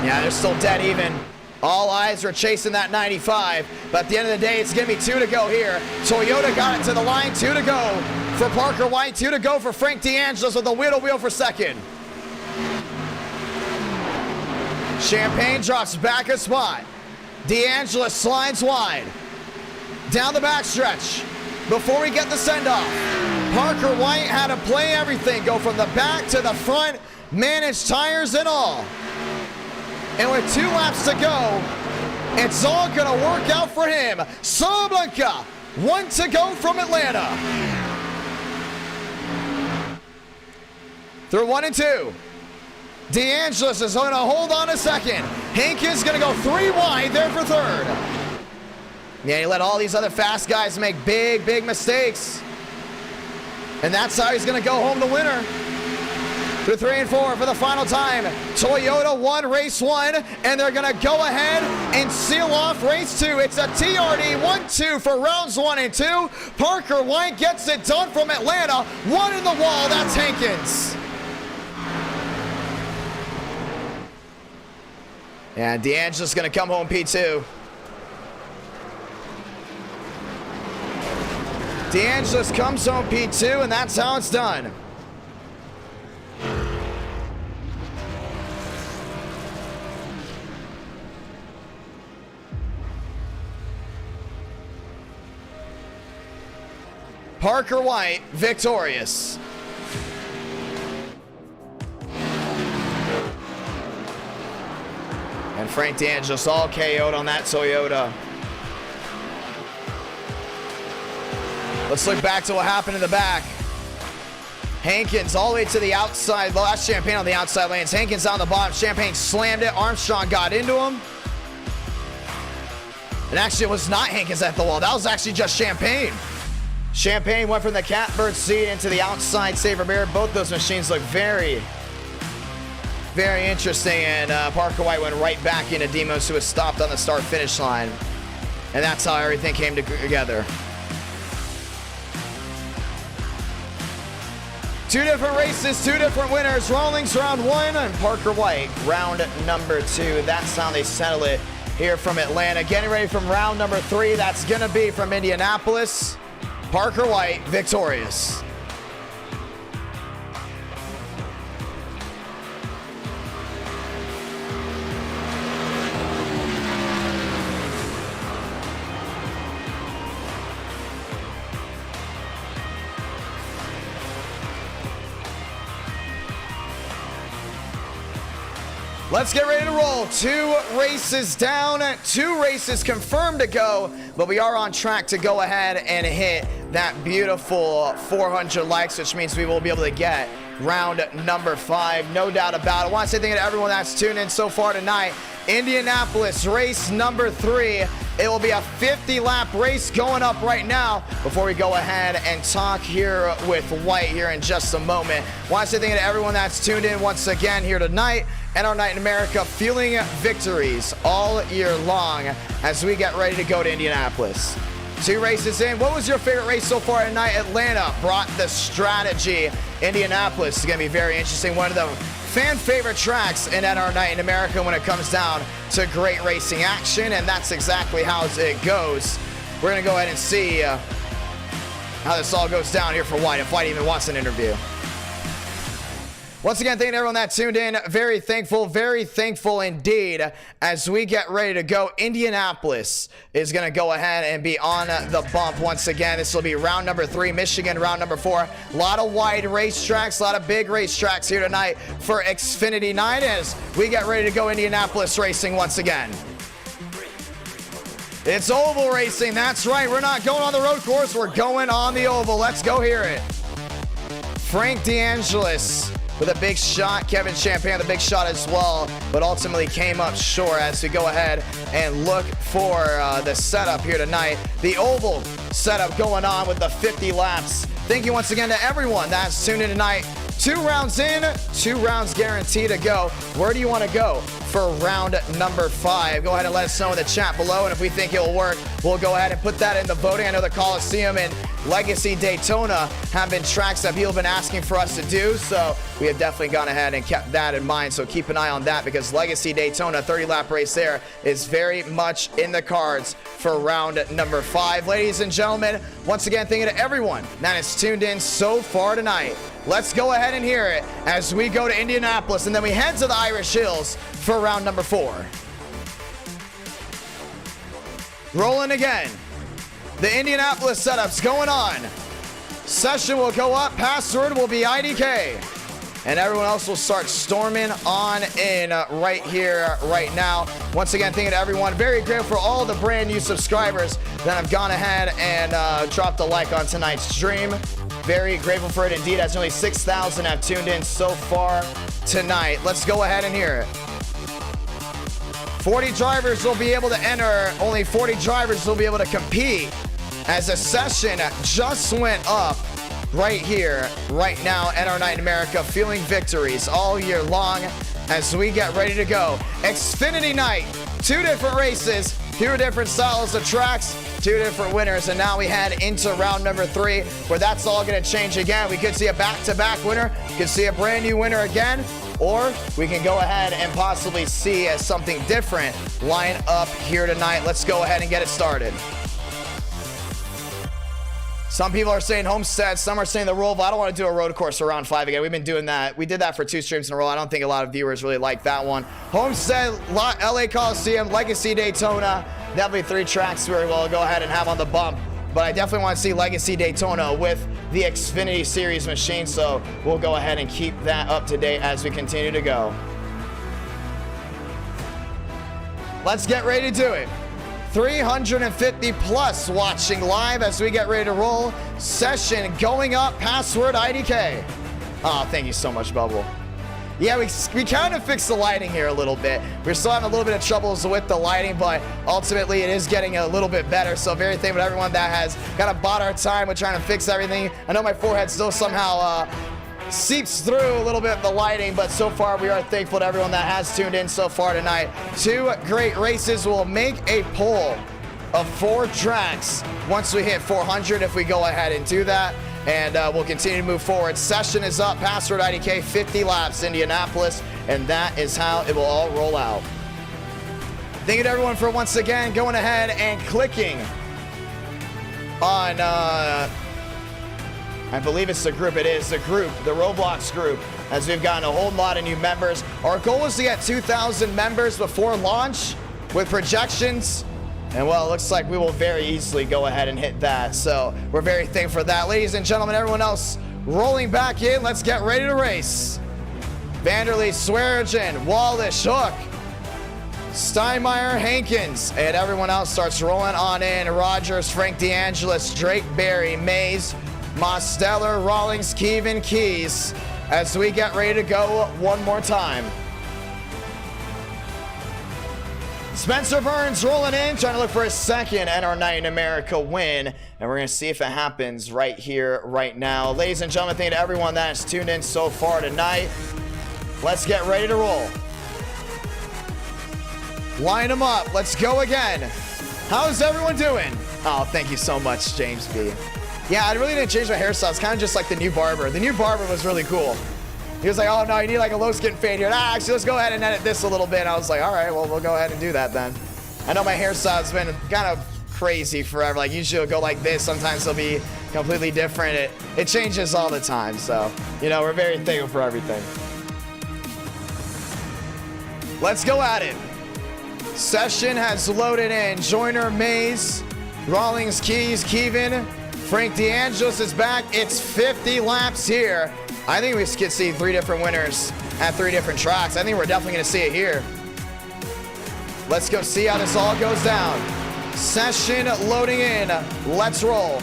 Yeah, they're still dead even. All eyes are chasing that 95, but at the end of the day, it's going to be 2 to go here. Toyota got it to the line, 2 to go for Parker White, 2 to go for Frank DeAngelis with a wheel to wheel for second. Champagne drops back a spot. DeAngelis slides wide. Down the backstretch. Before we get the send-off, Parker White had to play everything, go from the back to the front, manage tires and all. And with 2 laps to go, it's all going to work out for him. Salamanca, 1 to go from Atlanta. Through 1 and 2. DeAngelis is going to hold on a second. Hankins going to go 3 wide there for 3rd. Yeah, he let all these other fast guys make big, big mistakes. And that's how he's going to go home the winner. Through 3 and 4 for the final time. Toyota won race 1, and they're going to go ahead and seal off race 2. It's a TRD 1-2 for rounds 1 and 2. Parker White gets it done from Atlanta. 1 in the wall, that's Hankins. And DeAngelis going to come home P2. DeAngelis comes home P2, and that's how it's done. Parker White victorious. And Frank DeAngelis all KO'd on that Toyota. Let's look back to what happened in the back. Hankins all the way to the outside. Well, that's Champagne on the outside lanes. Hankins on the bottom. Champagne slammed it. Armstrong got into him. And actually, it was not Hankins at the wall. That was actually just Champagne. Champagne went from the catbird seat into the outside saver mirror. Both those machines look very, very interesting. And Parker White went right back into Demos, who was stopped on the start-finish line. And that's how everything came together. 2 different races, 2 different winners. Rawlings round 1 and Parker White round number 2. That's how they settle it here from Atlanta. Getting ready from round number 3. That's going to be from Indianapolis. Parker White victorious. Let's get ready to roll. 2 races down, 2 races confirmed to go, but we are on track to go ahead and hit that beautiful 400 likes, which means we will be able to get round number 5, no doubt about it. I want to say thank you to everyone that's tuned in so far tonight. Indianapolis race number 3. It will be a 50-lap race going up right now before we go ahead and talk here with White here in just a moment. Want to say thank you to everyone that's tuned in once again here tonight and our night in America, feeling victories all year long as we get ready to go to Indianapolis. 2 races in. What was your favorite race so far tonight? Atlanta brought the strategy. Indianapolis is going to be very interesting. One of the fan favorite tracks in our night in America when it comes down to great racing action, and that's exactly how it goes. We're going to go ahead and see how this all goes down here for White, if White even wants an interview. Once again, thank you to everyone that tuned in. Very thankful indeed as we get ready to go. Indianapolis is going to go ahead and be on the bump once again. This will be round number 3, Michigan round number 4. A lot of wide racetracks, a lot of big racetracks here tonight for Xfinity night as we get ready to go Indianapolis racing once again. It's oval racing, that's right. We're not going on the road course, we're going on the oval. Let's go hear it. Frank DeAngelis with a big shot. Kevin Champagne with a big shot as well, but ultimately came up short as we go ahead and look for the setup here tonight. The oval setup going on with the 50 laps. Thank you once again to everyone that's tuned in tonight. 2 rounds in, 2 rounds guaranteed to go. Where do you want to go for round number 5? Go ahead and let us know in the chat below, and if we think it will work, we'll go ahead and put that in the voting. I know the Coliseum and Legacy Daytona have been tracks that people have been asking for us to do, so we have definitely gone ahead and kept that in mind. So keep an eye on that because Legacy Daytona 30-lap race there is very much in the cards for round number 5. Ladies and gentlemen, once again, thank you to everyone that has tuned in so far tonight. Let's go ahead and hear it as we go to Indianapolis, and then we head to the Irish Hills for round number 4. Rolling again. The Indianapolis setup's going on. Session will go up. Password will be IDK. And everyone else will start storming on in right here, right now. Once again, thank you to everyone. Very grateful for all the brand new subscribers that have gone ahead and dropped a like on tonight's stream. Very grateful for it indeed, as nearly 6,000 have tuned in so far tonight. Let's go ahead and hear it. 40 drivers will be able to enter. Only 40 drivers will be able to compete as the session just went up right here, right now at our night in America, feeling victories all year long as we get ready to go. Xfinity night, 2 different races, 2 different styles of tracks, 2 different winners, and now we head into round number 3 where that's all going to change again. We could see a back-to-back winner, could see a brand new winner again, or we can go ahead and possibly see something different line up here tonight. Let's go ahead and get it started. Some people are saying Homestead, some are saying the Roval. I don't want to do a road course for round 5 again. We've been doing that. We did that for 2 streams in a row. I don't think a lot of viewers really like that one. Homestead, LA Coliseum, Legacy Daytona. Definitely 3 tracks where we'll go ahead and have on the bump. But I definitely want to see Legacy Daytona with the Xfinity Series machine. So we'll go ahead and keep that up to date as we continue to go. Let's get ready to do it. 350 plus watching live as we get ready to roll. Session going up. Password IDK. Oh, thank you so much, Bubble. Yeah, we kind of fixed the lighting here a little bit. We're still having a little bit of troubles with the lighting, but ultimately it is getting a little bit better. So very thankful to everyone that has kind of bought our time with trying to fix everything. I know my forehead still somehow seeps through a little bit of the lighting, but so far we are thankful to everyone that has tuned in so far tonight. 2 great races. Will make a poll of 4 tracks once we hit 400 if we go ahead and do that, and we'll continue to move forward. Session is up. Password IDK, 50 laps Indianapolis, and that is how it will all roll out. Thank you to everyone for once again going ahead and clicking on I believe it's the group. It is the group, the Roblox group, as we've gotten a whole lot of new members. Our goal is to get 2,000 members before launch with projections. And well, it looks like we will very easily go ahead and hit that. So we're very thankful for that. Ladies and gentlemen, everyone else rolling back in. Let's get ready to race. Vanderlee, Swearigan, Wallace, Hook, Steinmeier, Hankins, and everyone else starts rolling on in. Rogers, Frank DeAngelis, Drake Berry, Mays, Mosteller, Rawlings, Kevin, Keys, as we get ready to go one more time. Spencer Burns rolling in, trying to look for his second NR Night in America win. And we're going to see if it happens right here, right now. Ladies and gentlemen, thank you to everyone that has tuned in so far tonight. Let's get ready to roll. Line them up. Let's go again. How's everyone doing? Oh, thank you so much, James B. Yeah, I really didn't change my hairstyle. It's kind of just like the new barber. The new barber was really cool. He was like, oh, no, you need like a low skin fade here. Ah, actually, let's go ahead and edit this a little bit. And I was like, all right, well, we'll go ahead and do that then. I know my hairstyle's been kind of crazy forever. Like, usually it'll go like this. Sometimes it'll be completely different. It changes all the time. So, you know, we're very thankful for everything. Let's go at it. Session has loaded in. Joyner, Mays, Rawlings, Keys, Kevin, Frank DeAngelis is back. It's 50 laps here. I think we could see 3 different winners at 3 different tracks. I think we're definitely going to see it here. Let's go see how this all goes down. Session loading in. Let's roll.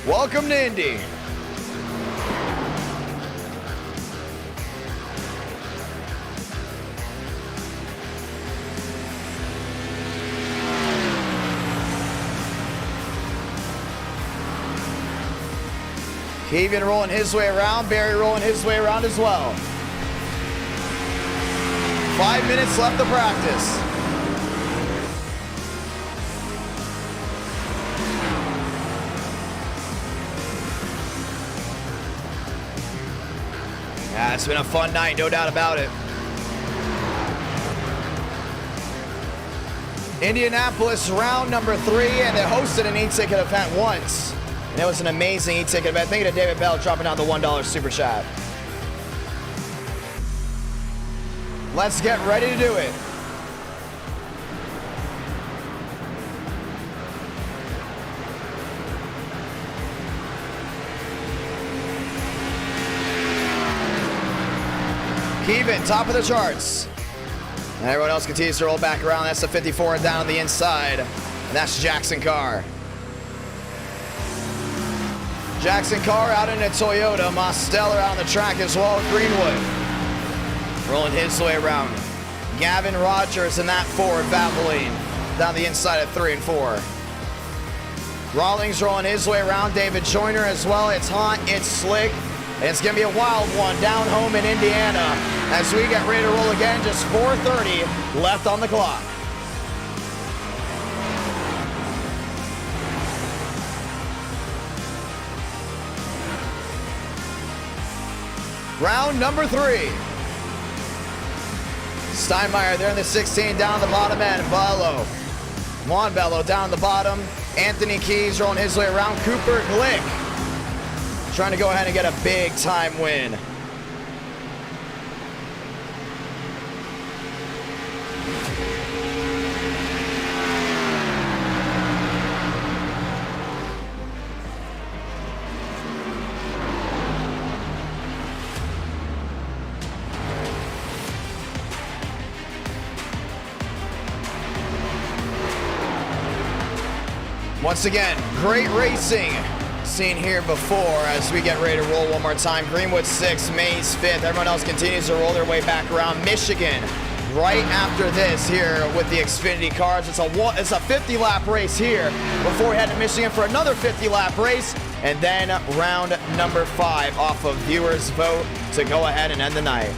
Welcome to Indy. Kevin rolling his way around, Barry rolling his way around as well. 5 minutes left to practice. Yeah, it's been a fun night, no doubt about it. Indianapolis round number 3, and they hosted an e-ticket event once. And it was an amazing e-ticket event. Thank you to David Bell dropping down the $1 super chat. Let's get ready to do it. Kevin, top of the charts. And everyone else continues to roll back around. That's the 54 down on the inside. And that's Jackson Carr. Jackson Carr out in a Toyota. Mosteller out on the track as well. Greenwood rolling his way around. Gavin Rogers in that Ford Valvoline down the inside of 3 and 4. Rawlings rolling his way around. David Joyner as well. It's hot. It's slick. And it's going to be a wild one down home in Indiana as we get ready to roll again. Just 4:30 left on the clock. Round number 3. Steinmeier there in the 16 down the bottom end. Bello. Juan Bello down the bottom. Anthony Keys rolling his way around. Cooper Glick trying to go ahead and get a big time win. Once again, great racing seen here before as we get ready to roll one more time. Greenwood 6th, Mays 5th. Everyone else continues to roll their way back around. Michigan right after this here with the Xfinity cars. It's a 50-lap race here before we head to Michigan for another 50-lap race. And then round number 5 off of viewers' vote to go ahead and end the night.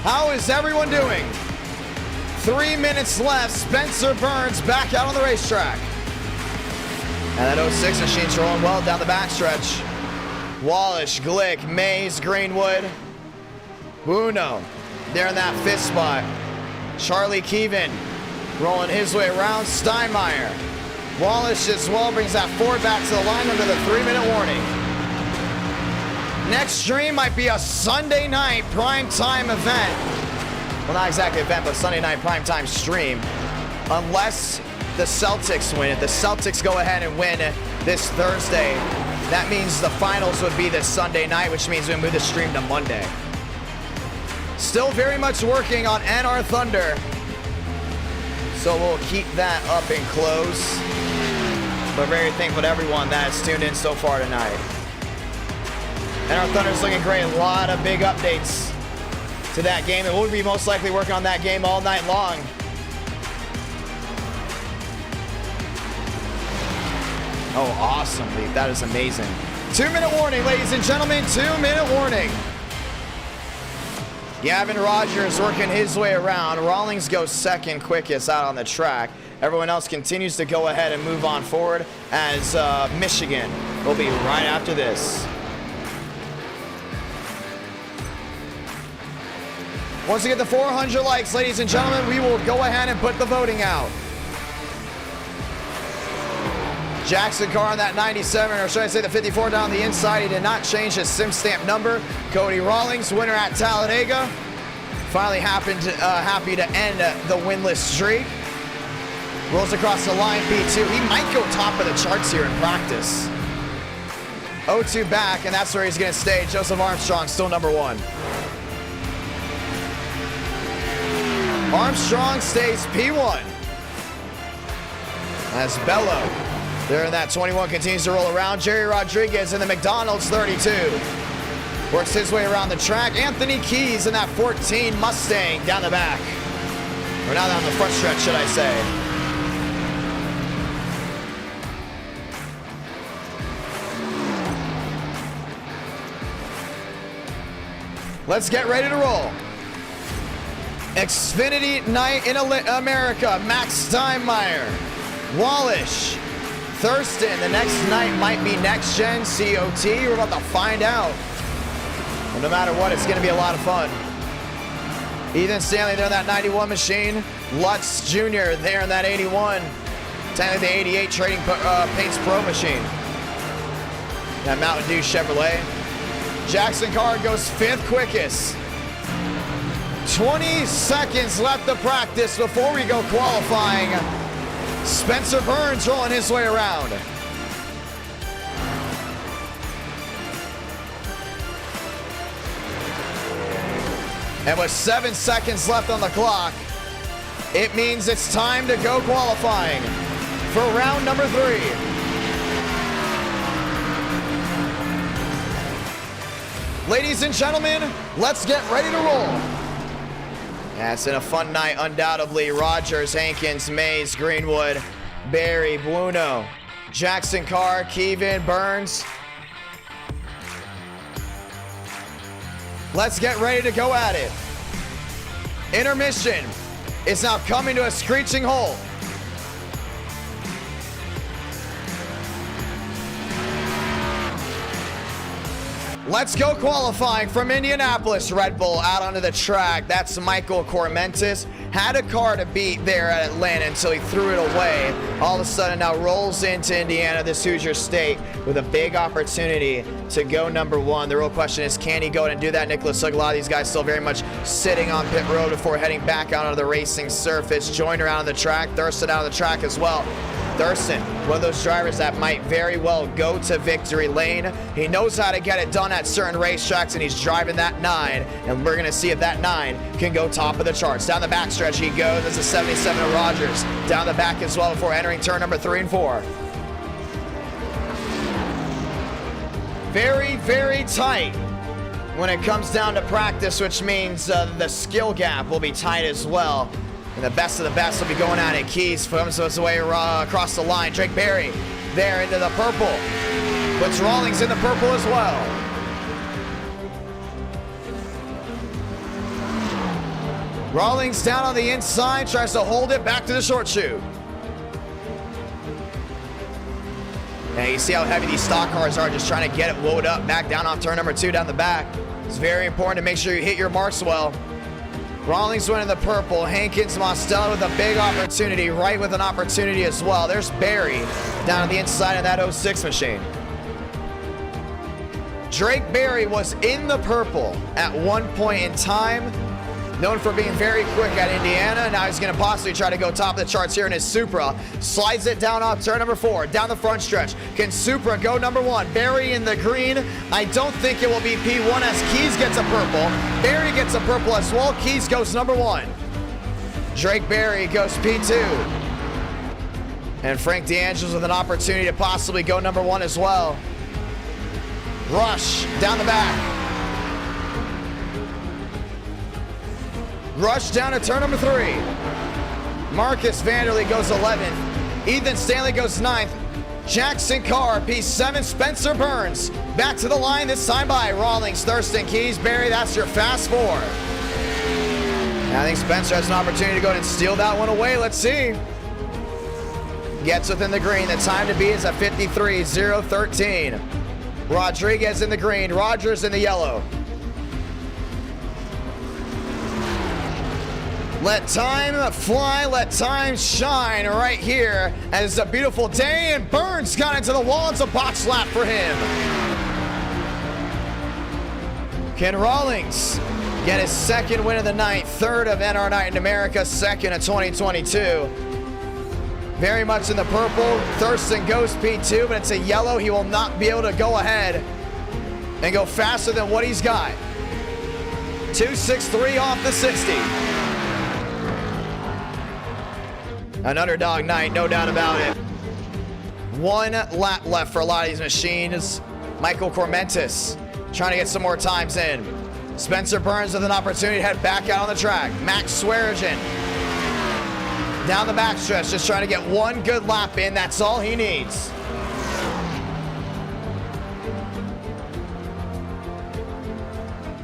How is everyone doing? 3 minutes left. Spencer Burns back out on the racetrack. And that 06 machine's rolling well down the backstretch. Wallish, Glick, Mays, Greenwood, Uno there in that 5th spot. Charlie Keevan rolling his way around. Steinmeier Wallace as well brings that Ford back to the line under the 3-minute warning. Next stream might be a Sunday night primetime event. Well, not exactly event, but Sunday night primetime stream. Unless the Celtics win. If the Celtics go ahead and win this Thursday, that means the finals would be this Sunday night, which means we move the stream to Monday. Still very much working on NR Thunder. So we'll keep that up and close. But very thankful to everyone that has tuned in so far tonight. NR Thunder's looking great. A lot of big updates to that game. And we'll be most likely working on that game all night long. Oh, awesome, Leaf. That is amazing. 2-minute warning, ladies and gentlemen. 2-minute warning. Gavin Rogers working his way around. Rawlings goes second quickest out on the track. Everyone else continues to go ahead and move on forward as Michigan will be right after this. Once we get the 400 likes, ladies and gentlemen, we will go ahead and put the voting out. Jackson Carr on that 97, or should I say the 54 down the inside. He did not change his sim stamp number. Cody Rawlings, winner at Talladega. Finally happy to end the winless streak. Rolls across the line, P2. He might go top of the charts here in practice. 0-2 back, and that's where he's going to stay. Joseph Armstrong still number 1. Armstrong stays P1. As Bello there in that 21 continues to roll around. Jerry Rodriguez in the McDonald's 32. Works his way around the track. Anthony Keys in that 14 Mustang down the back. Or now down the front stretch, should I say. Let's get ready to roll. Xfinity Night in America. Max Steinmeier. Wallish. Thurston, the next night might be Next Gen COT. We're about to find out. And no matter what, it's going to be a lot of fun. Ethan Stanley there in that 91 machine. Lutz Jr. there in that 81. Technically the 88 Trading Paints Pro machine. That Mountain Dew Chevrolet. Jackson Carr goes 5th quickest. 20 seconds left to practice before we go qualifying. Spencer Burns rolling his way around. And with 7 seconds left on the clock, it means it's time to go qualifying for round number 3. Ladies and gentlemen, let's get ready to roll. Yeah, it's been a fun night, undoubtedly. Rogers, Hankins, Mays, Greenwood, Barry, Buono, Jackson Carr, Kevin, Burns. Let's get ready to go at it. Intermission is now coming to a screeching halt. Let's go qualifying from Indianapolis. Red Bull out onto the track. That's Michael Cormentis. Had a car to beat there at Atlanta until he threw it away. All of a sudden now rolls into Indiana, this Hoosier State, with a big opportunity to go number 1. The real question is, can he go and do that? Nicholas, look, a lot of these guys still very much sitting on pit road before heading back out onto the racing surface. Joined around the track. Thurston out on the track as well. Thurston, one of those drivers that might very well go to victory lane. He knows how to get it done at certain racetracks, and he's driving that 9. And we're going to see if that 9 can go top of the charts. Down the backstretch he goes. That's a 77 of Rogers. Down the back as well before entering turn number 3 and 4. Very, very tight when it comes down to practice, which means the skill gap will be tight as well. And the best of the best will be going at it. Keys comes his way across the line. Drake Berry there into the purple. Puts Rawlings in the purple as well. Rawlings down on the inside, tries to hold it back to the short chute. And you see how heavy these stock cars are, just trying to get it loaded up back down off turn number 2 down the back. It's very important to make sure you hit your marks well. Rawlings winning the purple. Hankins, Mostella with a big opportunity. Wright with an opportunity as well. There's Barry down on the inside of that 06 machine. Drake Berry was in the purple at one point in time. Known for being very quick at Indiana. Now he's going to possibly try to go top of the charts here in his Supra. Slides it down off turn number 4. Down the front stretch. Can Supra go number 1? Berry in the green. I don't think it will be P1 as Keys gets a purple. Berry gets a purple as well. Keys goes number 1. Drake Berry goes P2. And Frank DeAngelis with an opportunity to possibly go number 1 as well. Rush down the back. Rush down to turn number 3. Marcus Vanderlee goes 11th. Ethan Stanley goes 9th. Jackson Carr, P7. Spencer Burns back to the line, this time by Rawlings, Thurston, Keys, Barry. That's your fast 4. I think Spencer has an opportunity to go and steal that one away. Let's see. Gets within the green. The time to beat is a 53.013. Rodriguez in the green. Rogers in the yellow. Let time fly, let time shine right here as it's a beautiful day, and Burns got into the wall. It's a box lap for him. Can Rawlings get his second win of the night, third of NR Night in America, second of 2022. Very much in the purple. Thurston goes P2, but it's a yellow. He will not be able to go ahead and go faster than what he's got. 2.63 off the 60. An underdog night, no doubt about it. One lap left for a lot of these machines. Michael Cormentis trying to get some more times in. Spencer Burns with an opportunity to head back out on the track. Max Swearigan down the backstretch, just trying to get one good lap in. That's all he needs.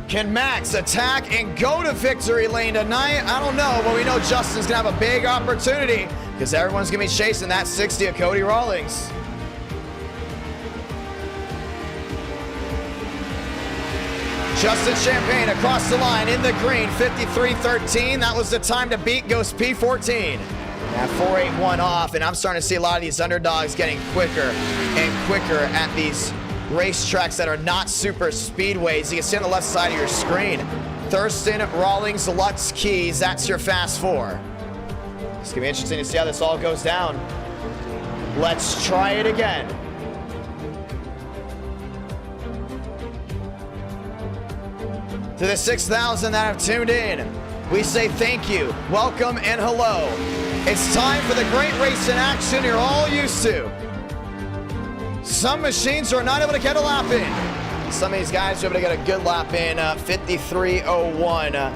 Can Max attack and go to victory lane tonight? I don't know, but we know Justin's gonna have a big opportunity because everyone's gonna be chasing that 60 of Cody Rawlings. Justin Champagne across the line in the green, 53.13. That was the time to beat, goes P14. That 4.81 off, and I'm starting to see a lot of these underdogs getting quicker and quicker at these racetracks that are not super speedways. You can see on the left side of your screen. Thurston, Rawlings, Lutz, Keys. That's your fast 4. It's gonna be interesting to see how this all goes down. Let's try it again. To the 6,000 that have tuned in, we say thank you, welcome, and hello. It's time for the great race in action you're all used to. Some machines are not able to get a lap in. Some of these guys are able to get a good lap in. 53.01.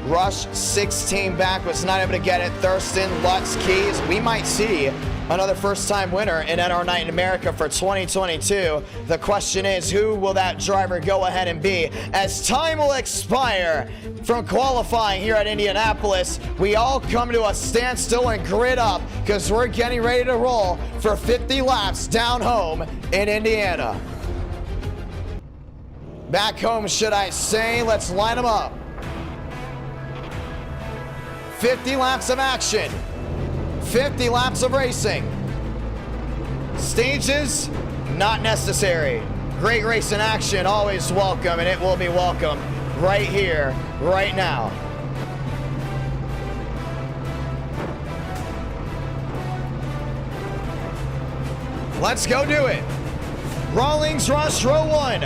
Rush 16 back was not able to get it. Thurston, Lutz, Keys. We might see another first-time winner in NR Night in America for 2022. The question is, who will that driver go ahead and be? As time will expire from qualifying here at Indianapolis, we all come to a standstill and grid up because we're getting ready to roll for 50 laps down home in Indiana. Back home, should I say. Let's line them up. 50 laps of action. 50 laps of racing. Stages, not necessary. Great race in action, always welcome, and it will be welcome right here, right now. Let's go do it. Rawlings, Rush, row 1.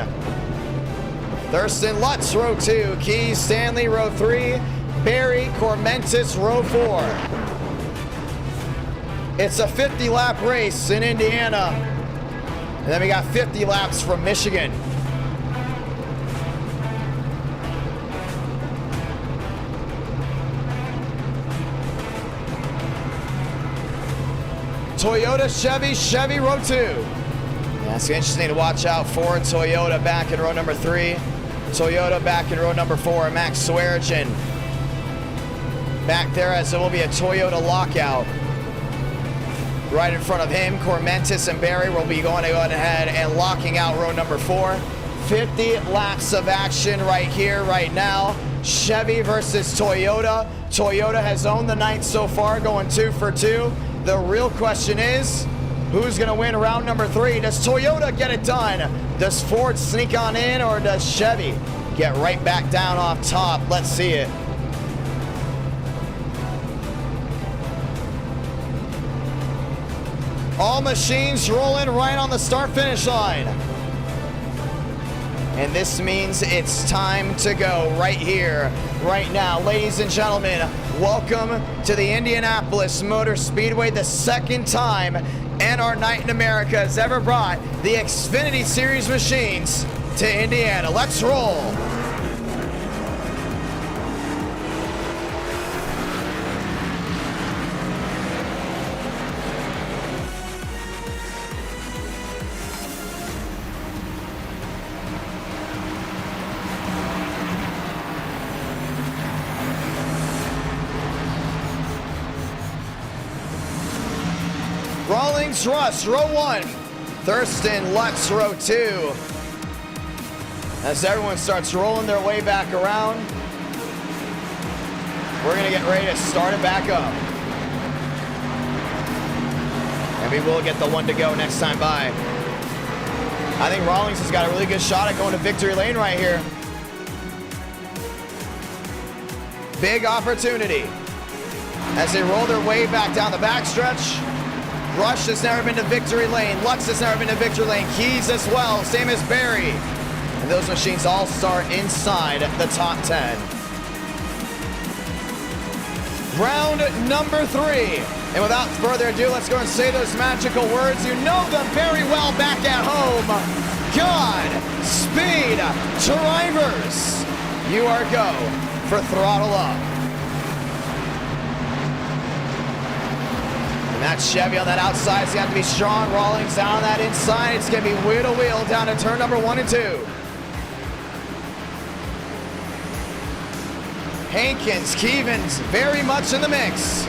Thurston, Lutz, row 2. Keys, Stanley, row 3. Barry, Cormentis, row 4. It's a 50-lap race in Indiana. And then we got 50 laps from Michigan. Toyota, Chevy, row 2. That's interesting to watch out for. Toyota back in row number 3. Toyota back in row number 4. Max Swearigan back there, as it will be a Toyota lockout. Right in front of him, Cormentis and Barry will be going to go ahead and locking out row number 4. 50 laps of action right here, right now. Chevy versus Toyota. Toyota has owned the night so far, going 2 for 2. The real question is, who's going to win round number 3? Does Toyota get it done? Does Ford sneak on in, or does Chevy get right back down off top? Let's see it. All machines rolling right on the start-finish line. And this means it's time to go right here, right now. Ladies and gentlemen, welcome to the Indianapolis Motor Speedway, the second time NR Night in America has ever brought the Xfinity Series machines to Indiana. Let's roll. Rawlings, Russ, row 1. Thurston, Lutz, row 2. As everyone starts rolling their way back around, we're going to get ready to start it back up. And we will get the one to go next time by. I think Rawlings has got a really good shot at going to victory lane right here. Big opportunity as they roll their way back down the backstretch. Rush has never been to victory lane. Lutz has never been to victory lane. Keys as well, same as Barry. And those machines all start inside the top 10. Round number 3. And without further ado, let's go and say those magical words. You know them very well back at home. Godspeed, drivers. You are go for throttle up. That Chevy on that outside is going to have to be strong. Rawlings down on that inside. It's going to be wheel to wheel down to turn number 1 and 2. Hankins, Keevans, very much in the mix.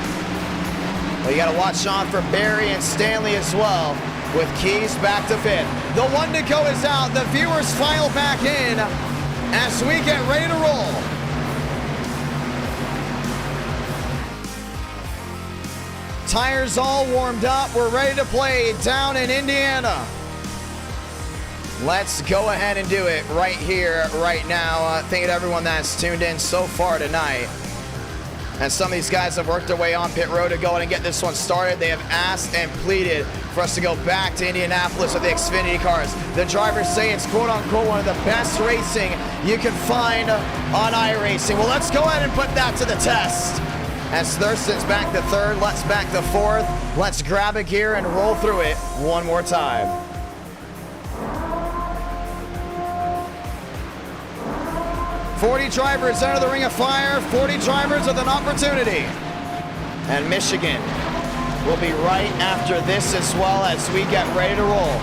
Well, you got to watch on for Barry and Stanley as well, with Keys back to 5th. The one to go is out. The viewers file back in as we get ready to roll. Tires all warmed up. We're ready to play down in Indiana. Let's go ahead and do it right here, right now. Thank you to everyone that's tuned in so far tonight. And some of these guys have worked their way on pit road to go and get this one started. They have asked and pleaded for us to go back to Indianapolis with the Xfinity cars. The drivers say it's quote-unquote one of the best racing you can find on Iracing. Well, let's go ahead and put that to the test. As Thurston's back to 3rd, Let's back to 4th. Let's grab a gear and roll through it one more time. "40 drivers enter the ring of fire, 40 drivers with an opportunity." And Michigan will be right after this as well as we get ready to roll.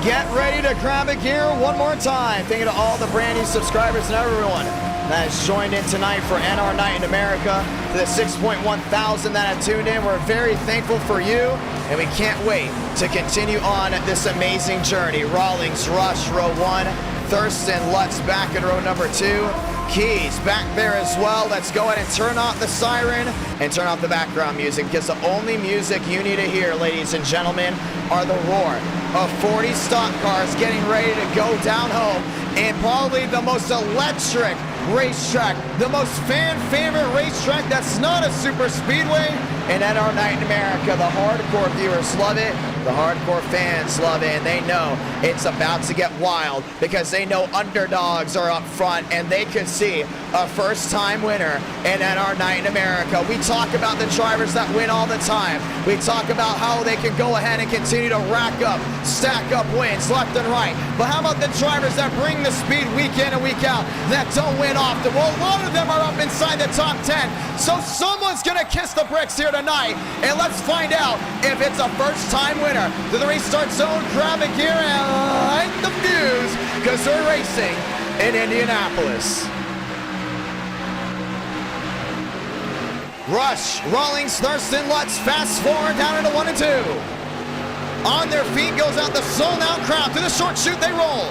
Get ready to grab a gear one more time. Thank you to all the brand new subscribers and everyone that has joined in tonight for NR Night in America. To the 6.1 thousand that have tuned in, we're very thankful for you, and we can't wait to continue on this amazing journey. Rawlings, Rush, row 1. Thurston, Lutz back in row number 2. Keys back there as well. Let's go ahead and turn off the siren and turn off the background music, because the only music you need to hear, ladies and gentlemen, are the roar of 40 stock cars getting ready to go down home in probably the most electric racetrack, the most fan-favorite racetrack that's not a super speedway in NR Night in America. The hardcore viewers love it, the hardcore fans love it, and they know it's about to get wild because they know underdogs are up front and they could see a first-time winner in NR Night in America. We talk about the drivers that win all the time. We talk about how they can go ahead and continue to rack up, stack up wins left and right. But how about the drivers that bring the speed week in and week out that don't win often? Well, a lot of them are up inside the top 10. So someone's going to kiss the bricks here tonight. And let's find out if it's a first-time winner. To the restart zone, grab a gear and light the fuse, because we're racing in Indianapolis. Rush, Rawlings, Thurston, Lutz, fast forward down into 1 and 2. On their feet goes out the sold out crowd. To the short chute they roll.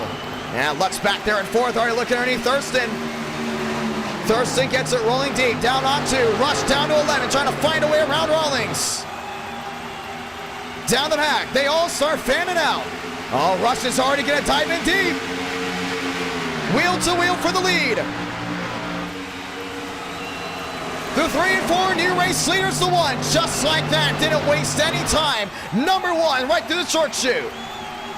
And Lutz back there in fourth, already looking underneath Thurston. Thurston gets it rolling deep, down on 2. Rush down to 11, trying to find a way around Rawlings. Down the back, they all start fanning out. Oh, Rush is already going to dive in deep. Wheel to wheel for the lead. The 3 and 4 new race leaders the 1. Just like that, didn't waste any time. Number 1, right through the short chute.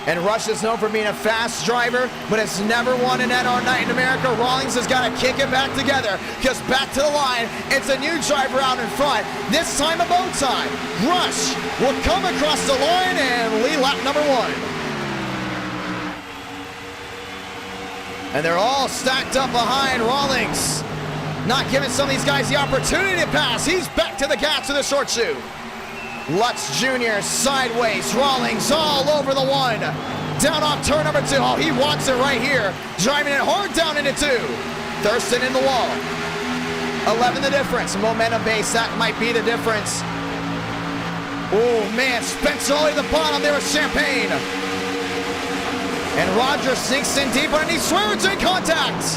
And Rush is known for being a fast driver, but has never won an NR night in America. Rawlings has got to kick it back together. Because back to the line, it's a new driver out in front. This time a bow tie. Rush will come across the line and lead lap number 1. And they're all stacked up behind Rawlings. Not giving some of these guys the opportunity to pass. He's back to the gas to the short chute. Lutz Jr. sideways, Rawlings all over the 1. Down off turn number 2. Oh, he wants it right here. Driving it hard down into 2. Thurston in the wall. 11 the difference. Momentum base, that might be the difference. Oh, man, Spencer all the way to the bottom there with Champagne. And Rogers sinks in deeper and he swerves in contact.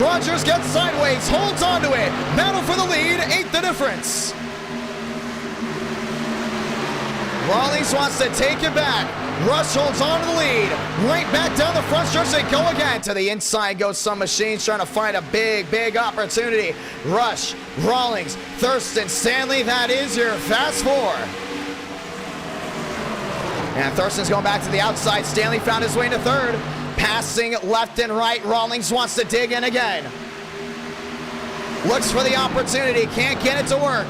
Rogers gets sideways, holds onto it. Battle for the lead, 8 the difference. Rawlings wants to take it back. Rush holds on to the lead. Right back down the front stretch they go again. To the inside goes some machines trying to find a big opportunity. Rush, Rawlings, Thurston, Stanley, that is your fast 4. And Thurston's going back to the outside. Stanley found his way into 3rd. Passing left and right. Rawlings wants to dig in again. Looks for the opportunity. Can't get it to work.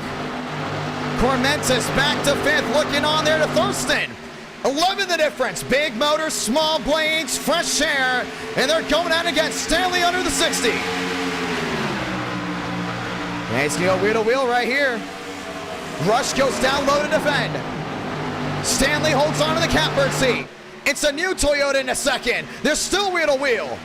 Cormentis back to 5th. Looking on there to Thurston. 11 the difference. Big motor, small blades, fresh air. And they're going out against Stanley under the 60. And he's going to go wheel to wheel right here. Rush goes down low to defend. Stanley holds on to the catbird seat. It's a new Toyota in a second. They're still wheel to wheel.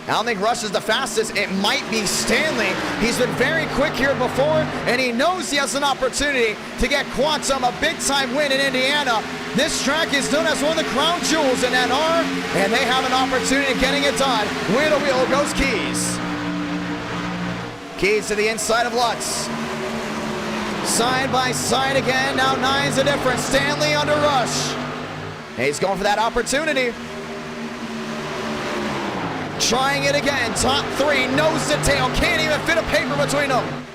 I don't think Rush is the fastest. It might be Stanley. He's been very quick here before, and he knows he has an opportunity to get Quantum a big-time win in Indiana. This track is known as one of the crown jewels in NR, and they have an opportunity of getting it done. Wheel to wheel goes Keys. Keys to the inside of Lutz. Side by side again. Now 9's the difference. Stanley under Rush. He's going for that opportunity. Trying it again. Top 3, nose to tail. Can't even fit a paper between them.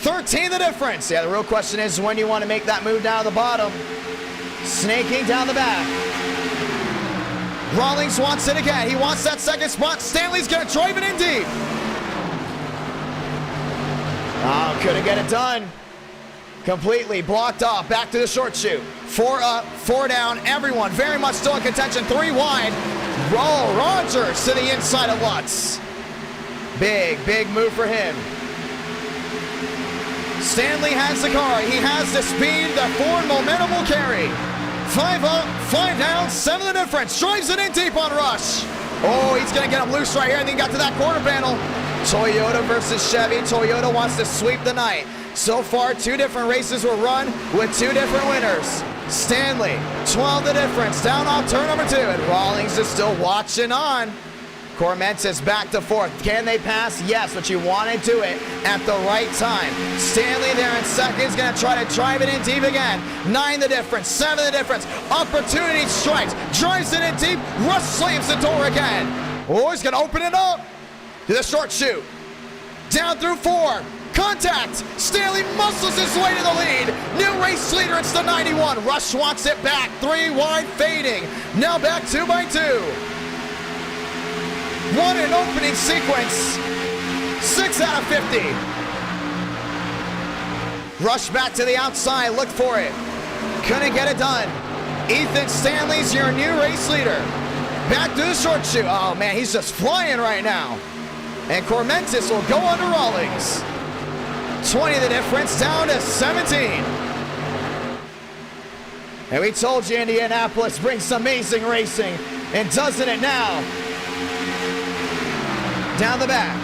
13 the difference. Yeah, the real question is when you want to make that move down to the bottom. Snaking down the back. Rawlings wants it again. He wants that second spot. Stanley's going to drive it in deep. Oh, couldn't get it done. Completely blocked off. Back to the short chute. 4 up, 4 down. Everyone very much still in contention. 3 wide. Roll Rogers to the inside of Lutz. Big move for him. Stanley has the car. He has the speed. The Ford momentum will carry. 5 up, 5 down, 7 the difference. Drives it in deep on Rush. Oh, he's going to get him loose right here. And then got to that quarter panel. Toyota versus Chevy. Toyota wants to sweep the night. So far, 2 different races were run with 2 different winners. Stanley, 12 the difference, down off turn number 2, and Rawlings is still watching on. Cormentis back to 4th. Can they pass? Yes, but you want to do it at the right time. Stanley there in 2nd is going to try to drive it in deep again. 9 the difference, 7 the difference. Opportunity strikes, drives it in deep. Rush slams the door again. Oh, he's going to open it up to the short chute. Down through 4. Contact! Stanley muscles his way to the lead. New race leader, it's the 91. Rush wants it back. 3 wide fading. Now back 2 by 2. What an opening sequence. 6 out of 50. Rush back to the outside. Look for it. Couldn't get it done. Ethan Stanley's your new race leader. Back to the short chute. Oh, man, he's just flying right now. And Cormentis will go under Rawlings. 20 the difference, down to 17. And we told you Indianapolis brings amazing racing, and doesn't it now? Down the back.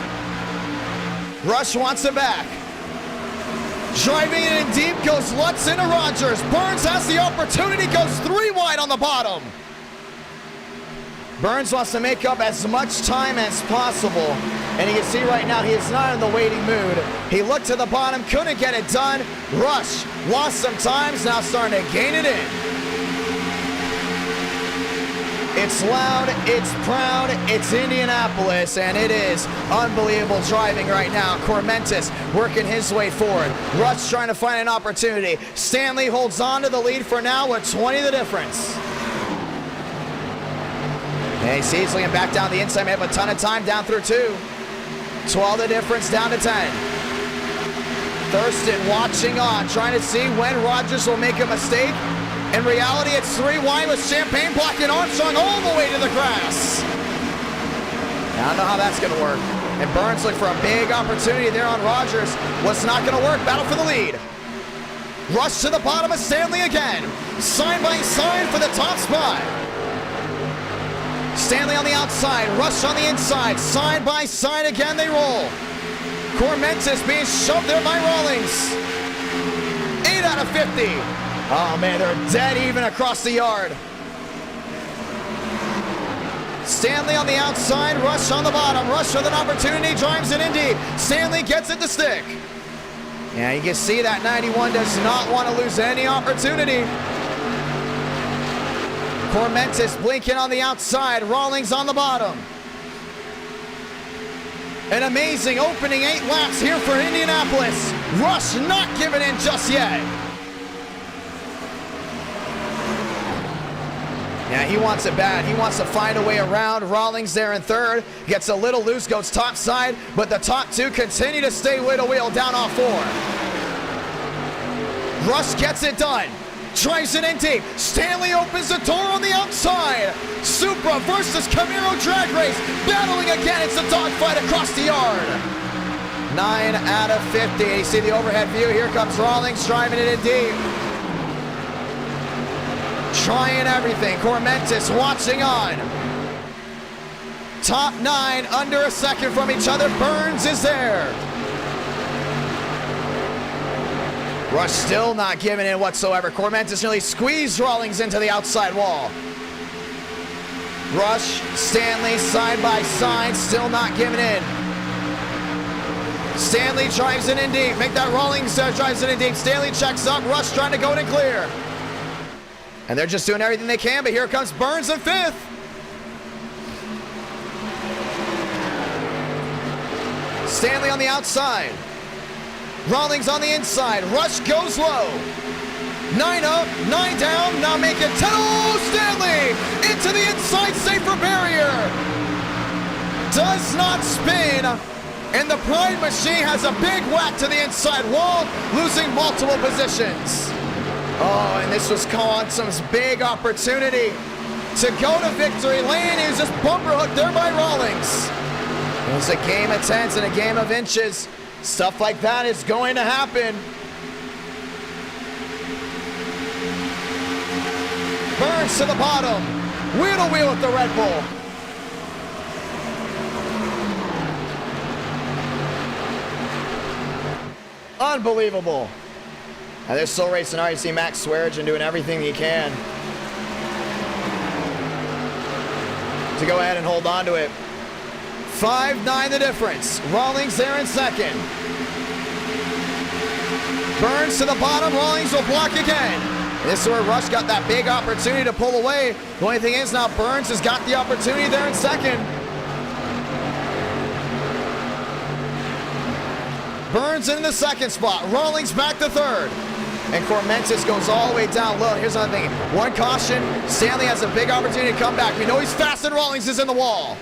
Rush wants it back. Driving it in deep goes Lutz into Rogers. Burns has the opportunity, goes 3 wide on the bottom. Burns wants to make up as much time as possible. And you can see right now he is not in the waiting mood. He looked to the bottom, couldn't get it done. Rush lost some times, now starting to gain it in. It's loud, it's proud, it's Indianapolis, and it is unbelievable driving right now. Cormentis working his way forward. Rush trying to find an opportunity. Stanley holds on to the lead for now with 20 the difference. And he sees him back down the inside, may have a ton of time down through 2. 12 the difference down to 10. Thurston watching on, trying to see when Rogers will make a mistake. In reality, it's 3 wide with Champagne blocking Armstrong all the way to the grass. I don't know how that's going to work. And Burns looked for a big opportunity there on Rogers. Was not going to work. Battle for the lead. Rush to the bottom of Stanley again. Side by side for the top spot. Stanley on the outside. Rush on the inside. Side by side again they roll. Cormentis being shoved there by Rawlings. 8 out of 50. Oh man, they're dead even across the yard. Stanley on the outside, Rush on the bottom. Rush with an opportunity, drives it Indy. Stanley gets it to stick. Yeah, you can see that 91 does not want to lose any opportunity. Cormentis blinking on the outside, Rawlings on the bottom. An amazing opening 8 laps here for Indianapolis. Rush not giving in just yet. Yeah, he wants it bad. He wants to find a way around. Rawlings there in 3rd. Gets a little loose, goes top side, but the top 2 continue to stay wheel to wheel down off 4. Rush gets it done. Drives it in deep. Stanley opens the door on the outside. Supra versus Camaro drag race. Battling again. It's a dogfight across the yard. 9 out of 50. You see the overhead view. Here comes Rawlings driving it in deep. Trying everything. Cormentis watching on. Top 9 under a second from each other. Burns is there. Rush still not giving in whatsoever. Cormentis nearly squeezed Rawlings into the outside wall. Rush, Stanley side by side, still not giving in. Stanley drives it in deep. Make that Rawlings drives it in deep. Stanley checks up. Rush trying to go in clear. And they're just doing everything they can, but here comes Burns in 5th. Stanley on the outside. Rawlings on the inside. Rush goes low. 9 up, 9 down. Now make it 10. Oh, Stanley into the inside, safer barrier. Does not spin. And the Pride Machine has a big whack to the inside wall, losing multiple positions. Oh, and this was Quantum's big opportunity to go to victory lane. He was just bumper hooked there by Rawlings. It was a game of 10s and a game of inches. Stuff like that is going to happen. Burns to the bottom. Wheel to wheel with the Red Bull. Unbelievable. And they're still racing hard. You see Max Swearigan doing everything he can to go ahead and hold on to it. 5-9 the difference. Rawlings there in 2nd. Burns to the bottom. Rawlings will block again. And this is where Rush got that big opportunity to pull away. The only thing is now Burns has got the opportunity there in 2nd. Burns in the 2nd spot. Rawlings back to 3rd. And Cormentis goes all the way down low. Here's another thing. One caution. Stanley has a big opportunity to come back. We know he's fast and Rawlings is in the wall.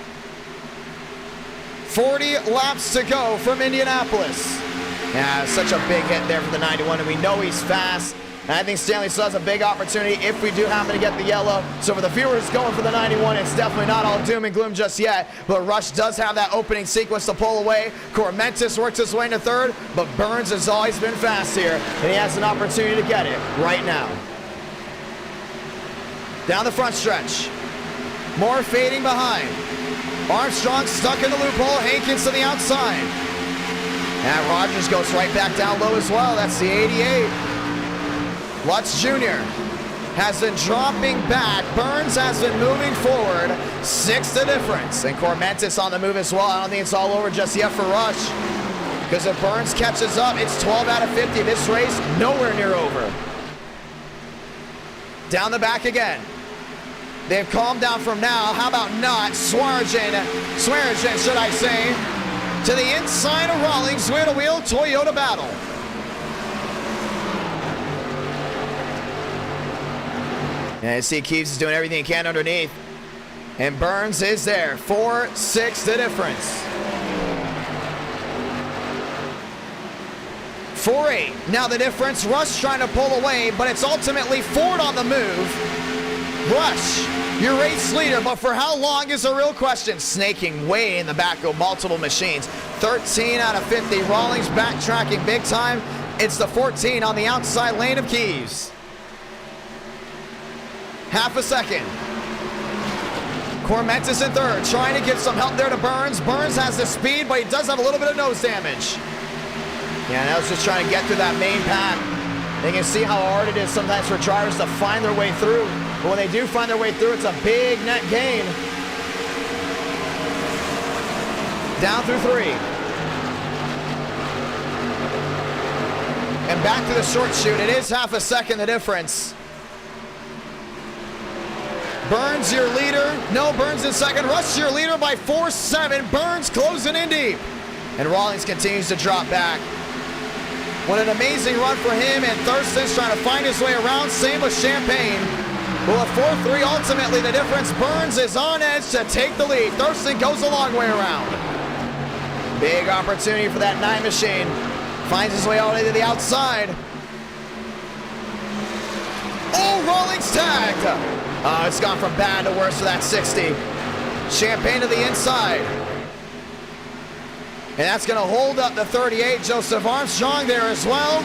40 laps to go from Indianapolis. Yeah, such a big hit there for the 91, and we know he's fast. And I think Stanley still has a big opportunity if we do happen to get the yellow. So for the viewers going for the 91, it's definitely not all doom and gloom just yet. But Rush does have that opening sequence to pull away. Cormentis works his way into 3rd, but Burns has always been fast here, and he has an opportunity to get it right now. Down the front stretch. More fading behind. Armstrong stuck in the loophole. Hankins to the outside. And Rogers goes right back down low as well. That's the 88. Lutz Jr. has been dropping back. Burns has been moving forward. 6 the difference. And Cormentis on the move as well. I don't think it's all over just yet for Rush. Because if Burns catches up, it's 12 out of 50. This race, nowhere near over. Down the back again. They've calmed down from now. How about not? Swearigan, should I say, to the inside of Rawlings. Wheel-to-wheel Toyota battle. And I see Keeves is doing everything he can underneath. And Burns is there. 4-6 the difference. 4-8. Now the difference. Rush trying to pull away, but it's ultimately Ford on the move. Rush, your race leader, but for how long is a real question. Snaking way in the back of multiple machines. 13 out of 50. Rawlings backtracking big time. It's the 14 on the outside lane of Keeves. Half a second. Cormentis in third, trying to give some help there to Burns. Burns has the speed, but he does have a little bit of nose damage. Yeah, now it's just trying to get through that main pack. You can see how hard it is sometimes for drivers to find their way through. But when they do find their way through, it's a big net gain. Down through 3. And back to the short chute. It is half a second the difference. Burns your leader. No, Burns in second. Rush your leader by 4-7. Burns closing in deep. And Rawlings continues to drop back. What an amazing run for him, and Thurston's trying to find his way around. Same with Champagne. Well, at 4-3, ultimately the difference. Burns is on edge to take the lead. Thurston goes a long way around. Big opportunity for that 9 machine. Finds his way all the way to the outside. Oh, Rawlings tagged. Oh, it's gone from bad to worse for that 60. Champagne to the inside. And that's going to hold up the 38. Joseph Armstrong there as well.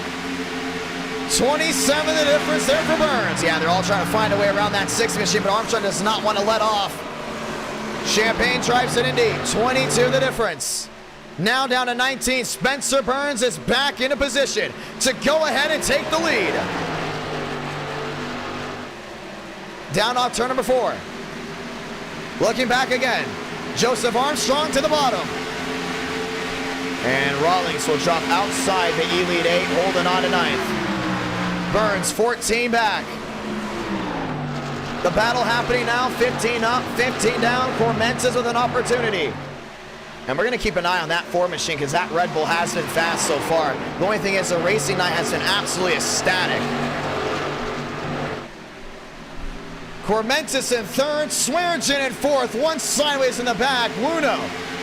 27 the difference there for Burns. Yeah, they're all trying to find a way around that 6 machine, but Armstrong does not want to let off. Champagne drives it in deep. 22 the difference. Now down to 19. Spencer Burns is back into position to go ahead and take the lead. Down off turn number 4. Looking back again. Joseph Armstrong to the bottom. And Rawlings will drop outside the Elite 8, holding on to 9th. Burns 14 back. The battle happening now. 15 up, 15 down. Cormentis with an opportunity. And we're going to keep an eye on that 4 machine because that Red Bull has been fast so far. The only thing is the racing night has been absolutely ecstatic. Cormentis in third, Swearigan in fourth, 1 sideways in the back. Wuno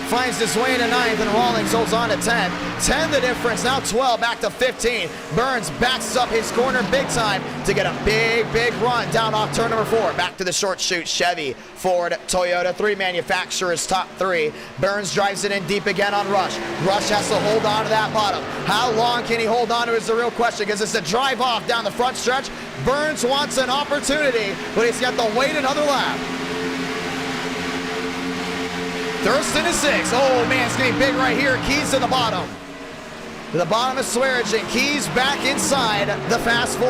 finds his way into 9th, and Rawlings holds on to 10. 10 the difference, now 12, back to 15. Burns backs up his corner big time to get a big run down off turn number 4. Back to the short chute, Chevy, Ford, Toyota, 3 manufacturers, top 3. Burns drives it in deep again on Rush. Rush has to hold on to that bottom. How long can he hold on to is the real question, because it's a drive off down the front stretch. Burns wants an opportunity, but he's got to wait another lap. Thurston is 6. Oh man, it's getting big right here. Keys to the bottom. To the bottom of Swearigan. Keys back inside the fast 4.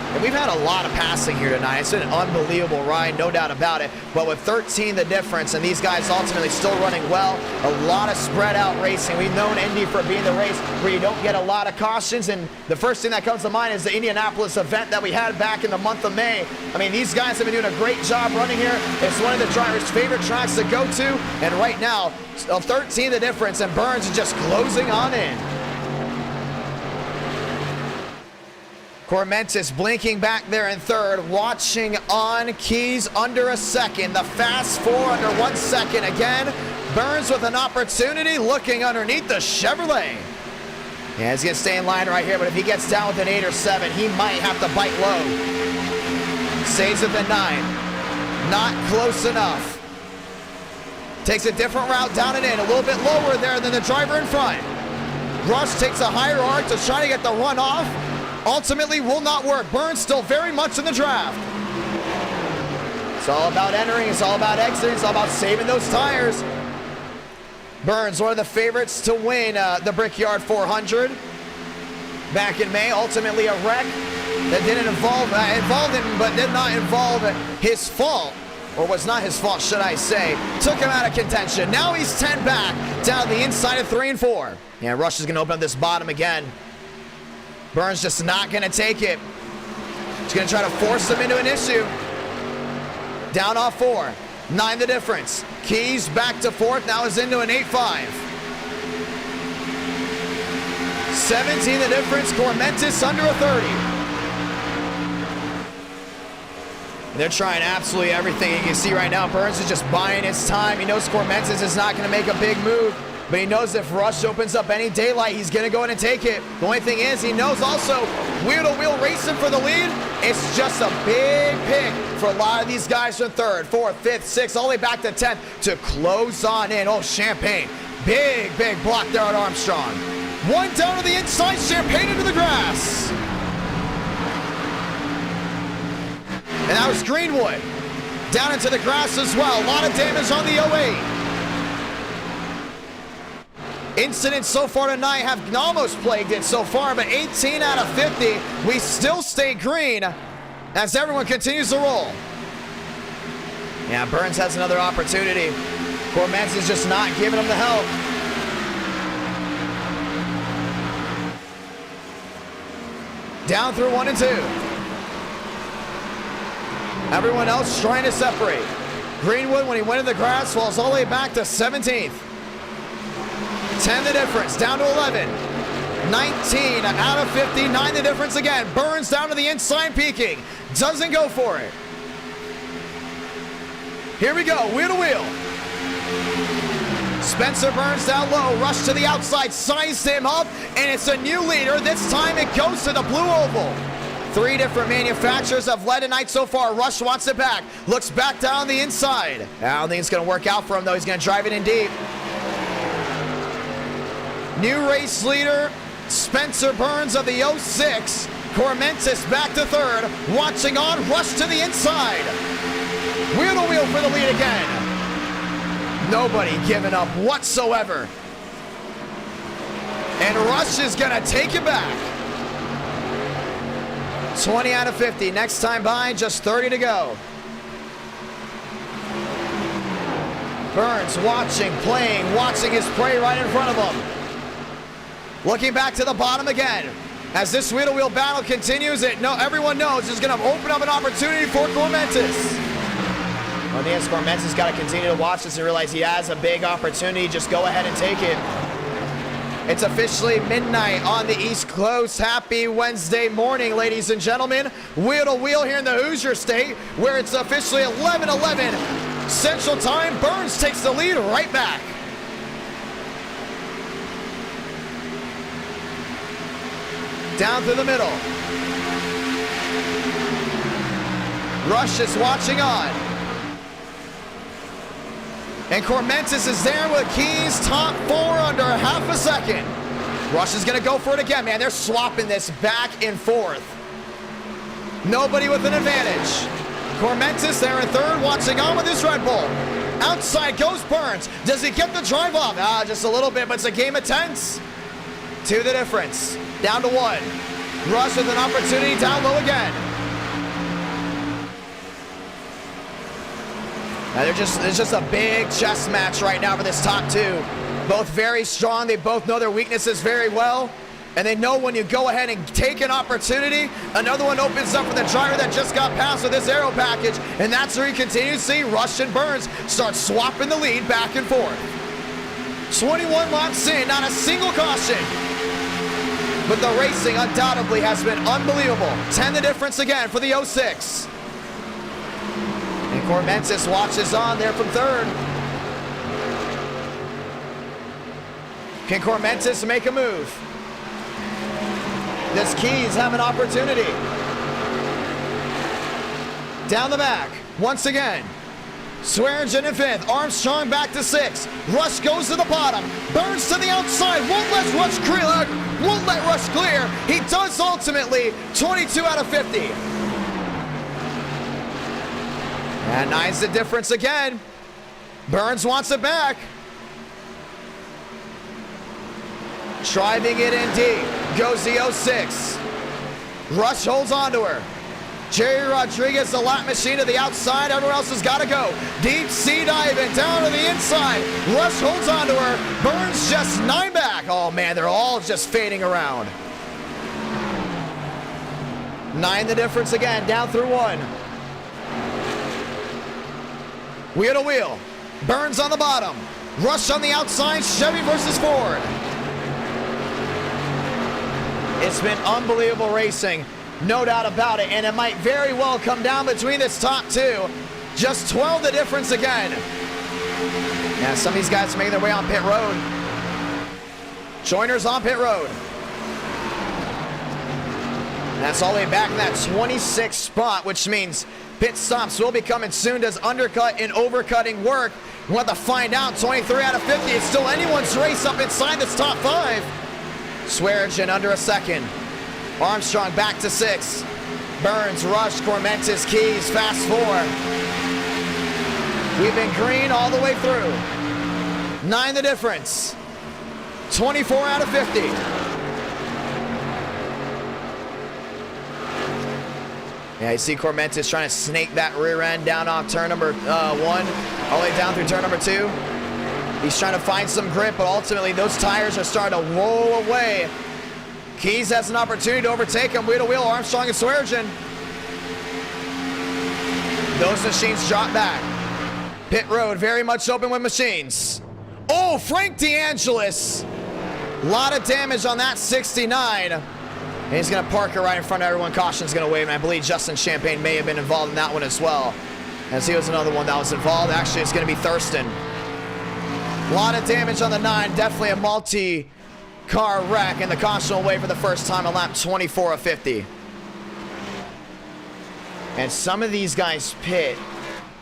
And we've had a lot of passing here tonight. It's been an unbelievable ride, no doubt about it. But with 13 the difference, and these guys ultimately still running well, a lot of spread out racing. We've known Indy for being the race where you don't get a lot of cautions, and the first thing that comes to mind is the Indianapolis event that we had back in the month of May. I mean, these guys have been doing a great job running here. It's one of the drivers' favorite tracks to go to, and right now, 13 the difference, and Burns is just closing on in. Cormentis blinking back there in third, watching on. Keys under a second. The fast 4 under 1 second again. Burns with an opportunity, looking underneath the Chevrolet. Yeah, he's going to stay in line right here, but if he gets down with an 8 or 7, he might have to bite low. Stays at the 9. Not close enough. Takes a different route down and in, a little bit lower there than the driver in front. Rush takes a higher arc to try to get the run off. Ultimately will not work. Burns still very much in the draft. It's all about entering, it's all about exiting, it's all about saving those tires. Burns, one of the favorites to win the Brickyard 400 back in May. Ultimately a wreck. that didn't involved him, but did not involve his fault, or was not his fault, should I say. Took him out of contention. Now he's 10 back, down the inside of 3 and 4. Yeah, Rush is going to open up this bottom again. Burns just not going to take it. He's going to try to force him into an issue. Down off 4. 9 the difference. Keys back to 4th, now is into an 8-5. 17 the difference. Cormentis under a 30. They're trying absolutely everything. You can see right now, Burns is just buying his time. He knows Cormentis is not going to make a big move, but he knows if Rush opens up any daylight, he's going to go in and take it. The only thing is, he knows also wheel-to-wheel racing for the lead. It's just a big pick for a lot of these guys from 3rd, 4th, 5th, 6th, all the way back to 10th to close on in. Oh, Champagne. Big block there on Armstrong. 1 down to the inside, Champagne into the grass. And that was Greenwood. Down into the grass as well. A lot of damage on the 08. Incidents so far tonight have almost plagued it so far, but 18 out of 50. We still stay green as everyone continues to roll. Yeah, Burns has another opportunity. Cormans is just not giving him the help. Down through 1 and 2. Everyone else trying to separate. Greenwood, when he went in the grass, falls all the way back to 17th. 10 the difference, down to 11. 19 out of 50, 9 the difference again. Burns down to the inside, peeking. Doesn't go for it. Here we go, wheel to wheel. Spencer Burns down low, Rush to the outside, sized him up, and it's a new leader. This time it goes to the blue oval. 3 different manufacturers have led tonight so far. Rush wants it back, looks back down the inside. I don't think it's going to work out for him, though. He's going to drive it in deep. New race leader, Spencer Burns of the 06. Cormentis back to 3rd, watching on, Rush to the inside. Wheel to wheel for the lead again. Nobody giving up whatsoever. And Rush is going to take it back. 20 out of 50. Next time by, just 30 to go. Burns watching, playing, watching his prey right in front of him. Looking back to the bottom again. As this wheel-to-wheel battle continues, everyone knows it's going to open up an opportunity for Cormentis. Well, Nancy Cormentis got to continue to watch this and realize he has a big opportunity. Just go ahead and take it. It's officially midnight on the East Coast. Happy Wednesday morning, ladies and gentlemen. Wheel to wheel here in the Hoosier State, where it's officially 11:11 Central Time. Burns takes the lead right back. Down through the middle. Rush is watching on. And Cormentis is there with keys, top 4 under half a second. Rush is going to go for it again, man. They're swapping this back and forth. Nobody with an advantage. Cormentis there in 3rd, watching on with his Red Bull. Outside goes Burns. Does he get the drive off? Just a little bit, but it's a game of tense. 2 the difference. Down to 1. Rush with an opportunity down low again. It's just a big chess match right now for this top 2. Both very strong. They both know their weaknesses very well. And they know when you go ahead and take an opportunity, another one opens up for the driver that just got past with this aero package. And that's where you continue to see Rush and Burns start swapping the lead back and forth. 21 laps in, not a single caution. But the racing undoubtedly has been unbelievable. 10 the difference again for the 06. And Cormentis watches on there from 3rd. Can Cormentis make a move? Does Keys have an opportunity? Down the back, once again. Swearingen in 5th, Armstrong back to 6th. Rush goes to the bottom, Burns to the outside, won't let Rush clear. He does ultimately, 22 out of 50. And 9's the difference again. Burns wants it back. Driving it in deep, goes the 06. Rush holds on to her. Jerry Rodriguez, the lap machine to the outside. Everyone else has got to go. Deep sea diving down to the inside. Rush holds on to her. Burns just 9 back. Oh, man, they're all just fading around. 9 the difference again, down through 1. Wheel to wheel. Burns on the bottom. Rush on the outside. Chevy versus Ford. It's been unbelievable racing. No doubt about it, and it might very well come down between this top 2. Just 12 the difference again. Yeah, some of these guys are making their way on pit road. Joiners on pit road. That's all the way back in that 26th spot, which means pit stops will be coming soon. Does undercut and overcutting work? We'll have to find out. 23 out of 50. It's still anyone's race up inside this top 5. Swearigan under a second. Armstrong back to 6. Burns, Rush, Cormentis, Keys, fast 4. We've been green all the way through. 9 the difference. 24 out of 50. Yeah, you see Cormentis trying to snake that rear end down off turn number 1, all the way down through turn number 2. He's trying to find some grip, but ultimately those tires are starting to roll away. Keys has an opportunity to overtake him. Wheel to wheel, Armstrong and Swearigan. Those machines drop back. Pit road very much open with machines. Oh, Frank DeAngelis. A lot of damage on that 69. And he's going to park it right in front of everyone. Caution's going to wave, and I believe Justin Champagne may have been involved in that one as well, as he was another one that was involved. Actually, it's going to be Thurston. A lot of damage on the 9. Definitely a multi-car wreck, and the caution will wave for the first time on lap 24 of 50. And some of these guys pit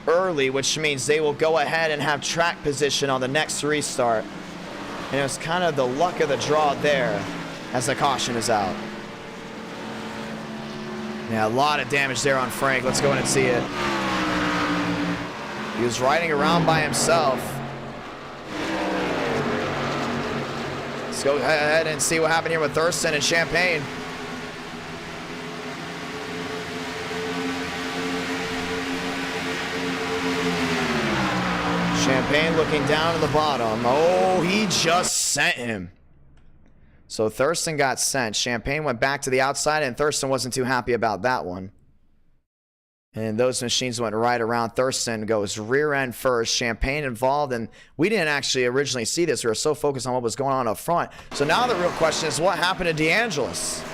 early, which means they will go ahead and have track position on the next restart. And it was kind of the luck of the draw there as the caution is out. Yeah, a lot of damage there on Frank. Let's go in and see it. He was riding around by himself. Let's go ahead and see what happened here with Thurston and Champagne. Champagne looking down at the bottom. Oh, he just sent him. So Thurston got sent. Champagne went back to the outside, and Thurston wasn't too happy about that one. And those machines went right around. Thurston goes rear end first. Champagne involved, and we didn't actually originally see this. We were so focused on what was going on up front. So now the real question is, what happened to DeAngelis?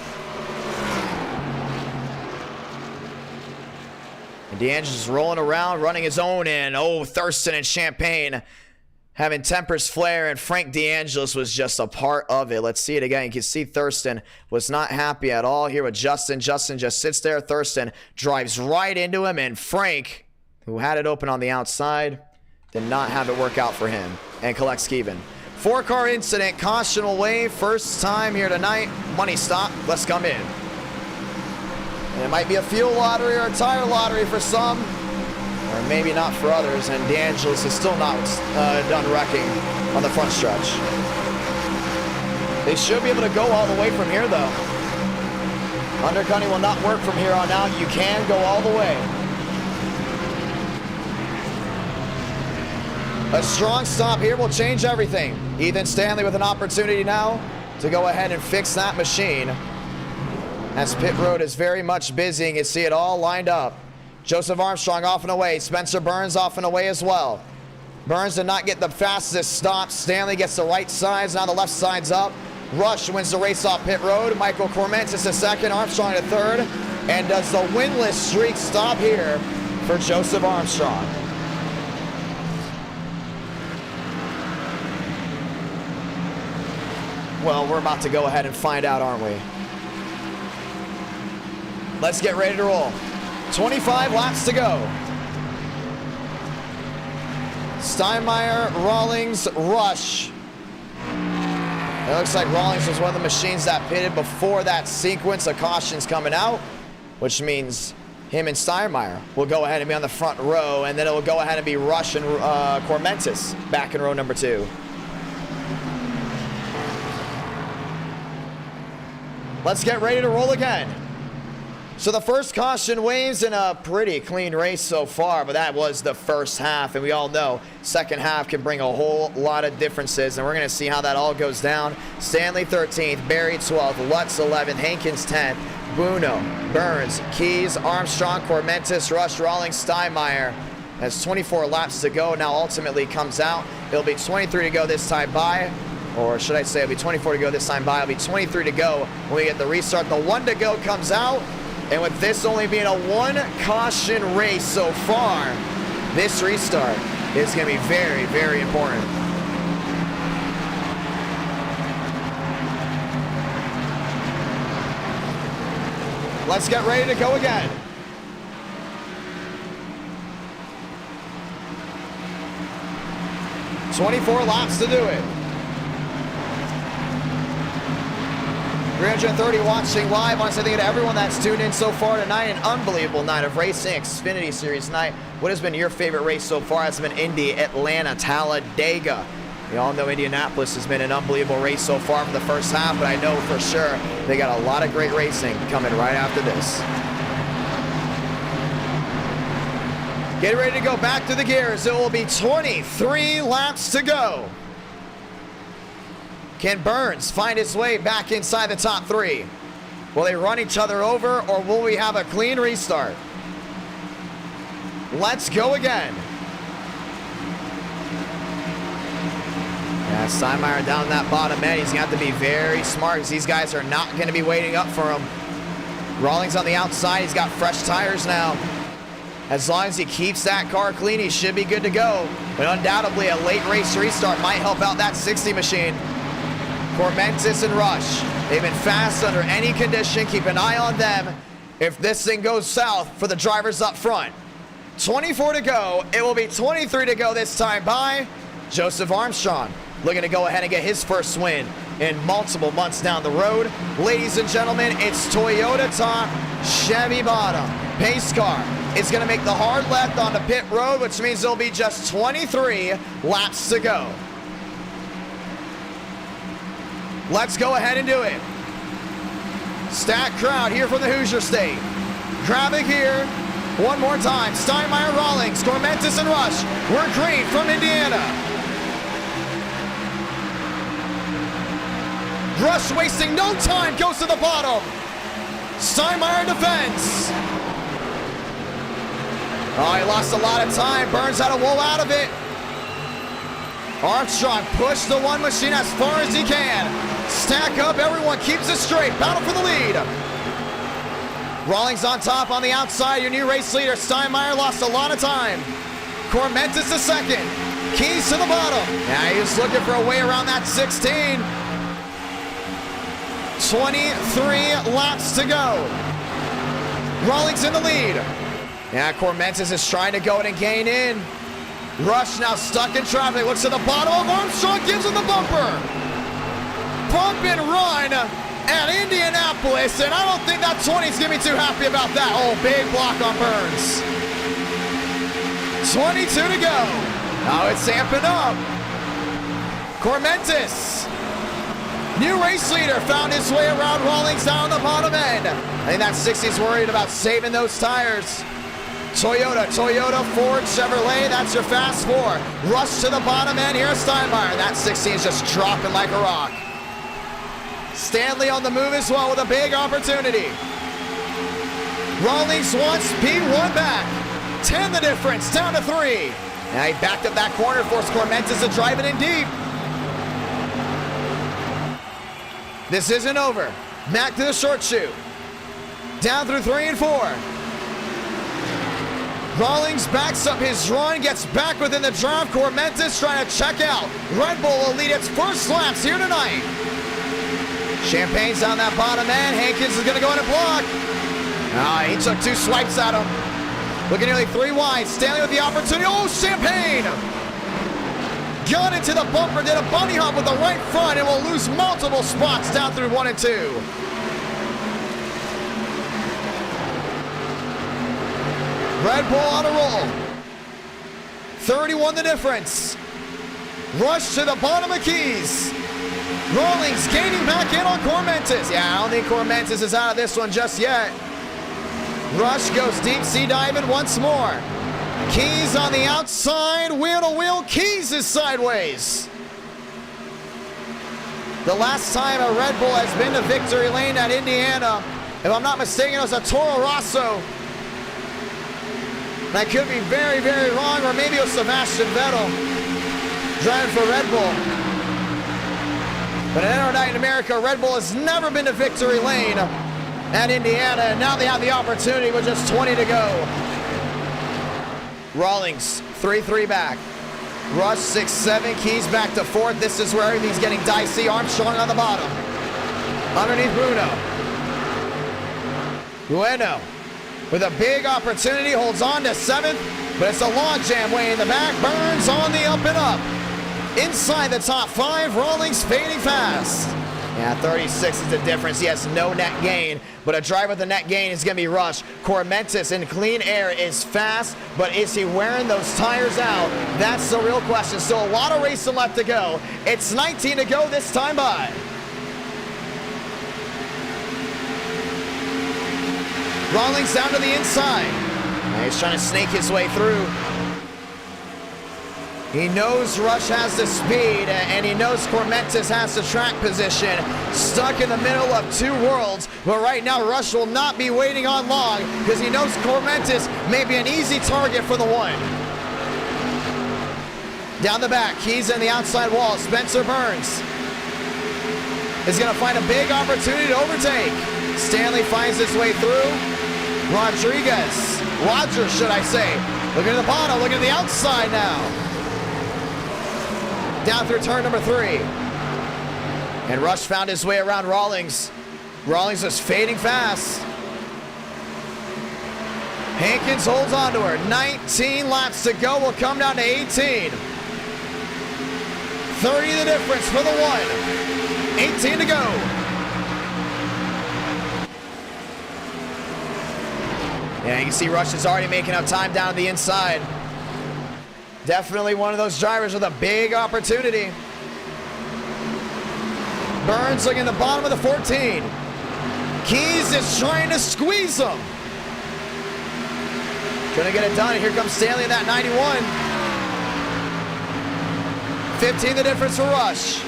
And DeAngelis is rolling around, running his own in. Oh, Thurston and Champagne having tempers flare, and Frank DeAngelis was just a part of it. Let's see it again. You can see Thurston was not happy at all here with Justin. Justin just sits there. Thurston drives right into him, and Frank, who had it open on the outside, did not have it work out for him and collects Keevan. 4-car incident, caution will wave. First time here tonight. Money stop. Let's come in. And it might be a fuel lottery or a tire lottery for some, or maybe not for others, and DeAngelis is still not done wrecking on the front stretch. They should be able to go all the way from here, though. Undercutting will not work from here on out. You can go all the way. A strong stop here will change everything. Ethan Stanley with an opportunity now to go ahead and fix that machine, as pit road is very much busy, and you see it all lined up. Joseph Armstrong off and away. Spencer Burns off and away as well. Burns did not get the fastest stop. Stanley gets the right sides. Now the left side's up. Rush wins the race off pit road. Michael Cormentis a second. Armstrong a third. And does the winless streak stop here for Joseph Armstrong? Well, we're about to go ahead and find out, aren't we? Let's get ready to roll. 25 laps to go. Steinmeier, Rawlings, Rush. It looks like Rawlings was one of the machines that pitted before that sequence of cautions coming out, which means him and Steinmeier will go ahead and be on the front row, and then it will go ahead and be Rush and Cormentis back in row number 2. Let's get ready to roll again. So the first caution waves in a pretty clean race so far, but that was the first half, and we all know second half can bring a whole lot of differences, and we're going to see how that all goes down. Stanley 13th, Barry 12th, Lutz 11th, Hankins 10th, Buno, Burns, Keys, Armstrong, Cormentis, Rush, Rawlings, Steinmeier. Has 24 laps to go, now ultimately comes out. It'll be 23 to go this time by, or should I say it'll be 24 to go this time by. It'll be 23 to go when we get the restart. The 1 to go comes out. And with this only being a 1 caution race so far, this restart is going to be very, very important. Let's get ready to go again. "24 laps to do it." 330 watching live. I want to say thank you to everyone that's tuned in so far tonight. An unbelievable night of Racing Xfinity Series night. What has been your favorite race so far? It's been Indy, Atlanta, Talladega. We all know Indianapolis has been an unbelievable race so far for the first half, but I know for sure they got a lot of great racing coming right after this. Get ready to go back to the gears. It will be 23 laps to go. Can Burns find his way back inside the top 3? Will they run each other over, or will we have a clean restart? Let's go again. Yeah, Steinmeier down that bottom end. He's got to be very smart because these guys are not going to be waiting up for him. Rawlings on the outside. He's got fresh tires now. As long as he keeps that car clean, he should be good to go. But undoubtedly, a late race restart might help out that 60 machine. Cormentis and Rush, they've been fast under any condition. Keep an eye on them if this thing goes south for the drivers up front. 24 to go. It will be 23 to go this time by Joseph Armstrong, looking to go ahead and get his first win in multiple months down the road. Ladies and gentlemen, it's Toyota top, Chevy bottom. Pace car is going to make the hard left onto pit road, which means there'll be just 23 laps to go. Let's go ahead and do it. Stacked crowd here from the Hoosier State. Gravick here. One more time. Steinmeier, Rawlings, Cormentis, and Rush. We're green from Indiana. Rush wasting no time, goes to the bottom. Steinmeier defends. Oh, he lost a lot of time. Burns had a wool out of it. Armstrong pushed the one machine as far as he can. Stack up, everyone keeps it straight. Battle for the lead. Rawlings on top on the outside, your new race leader. Steinmeier lost a lot of time. Cormentis the second. Keys to the bottom. Now he's looking for a way around that 16. 23 laps to go. Rawlings in the lead. Yeah, Cormentis is trying to go in and gain in. Rush now stuck in traffic. Looks at the bottom of Armstrong, gives him the bumper. Bump and run at Indianapolis, and I don't think that 20's gonna be too happy about that. Oh, big block on Burns. 22 to go. Now it's amping up. Cormentis, new race leader, found his way around Rawlings down the bottom end. I think that 60's worried about saving those tires. Toyota, Ford, Chevrolet, that's your fast 4. Rush to the bottom end, here's Steinmeier. That 16 is just dropping like a rock. Stanley on the move as well with a big opportunity. Rawlings wants P1 back. 10 the difference, down to 3. Now he backed up that corner, forced Cormentis to drive it in deep. This isn't over. Back to the short chute. Down through 3 and 4. Rawlings backs up his run, gets back within the drive. Cormentis trying to check out. Red Bull will lead its first laps here tonight. Champagne's on that bottom end. Hankins is going to go in and block. He took 2 swipes at him. Looking nearly 3 wide. Stanley with the opportunity. Oh, Champagne! Got into the bumper, did a bunny hop with the right front, and will lose multiple spots down through 1 and 2. Red Bull on a roll. 31 the difference. Rush to the bottom of Keys. Rawlings gaining back in on Cormentis. Yeah, I don't think Cormentis is out of this one just yet. Rush goes deep sea diving once more. Keys on the outside, wheel to wheel. Keys is sideways. The last time a Red Bull has been to victory lane at Indiana, if I'm not mistaken, it was a Toro Rosso. And I could be very, very wrong, or maybe it was Sebastian Vettel driving for Red Bull. But in our night in America, Red Bull has never been to victory lane at Indiana, and now they have the opportunity with just 20 to go. Rawlings, 3-3 back. Rush, 6-7, Keys back to 4th. This is where everything's getting dicey. Armstrong on the bottom. Underneath Bruno. Bueno, with a big opportunity, holds on to 7th, but it's a logjam way in the back. Burns on the up and up. Inside the top 5, Rawlings fading fast. Yeah, 36 is the difference. He has no net gain, but a driver with a net gain is going to be Rush. Cormentis in clean air is fast, but is he wearing those tires out? That's the real question. Still a lot of racing left to go. It's 19 to go this time by. Rawlings down to the inside. Now he's trying to snake his way through. He knows Rush has the speed, and he knows Cormentis has the track position. Stuck in the middle of 2 worlds, but right now Rush will not be waiting on long because he knows Cormentis may be an easy target for the 1. Down the back, Keys in the outside wall. Spencer Burns is going to find a big opportunity to overtake. Stanley finds his way through. Rogers, should I say. Looking at the bottom, looking at the outside now. Down through turn number 3. And Rush found his way around Rawlings. Rawlings is fading fast. Hankins holds on to her. 19 laps to go. Will come down to 18. 30 the difference for the 1. 18 to go. Yeah, you can see Rush is already making up time down the inside. Definitely one of those drivers with a big opportunity. Burns looking at the bottom of the 14. Keys is trying to squeeze him. Trying to get it done. Here comes Stanley in that 91. 15 the difference for Rush.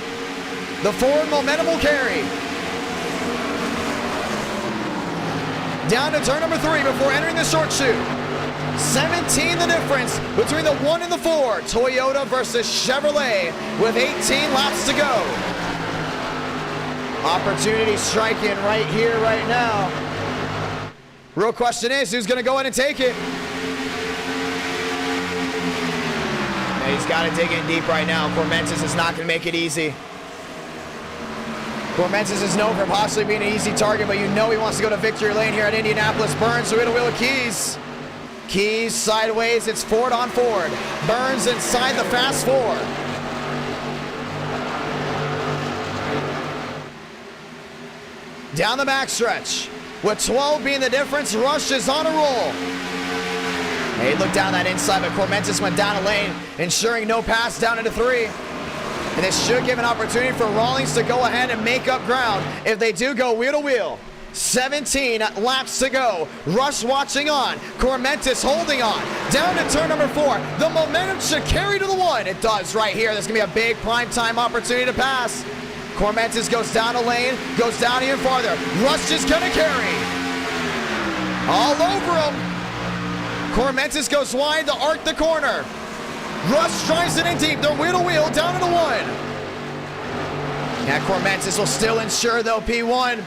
The forward momentum will carry. Down to turn number 3 before entering the short chute. 17 the difference between the 1 and the 4. Toyota versus Chevrolet with 18 laps to go. Opportunity striking right here, right now. Real question is, who's going to go in and take it? And he's got to dig in deep right now. Cormentis is not going to make it easy. Cormentis is known for possibly being an easy target, but you know he wants to go to victory lane here at Indianapolis. Burns through the wheel of Keys. Keys sideways, it's Ford on Ford. Burns inside the fast 4. Down the backstretch. With 12 being the difference, Rush is on a roll. Hey, look down that inside, but Cormentis went down a lane, ensuring no pass down into 3. And this should give an opportunity for Rawlings to go ahead and make up ground if they do go wheel to wheel. 17 laps to go. Rush watching on. Cormentis holding on. Down to turn number 4. The momentum should carry to the 1. It does right here. There's going to be a big primetime opportunity to pass. Cormentis goes down a lane, goes down even farther. Rush is going to carry. All over him. Cormentis goes wide to arc the corner. Rush drives it in deep. They're wheel to wheel down to the 1. Yeah, Cormentis will still ensure though P1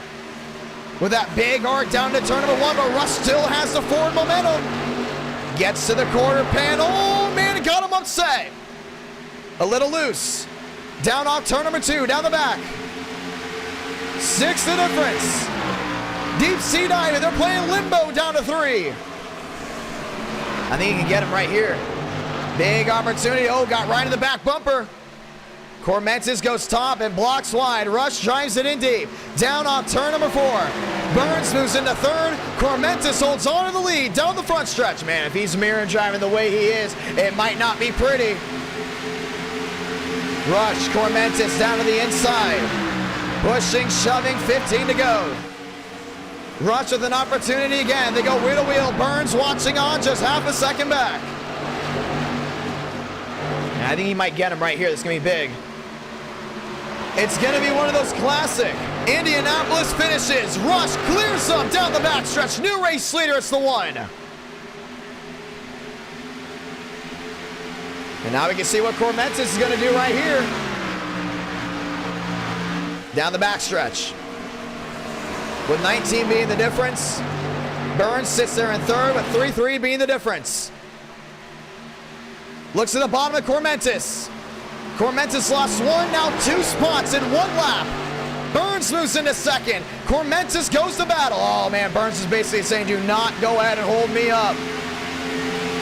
with that big arc down to turn number 1, but Rush still has the forward momentum. Gets to the quarter pan. Oh man, it got him upset. A little loose. Down off turn number 2, down the back. 6 the difference. Deep sea diving. They're playing limbo down to 3. I think he can get him right here. Big opportunity. Oh, got right in the back bumper. Cormentis goes top and blocks wide. Rush drives it in deep. Down off turn number 4. Burns moves into 3rd. Cormentis holds on to the lead down the front stretch. Man, if he's mirror driving the way he is, it might not be pretty. Rush, Cormentis down to the inside. Pushing, shoving, 15 to go. Rush with an opportunity again. They go wheel to wheel. Burns watching on, just half a second back. And I think he might get him right here. This is going to be big. It's going to be one of those classic Indianapolis finishes. Rush clears them down the backstretch. New race leader, it's the one. And now we can see what Cormentis is going to do right here. Down the backstretch. With 19 being the difference, Burns sits there in third with 3-3 being the difference. Looks at the bottom of Cormentis. Cormentis lost one, now 2 spots in 1 lap. Burns moves into second. Cormentis goes to battle. Oh man, Burns is basically saying, do not go ahead and hold me up.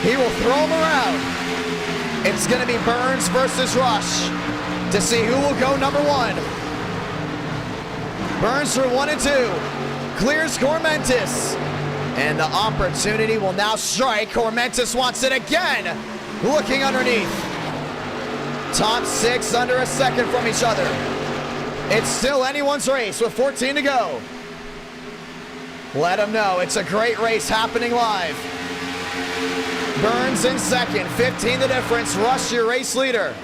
He will throw him around. It's gonna be Burns versus Rush to see who will go number 1. Burns for 1 and 2. Clears Cormentis. And the opportunity will now strike. Cormentis wants it again. Looking underneath. Top 6 under a second from each other. It's still anyone's race with 14 to go. Let them know it's a great race happening live. Burns in second, 15 the difference. Rush, your race leader.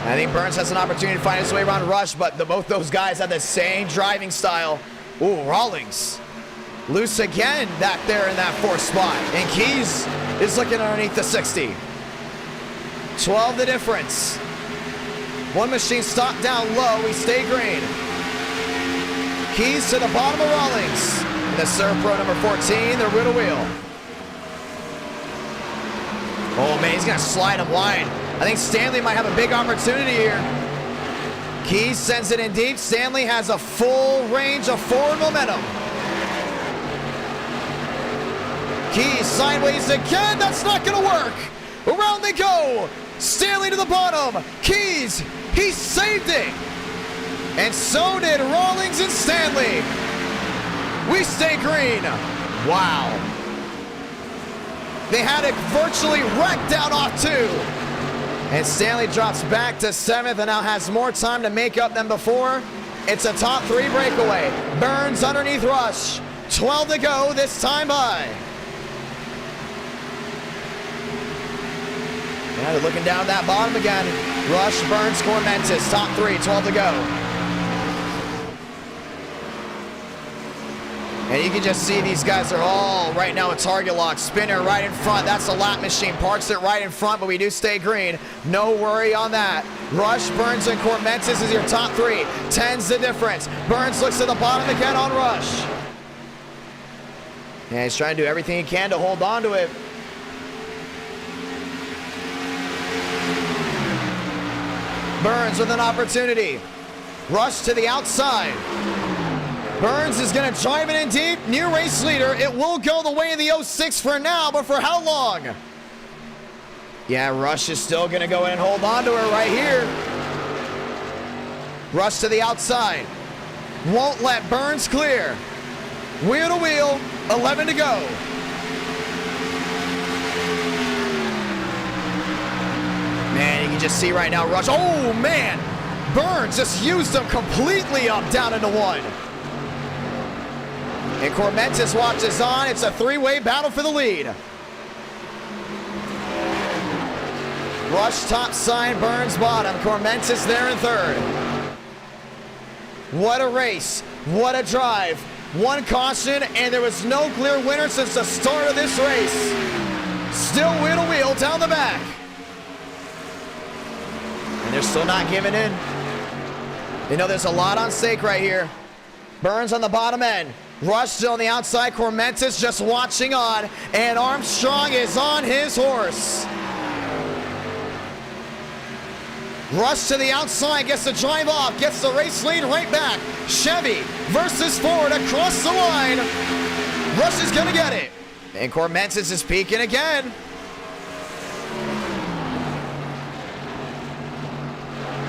I think Burns has an opportunity to find his way around Rush, but both those guys have the same driving style. Ooh, Rawlings. Loose again back there in that 4th spot. And Keys is looking underneath the 60. 12 the difference. One machine stopped down low. We stay green. Keys to the bottom of Rawlings. And the Serpro number 14, the rear wheel. Oh man, he's gonna slide him wide. I think Stanley might have a big opportunity here. Keys sends it in deep. Stanley has a full range of forward momentum. Keys sideways again. That's not going to work. Around they go. Stanley to the bottom. Keys, he saved it. And so did Rawlings and Stanley. We stay green. Wow. They had it virtually wrecked down off 2. And Stanley drops back to 7th and now has more time to make up than before. It's a top 3 breakaway. Burns underneath Rush. 12 to go this time by. Now they're looking down that bottom again. Rush, Burns, Cormentis, top 3, 12 to go. And you can just see these guys are all right now a target lock. Spinner right in front. That's a lap machine. Parks it right in front, but we do stay green. No worry on that. Rush, Burns, and Cormentis is your top 3. 10's the difference. Burns looks at the bottom again on Rush. And he's trying to do everything he can to hold on to it. Burns with an opportunity. Rush to the outside. Burns is going to drive it in deep. New race leader. It will go the way of the 06 for now, but for how long? Yeah, Rush is still going to go in and hold on to her right here. Rush to the outside. Won't let Burns clear. Wheel to wheel. 11 to go. Man, you can just see right now Rush. Oh, man. Burns just used them completely up down into 1. And Cormentis watches on. It's a 3-way battle for the lead. Rush top side, Burns bottom. Cormentis there in 3rd. What a race. What a drive. 1 caution, and there was no clear winner since the start of this race. Still wheel to wheel down the back. And they're still not giving in. They know there's a lot on stake right here. Burns on the bottom end. Rush still on the outside. Cormentis just watching on. And Armstrong is on his horse. Rush to the outside. Gets the drive off. Gets the race lead right back. Chevy versus Ford across the line. Rush is going to get it. And Cormentis is peaking again.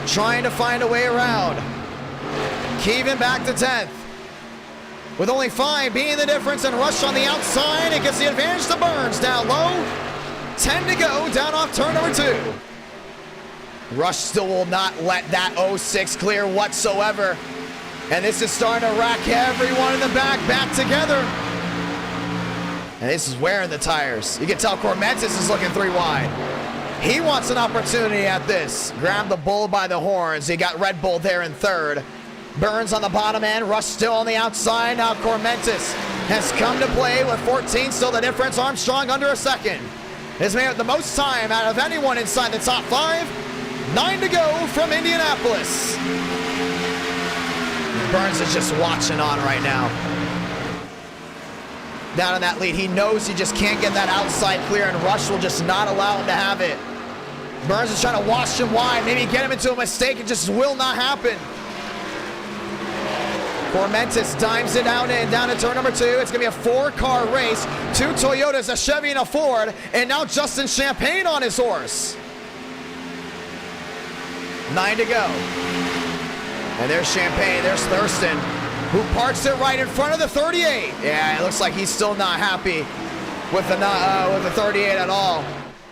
Trying to find a way around. Keevan back to 10th. With only 5 being the difference, and Rush on the outside. It gets the advantage to Burns. Down low. 10 to go. Down off turn number 2. Rush still will not let that 06 clear whatsoever. And this is starting to rack everyone in the back together. And this is wearing the tires. You can tell Cormentis is looking 3 wide. He wants an opportunity at this. Grab the bull by the horns. He got Red Bull there in 3rd. Burns on the bottom end. Rush still on the outside. Now Cormentis has come to play with 14 still the difference. Armstrong under a second. Has made the most time out of anyone inside the top 5. 9 to go from Indianapolis. Burns is just watching on right now. Down in that lead, he knows he just can't get that outside clear, and Rush will just not allow him to have it. Burns is trying to wash him wide, maybe get him into a mistake. It just will not happen. Cormentis dimes it down to turn number 2. It's going to be a 4-car race. 2 Toyotas, a Chevy and a Ford, and now Justin Champagne on his horse. 9 to go. And there's Champagne, there's Thurston, who parks it right in front of the 38. Yeah, it looks like he's still not happy with the 38 at all.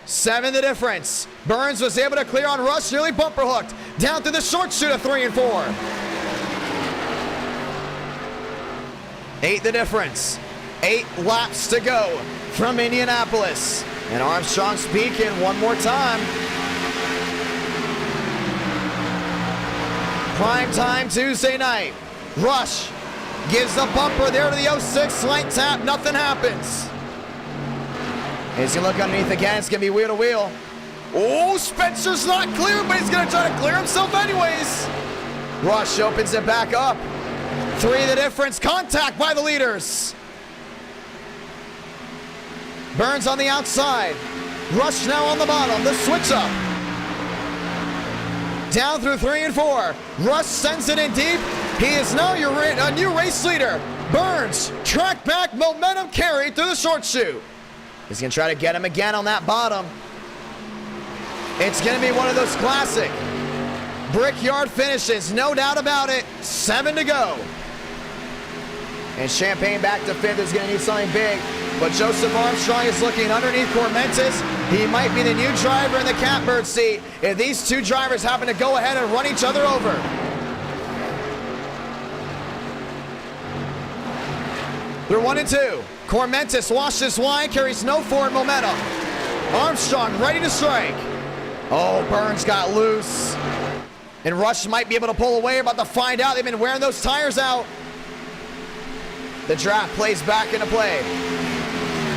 7 the difference. Burns was able to clear on Rush, nearly bumper hooked. Down through the short chute of 3 and 4. 8 the difference. 8 laps to go from Indianapolis. And Armstrong speaking one more time. Prime time Tuesday night. Rush gives the bumper there to the 06, light tap, nothing happens. He's gonna look underneath again, it's gonna be wheel to wheel. Oh, Spencer's not clear, but he's gonna try to clear himself anyways. Rush opens it back up. 3 the difference, contact by the leaders. Burns on the outside. Rush now on the bottom, the switch up. Down through 3 and 4. Rush sends it in deep. He is now a new race leader. Burns, track back, momentum carried through the short chute. He's gonna try to get him again on that bottom. It's gonna be one of those classic brickyard finishes, no doubt about it. 7 to go. And Champagne back to 5th is gonna need something big. But Joseph Armstrong is looking underneath Cormentis. He might be the new driver in the catbird seat if these 2 drivers happen to go ahead and run each other over. They're 1 and 2. Cormentis washes wide, carries no forward momentum. Armstrong ready to strike. Oh, Burns got loose. And Rush might be able to pull away. About to find out. They've been wearing those tires out. The draft plays back into play.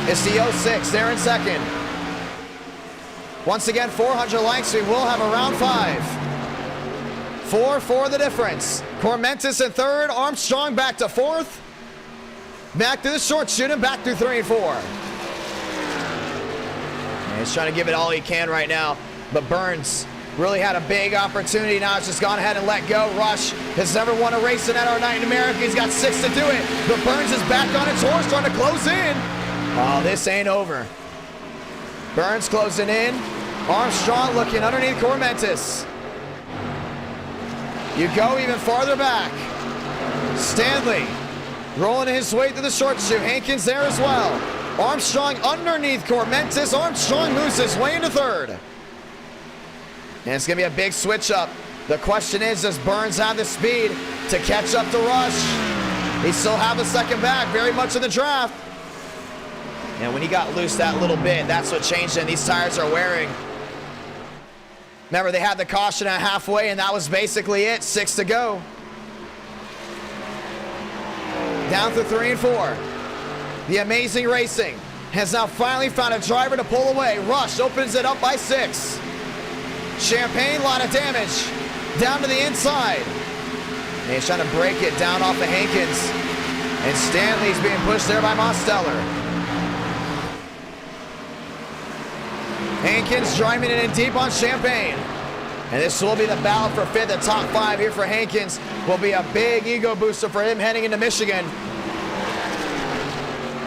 It's the 06, they're in 2nd. Once again, 400 likes, we will have a round 5. 4 the difference. Cormentis in 3rd, Armstrong back to 4th. Back to the short chute and back through 3 and 4. And he's trying to give it all he can right now, but Burns really had a big opportunity. Now it's just gone ahead and let go. Rush has never won a race in our night in America. He's got 6 to do it, but Burns is back on his horse, trying to close in. Oh, this ain't over. Burns closing in. Armstrong looking underneath Cormentis. You go even farther back. Stanley rolling his way through the short chute. Hankins there as well. Armstrong underneath Cormentis. Armstrong moves his way into 3rd. And it's going to be a big switch up. The question is, does Burns have the speed to catch up to Rush? He still have a second back, very much in the draft. And when he got loose that little bit, that's what changed it. These tires are wearing. Remember, they had the caution at halfway, and that was basically it. 6 to go. Down through 3 and 4. The Amazing Racing has now finally found a driver to pull away. Rush opens it up by 6. Champagne, a lot of damage. Down to the inside. And he's trying to break it down off of Hankins. And Stanley's being pushed there by Mosteller. Hankins driving it in deep on Champagne. And this will be the battle for 5th. The top 5 here for Hankins will be a big ego booster for him heading into Michigan.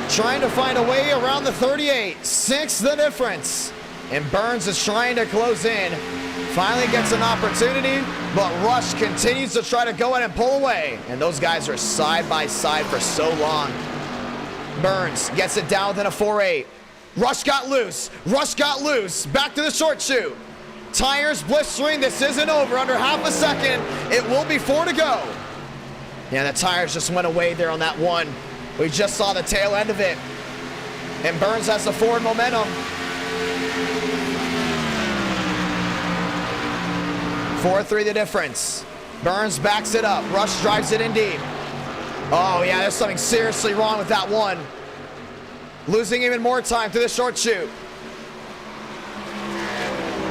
Trying to find a way around the 38. 6 the difference. And Burns is trying to close in. Finally gets an opportunity, but Rush continues to try to go in and pull away. And those guys are side by side for so long. Burns gets it down within a 4.8. Rush got loose. Rush got loose. Back to the short chute. Tires blistering. This isn't over. Under half a second. It will be 4 to go. Yeah, the tires just went away there on that one. We just saw the tail end of it. And Burns has the forward momentum. 4-3 the difference. Burns backs it up. Rush drives it in deep. Oh, yeah, there's something seriously wrong with that one. Losing even more time through the short chute.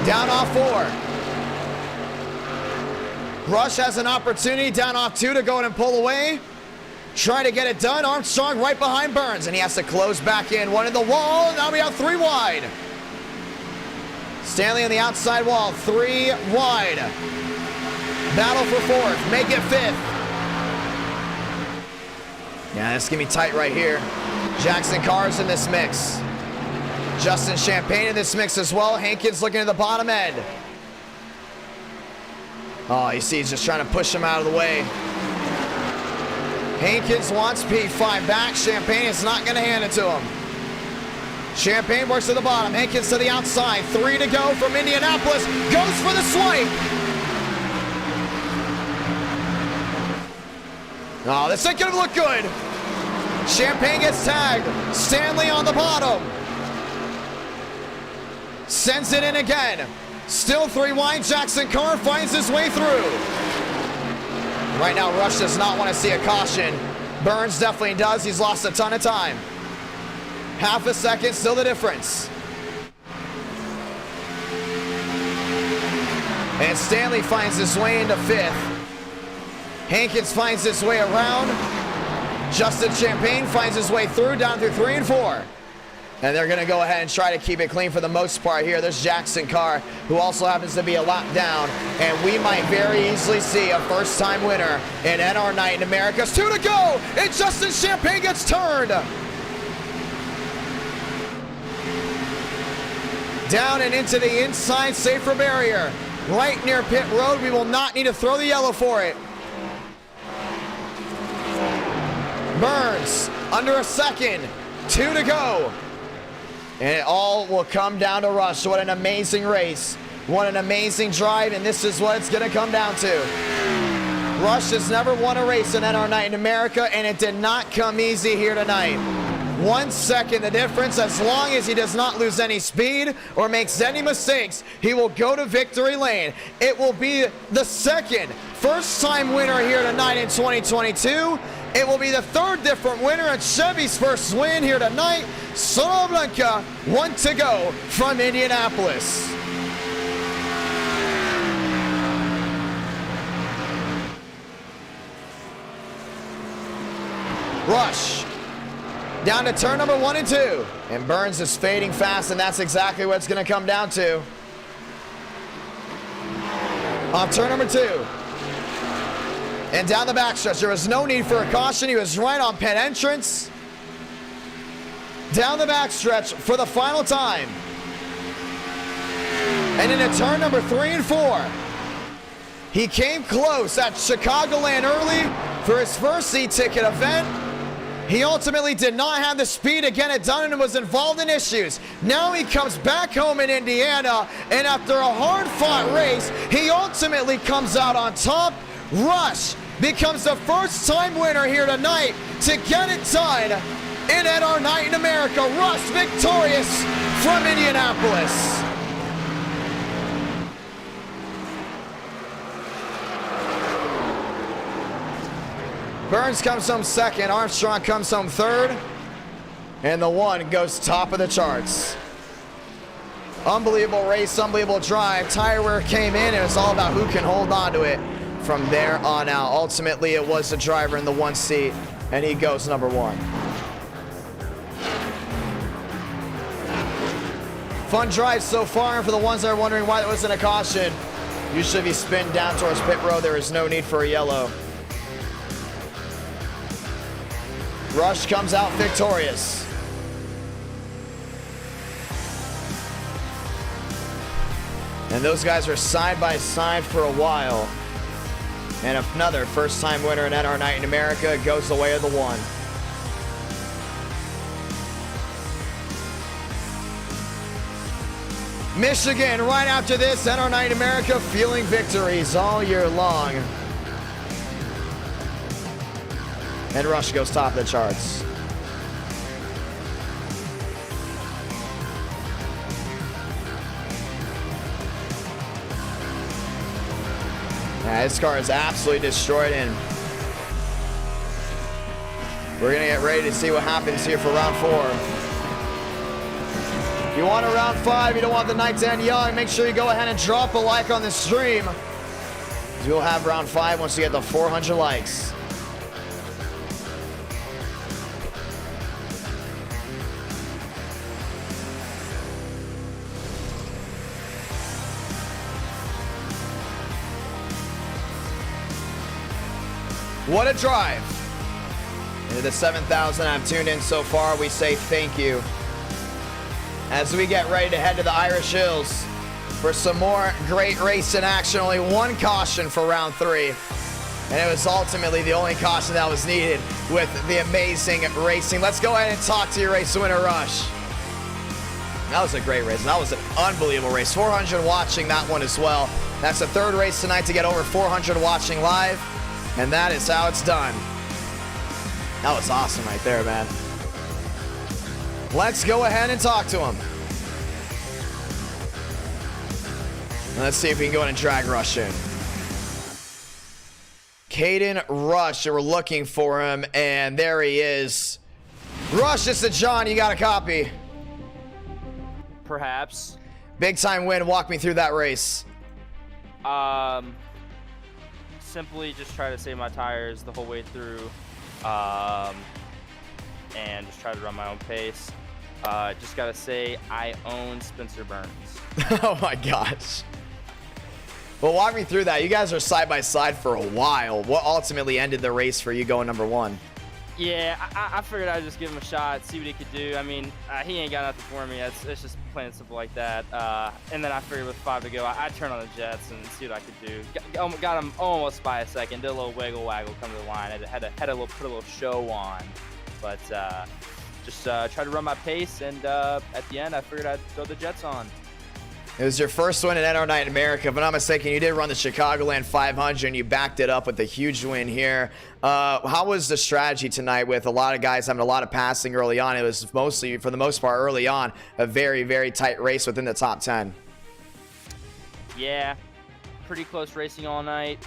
Down off 4. Rush has an opportunity down off 2 to go in and pull away. Trying to get it done. Armstrong right behind Burns, and he has to close back in. One in the wall, and now we have 3 wide. Stanley on the outside wall, 3 wide. Battle for 4th, make it 5th. Yeah, this is gonna be tight right here. Jackson Carr's in this mix. Justin Champagne in this mix as well. Hankins looking at the bottom end. Oh, you see he's just trying to push him out of the way. Hankins wants P5 back. Champagne is not going to hand it to him. Champagne works to the bottom. Hankins to the outside. 3 to go from Indianapolis. Goes for the swipe. Oh, this ain't going to look good. Champagne gets tagged. Stanley on the bottom. Sends it in again. Still 3 wide. Jackson Carr finds his way through. Right now, Rush does not want to see a caution. Burns definitely does. He's lost a ton of time. Half a second, still the difference. And Stanley finds his way into 5th. Hankins finds his way around. Justin Champagne finds his way through, down through 3 and 4. And they're going to go ahead and try to keep it clean for the most part here. There's Jackson Carr, who also happens to be a lap down. And we might very easily see a first-time winner in NR Night in America. 2 to go, and Justin Champagne gets turned. Down and into the inside safer barrier. Right near pit road. We will not need to throw the yellow for it. Burns, under a second. 2 to go. And it all will come down to Rush. What an amazing race. What an amazing drive, and this is what it's going to come down to. Rush has never won a race in NR Night in America, and it did not come easy here tonight. 1 second the difference. As long as he does not lose any speed or makes any mistakes, he will go to victory lane. It will be the second first-time winner here tonight in 2022. It will be the 3rd different winner at Chevy's first win here tonight. Solo Blanca, 1 to go from Indianapolis. Rush down to turn number 1 and 2. And Burns is fading fast, and that's exactly what it's going to come down to. Off turn number 2. And down the backstretch, there was no need for a caution. He was right on pit entrance. Down the backstretch for the final time. And into turn number 3 and 4. He came close at Chicagoland early for his first eTicket event. He ultimately did not have the speed to get it done and was involved in issues. Now he comes back home in Indiana, and after a hard-fought race, he ultimately comes out on top. Rush becomes the first-time winner here tonight to get it done in NR Night in America. Rush victorious from Indianapolis. Burns comes home 2nd, Armstrong comes home 3rd, and the 1 goes top of the charts. Unbelievable race, unbelievable drive. Tire wear came in, and it was all about who can hold on to it from there on out. Ultimately, it was the driver in the 1 seat, and he goes number 1. Fun drive so far, and for the ones that are wondering why there wasn't a caution, usually if you spin down towards pit road, there is no need for a yellow. Rush comes out victorious. And those guys are side by side for a while. And another first-time winner in NR Night in America goes the way of the 1. Michigan, right after this, NR Night in America feeling victories all year long. And Rush goes top of the charts. Yeah, this car is absolutely destroyed, and we're gonna get ready to see what happens here for round 4. If you want a round 5, you don't want the night to end young, make sure you go ahead and drop a like on the stream. We'll have round 5 once we get the 400 likes. What a drive. Into the 7,000 I've tuned in so far, we say thank you. As we get ready to head to the Irish Hills for some more great racing action. Only one caution for round 3. And it was ultimately the only caution that was needed with the amazing racing. Let's go ahead and talk to your race winner, Rush. That was a great race. That was an unbelievable race. 400 watching that one as well. That's the 3rd race tonight to get over 400 watching live. And that is how it's done. That was awesome right there, man. Let's go ahead and talk to him. Let's see if we can go ahead and drag Rush in. Caden Rush, we're looking for him, and there he is. Rush, this is John. You got a copy? Perhaps. Big time win. Walk me through that race. Simply just try to save my tires the whole way through, and just try to run my own pace. Just gotta say, I own Spencer Burns. Oh my gosh. Well, walk me through that. You guys are side by side for a while. What ultimately ended the race for you going number 1? Yeah, I figured I'd just give him a shot, see what he could do. I mean, he ain't got nothing for me. It's just plain and simple like that. And then I figured with 5 to go, I'd turn on the jets and see what I could do. Got him almost by a second. Did a little wiggle waggle, come to the line. Had to put a little show on, but just tried to run my pace. And at the end, I figured I'd throw the jets on. It was your first win at NR Night in America. If I'm not mistaken, you did run the Chicagoland 500 and you backed it up with a huge win here. How was the strategy tonight with a lot of guys having a lot of passing early on? It was mostly, for the most part, early on, a very, very tight race within the top 10. Yeah, pretty close racing all night.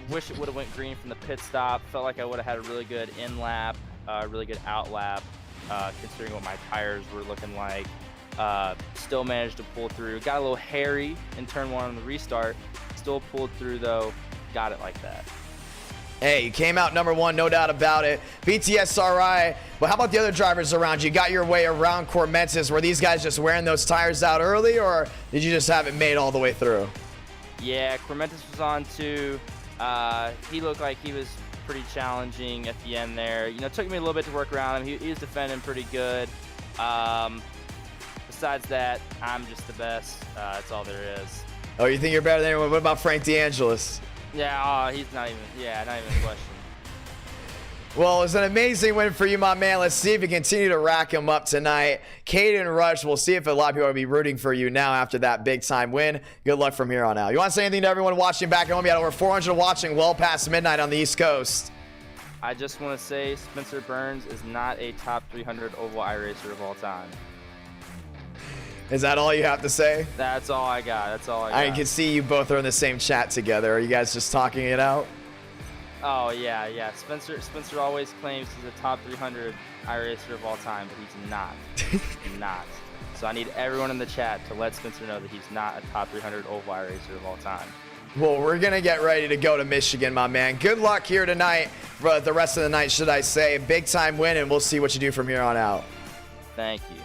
Wish it would have went green from the pit stop. Felt like I would have had a really good in lap, really good out lap, considering what my tires were looking like. Still managed to pull through. Got a little hairy in turn 1 on the restart. Still pulled through though. Got it like that. Hey, you came out number 1, no doubt about it. BTSRI. But how about the other drivers around you? Got your way around Cormentis. Were these guys just wearing those tires out early, or did you just have it made all the way through? Yeah, Cormentis was on too. He looked like he was pretty challenging at the end there. You know, it took me a little bit to work around him. He was defending pretty good. Besides that, I'm just the best. That's all there is. Oh, you think you're better than anyone? What about Frank DeAngelis? Yeah, he's not even a question. Well, it's an amazing win for you, my man. Let's see if you continue to rack him up tonight. Caden Rush, we'll see if a lot of people will be rooting for you now after that big-time win. Good luck from here on out. You want to say anything to everyone watching back at home? You had over 400 watching well past midnight on the East Coast. I just want to say Spencer Burns is not a top 300 oval iRacer of all time. Is that all you have to say? That's all I got. That's all I got. I can see you both are in the same chat together. Are you guys just talking it out? Oh, yeah. Spencer always claims he's a top 300 iRacer of all time, but he's not. He's not. So I need everyone in the chat to let Spencer know that he's not a top 300 oval iRacer of all time. Well, we're going to get ready to go to Michigan, my man. Good luck here tonight, for the rest of the night, should I say. Big time win, and we'll see what you do from here on out. Thank you.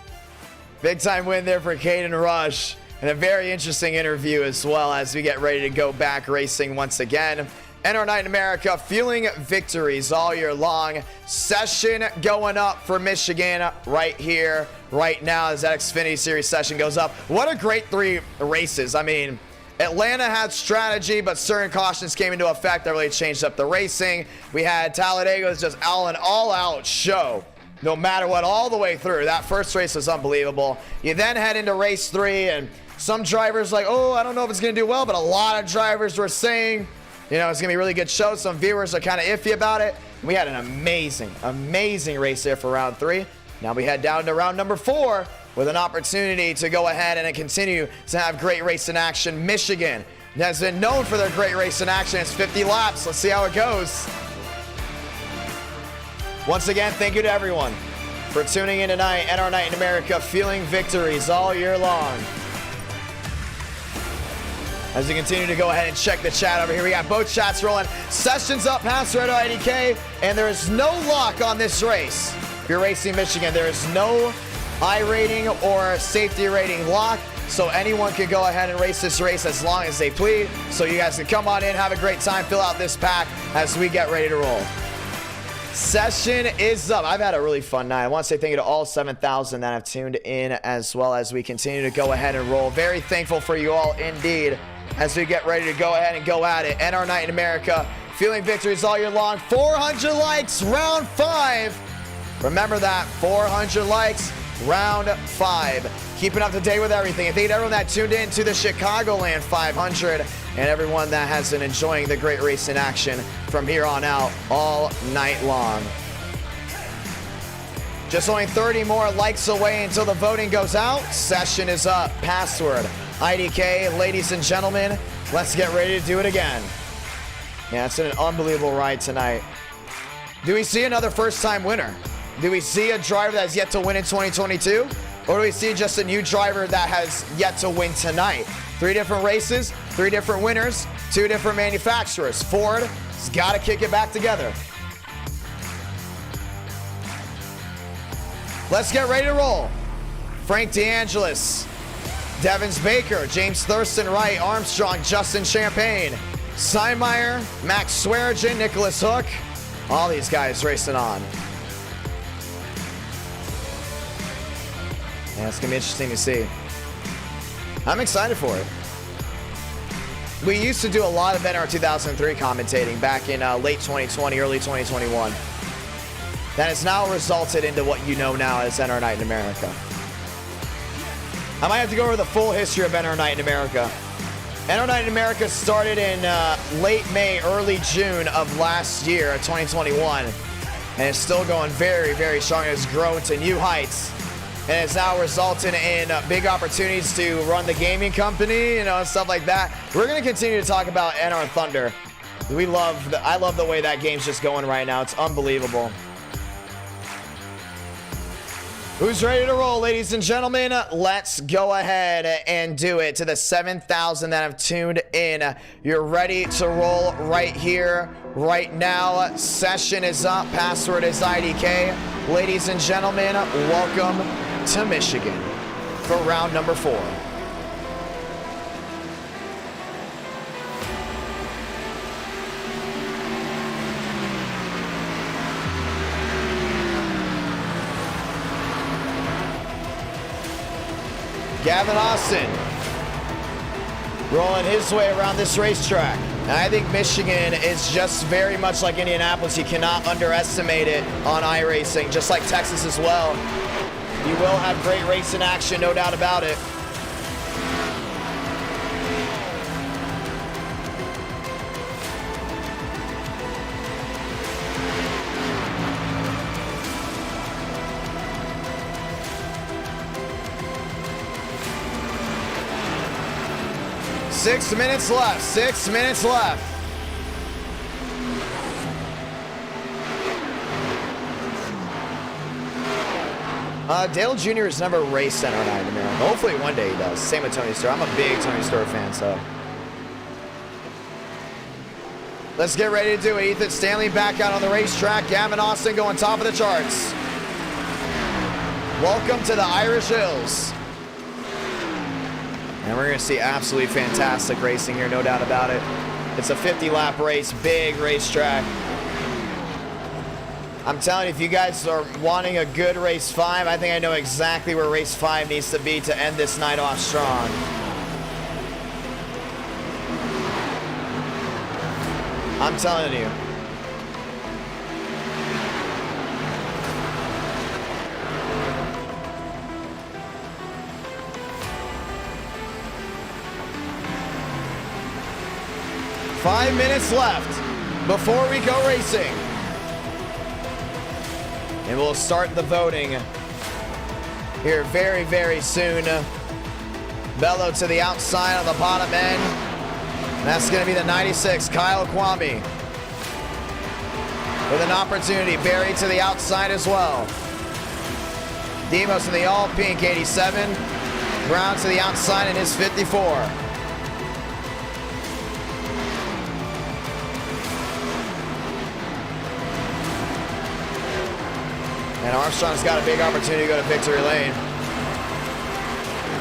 Big time win there for Caden Rush, and a very interesting interview as well as we get ready to go back racing once again. NR Night in America, fueling victories all year long. Session going up for Michigan right here, right now as that Xfinity Series session goes up. What a great 3 races. I mean, Atlanta had strategy, but certain cautions came into effect that really changed up the racing. We had Talladega was just an all-out show. No matter what, all the way through. That first race was unbelievable. You then head into race 3, and some drivers like, oh, I don't know if it's going to do well, but a lot of drivers were saying, you know, it's going to be a really good show. Some viewers are kind of iffy about it. We had an amazing race there for round 3. Now we head down to round number 4 with an opportunity to go ahead and continue to have great racing action. Michigan has been known for their great racing action. It's 50 laps. Let's see how it goes. Once again, thank you to everyone for tuning in tonight. NR Night in America, feeling victories all year long. As we continue to go ahead and check the chat over here, we got both chats rolling. Sessions up past Red IDK, and there is no lock on this race. If you're racing Michigan, there is no I rating or safety rating lock, so anyone can go ahead and race this race as long as they please. So you guys can come on in, have a great time, fill out this pack as we get ready to roll. Session is up. I've had a really fun night. I want to say thank you to all 7,000 that have tuned in as well as we continue to go ahead and roll. Very thankful for you all indeed as we get ready to go ahead and go at it. NR Night in America, feeling victories all year long. 400 likes, round 5. Remember that, 400 likes, round 5. Keeping up to date with everything. And thank you to everyone that tuned in to the Chicagoland 500 and everyone that has been enjoying the great racing action from here on out all night long. Just only 30 more likes away until the voting goes out. Session is up. Password IDK. Ladies and gentlemen, let's get ready to do it again. Yeah, it's been an unbelievable ride tonight. Do we see another first-time winner? Do we see a driver that has yet to win in 2022? Or do we see just a new driver that has yet to win tonight? 3 different races, 3 different winners, 2 different manufacturers. Ford has got to kick it back together. Let's get ready to roll. Frank DeAngelis, Devins Baker, James Thurston Wright, Armstrong, Justin Champagne, Seimeyer, Max Swearigan, Nicholas Hook. All these guys racing on. Yeah, it's going to be interesting to see. I'm excited for it. We used to do a lot of NR 2003 commentating back in late 2020, early 2021. That has now resulted into what you know now as NR Night in America. I might have to go over the full history of NR Night in America. NR Night in America started in late May, early June of last year, 2021. And it's still going very, very strong. It has grown to new heights. And it's now resulted in big opportunities to run the gaming company, you know, and stuff like that. We're going to continue to talk about NR Thunder. I love the way that game's just going right now. It's unbelievable. Who's ready to roll, ladies and gentlemen? Let's go ahead and do it. To the 7,000 that have tuned in, you're ready to roll right here, right now. Session is up. Password is IDK. Ladies and gentlemen, welcome to Michigan for round number 4. Gavin Austin rolling his way around this racetrack. And I think Michigan is just very much like Indianapolis. You cannot underestimate it on iRacing, just like Texas as well. You will have great racing action, no doubt about it. Six minutes left. 6 minutes left. Dale Jr. has never raced NR Night in America. Hopefully one day he does. Same with Tony Stewart. I'm a big Tony Stewart fan, so. Let's get ready to do it. Ethan Stanley back out on the racetrack. Gavin Austin going top of the charts. Welcome to the Irish Hills. And we're going to see absolutely fantastic racing here, no doubt about it. It's a 50-lap race, big racetrack. I'm telling you, if you guys are wanting a good race 5, I think I know exactly where race 5 needs to be to end this night off strong. I'm telling you. Five minutes left before we go racing. And we'll start the voting here very, very soon. Bello to the outside on the bottom end. And that's going to be the 96, Kyle Kwame. With an opportunity, Barry to the outside as well. Demos in the all-pink 87. Brown to the outside in his 54. And Armstrong's got a big opportunity to go to victory lane.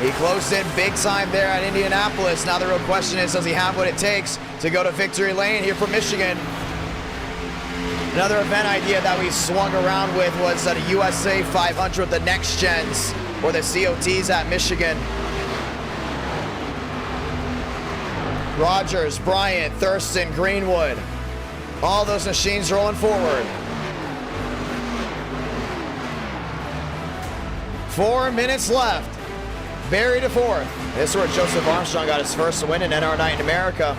He closed in big time there at Indianapolis. Now the real question is, does he have what it takes to go to victory lane here for Michigan? Another event idea that we swung around with was at a USA 500 with the Next Gens or the COTs at Michigan. Rogers, Bryant, Thurston, Greenwood. All those machines rolling forward. 4 minutes left. Barry to fourth. This is where Joseph Armstrong got his first win in NR Night in America.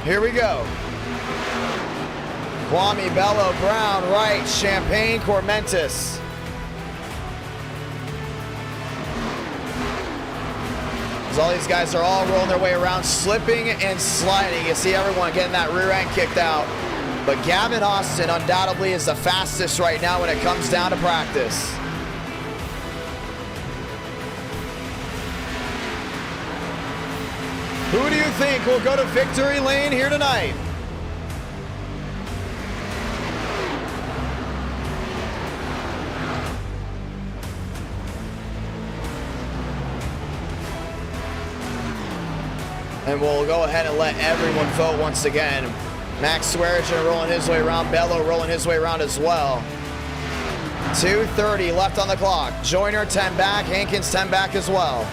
Here we go. Kwame, Bello, Brown, Wright, Champagne, Cormentis. As all these guys are all rolling their way around, slipping and sliding. You see everyone getting that rear end kicked out. But Gavin Austin undoubtedly is the fastest right now when it comes down to practice. Who do you think will go to victory lane here tonight? And we'll go ahead and let everyone vote once again. Max Swearinger rolling his way around. Bello rolling his way around as well. 2:30 left on the clock. Joyner 10 back. Hankins 10 back as well.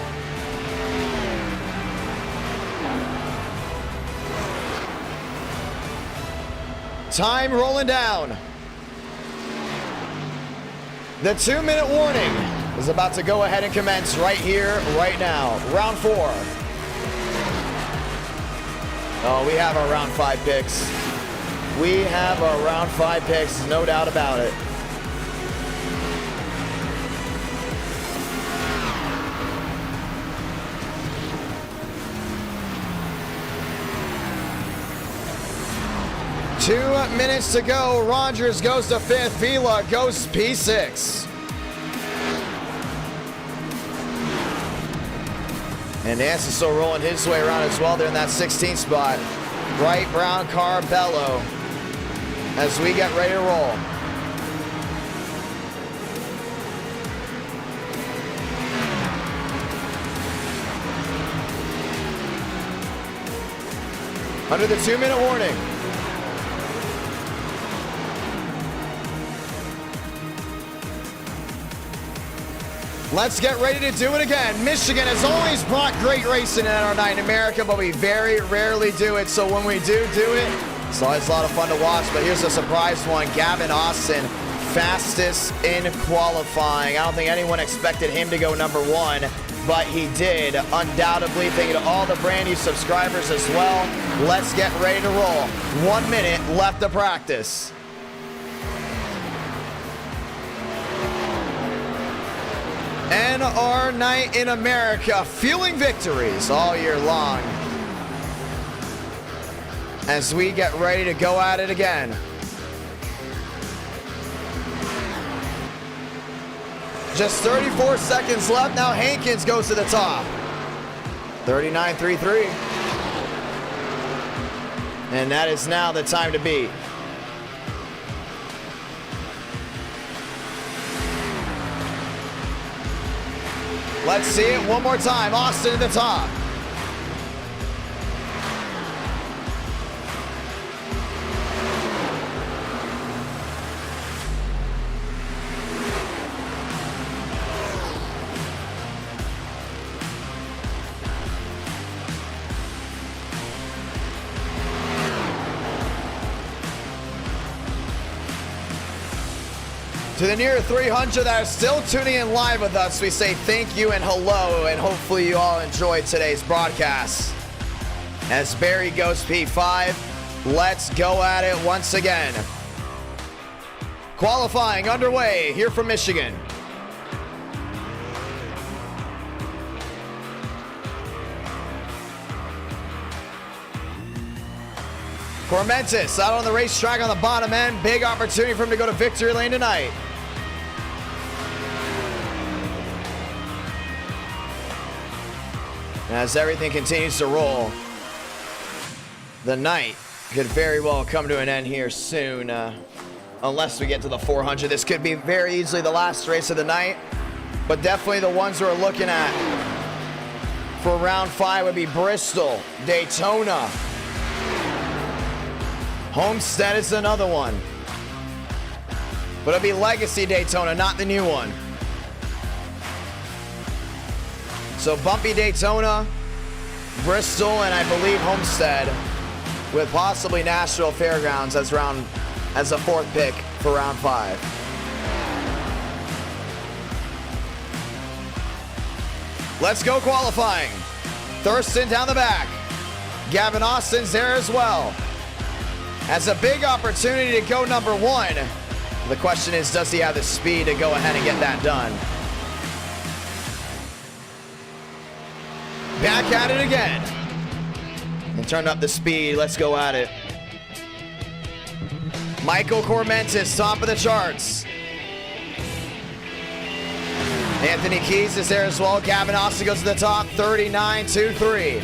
Time rolling down. The 2-minute warning is about to go ahead and commence right here, right now. Round 4. Oh, we have our round 5 picks. We have our round 5 picks, no doubt about it. Two minutes to go. Rogers goes to 5th. Vila goes P6. And Nance is still rolling his way around as well there in that 16th spot. Wright, Brown, Carr, Bello as we get ready to roll. Under the 2-minute warning. Let's get ready to do it again. Michigan has always brought great racing in our night in America, but we very rarely do it. So when we do it, it's always a lot of fun to watch. But here's a surprise one. Gavin Austin, fastest in qualifying. I don't think anyone expected him to go number 1, but he did. Undoubtedly, thank you to all the brand new subscribers as well. Let's get ready to roll. 1 minute left to practice. NR Night in America, fueling victories all year long as we get ready to go at it again. Just 34 seconds left. Now Hankins goes to the top. 39.33. And that is now the time to beat. Let's see it one more time. Austin at the top. To the near 300 that are still tuning in live with us, we say thank you and hello, and hopefully you all enjoyed today's broadcast. As Barry goes P5, let's go at it once again. Qualifying underway here from Michigan. Cormentis out on the racetrack on the bottom end. Big opportunity for him to go to victory lane tonight. As everything continues to roll, the night could very well come to an end here soon, unless we get to the 400. This could be very easily the last race of the night, but definitely the ones we're looking at for round 5 would be Bristol, Daytona. Homestead is another one, but it'll be Legacy Daytona, not the new one. So bumpy Daytona, Bristol, and I believe Homestead, with possibly Nashville Fairgrounds as the 4th pick for round 5. Let's go qualifying. Thurston down the back. Gavin Austin's there as well. Has a big opportunity to go number 1. The question is, does he have the speed to go ahead and get that done? Back at it again. And turn up the speed. Let's go at it. Michael Cormentis, top of the charts. Anthony Keys is there as well. Gavin Austin goes to the top, 39.23.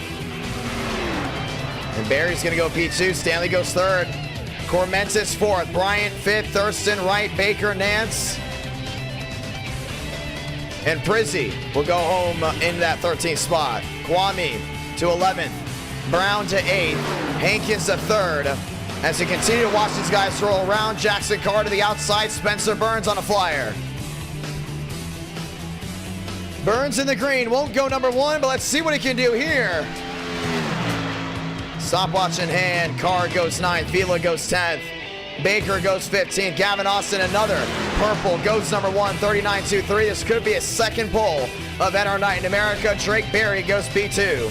And Barry's going to go P2. Stanley goes 3rd. Cormentis 4th. Bryant 5th. Thurston right. Baker, Nance. And Prizzy will go home into that 13th spot. Kwame to 11th. Brown to 8th. Hankins to 3rd. As we continue to watch these guys roll around, Jackson Carr to the outside. Spencer Burns on a flyer. Burns in the green. Won't go number 1, but let's see what he can do here. Stopwatch in hand. Carr goes 9th. Vila goes 10th. Baker goes 15th. Gavin Austin, another purple, goes number 1, 39.23. This could be a second pole of NR Night in America. Drake Berry goes P2.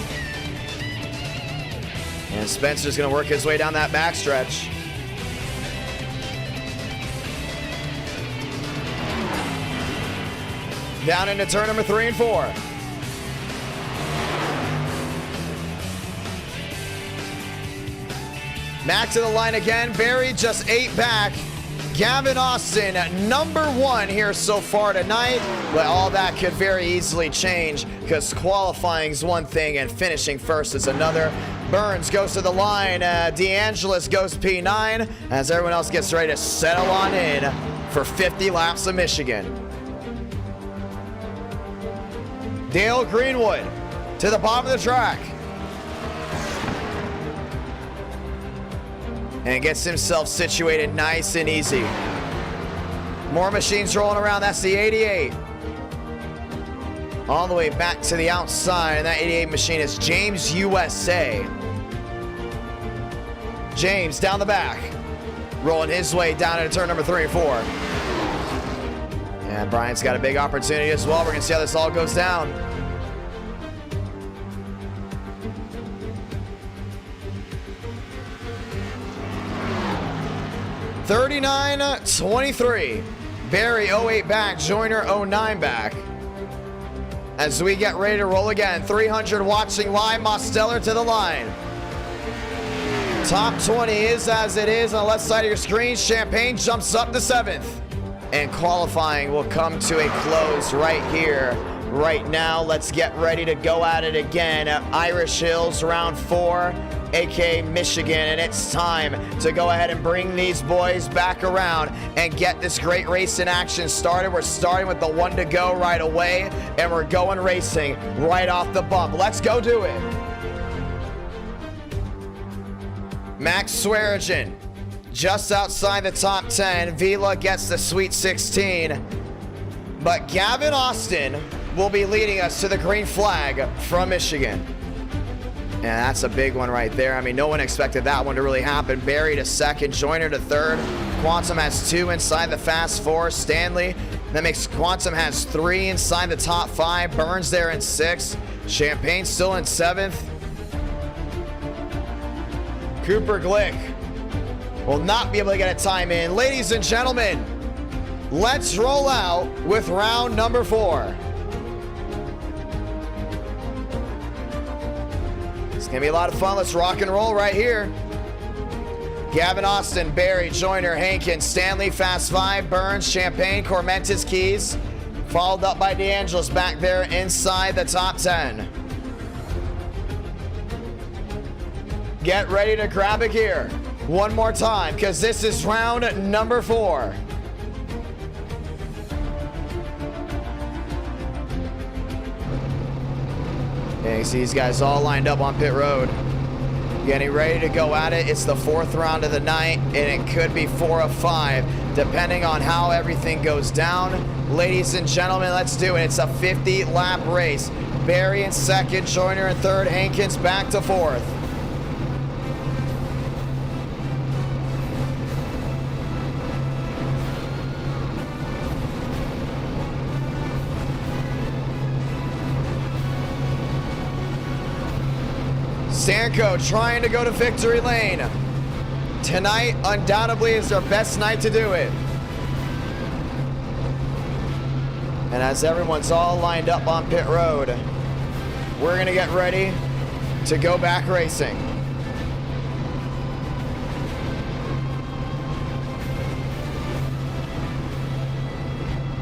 And Spencer's going to work his way down that backstretch. Down into turn number 3 and 4. Back to the line again. Barry just 8 back. Gavin Austin, number 1 here so far tonight. But all that could very easily change because qualifying is one thing and finishing first is another. Burns goes to the line. DeAngelis goes P9 as everyone else gets ready to settle on in for 50 laps of Michigan. Dale Greenwood to the bottom of the track. And gets himself situated nice and easy. More machines rolling around. That's the 88. All the way back to the outside. And that 88 machine is James USA. James down the back. Rolling his way down into turn number 3 and 4. And Brian's got a big opportunity as well. We're going to see how this all goes down. (39.23). Barry 08 back, Joyner 09 back. As we get ready to roll again, 300 watching live, Mosteller to the line. Top 20 is as it is on the left side of your screen. Champagne jumps up to 7th. And qualifying will come to a close right here, right now. Let's get ready to go at it again at Irish Hills, round 4. aka Michigan, and it's time to go ahead and bring these boys back around and get this great race in action started. We're starting with the 1 to go right away, and we're going racing right off the bump. Let's go do it. Max Swearigan just outside the top 10. Vila gets the Sweet 16, but Gavin Austin will be leading us to the green flag from Michigan. And that's a big one right there. I mean, no one expected that one to really happen. Barry to second, Joyner to third. Quantum has 2 inside the Fast 4. Stanley, that makes Quantum has 3 inside the top 5. Burns there in 6th. Champagne still in 7th. Cooper Glick will not be able to get a time in. Ladies and gentlemen, let's roll out with round number 4. It's gonna be a lot of fun. Let's rock and roll right here. Gavin Austin, Barry, Joyner, Hankins, Stanley, Fast 5, Burns, Champagne, Cormentis, Keys. Followed up by DeAngelis back there inside the top 10. Get ready to grab a gear one more time, because this is round number 4. And you see these guys all lined up on pit road, getting ready to go at it. It's the 4th round of the night, and it could be 4 of 5, depending on how everything goes down. Ladies and gentlemen, let's do it. It's a 50-lap race. Barry in 2nd, Joyner in 3rd, Hankins back to 4th. Stanko trying to go to victory lane. Tonight, undoubtedly, is their best night to do it. And as everyone's all lined up on pit road, we're gonna get ready to go back racing.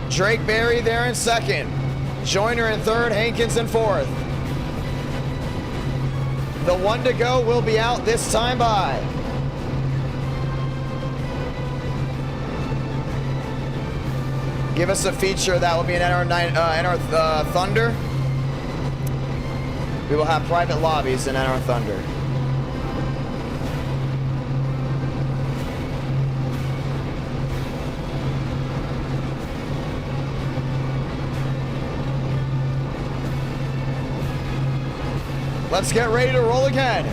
Drake Berry there in 2nd. Joyner in 3rd, Hankins in 4th. The 1 to go will be out this time by. Give us a feature that will be an NR Thunder. We will have private lobbies in NR Thunder. Let's get ready to roll again.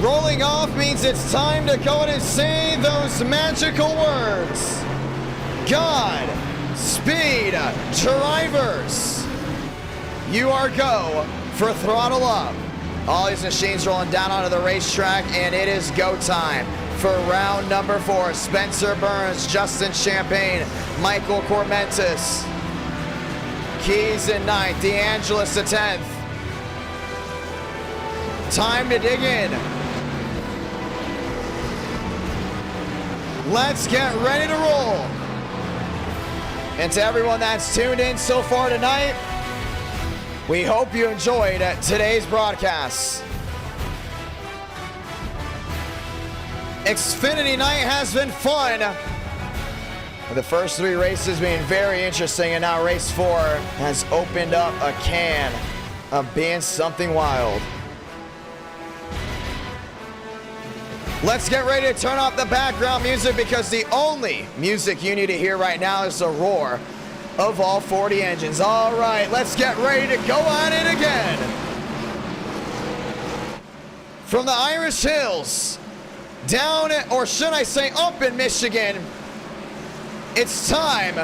Rolling off means it's time to go in and say those magical words. God, speed, drivers. You are go for throttle up. All these machines rolling down onto the racetrack, and it is go time for round number 4. Spencer Burns, Justin Champagne, Michael Cormentis. Keys in 9th, DeAngelis to 10th. Time to dig in. Let's get ready to roll. And to everyone that's tuned in so far tonight, we hope you enjoyed today's broadcast. Xfinity night has been fun. The first 3 races being very interesting, and now race 4 has opened up a can of being something wild. Let's get ready to turn off the background music, because the only music you need to hear right now is the roar of all 40 engines. All right, let's get ready to go at it again. From the Irish Hills, down, or should I say up in Michigan, it's time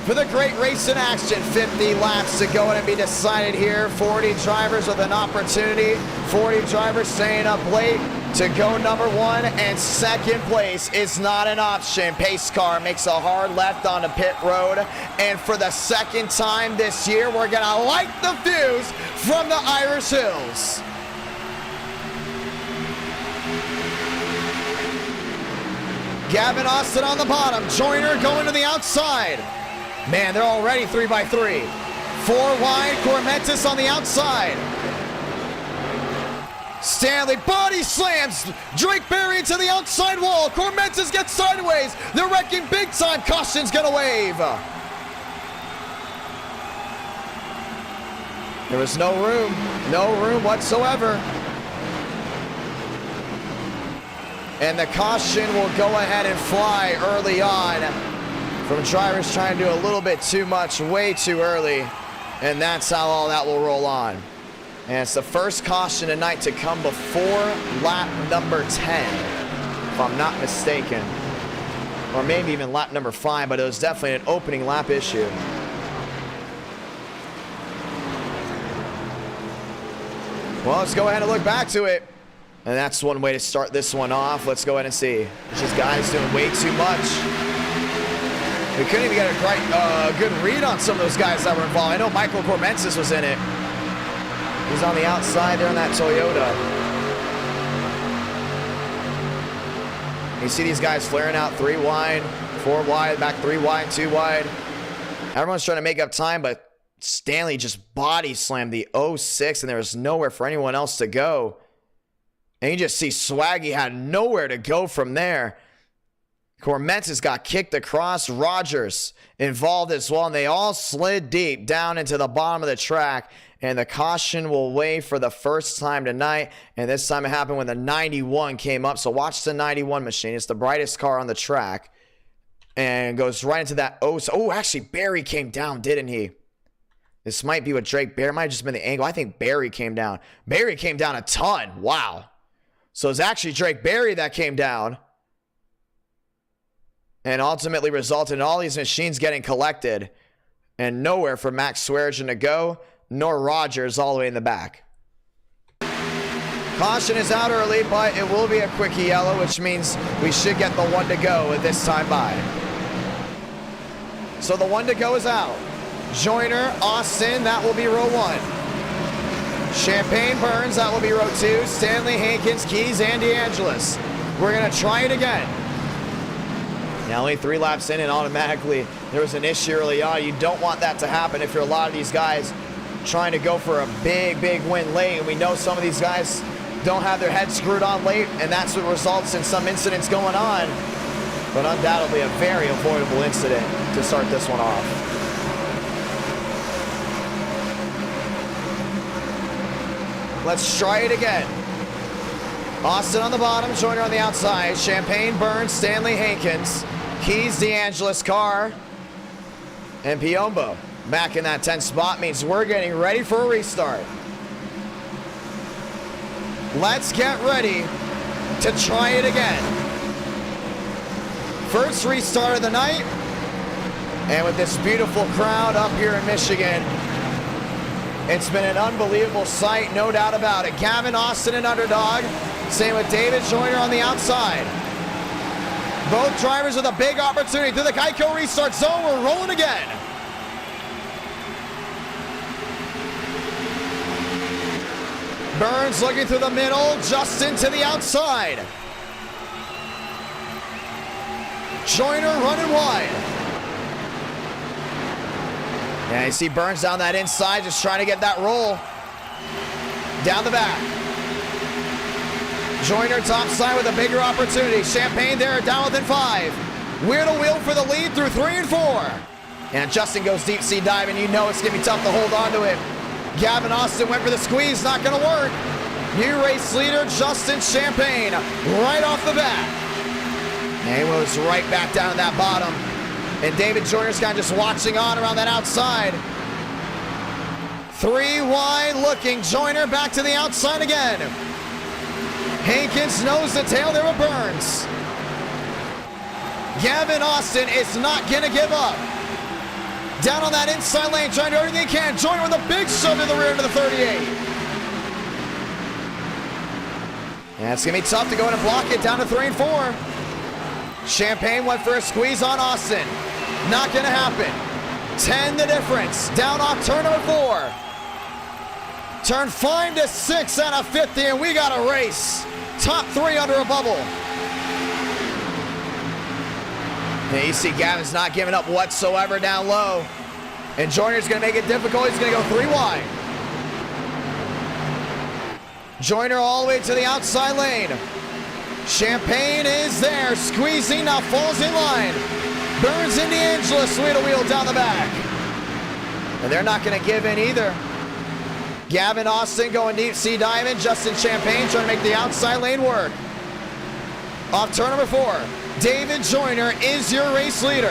for the great race in action. 50 laps to go and be decided here. 40 drivers with an opportunity. 40 drivers staying up late to go number 1, and 2nd place is not an option. Pace car makes a hard left onto pit road, and for the 2nd time this year, we're gonna light the fuse from the Irish Hills. Gavin Austin on the bottom. Joyner going to the outside. Man, they're already 3x3. 4 wide. Cormentis on the outside. Stanley body slams Drake Berry into the outside wall. Cormentis gets sideways. They're wrecking big time. Caution's gonna wave. There was no room whatsoever. And the caution will go ahead and fly early on from drivers trying to do a little bit too much way too early. And that's how all that will roll on. And it's the first caution tonight to come before lap number 10, if I'm not mistaken. Or maybe even lap number 5, but it was definitely an opening lap issue. Well, let's go ahead and look back to it. And that's one way to start this one off. Let's go ahead and see. These guys doing way too much. We couldn't even get a good read on some of those guys that were involved. I know Michael Cormensis was in it. He's on the outside there in that Toyota. You see these guys flaring out 3 wide, 4 wide, back 3 wide, 2 wide. Everyone's trying to make up time, but Stanley just body slammed the 06, and there was nowhere for anyone else to go. And you just see Swaggy had nowhere to go from there. Cormentis got kicked across. Rogers involved as well, and they all slid deep down into the bottom of the track. And the caution will wave for the first time tonight. And this time it happened when the 91 came up. So watch the 91 machine. It's the brightest car on the track. And goes right into that. Oh, actually, Barry came down, didn't he? This might be what Drake Barry. Might have just been the angle. I think Barry came down. Barry came down a ton. Wow. So it's actually Drake Barry that came down. And ultimately resulted in all these machines getting collected. And nowhere for Max Swearigan to go, nor Rogers all the way in the back. Caution is out early, but it will be a quickie yellow, which means we should get the 1 to go at this time by. So the 1 to go is out. Joyner, Austin, that will be row 1. Champagne, Burns, that will be row 2. Stanley, Hankins, Keys, and DeAngelis. We're going to try it again. Now only 3 laps in, and automatically there was an issue early on. You don't want that to happen if you're a lot of these guys trying to go for a big win late. And we know some of these guys don't have their heads screwed on late, and that's what results in some incidents going on. But undoubtedly a very avoidable incident to start this one off. Let's try it again. Austin on the bottom, Joyner on the outside. Champagne, Burns, Stanley, Hankins, Keys, DeAngelis, Carr, and Piombo. Back in that 10th spot means we're getting ready for a restart. Let's get ready to try it again. First restart of the night. And with this beautiful crowd up here in Michigan, it's been an unbelievable sight, no doubt about it. Gavin Austin, an underdog. Same with David Joyner on the outside. Both drivers with a big opportunity through the Geico restart zone. We're rolling again. Burns looking through the middle, Justin to the outside. Joyner running wide. Yeah, you see Burns down that inside, just trying to get that roll. Down the back. Joyner top side with a bigger opportunity. Champagne there, down within 5. Wheel to wheel for the lead through 3 and 4. And Justin goes deep sea diving. You know it's going to be tough to hold on to it. Gavin Austin went for the squeeze, not going to work. New race leader, Justin Champagne, right off the bat. And he was right back down to that bottom. And David Joyner's kind of just watching on around that outside. 3 wide looking. Joyner back to the outside again. Hankins nose to tail there with Burns. Gavin Austin is not going to give up. Down on that inside lane, trying to do everything he can. Joyner with a big shove in the rear to the 38. Yeah, it's going to be tough to go in and block it down to 3 and 4. Champagne went for a squeeze on Austin. Not going to happen. 10 the difference. Down off turn number 4. Turn 5 to 6 out of 50, and we got a race. Top 3 under a bubble. And you see Gavin's not giving up whatsoever down low. And Joyner's going to make it difficult. He's going to go 3 wide. Joyner all the way to the outside lane. Champagne is there, squeezing, now falls in line. Burns and DeAngelis wheel to wheel down the back. And they're not going to give in either. Gavin Austin going deep sea diving. Justin Champagne trying to make the outside lane work. Off turn number 4. David Joyner is your race leader.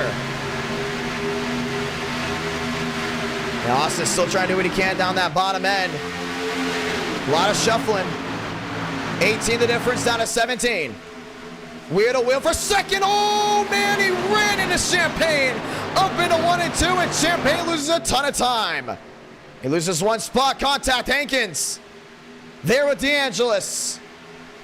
And Austin's still trying to do what he can down that bottom end. A lot of shuffling. 18 the difference, down to 17. Weird wheel for second. Oh, man, he ran into Champagne. Up into 1 and 2, and Champagne loses a ton of time. He loses one spot. Contact Hankins. There with DeAngelis.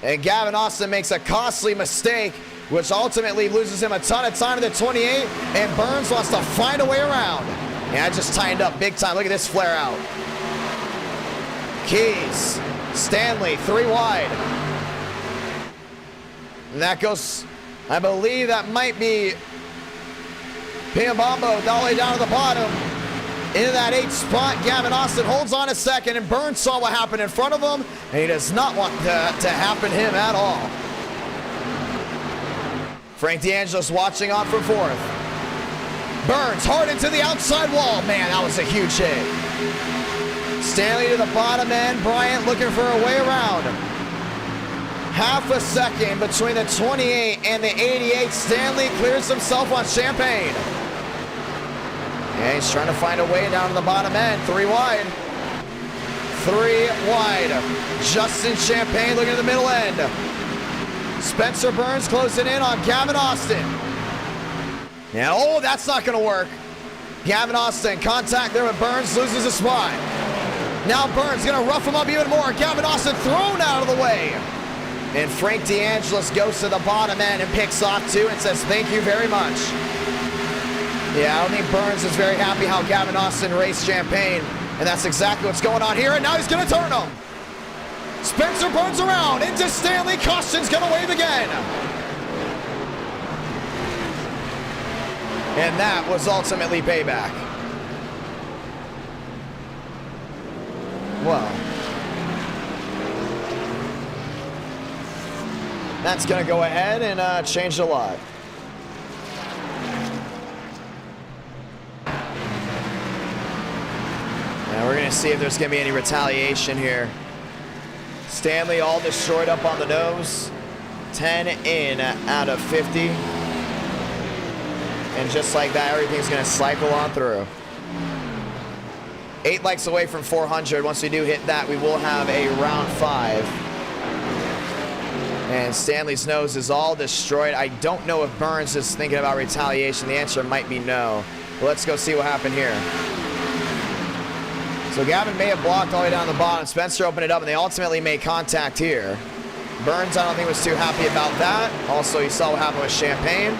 And Gavin Austin makes a costly mistake, which ultimately loses him a ton of time to the 28, and Burns wants to find a way around. Yeah, I just tightened up big time. Look at this flare out. Keys. Stanley, 3 wide. And that goes, I believe that might be Piambombo all the way down to the bottom. Into that 8th spot, Gavin Austin holds on a second, and Burns saw what happened in front of him, and he does not want that to happen to him at all. Frank DeAngelis watching on for 4th. Burns hard into the outside wall. Man, that was a huge hit. Stanley to the bottom end. Bryant looking for a way around. Half a second between the 28 and the 88. Stanley clears himself on Champagne. And he's trying to find a way down to the bottom end. 3 wide. 3 wide. Justin Champagne looking at the middle end. Spencer Burns closing in on Gavin Austin. Now, oh, that's not going to work. Gavin Austin, contact there with Burns, loses a spot. Now Burns going to rough him up even more. Gavin Austin thrown out of the way. And Frank DeAngelis goes to the bottom end and picks off 2 and says, thank you very much. Yeah, I don't think Burns is very happy how Gavin Austin raced Champagne. And that's exactly what's going on here. And now he's going to turn him. Spencer Burns around into Stanley. Caution's going to wave again. And that was ultimately payback. Well, that's going to go ahead and change a lot. Now we're going to see if there's going to be any retaliation here. Stanley all destroyed up on the nose. 10 in out of 50. And just like that, everything's going to cycle on through. 8 likes away from 400. Once we do hit that, we will have a round 5. And Stanley's nose is all destroyed. I don't know if Burns is thinking about retaliation. The answer might be no. But let's go see what happened here. So Gavin may have blocked all the way down the bottom. Spencer opened it up, and they ultimately made contact here. Burns, I don't think, was too happy about that. Also, you saw what happened with Champagne.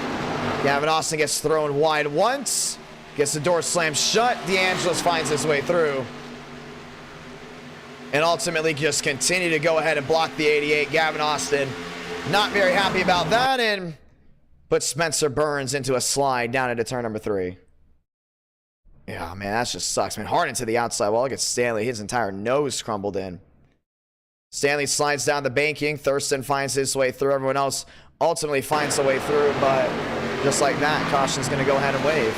Gavin Austin gets thrown wide once. Gets the door slammed shut. DeAngelis finds his way through. And ultimately just continue to go ahead and block the 88. Gavin Austin not very happy about that, and puts Spencer Burns into a slide down into turn number 3. Yeah, man, that just sucks, man. Hard into the outside wall. Look at Stanley. His entire nose crumbled in. Stanley slides down the banking. Thurston finds his way through. Everyone else ultimately finds a way through, but just like that, caution's going to go ahead and wave.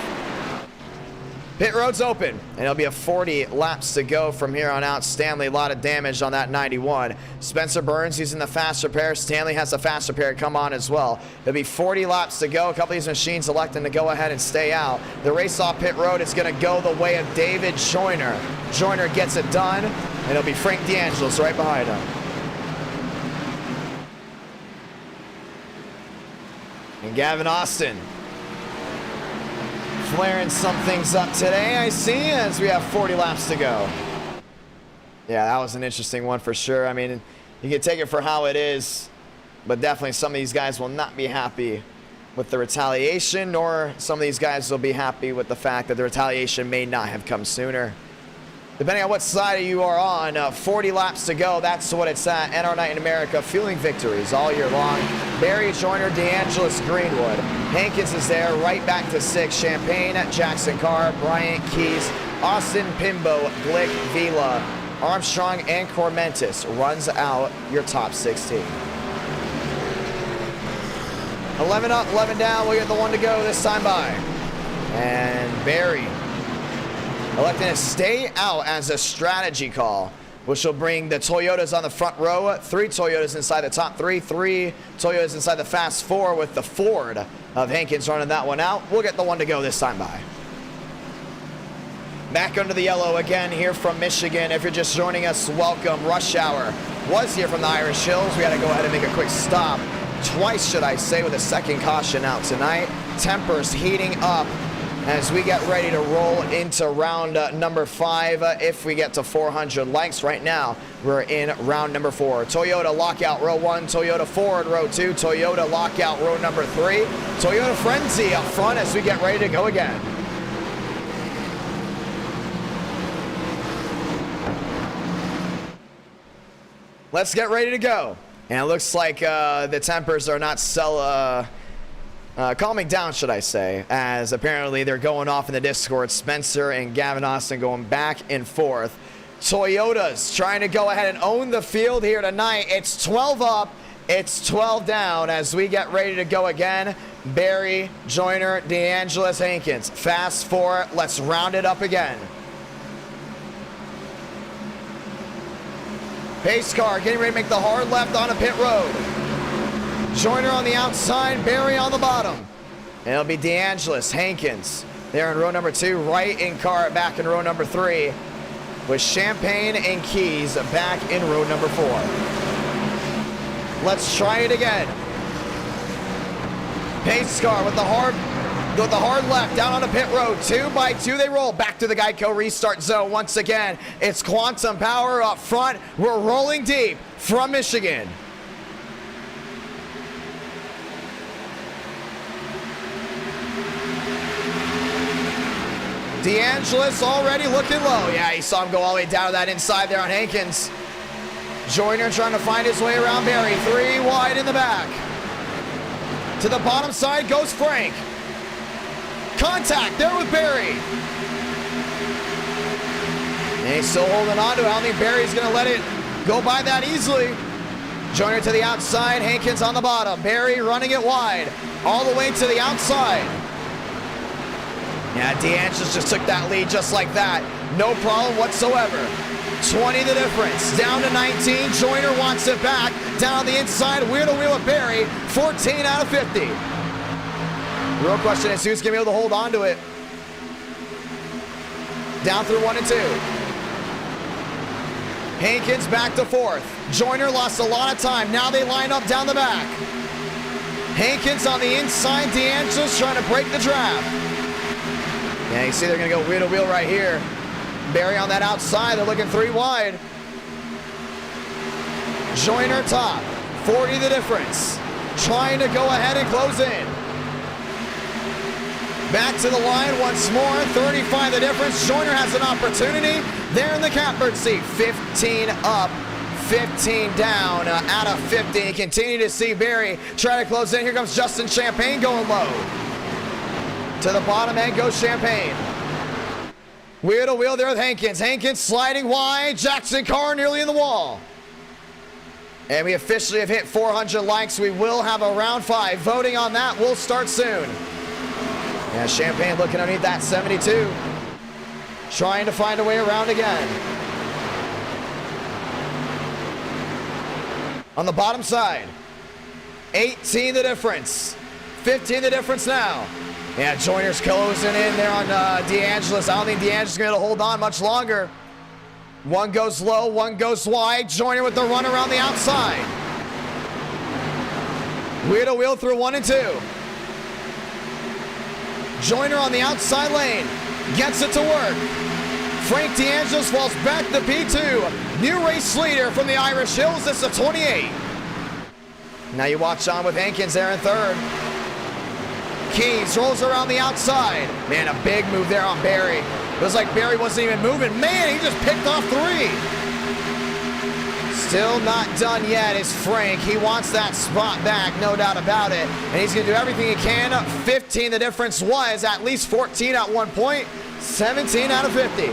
Pit road's open, and it'll be a 40 laps to go from here on out. Stanley, a lot of damage on that 91. Spencer Burns using the fast repair. Stanley has a fast repair come on as well. There'll be 40 laps to go. A couple of these machines electing to go ahead and stay out. The race off pit road is going to go the way of David Joyner. Joyner gets it done, and it'll be Frank DeAngelis right behind him. And Gavin Austin flaring some things up today, I see, as we have 40 laps to go. Yeah, that was an interesting one for sure. I mean, you can take it for how it is, but definitely some of these guys will not be happy with the retaliation, nor some of these guys will be happy with the fact that the retaliation may not have come sooner. Depending on what side you are on, 40 laps to go. That's what it's at. NR Night in America, fueling victories all year long. Barry Joyner, DeAngelis, Greenwood. Hankins is there, right back to 6. Champagne, Jackson Carr, Bryant, Keys, Austin, Pimbo, Glick, Vila, Armstrong, and Cormentis runs out your top 16. 11 up, 11 down. We'll get the 1 to go this time by. And Barry electing to stay out as a strategy call, which will bring the Toyotas on the front row. 3 Toyotas inside the top 3. 3 Toyotas inside the fast 4, with the Ford of Hankins running that one out. We'll get the 1 to go this time by. Back under the yellow again here from Michigan. If you're just joining us, welcome. Rush Hour was here from the Irish Hills. We had to go ahead and make a quick stop. Twice, should I say, with a second caution out tonight. Tempers heating up as we get ready to roll into round number 5 if we get to 400 likes. Right now, we're in round number 4. Toyota lockout row 1, Toyota Ford row 2, Toyota lockout row number 3, Toyota Frenzy up front as we get ready to go again. Let's get ready to go. And it looks like the tempers are not calming down, should I say, as apparently they're going off in the Discord. Spencer and Gavin Austin going back and forth. Toyota's trying to go ahead and own the field here tonight. It's 12 up, it's 12 down as we get ready to go again. Barry, Joyner, DeAngelis, Hankins. Fast four, let's round it up again. Pace car getting ready to make the hard left on a pit road. Joyner on the outside, Barry on the bottom. And it'll be DeAngelis, Hankins. There in row number 2, right in car back in row number 3. With Champagne and Keys back in row number 4. Let's try it again. Pace car with the hard left down on the pit road. 2 by 2 they roll back to the Geico restart zone once again. It's Quantum Power up front. We're rolling deep from Michigan. DeAngelis already looking low. Yeah, you saw him go all the way down to that inside there on Hankins. Joyner trying to find his way around Barry. 3 wide in the back. To the bottom side goes Frank. Contact there with Barry. And he's still holding on to it. I don't think Barry's going to let it go by that easily. Joyner to the outside. Hankins on the bottom. Barry running it wide. All the way to the outside. Yeah, DeAngelis just took that lead just like that. No problem whatsoever. 20 the difference. Down to 19. Joyner wants it back. Down on the inside. Wheel to wheel with Barry. 14 out of 50. The real question is who's going to be able to hold on to it. Down through 1 and 2. Hankins back to 4th. Joyner lost a lot of time. Now they line up down the back. Hankins on the inside. DeAngelis trying to break the draft. Yeah, you see they're going to go wheel to wheel right here. Barry on that outside. They're looking 3 wide. Joyner top. 40 the difference. Trying to go ahead and close in. Back to the line once more. 35 the difference. Joyner has an opportunity. There in the catbird seat. 15 up. 15 down out of 50. You continue to see Barry try to close in. Here comes Justin Champagne going low. To the bottom end goes Champagne. Wheel to wheel there with Hankins. Hankins sliding wide. Jackson Carr nearly in the wall. And we officially have hit 400 likes. We will have a round 5. Voting on that will start soon. Yeah, Champagne looking underneath that 72. Trying to find a way around again. On the bottom side. 18 the difference. 15 the difference now. Yeah, Joyner's closing in there on DeAngelis. I don't think DeAngelis is going to hold on much longer. 1 goes low, 1 goes wide. Joyner with the run around the outside. Wheel to wheel through 1 and 2. Joyner on the outside lane. Gets it to work. Frank DeAngelis falls back to P2. New race leader from the Irish Hills. This is a 28. Now you watch on with Hankins there in 3rd. Keys rolls around the outside. Man, a big move there on Barry. It was like Barry wasn't even moving. Man, he just picked off 3. Still not done yet is Frank. He wants that spot back, no doubt about it. And he's going to do everything he can. 15 the difference was, at least 14 at one point. 17 out of 50.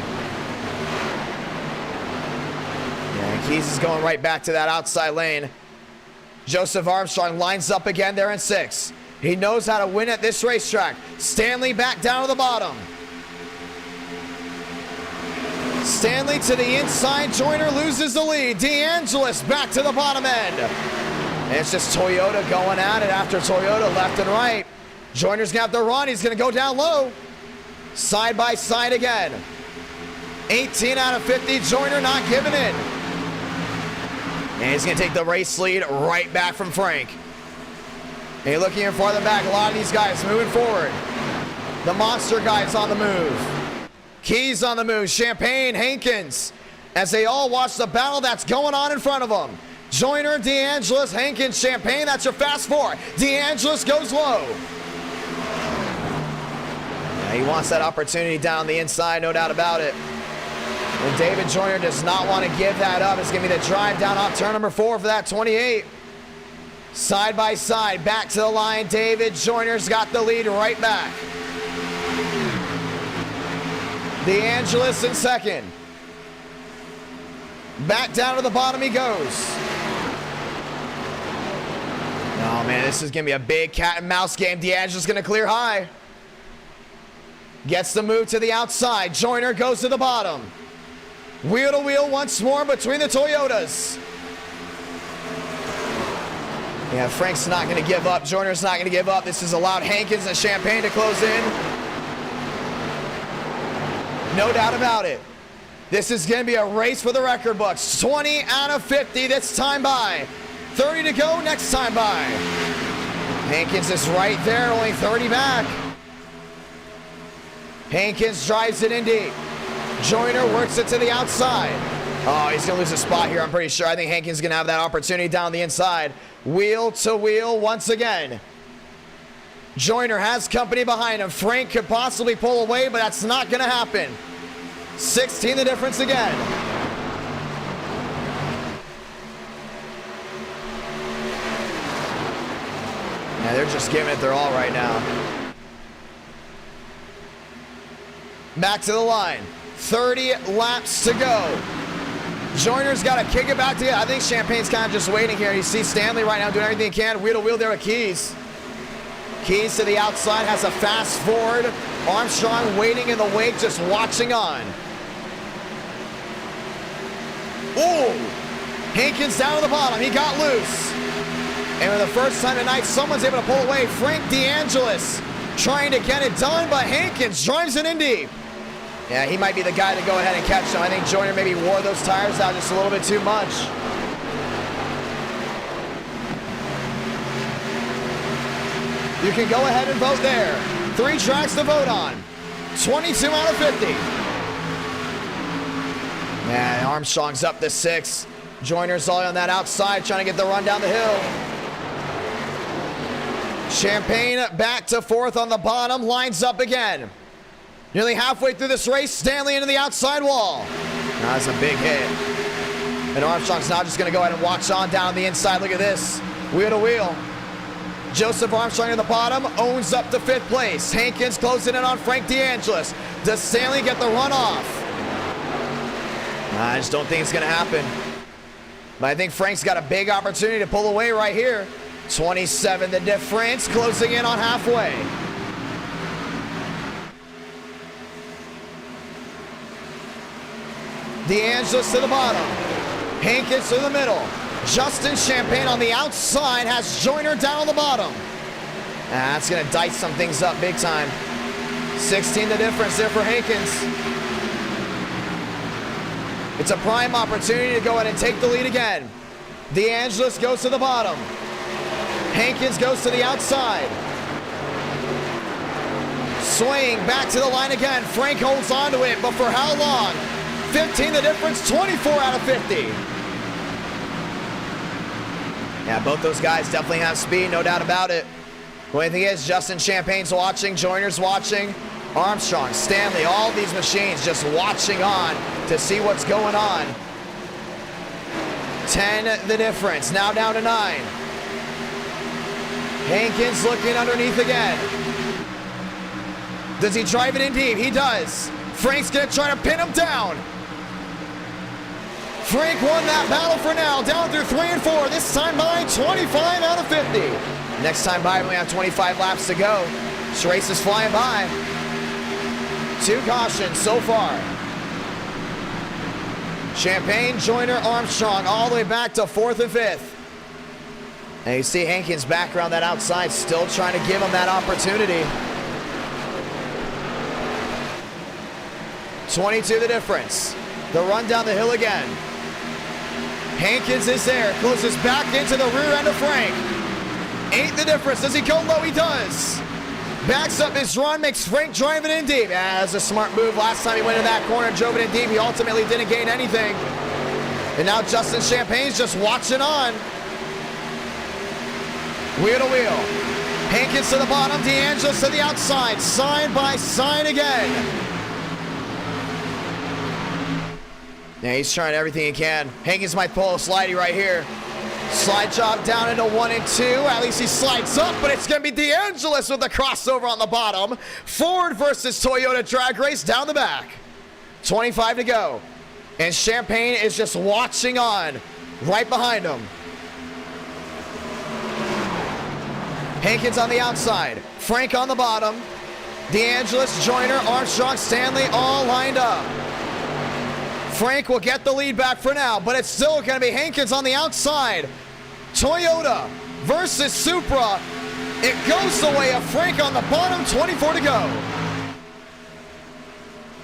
Yeah, Keys is going right back to that outside lane. Joseph Armstrong lines up again there in 6. He knows how to win at this racetrack. Stanley back down to the bottom. Stanley to the inside. Joyner loses the lead. DeAngelis back to the bottom end. And it's just Toyota going at it after Toyota left and right. Joyner's going to have to run. He's going to go down low. Side by side again. 18 out of 50. Joyner not giving in. And he's going to take the race lead right back from Frank. Hey, looking here farther back, a lot of these guys moving forward. The monster guys on the move. Keys on the move. Champagne, Hankins, as they all watch the battle that's going on in front of them. Joyner, DeAngelis, Hankins, Champagne, that's your fast four. DeAngelis goes low. Yeah, he wants that opportunity down the inside, no doubt about it. And David Joyner does not want to give that up. It's going to be the drive down off turn number 4 for that 28. Side by side, back to the line. David Joyner's got the lead right back. DeAngelis in second. Back down to the bottom he goes. Oh man, this is going to be a big cat and mouse game. DeAngelis going to clear high. Gets the move to the outside. Joyner goes to the bottom. Wheel to wheel once more between the Toyotas. Yeah, Frank's not going to give up. Joyner's not going to give up. This has allowed Hankins and Champagne to close in. No doubt about it. This is going to be a race for the record books. 20 out of 50 this time by. 30 to go next time by. Hankins is right there, only 30 back. Hankins drives it in deep. Joyner works it to the outside. Oh, he's going to lose a spot here, I'm pretty sure. I think Hankins is going to have that opportunity down the inside. Wheel to wheel once again. Joyner has company behind him. Frank could possibly pull away, but that's not going to happen. 16 the difference again. Yeah, they're just giving it their all right now. Back to the line. 30 laps to go. Joyner's got to kick it back together. I think Champagne's kind of just waiting here. You see Stanley right now doing everything he can. Wheel to wheel there with Keys. Keys to the outside, has a fast forward. Armstrong waiting in the wake, just watching on. Ooh! Hankins down to the bottom. He got loose. And for the first time tonight, someone's able to pull away. Frank DeAngelis trying to get it done, but Hankins drives it in deep. Yeah, he might be the guy to go ahead and catch him. I think Joyner maybe wore those tires out just a little bit too much. You can go ahead and vote there. 3 tracks to vote on. 22 out of 50. Man, Armstrong's up to 6. Joyner's all on that outside trying to get the run down the hill. Champagne back to 4th on the bottom, lines up again. Nearly halfway through this race, Stanley into the outside wall. That's a big hit. And Armstrong's now just going to go ahead and watch on down the inside. Look at this. Wheel to wheel. Joseph Armstrong in the bottom, owns up to 5th place. Hankins closing in on Frank DeAngelis. Does Stanley get the run off? I just don't think it's going to happen. But I think Frank's got a big opportunity to pull away right here. 27 the difference, closing in on halfway. DeAngelis to the bottom. Hankins to the middle. Justin Champagne on the outside has Joyner down on the bottom. That's going to dice some things up big time. 16 the difference there for Hankins. It's a prime opportunity to go ahead and take the lead again. DeAngelis goes to the bottom. Hankins goes to the outside. Swaying back to the line again. Frank holds on to it, but for how long? 15 the difference, 24 out of 50. Yeah, both those guys definitely have speed, no doubt about it. The only thing is, Justin Champagne's watching, Joyner's watching, Armstrong, Stanley, all these machines just watching on to see what's going on. 10 the difference, now down to 9. Hankins looking underneath again. Does he drive it in deep? He does. Frank's gonna try to pin him down. Frank won that battle for now, down through 3 and 4. This time by 25 out of 50. Next time by, we only have 25 laps to go. This race is flying by. 2 cautions so far. Champagne, Joyner, Armstrong, all the way back to 4th and 5th. And you see Hankins back around that outside, still trying to give him that opportunity. 22 the difference. The run down the hill again. Hankins is there, closes back into the rear end of Frank. 8 the difference. Does he go low? He does. Backs up his run, makes Frank drive it in deep. That's a smart move. Last time he went in that corner and drove it in deep, he ultimately didn't gain anything. And now Justin Champagne's just watching on. Wheel to wheel. Hankins to the bottom, DeAngelis to the outside. Side by side again. Yeah, he's trying everything he can. Hankins might pull a slidey right here. Slide job down into 1 and 2. At least he slides up, but it's going to be DeAngelis with the crossover on the bottom. Ford versus Toyota drag race down the back. 25 to go. And Champagne is just watching on right behind him. Hankins on the outside. Frank on the bottom. DeAngelis, Joyner, Armstrong, Stanley all lined up. Frank will get the lead back for now, but it's still going to be Hankins on the outside. Toyota versus Supra. It goes the way of Frank on the bottom, 24 to go.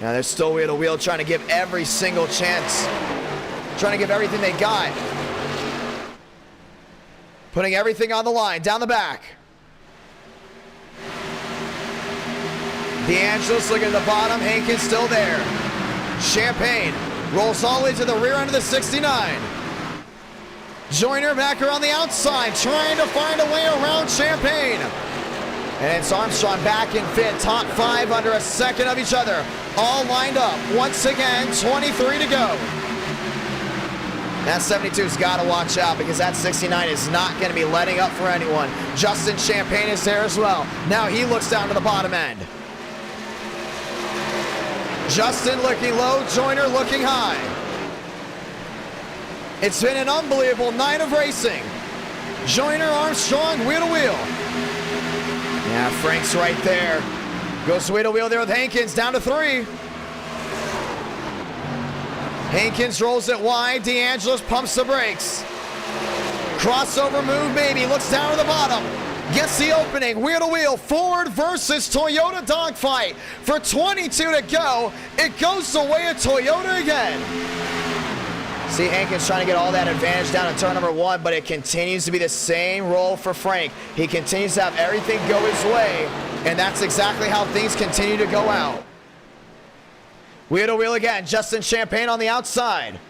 Now they're still wheel to wheel, trying to give every single chance. Trying to give everything they got. Putting everything on the line, down the back. DeAngelis looking at the bottom, Hankins still there. Champagne rolls all the way to the rear end of the 69. Joyner back around the outside, trying to find a way around Champagne. And it's Armstrong back in fifth, top 5 under a second of each other. All lined up, once again, 23 to go. That 72's got to watch out because that 69 is not going to be letting up for anyone. Justin Champagne is there as well. Now he looks down to the bottom end. Justin looking low, Joyner looking high. It's been an unbelievable night of racing. Joyner, Armstrong, wheel to wheel. Yeah, Frank's right there. Goes wheel to wheel there with Hankins, down to 3. Hankins rolls it wide, DeAngelis pumps the brakes. Crossover move, maybe, looks down to the bottom. Gets the opening, wheel to wheel, Ford versus Toyota dogfight. For 22 to go, it goes the way of Toyota again. See Hankins trying to get all that advantage down to turn number 1, but it continues to be the same role for Frank. He continues to have everything go his way, and that's exactly how things continue to go out. Wheel to wheel again, Justin Champagne on the outside.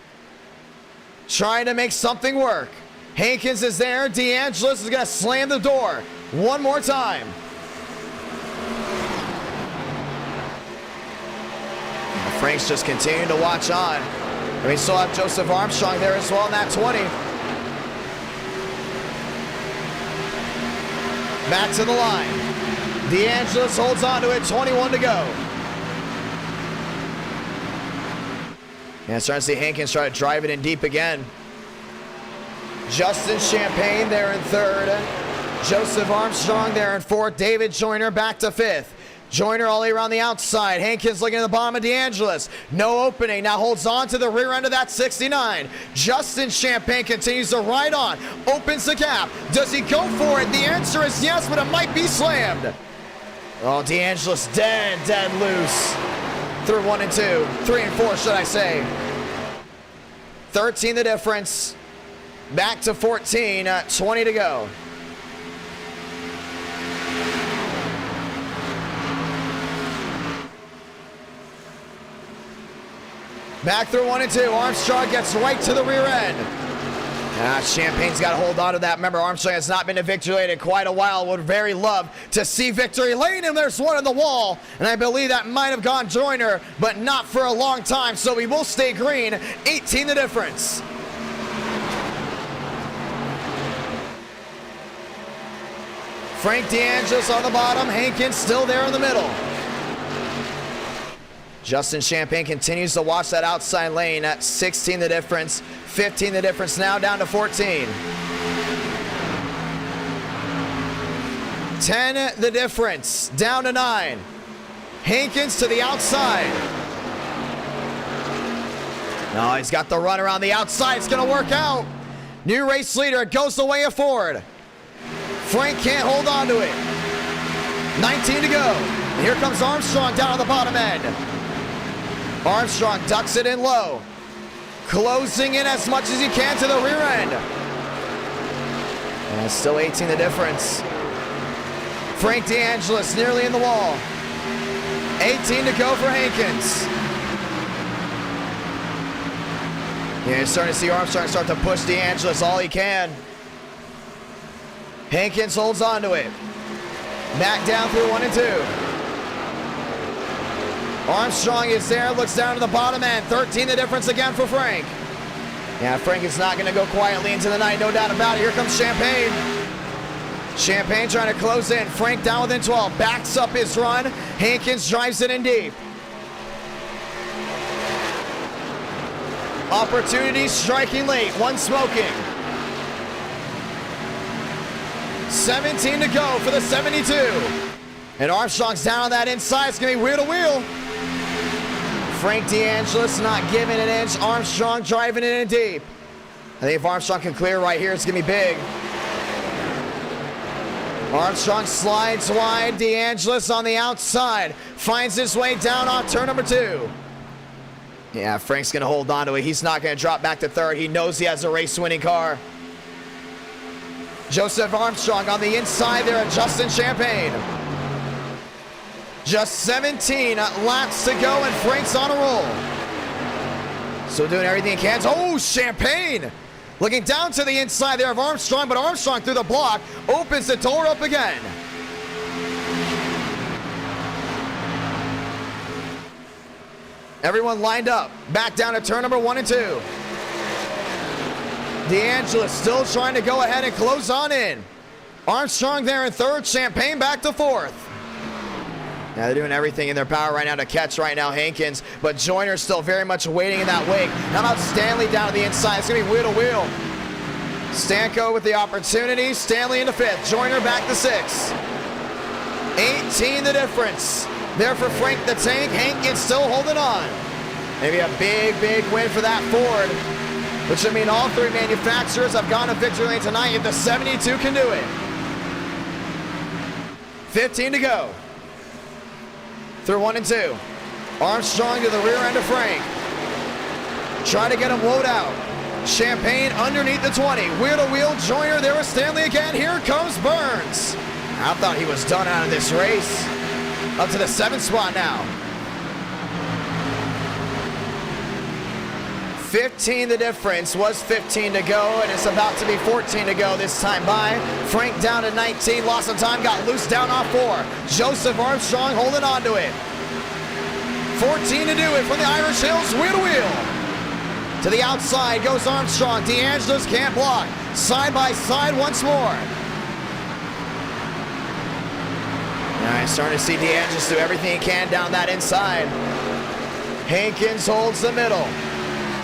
Trying to make something work. Hankins is there, DeAngelis is gonna slam the door one more time. Frank's just continuing to watch on. And we still have Joseph Armstrong there as well in that 20. Back to the line. DeAngelis holds on to it, 21 to go. Yeah, starting to see Hankins try to drive it in deep again. Justin Champagne there in 3rd. Joseph Armstrong there in 4th. David Joyner back to 5th. Joyner all the way around the outside. Hankins looking at the bottom of DeAngelis. No opening. Now holds on to the rear end of that 69. Justin Champagne continues to ride on. Opens the gap. Does he go for it? The answer is yes, but it might be slammed. Oh, DeAngelis dead loose. Through 1 and 2. 3 and 4, should I say. 13 the difference. Back to 14. 20 to go. Back through 1 and 2. Armstrong gets right to the rear end. Champagne's got to hold on to that. Remember, Armstrong has not been to victory lane in quite a while. Would very love to see victory lane, and there's one on the wall. And I believe that might have gone Joyner, but not for a long time, so we will stay green. 18 the difference. Frank DeAngelis on the bottom. Hankins still there in the middle. Justin Champagne continues to watch that outside lane at 16 the difference. 15 the difference now, down to 14. 10 the difference, down to 9. Hankins to the outside. No, he's got the run around the outside. It's going to work out. New race leader. It goes the way of Ford. Frank can't hold on to it. 19 to go. And here comes Armstrong down on the bottom end. Armstrong ducks it in low. Closing in as much as he can to the rear end. And it's still 18 the difference. Frank DeAngelis nearly in the wall. 18 to go for Hankins. Yeah, you're starting to see Armstrong start to push DeAngelis all he can. Hankins holds on to it. Back down through 1 and 2. Armstrong is there, looks down to the bottom end. 13 the difference again for Frank. Yeah, Frank is not going to go quietly into the night, no doubt about it. Here comes Champagne. Champagne trying to close in. Frank down within 12. Backs up his run. Hankins drives it in deep. Opportunity striking late. One smoking. 17 to go for the 72. And Armstrong's down on that inside. It's going to be wheel to wheel. Frank DeAngelis not giving an inch. Armstrong driving it in deep. I think if Armstrong can clear right here, it's going to be big. Armstrong slides wide. DeAngelis on the outside. Finds his way down on turn number 2. Yeah, Frank's going to hold on to it. He's not going to drop back to third. He knows he has a race-winning car. Joseph Armstrong on the inside there at Justin Champagne. Just 17 laps to go, and Frank's on a roll. So doing everything he can. Oh, Champagne! Looking down to the inside there of Armstrong, but Armstrong through the block opens the door up again. Everyone lined up. Back down to turn number 1 and 2. DeAngelis still trying to go ahead and close on in. Armstrong there in third. Champagne back to fourth. Now they're doing everything in their power right now to catch right now Hankins, but Joyner's still very much waiting in that wake. How about Stanley down to the inside? It's going to be wheel to wheel. Stanko with the opportunity. Stanley into fifth. Joyner back to sixth. 18 the difference. There for Frank the Tank. Hankins still holding on. Maybe a big, big win for that Ford, which would mean all three manufacturers have gone to victory lane tonight if the 72 can do it. 15 to go. Through 1 and 2. Armstrong to the rear end of Frank. Try to get him low out. Champagne underneath the 20. Wheel to wheel. Joyner there with Stanley again. Here comes Burns. I thought he was done out of this race. Up to the 7th spot now. 15 the difference. Was 15 to go, and it's about to be 14 to go this time by. Frank down to 19, lost some time, got loose down off 4. Joseph Armstrong holding on to it. 14 to do it from the Irish Hills, wheel to wheel. To the outside goes Armstrong. DeAngelis can't block. Side by side once more. Now he's starting to see DeAngelis do everything he can down that inside. Hankins holds the middle.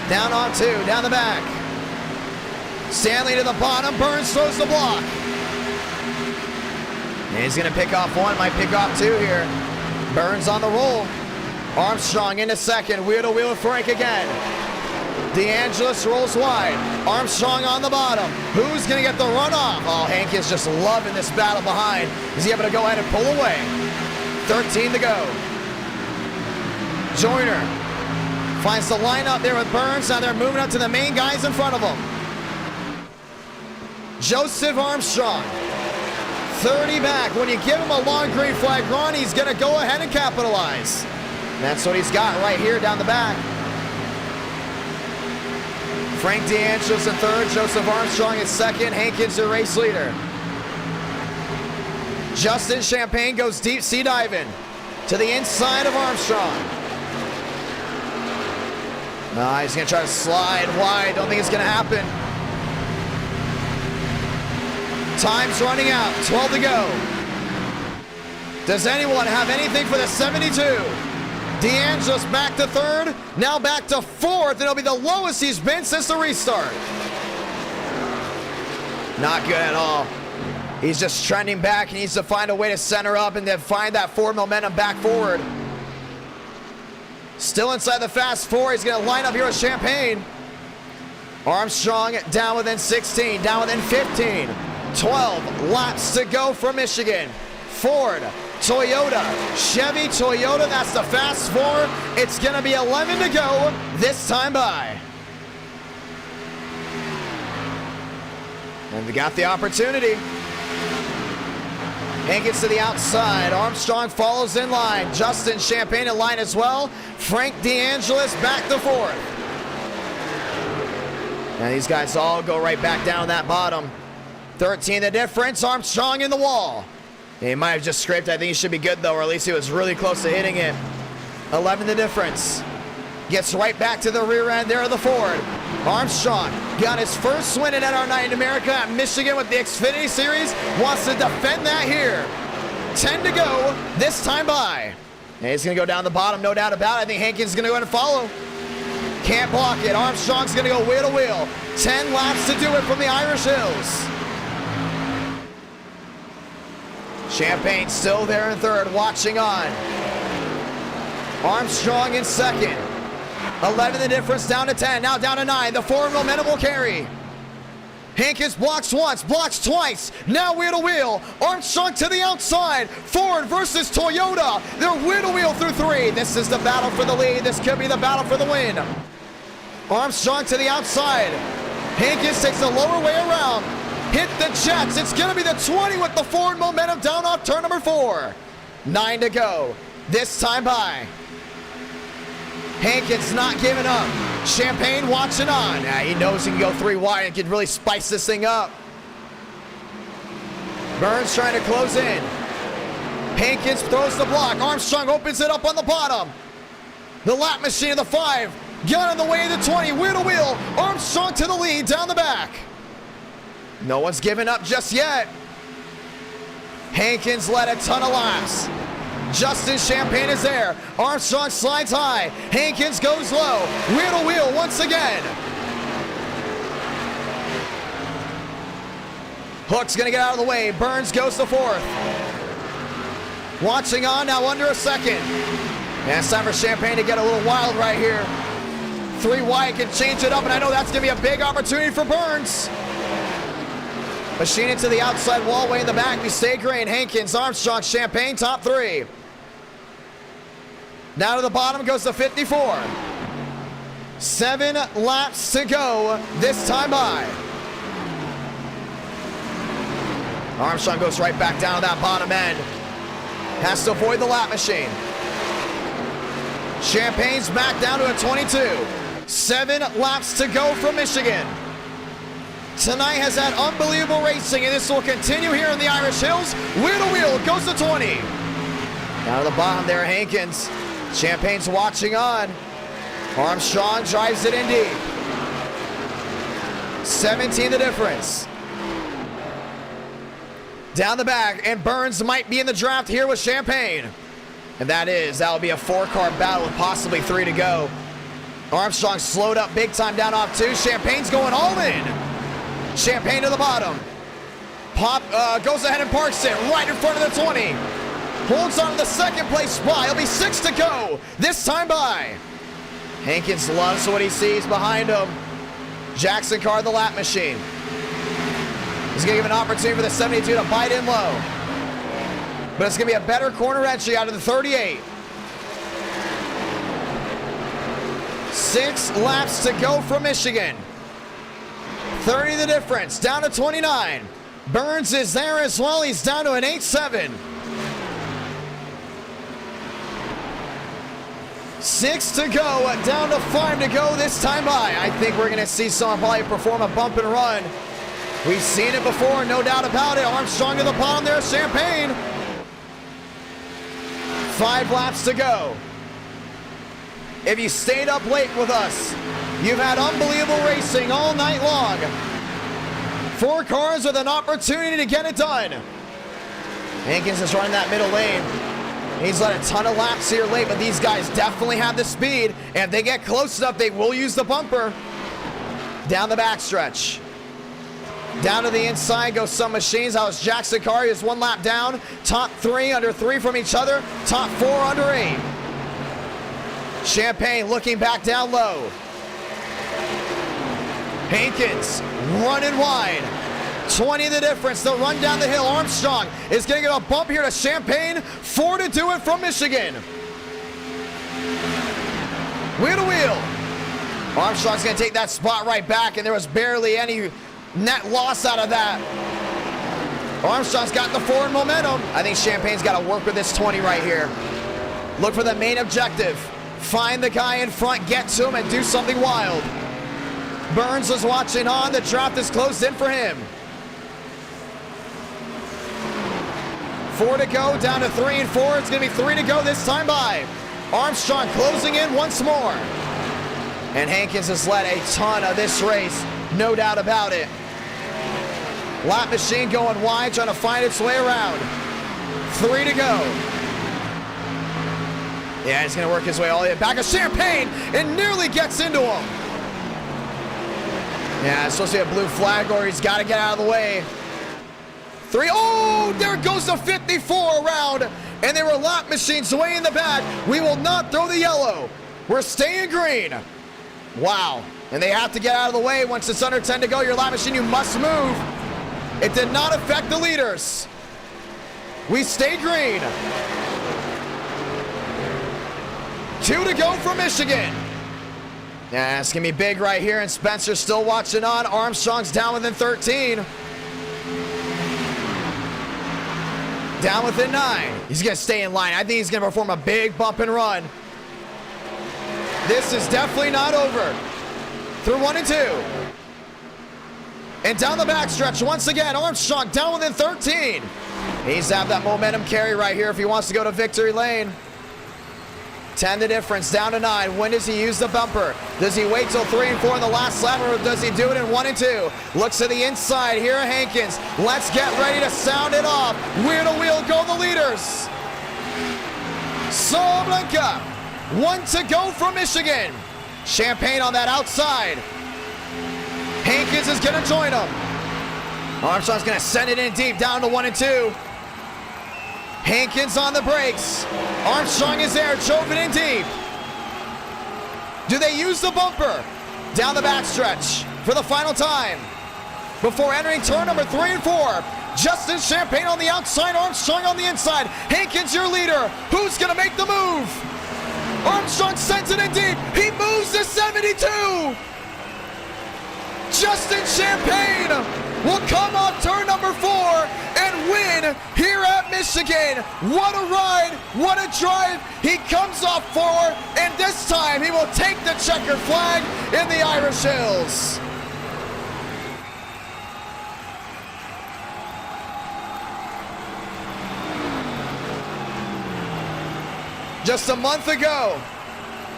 Down on 2, down the back. Stanley to the bottom. Burns throws the block. And he's going to pick off 1, might pick off 2 here. Burns on the roll. Armstrong into second. Wheel to wheel with Frank again. DeAngelis rolls wide. Armstrong on the bottom. Who's going to get the runoff? Oh, Hankins just loving this battle behind. Is he able to go ahead and pull away? 13 to go. Joyner finds the lineup there with Burns. Now they're moving up to the main guys in front of them. Joseph Armstrong, 30 back. When you give him a long green flag run, he's going to go ahead and capitalize. And that's what he's got right here down the back. Frank DeAngelis in third, Joseph Armstrong in second, Hankins the race leader. Justin Champagne goes deep sea diving to the inside of Armstrong. No, he's going to try to slide wide. Don't think it's going to happen. Time's running out. 12 to go. Does anyone have anything for the 72? DeAngelis back to third. Now back to fourth. It'll be the lowest he's been since the restart. Not good at all. He's just trending back. He needs to find a way to center up and then find that forward momentum back forward. Still inside the fast four. He's going to line up here with Champagne. Armstrong down within 16, down within 15. 12 laps to go for Michigan. Ford Toyota, Chevy, Toyota. That's the fast four. It's going to be 11 to go this time by. And we got the opportunity. Hankins to the outside. Armstrong follows in line. Justin Champagne in line as well. Frank DeAngelis back to fourth. And these guys all go right back down that bottom. 13 the difference. Armstrong in the wall. He might have just scraped. I think he should be good though, or at least he was really close to hitting it. 11 the difference. Gets right back to the rear end there of the Ford. Armstrong got his first win in NR9 in America at Michigan with the Xfinity Series. Wants to defend that here. 10 to go this time by. And he's going to go down the bottom, no doubt about it. I think Hankins is going to go ahead and follow. Can't block it. Armstrong's going to go wheel to wheel. 10 laps to do it from the Irish Hills. Champagne still there in third, watching on. Armstrong in second. 11 the difference, down to 10, now down to 9. The forward momentum will carry. Hankins blocks once, blocks twice. Now wheel to wheel. Armstrong to the outside. Ford versus Toyota. They're wheel to wheel through 3. This is the battle for the lead. This could be the battle for the win. Armstrong to the outside. Hankins takes the lower way around. Hit the jets. It's going to be the 20 with the forward momentum down off turn number 4. 9 to go. This time by. Hankins not giving up. Champagne watching on. He knows he can go 3 wide and can really spice this thing up. Burns trying to close in. Hankins throws the block. Armstrong opens it up on the bottom. The lap machine of the 5. Got in the way of the 20. Wheel to wheel. Armstrong to the lead down the back. No one's giving up just yet. Hankins led a ton of laps. Justin Champagne is there. Armstrong slides high. Hankins goes low. Wheel to wheel once again. Hook's gonna get out of the way. Burns goes to 4th. Watching on now under a second. And it's time for Champagne to get a little wild right here. 3 wide can change it up, and I know that's gonna be a big opportunity for Burns. Machine it to the outside wall, way in the back. We stay green. Hankins, Armstrong, Champagne, top 3. Now to the bottom goes the 54. 7 laps to go this time by. Armstrong goes right back down to that bottom end. Has to avoid the lap machine. Champagne's back down to a 22. 7 laps to go from Michigan. Tonight has had unbelievable racing, and this will continue here in the Irish Hills. Wheel to wheel goes to 20. Down to the bottom there, Hankins. Champagne's watching on. Armstrong drives it in deep. 17 the difference. Down the back, and Burns might be in the draft here with Champagne. And that'll be a 4-car battle with possibly 3 to go. Armstrong slowed up big time down off 2. Champagne's going all in. Champagne to the bottom. Goes ahead and parks it right in front of the 20. Holds on to the 2nd place spot. It'll be 6 to go this time by. Hankins loves what he sees behind him. Jackson car, the lap machine. He's going to give an opportunity for the 72 to bite in low. But it's going to be a better corner entry out of the 38. 6 laps to go from Michigan. 30 the difference, down to 29. Burns is there as well. He's down to an 8-7. 6 to go, down to 5 to go this time by. I think we're going to see someone probably perform a bump and run. We've seen it before, no doubt about it. Armstrong to the bottom there, Champagne. 5 laps to go. If you stayed up late with us, you've had unbelievable racing all night long. 4 cars with an opportunity to get it done. Hankins is running that middle lane. He's led a ton of laps here late, but these guys definitely have the speed. And if they get close enough, they will use the bumper. Down the backstretch. Down to the inside goes some machines. That was Jackson Carr. He's 1 lap down. Top 3 under 3 from each other. Top 4 under 8. Champagne looking back down low. Hankins running wide. 20 the difference. They'll run down the hill. Armstrong is going to get a bump here to Champagne. 4 to do it from Michigan. Wheel to wheel. Armstrong's going to take that spot right back, and there was barely any net loss out of that. Armstrong's got the forward momentum. I think Champagne's got to work with this 20 right here. Look for the main objective. Find the guy in front, get to him, and do something wild. Burns was watching on. The draft is closed in for him. 4 to go, down to 3 and 4. It's going to be 3 to go this time by. Armstrong closing in once more. And Hankins has led a ton of this race, no doubt about it. Lap machine going wide, trying to find its way around. 3 to go. Yeah, he's going to work his way all the way back of Champagne and nearly gets into him. Yeah, it's supposed to be a blue flag, or he's got to get out of the way. 3, oh, there goes the 54 around, and they were lap machines way in the back. We will not throw the yellow. We're staying green. Wow, and they have to get out of the way. Once it's under 10 to go, your lap machine, you must move. It did not affect the leaders. We stay green. 2 to go for Michigan. Yeah, it's going to be big right here, and Spencer's still watching on. Armstrong's down within 13. Down within 9. He's going to stay in line. I think he's going to perform a big bump and run. This is definitely not over. Through 1 and 2. And down the backstretch once again, Armstrong down within 13. He needs to have that momentum carry right here if he wants to go to victory lane. 10 the difference, down to 9. When does he use the bumper? Does he wait till 3 and 4 in the last lap, or does he do it in 1 and 2? Looks to the inside here at Hankins. Let's get ready to sound it off. Wheel to wheel go the leaders. Soblanka, 1 to go from Michigan. Champagne on that outside. Hankins is going to join him. Armstrong's going to send it in deep, down to 1 and 2. Hankins on the brakes. Armstrong is there, drove it in deep. Do they use the bumper? Down the backstretch for the final time. Before entering turn number 3 and 4. Justin Champagne on the outside, Armstrong on the inside. Hankins your leader. Who's gonna make the move? Armstrong sends it in deep. He moves to 72. Justin Champagne will come off turn number 4 and win here at Michigan. What a ride, what a drive. He comes off 4, and this time he will take the checkered flag in the Irish Hills. Just a month ago,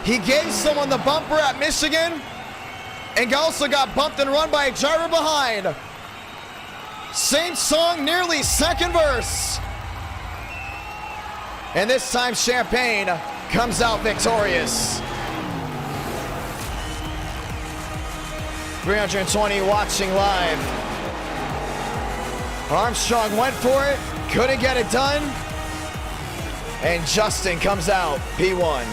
he gave someone the bumper at Michigan and also got bumped and run by a driver behind. Same song, nearly second verse. And this time Champagne comes out victorious. 320 watching live. Armstrong went for it, couldn't get it done. And Justin comes out P1.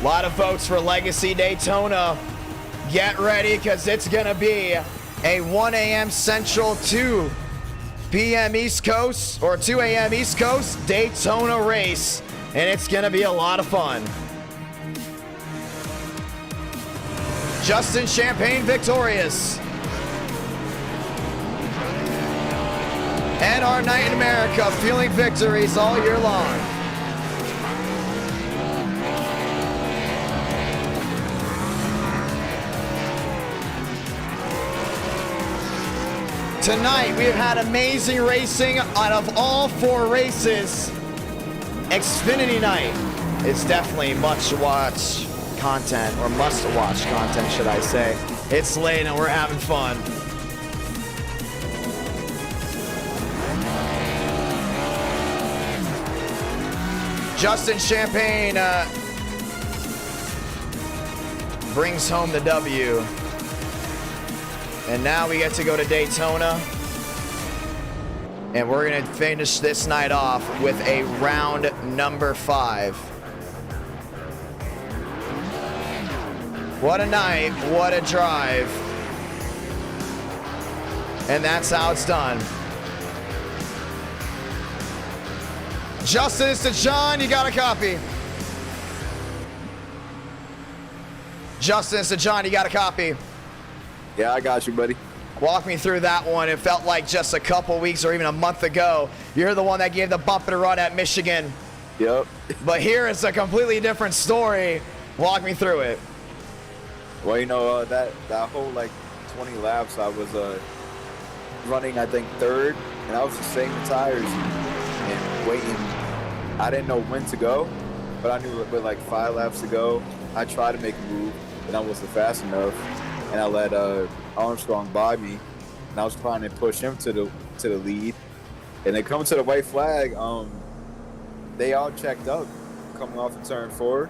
A lot of votes for Legacy Daytona. Get ready, because it's going to be a 1 a.m. Central, 2 p.m. East Coast, or 2 a.m. East Coast Daytona race. And it's going to be a lot of fun. Justin Champagne victorious. And our night in America, feeling victories all year long. Tonight, we have had amazing racing. Out of all 4 races, Xfinity night is definitely must-watch content, or must-watch content, should I say. It's late and we're having fun. Justin Champagne brings home the W. And now we get to go to Daytona. And we're going to finish this night off with a round number 5. What a night, what a drive. And that's how it's done. Justin is to John. You got a copy. Justin is to John. You got a copy. Yeah, I got you, buddy. Walk me through that one. It felt like just a couple weeks or even a month ago. You're the one that gave the bump and run at Michigan. Yep. But here it's a completely different story. Walk me through it. Well, you know, that whole, like, 20 laps, I was running, I think, third, and I was just saving tires and waiting. I didn't know when to go, but I knew with, like, 5 laps to go, I tried to make a move, and I wasn't fast enough, and I let Armstrong by me, and I was trying to push him to the lead. And then coming to the white flag, they all checked up coming off of turn 4,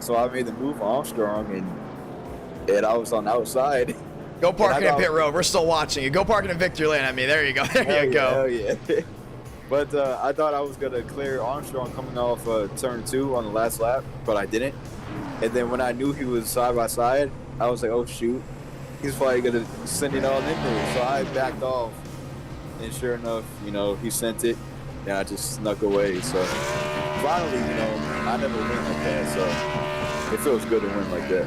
so I made the move on Armstrong, and I was on the outside. Go parking in pit road. We're still watching you. Go parking in Victory Lane at me. There you go. There you go. Hell yeah. But I thought I was going to clear Armstrong coming off turn 2 on the last lap, but I didn't. And then when I knew he was side by side, I was like, oh, shoot. He's probably going to send it all in there. So I backed off. And sure enough, you know, he sent it, and I just snuck away. So finally, you know, I never win like that. So it feels good to win like that.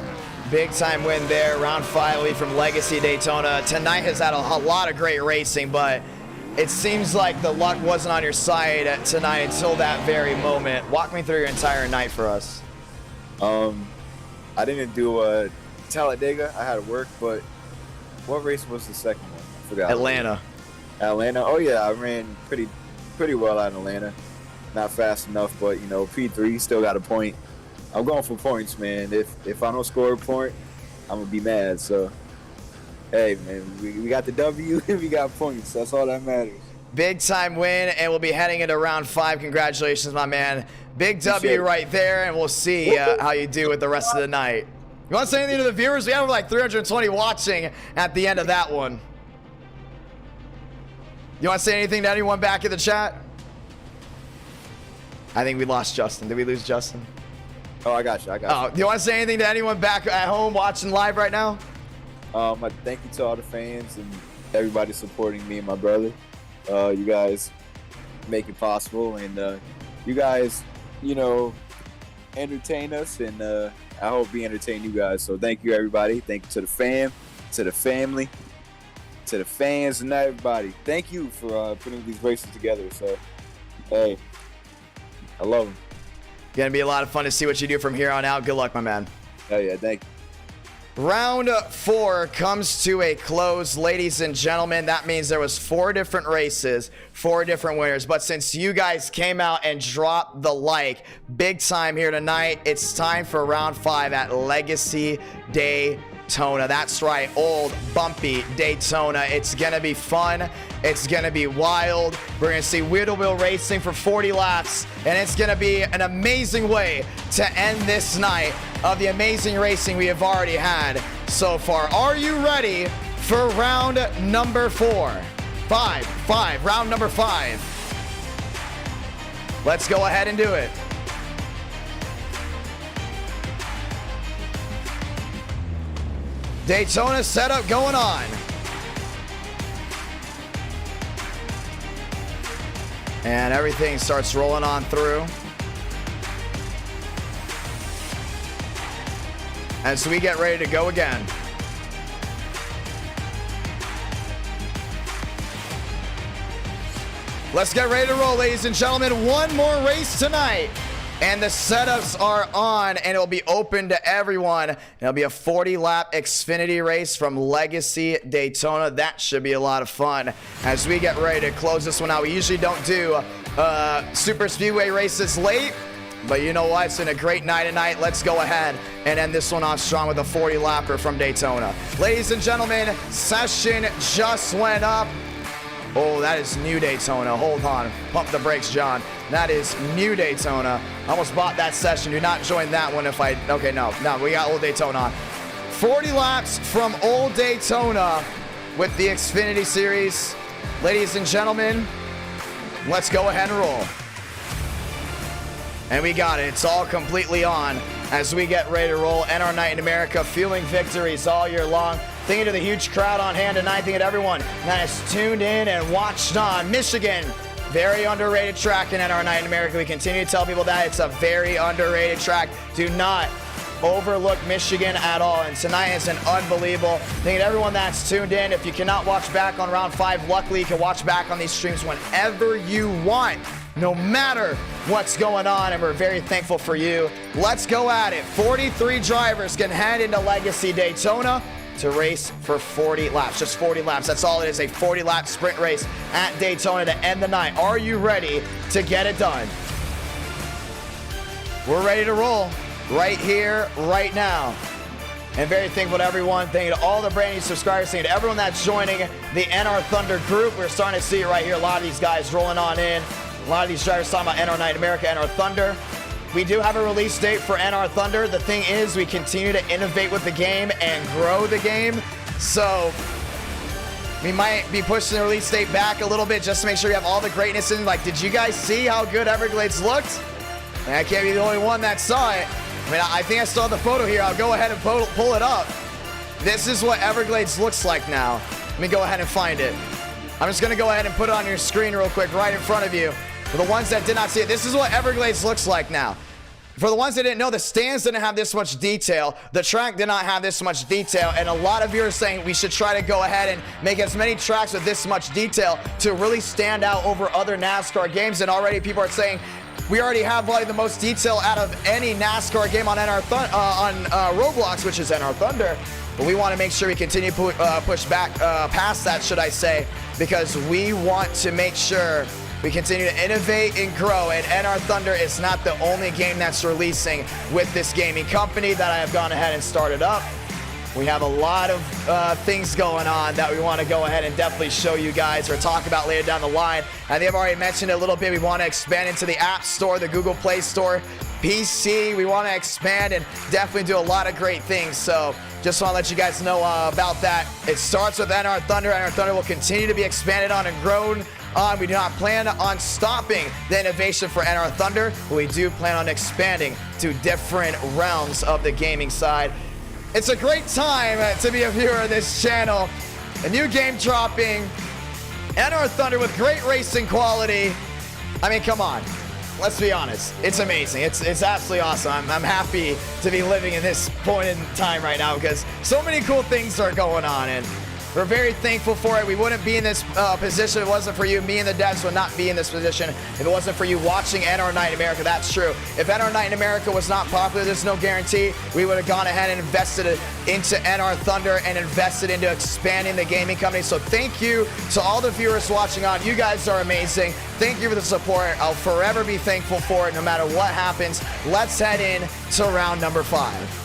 Big time win there. Round 5 lead from Legacy Daytona. Tonight has had a lot of great racing, but it seems like the luck wasn't on your side tonight until that very moment. Walk me through your entire night for us. I didn't do Talladega. I had to work, but what race was the second one? I forgot. Atlanta. Oh yeah, I ran pretty well out in Atlanta. Not fast enough, but you know, P3 still got a point. I'm going for points, man. If I don't score a point, I'm gonna be mad. So, hey, man, we got the W. We got points. That's all that matters. Big time win, and we'll be heading into round 5. Congratulations, my man. Big W right there, and we'll see how you do with the rest of the night. You want to say anything to the viewers? We have like 320 watching at the end of that one. You want to say anything to anyone back in the chat? I think we lost Justin. Did we lose Justin? Oh, I got you. Oh, do you want to say anything to anyone back at home watching live right now? I thank you to all the fans and everybody supporting me and my brother. You guys make it possible, and you guys, you know, entertain us, and I hope we entertain you guys. So thank you, everybody. Thank you to the fam, to the family, to the fans, and everybody. Thank you for putting these races together. So, hey, I love them. Gonna be a lot of fun to see what you do from here on out. Good luck, my man. Hell yeah, thank you. Round 4 comes to a close, ladies and gentlemen. That means there was 4 different races, 4 different winners. But since you guys came out and dropped the like big time here tonight, it's time for round 5 at Legacy Daytona. That's right, old bumpy Daytona. It's gonna be fun. It's gonna be wild. We're gonna see wheel to wheel racing for 40 laps, and it's gonna be an amazing way to end this night of the amazing racing we have already had so far. Are you ready for round number 4? Round number 5. Let's go ahead and do it. Daytona setup going on. And everything starts rolling on through. As we get ready to go again. Let's get ready to roll, ladies and gentlemen. One more race tonight. And the setups are on, and it'll be open to everyone. It'll be a 40-lap Xfinity race from Legacy Daytona. That should be a lot of fun as we get ready to close this one out. We usually don't do super speedway races late, but you know what? It's been a great night tonight. Let's go ahead and end this one off strong with a 40-lapper from Daytona. Ladies and gentlemen, session just went up. Oh, that is new Daytona. Hold on. Pump the brakes, John. That is new Daytona. I almost bought that session. Do not join that one if I... Okay, no, we got old Daytona on. 40 laps from old Daytona with the Xfinity Series. Ladies and gentlemen, let's go ahead and roll. And we got it. It's all completely on as we get ready to roll. End our night in America, fueling victories all year long. Thank you to the huge crowd on hand tonight. Thank you to everyone that has tuned in and watched on. Michigan, very underrated track in NR Night in America. We continue to tell people that it's a very underrated track. Do not overlook Michigan at all, and tonight is an unbelievable thing. To everyone that's tuned in, if you cannot watch back on round 5, luckily you can watch back on these streams whenever you want, no matter what's going on, and we're very thankful for you. Let's go at it. 43 drivers can head into Legacy Daytona to race for 40 laps. Just 40 laps. That's all it is, a 40-lap sprint race at Daytona to end the night. Are you ready to get it done? We're ready to roll. Right here, right now. And very thankful to everyone. Thank you to all the brand new subscribers. Thank you to everyone that's joining the NR Thunder group. We're starting to see it right here. A lot of these guys rolling on in. A lot of these drivers talking about NR Night America, NR Thunder. We do have a release date for NR Thunder. The thing is, we continue to innovate with the game and grow the game. So we might be pushing the release date back a little bit just to make sure we have all the greatness in. Like, did you guys see how good Everglades looked? And I can't be the only one that saw it. I mean, I think I saw the photo here. I'll go ahead and pull it up. This is what Everglades looks like now. Let me go ahead and find it. I'm just going to go ahead and put it on your screen real quick right in front of you. For the ones that did not see it, this is what Everglades looks like now. For the ones that didn't know, the stands didn't have this much detail. The track did not have this much detail. And a lot of you are saying we should try to go ahead and make as many tracks with this much detail to really stand out over other NASCAR games. And already people are saying, we already have probably the most detail out of any NASCAR game on Roblox, which is NR Thunder. But we want to make sure we continue to push back past that, should I say, because we want to make sure we continue to innovate and grow. And NR Thunder is not the only game that's releasing with this gaming company that I have gone ahead and started up. We have a lot of things going on that we want to go ahead and definitely show you guys or talk about later down the line. I think I've already mentioned it a little bit. We want to expand into the App Store, the Google Play Store, PC. We want to expand and definitely do a lot of great things. So just want to let you guys know about that. It starts with NR Thunder. NR Thunder will continue to be expanded on and grown on. We do not plan on stopping the innovation for NR Thunder, but we do plan on expanding to different realms of the gaming side. It's a great time to be a viewer of this channel. A new game dropping, NR Thunder with great racing quality. I mean, come on. Let's be honest. It's amazing. It's absolutely awesome. I'm happy to be living in this point in time right now because so many cool things are going on, and we're very thankful for it. We wouldn't be in this position if it wasn't for you. Me and the devs would not be in this position if it wasn't for you watching NR Night in America. That's true. If NR Night in America was not popular, there's no guarantee we would have gone ahead and invested into NR Thunder and invested into expanding the gaming company. So thank you to all the viewers watching on. You guys are amazing. Thank you for the support. I'll forever be thankful for it no matter what happens. Let's head in to round number 5.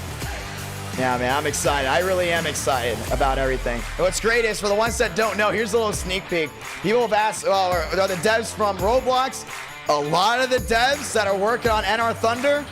Yeah, man, I'm excited. I really am excited about everything. And what's great is, for the ones that don't know, here's a little sneak peek. People have asked, well, are the devs from Roblox? A lot of the devs that are working on NR Thunder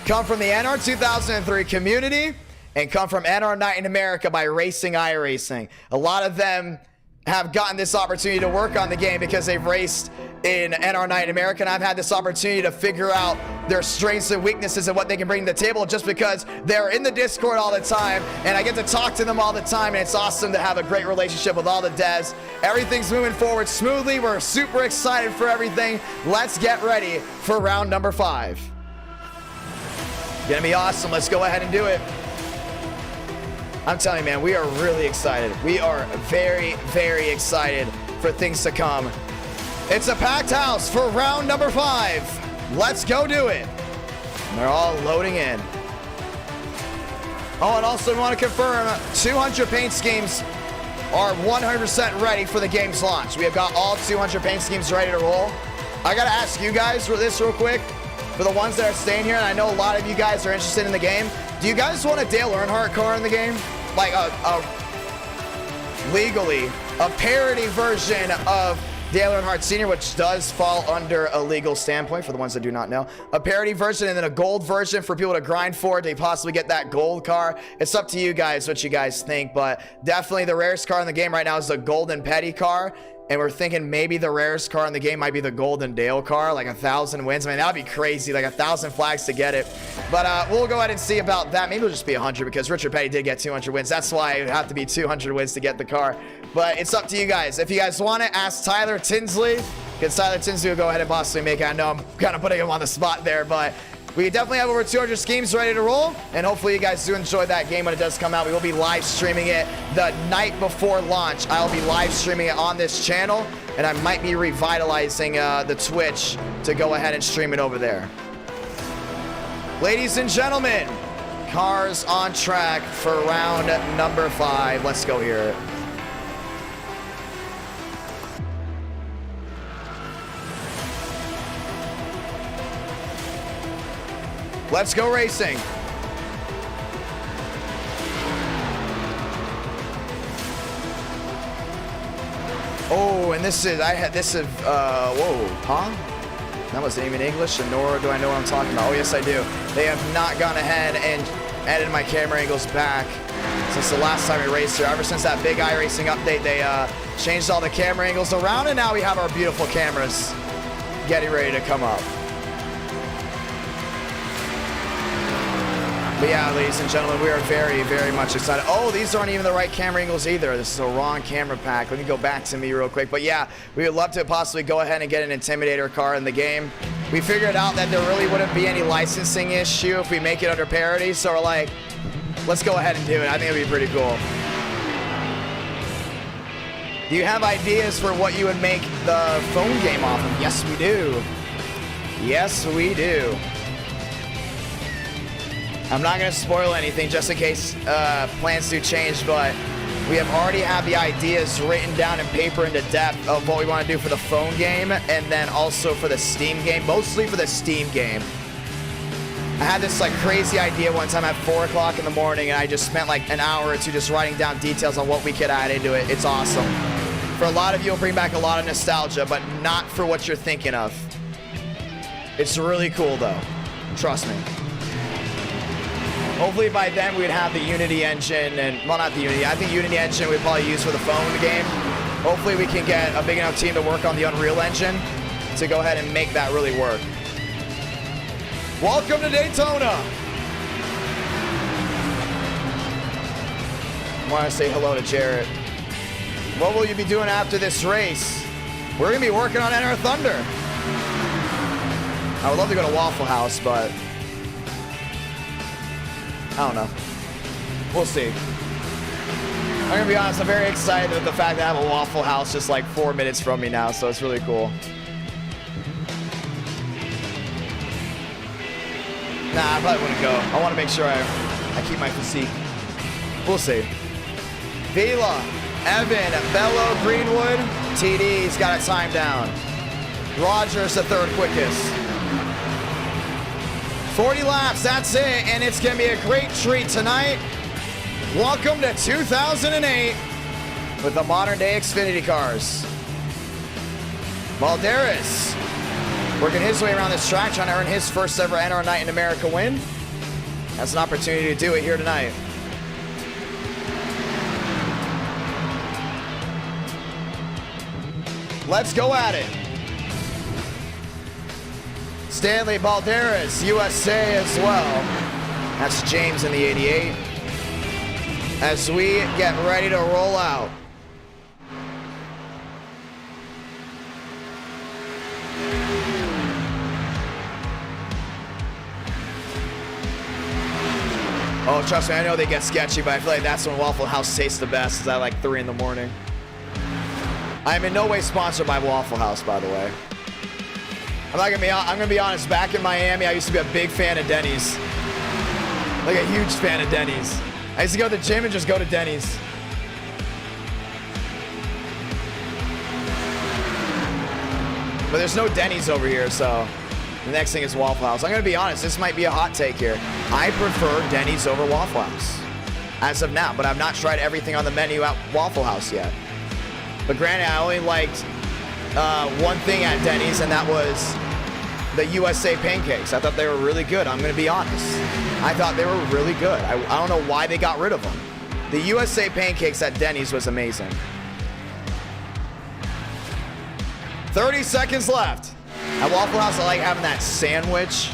come from the NR 2003 community and come from NR Night in America by racing Iracing. A lot of them have gotten this opportunity to work on the game because they've raced in NR Night in America, and I've had this opportunity to figure out their strengths and weaknesses and what they can bring to the table just because they're in the Discord all the time, and I get to talk to them all the time, and it's awesome to have a great relationship with all the devs. Everything's moving forward smoothly. We're super excited for everything. Let's get ready for round number 5. Gonna be awesome. Let's go ahead and do it. I'm telling you, man, we are really excited. We are very, very excited for things to come. It's a packed house for round number 5. Let's go do it. And they're all loading in. Oh, and also we want to confirm 200 paint schemes are 100% ready for the game's launch. We have got all 200 paint schemes ready to roll. I got to ask you guys for this real quick. For the ones that are staying here, and I know a lot of you guys are interested in the game, do you guys want a Dale Earnhardt car in the game? Like legally, a parody version of Dale Earnhardt Sr., which does fall under a legal standpoint for the ones that do not know. A parody version and then a gold version for people to grind for to possibly get that gold car. It's up to you guys what you guys think, but definitely the rarest car in the game right now is the golden petty car. and we're thinking maybe the rarest car in the game might be the Golden Dale car, like 1,000 wins. I mean, that'd be crazy, like 1,000 flags to get it. But we'll go ahead and see about that. Maybe it'll just be 100 because Richard Petty did get 200 wins. That's why it would have to be 200 wins to get the car. But it's up to you guys. If you guys want it, ask Tyler Tinsley, because Tyler Tinsley will go ahead and possibly make it. I know I'm kind of putting him on the spot there, but we definitely have over 200 schemes ready to roll, and hopefully you guys do enjoy that game when it does come out. We will be live streaming it the night before launch. I'll be live streaming it on this channel, and I might be revitalizing the Twitch to go ahead and stream it over there. Ladies and gentlemen, cars on track for round number 5. Let's go here. Let's go racing. Oh, and this is, whoa, huh? That wasn't even English, and nor do I know what I'm talking about. Oh, yes, I do. They have not gone ahead and added my camera angles back since the last time we raced here. Ever since that big iRacing update, they changed all the camera angles around, and now we have our beautiful cameras getting ready to come up. But yeah, ladies and gentlemen, we are very, very much excited. Oh, these aren't even the right camera angles either. This is a wrong camera pack. Let me go back to me real quick. But yeah, we would love to possibly go ahead and get an Intimidator car in the game. We figured out that there really wouldn't be any licensing issue if we make it under parity. So we're like, let's go ahead and do it. I think it'd be pretty cool. Do you have ideas for what you would make the phone game off of? Yes, we do. Yes, we do. I'm not going to spoil anything just in case plans do change, but we have already had the ideas written down in paper into depth of what we want to do for the phone game and then also for the Steam game, mostly for the Steam game. I had this like crazy idea one time at 4 o'clock in the morning, and I just spent like an hour or two just writing down details on what we could add into it. It's awesome. For a lot of you, it'll bring back a lot of nostalgia, but not for what you're thinking of. It's really cool though. Trust me. Hopefully by then we'd have the Unity engine and, well, not the Unity, I think Unity engine we'd probably use for the phone game. Hopefully we can get a big enough team to work on the Unreal Engine to go ahead and make that really work. Welcome to Daytona. I want to say hello to Jarrett. What will you be doing after this race? We're going to be working on Enter Thunder. I would love to go to Waffle House, but I don't know. We'll see. I'm gonna be honest, I'm very excited with the fact that I have a Waffle House just like 4 minutes from me now, so it's really cool. Nah, I probably wouldn't go. I want to make sure I keep my physique. We'll see. Vila, Evan, Bello, Greenwood, TD's got a time down. Rogers the third quickest. 40 laps, that's it, and it's going to be a great treat tonight. Welcome to 2008 with the modern-day Xfinity cars. Valderas working his way around this track, trying to earn his first ever NR Night in America win. That's an opportunity to do it here tonight. Let's go at it. Stanley Balderas, USA as well. That's James in the 88. As we get ready to roll out. Oh, trust me, I know they get sketchy, but I feel like that's when Waffle House tastes the best, is at like 3 in the morning. I'm in no way sponsored by Waffle House, by the way. I'm gonna be honest, back in Miami, I used to be a big fan of Denny's. Like a huge fan of Denny's. I used to go to the gym and just go to Denny's. But there's no Denny's over here, so the next thing is Waffle House. I'm gonna be honest, this might be a hot take here. I prefer Denny's over Waffle House as of now, but I've not tried everything on the menu at Waffle House yet. But granted, I only liked one thing at Denny's, and that was the USA pancakes. I thought they were really good. I'm going to be honest. I thought they were really good. I don't know why they got rid of them. The USA pancakes at Denny's was amazing. 30 seconds left. At Waffle House, I like having that sandwich.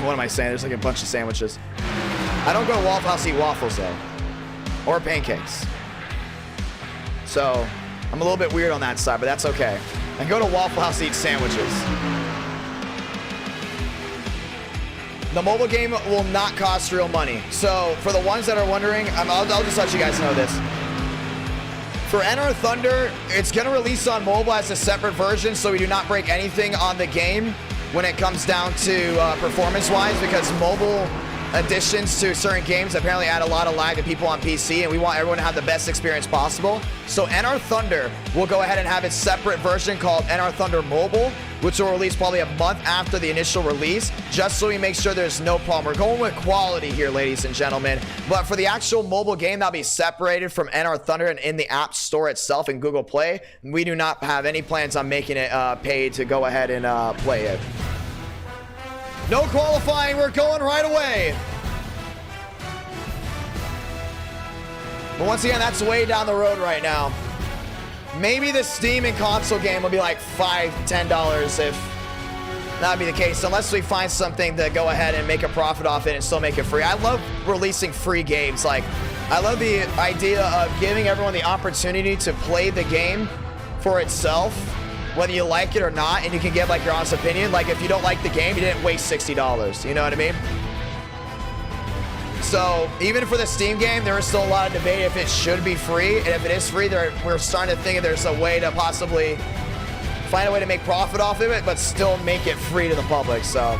What am I saying? There's like a bunch of sandwiches. I don't go to Waffle House to eat waffles, though. Or pancakes. So, I'm a little bit weird on that side, but that's okay. I go to Waffle House to eat sandwiches. The mobile game will not cost real money. So, for the ones that are wondering, I'll just let you guys know this. For NR Thunder, it's going to release on mobile as a separate version, so we do not break anything on the game when it comes down to performance-wise, because mobile additions to certain games apparently add a lot of lag to people on PC, and we want everyone to have the best experience possible. So NR Thunder will go ahead and have its separate version called NR Thunder Mobile, which will release probably a month after the initial release, just so we make sure there's no problem. We're going with quality here, ladies and gentlemen. But for the actual mobile game, that'll be separated from NR Thunder and in the App Store itself in Google Play. We do not have any plans on making it paid to go ahead and play it. No qualifying, we're going right away. But once again, that's way down the road right now. Maybe the Steam and console game will be like $5, $10 if that would be the case, unless we find something to go ahead and make a profit off it and still make it free. I love releasing free games. Like, I love the idea of giving everyone the opportunity to play the game for itself, whether you like it or not, and you can give like your honest opinion. Like, if you don't like the game, you didn't waste $60. You know what I mean? So even for the Steam game, there is still a lot of debate if it should be free. And if it is free, we're starting to think if there's a way to possibly find a way to make profit off of it, but still make it free to the public. So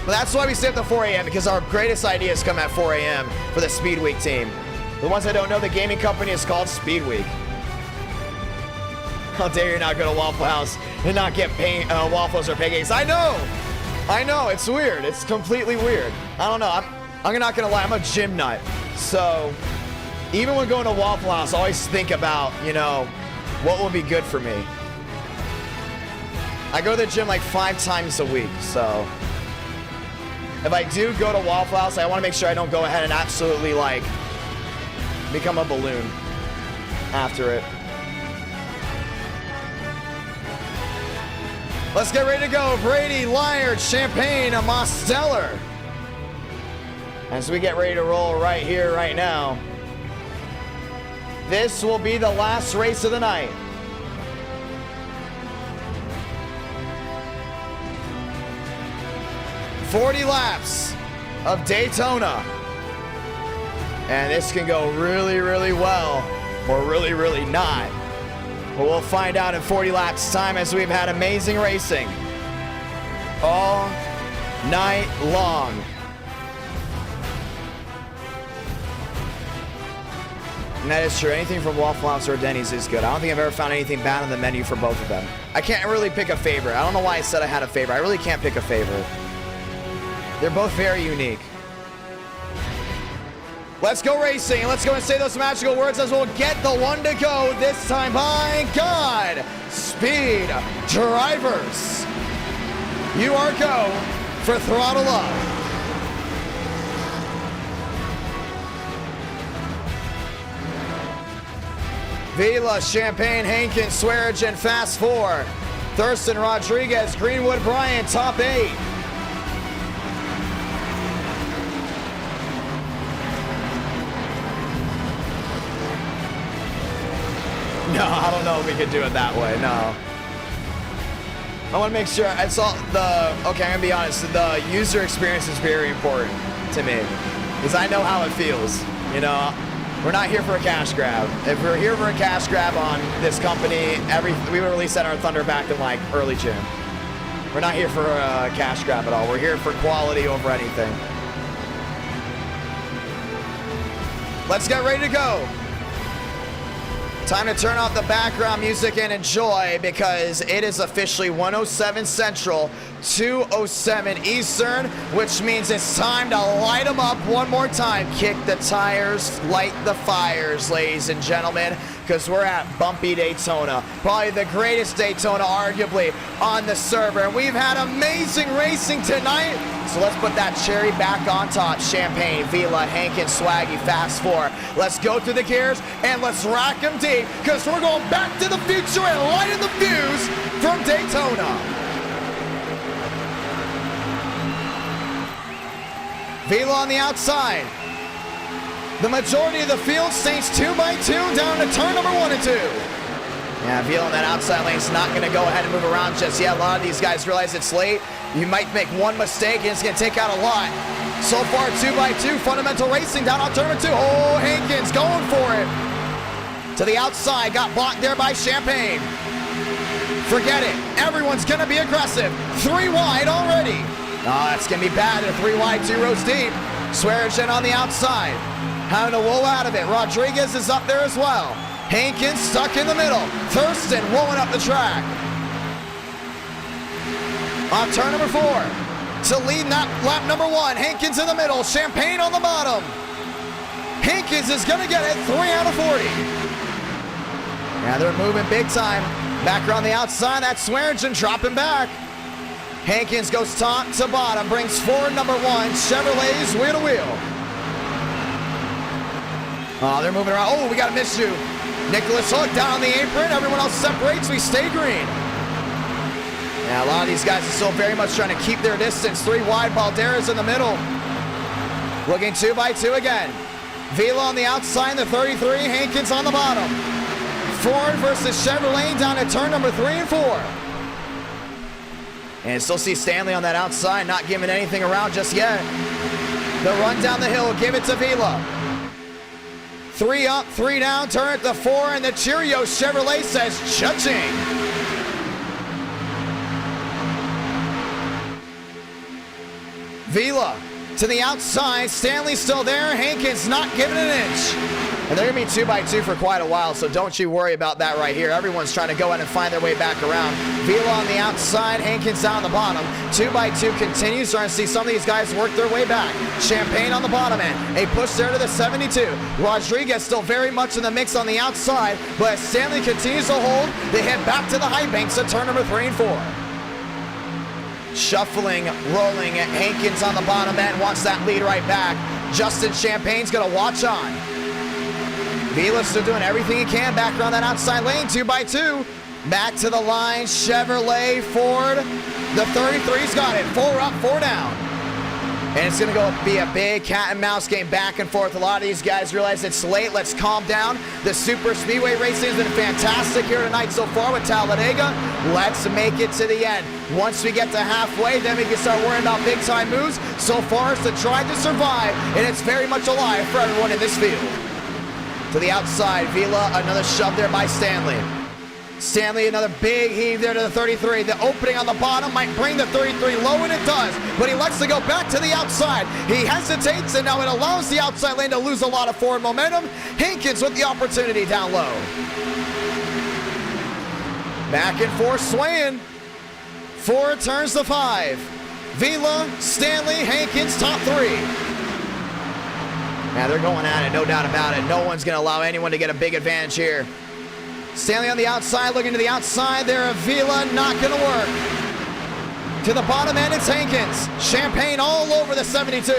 but that's why we stay up to 4 a.m. because our greatest ideas come at 4 a.m. for the Speed Week team. The ones that don't know, the gaming company is called Speed Week. How dare you not go to Waffle House and not get waffles or pancakes? I know, it's weird. It's completely weird. I don't know. I'm not gonna lie. I'm a gym nut. So even when going to Waffle House, I always think about, you know, what will be good for me. I go to the gym like 5 times a week. So if I do go to Waffle House, I want to make sure I don't go ahead and absolutely like become a balloon after it. Let's get ready to go. Brady, Lyard, Champagne, Mosteller. As we get ready to roll right here, right now. This will be the last race of the night. "40 laps of Daytona. And this can go really, really well, or really, really not. But we'll find out in 40 laps time, as we've had amazing racing all night long. And that is true. Anything from Waffle House or Denny's is good. I don't think I've ever found anything bad on the menu for both of them. I can't really pick a favorite. I don't know why I said I had a favorite. I really can't pick a favorite. They're both very unique. Let's go racing. Let's go and say those magical words as we'll get the one to go this time. By God, Speed Drivers. You are go for Throttle Up. Vila, Champagne, Hankins, Swearigan, Fast 4. Thurston, Rodriguez, Greenwood, Bryant, top 8. No, I don't know if we could do it that way, no. I want to make sure, I saw okay, I'm going to be honest, the user experience is very important to me, because I know how it feels, you know. We're not here for a cash grab. If we're here for a cash grab on this company, we would release NR Thunder back in like early June. We're not here for a cash grab at all. We're here for quality over anything. Let's get ready to go. Time to turn off the background music and enjoy, because it is officially 107 Central, 207 Eastern, which means it's time to light them up one more time. Kick the tires, light the fires, ladies and gentlemen. because we're at bumpy Daytona. Probably the greatest Daytona, arguably, on the server. And we've had amazing racing tonight. So let's put that cherry back on top. Champagne, Vila, Hankins, Swaggy, Fast 4. Let's go through the gears and let's rack them deep because we're going back to the future and lighting the fuse from Daytona. Vila on the outside. The majority of the field stays 2 by 2 down to turn number 1 and 2. Yeah, Vila on that outside lane is not going to go ahead and move around just yet. A lot of these guys realize it's late. You might make one mistake and it's going to take out a lot. So far, 2 by 2, fundamental racing down on turn number 2. Oh, Hankins going for it. To the outside, got blocked there by Champagne. Forget it. Everyone's going to be aggressive. 3 wide already. Oh, that's going to be bad. They're 3 wide, 2 rows deep. Swearigan on the outside. Having to roll out of it. Rodriguez is up there as well. Hankins stuck in the middle. Thurston rolling up the track. On turn number 4. To lead lap number 1. Hankins in the middle. Champagne on the bottom. Hankins is going to get it 3 out of 40. Yeah, they're moving big time. Back around the outside. That's Swearigan dropping back. Hankins goes top to bottom. Brings forward number 1. Chevrolet's wheel to wheel. Oh, they're moving around. Oh, we got a miscue. Nicholas Hook down on the apron. Everyone else separates. We stay green. Yeah, a lot of these guys are still very much trying to keep their distance. 3 wide. Baldera's in the middle. Looking 2 by 2 again. Vila on the outside, the 33. Hankins on the bottom. Ford versus Chevrolet down at turn number 3 and 4. And still see Stanley on that outside, not giving anything around just yet. The run down the hill, give it to Vila. 3 up, 3 down, turn it to 4, and the Cheerio Chevrolet says cha-ching. Vila to the outside, Stanley still there, Hankins not giving an inch. And they're going to be 2 by 2 for quite a while, so don't you worry about that right here. Everyone's trying to go ahead and find their way back around. Vila on the outside, Hankins down the bottom. 2 by 2 continues, starting to see some of these guys work their way back. Champagne on the bottom end. A push there to the 72. Rodriguez still very much in the mix on the outside, but as Stanley continues to hold, they head back to the high banks at turn number 3 and 4. Shuffling, rolling, Hankins on the bottom end, wants that lead right back. Justin Champagne's going to watch on. Vila's still doing everything he can back around that outside lane, 2 by 2. Back to the line, Chevrolet, Ford. The 33's got it, 4 up, 4 down. And it's gonna be a big cat and mouse game back and forth. A lot of these guys realize it's late, let's calm down. The super speedway racing has been fantastic here tonight so far with Talladega. Let's make it to the end. Once we get to halfway, then we can start worrying about big time moves. So far, it's the try to survive, and it's very much alive for everyone in this field. To the outside, Vila, another shove there by Stanley. Stanley, another big heave there to the 33. The opening on the bottom might bring the 33 low, and it does. But he lets it go back to the outside. He hesitates, and now it allows the outside lane to lose a lot of forward momentum. Hankins with the opportunity down low. Back and forth swaying. 4 turns to 5. Vila, Stanley, Hankins, top 3. Yeah, they're going at it, no doubt about it. No one's going to allow anyone to get a big advantage here. Stanley on the outside, looking to the outside there of Vila, not going to work. To the bottom end, it's Hankins. Champagne all over the 72.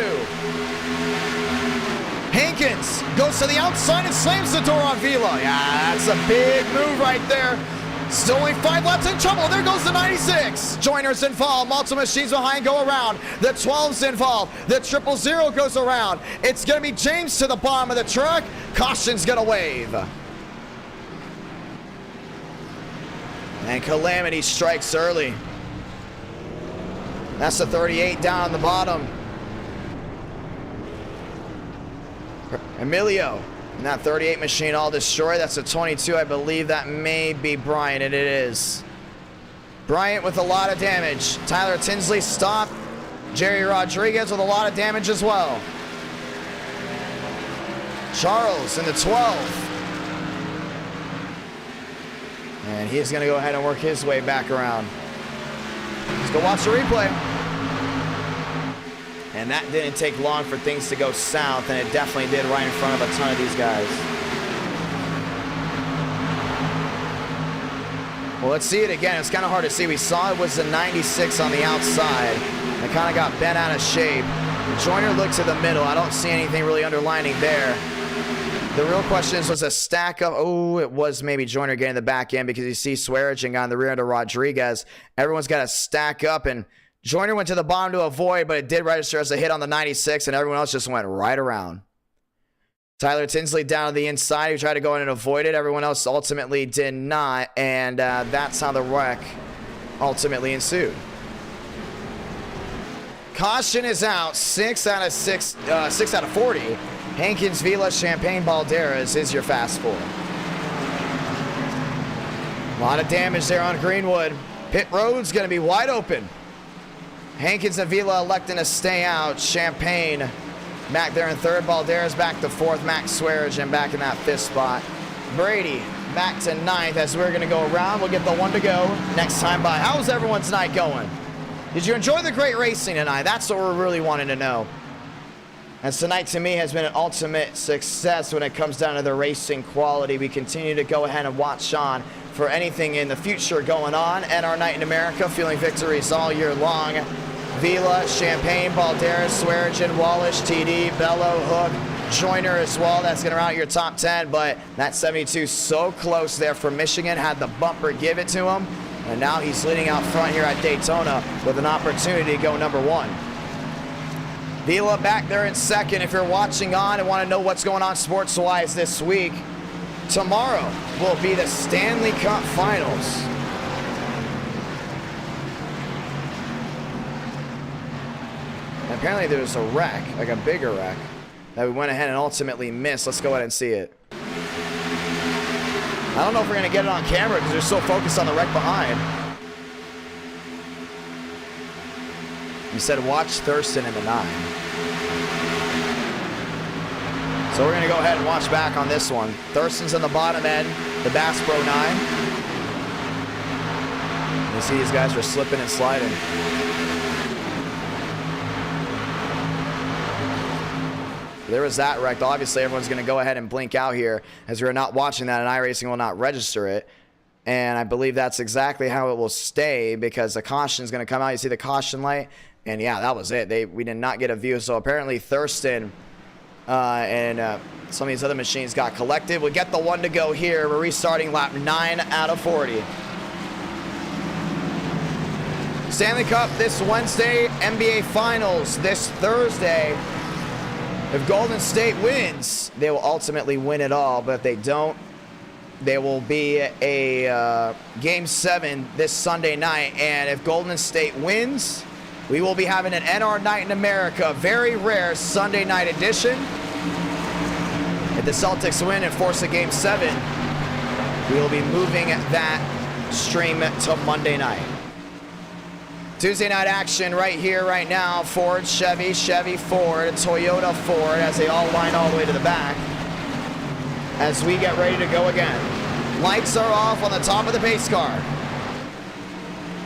Hankins goes to the outside and slams the door on Vila. Yeah, that's a big move right there. Still only 5 laps in trouble. There goes the 96. Joiners involved. Multiple machines behind go around. The 12's involved. The 000 goes around. It's going to be James to the bottom of the truck. Caution's going to wave. And Calamity strikes early. That's the 38 down on the bottom. Emilio. And that 38 machine all destroyed. That's a 22. I believe that may be Bryant, and it is. Bryant with a lot of damage. Tyler Tinsley stopped. Jerry Rodriguez with a lot of damage as well. Charles in the 12. And he's going to go ahead and work his way back around. Let's go watch the replay. And that didn't take long for things to go south, and it definitely did right in front of a ton of these guys. Well, let's see it again. It's kind of hard to see. We saw it was the 96 on the outside. It kind of got bent out of shape. Joyner looked to the middle. I don't see anything really underlining there. The real question is, was a stack up? Oh, it was maybe Joyner getting the back end because you see Swearinger got in the rear end of Rodriguez. Everyone's got to stack up, and Joyner went to the bottom to avoid, but it did register as a hit on the 96, and everyone else just went right around. Tyler Tinsley down to the inside. He tried to go in and avoid it. Everyone else ultimately did not, and that's how the wreck ultimately ensued. Caution is out. 6 out of 40. Hankins, Vila, Champagne, Balderas is your fast four. A lot of damage there on Greenwood. Pit road's going to be wide open. Hankins and Vila electing to stay out. Champagne back there in third. Balderas back to fourth. Max Swearinger back in that fifth spot. Brady back to ninth as we're going to go around. We'll get the one to go next time by. How's everyone's night going? Did you enjoy the great racing tonight? That's what we're really wanting to know. As tonight to me has been an ultimate success when it comes down to the racing quality. We continue to go ahead and watch on for anything in the future going on. And our night in America, feeling victories all year long. Vila, Champagne, Balderas, Swearinger, Wallish, TD, Bello, Hook, Joyner as well. That's going to round out your top 10. But that 72 so close there for Michigan. Had the bumper give it to him. And now he's leading out front here at Daytona with an opportunity to go number one. Vila back there in second. If you're watching on and want to know what's going on sports-wise this week, tomorrow will be the Stanley Cup Finals. And apparently there's a wreck, like a bigger wreck, that we went ahead and ultimately missed. Let's go ahead and see it. I don't know if we're going to get it on camera because they're so focused on the wreck behind. You said watch Thurston in the 9. So we're going to go ahead and watch back on this one. Thurston's in the bottom end, the Bass Pro 9. You see these guys are slipping and sliding. There was that wreck. Obviously, everyone's going to go ahead and blink out here as we're not watching that, and iRacing will not register it. And I believe that's exactly how it will stay because the caution is going to come out. You see the caution light? And yeah, that was it. We did not get a view. So apparently Thurston and some of these other machines got collected. We'll get the one to go here. We're restarting lap 9 out of 40. Stanley Cup this Wednesday. NBA Finals this Thursday. If Golden State wins, they will ultimately win it all. But if they don't, there will be a Game 7 this Sunday night. And if Golden State wins, we will be having an NR Night in America, very rare Sunday night edition. If the Celtics win and force a Game 7, we will be moving that stream to Monday night. Tuesday night action right here, right now. Ford, Chevy, Chevy, Ford, Toyota, Ford, as they all line all the way to the back as we get ready to go again. Lights are off on the top of the pace car.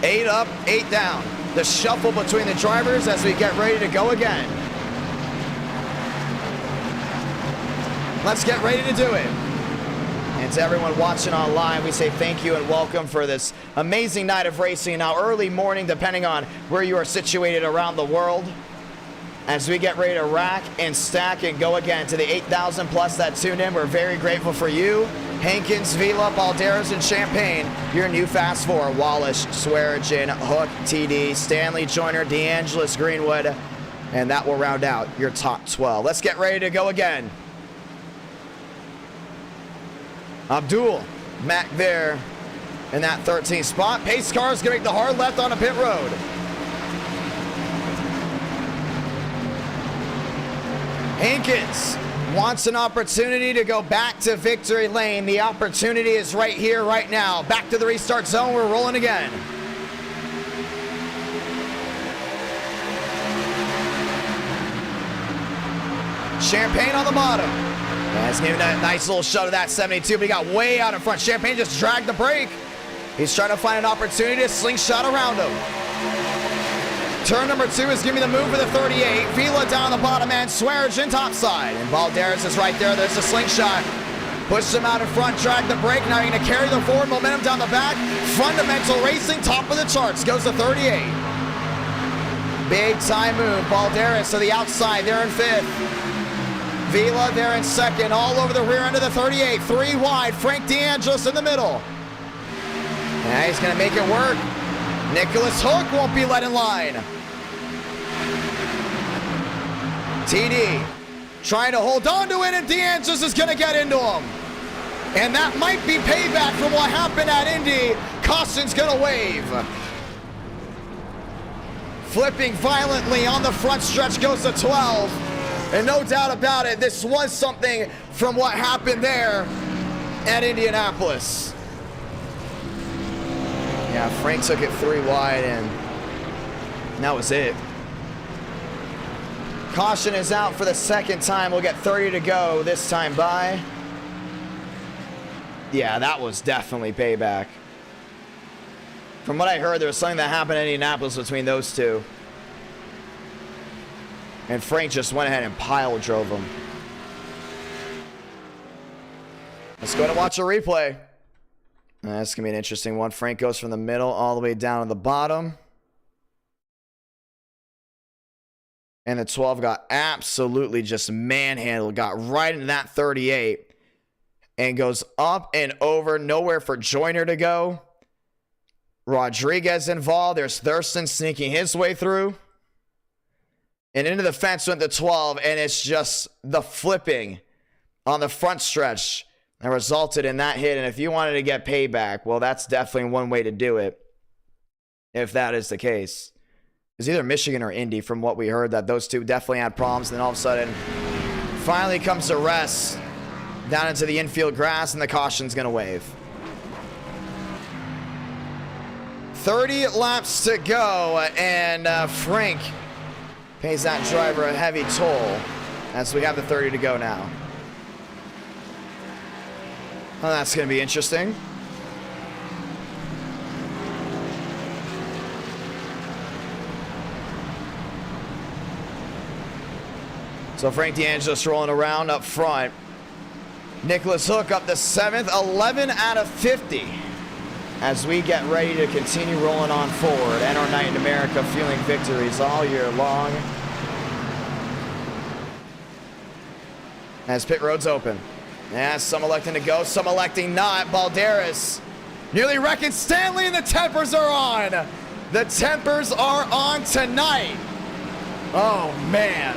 8 up, 8 down. The shuffle between the drivers as we get ready to go again. Let's get ready to do it. And to everyone watching online, we say thank you and welcome for this amazing night of racing. Now early morning, depending on where you are situated around the world, as we get ready to rack and stack and go again to the 8,000 plus that tune in. We're very grateful for you. Hankins, Vila, Balderas, and Champagne, your new fast four. Wallish, Swearinger, Hook, TD, Stanley, Joyner, DeAngelis, Greenwood, and that will round out your top 12. Let's get ready to go again. Abdul, Mac there in that 13th spot. Pace car is going to make the hard left on a pit road. Hankins wants an opportunity to go back to victory lane. The opportunity is right here, right now. Back to the restart zone. We're rolling again. Champagne on the bottom. He's giving a nice little shove of that 72, but he got way out in front. Champagne just dragged the brake. He's trying to find an opportunity to slingshot around him. Turn number 2 is giving the move for the 38. Vila down the bottom end. Swearinger in top side. And Balderas is right there. There's a slingshot. Push them out in front, drag the brake. Now you're going to carry the forward momentum down the back. Fundamental Racing, top of the charts, goes to 38. Big time move. Balderas to the outside, they're in 5th. Vila, they're in 2nd, all over the rear end of the 38. 3 wide, Frank DeAngelis in the middle. Yeah, he's going to make it work. Nicholas Hook won't be let in line. TD trying to hold on to it, and DeAngelis is going to get into him. And that might be payback from what happened at Indy. Caution's going to wave. Flipping violently on the front stretch, goes to 12. And no doubt about it, this was something from what happened there at Indianapolis. Yeah, Frank took it 3 wide, and that was it. Caution is out for the 2nd time. We'll get 30 to go this time by. Yeah, that was definitely payback. From what I heard, there was something that happened in Indianapolis between those two. And Frank just went ahead and pile drove him. Let's go and watch a replay. That's going to be an interesting one. Frank goes from the middle all the way down to the bottom. And the 12 got absolutely just manhandled. Got right into that 38. And goes up and over. Nowhere for Joyner to go. Rodriguez involved. There's Thurston sneaking his way through. And into the fence went the 12. And it's just the flipping on the front stretch that resulted in that hit. And if you wanted to get payback, well, that's definitely one way to do it. If that is the case. It's either Michigan or Indy, from what we heard, that those two definitely had problems. And then all of a sudden, finally comes to rest down into the infield grass, and the caution's going to wave. 30 laps to go, and Frank pays that driver a heavy toll as we have the 30 to go now. Well, that's going to be interesting. So Frank DeAngelis rolling around up front. Nicholas Hook up to 7th, 11 out of 50. As we get ready to continue rolling on forward. And our night in America, fueling victories all year long. As pit road's open. Yeah, some electing to go, some electing not. Balderas nearly wrecking Stanley, and the tempers are on. The tempers are on tonight. Oh, man.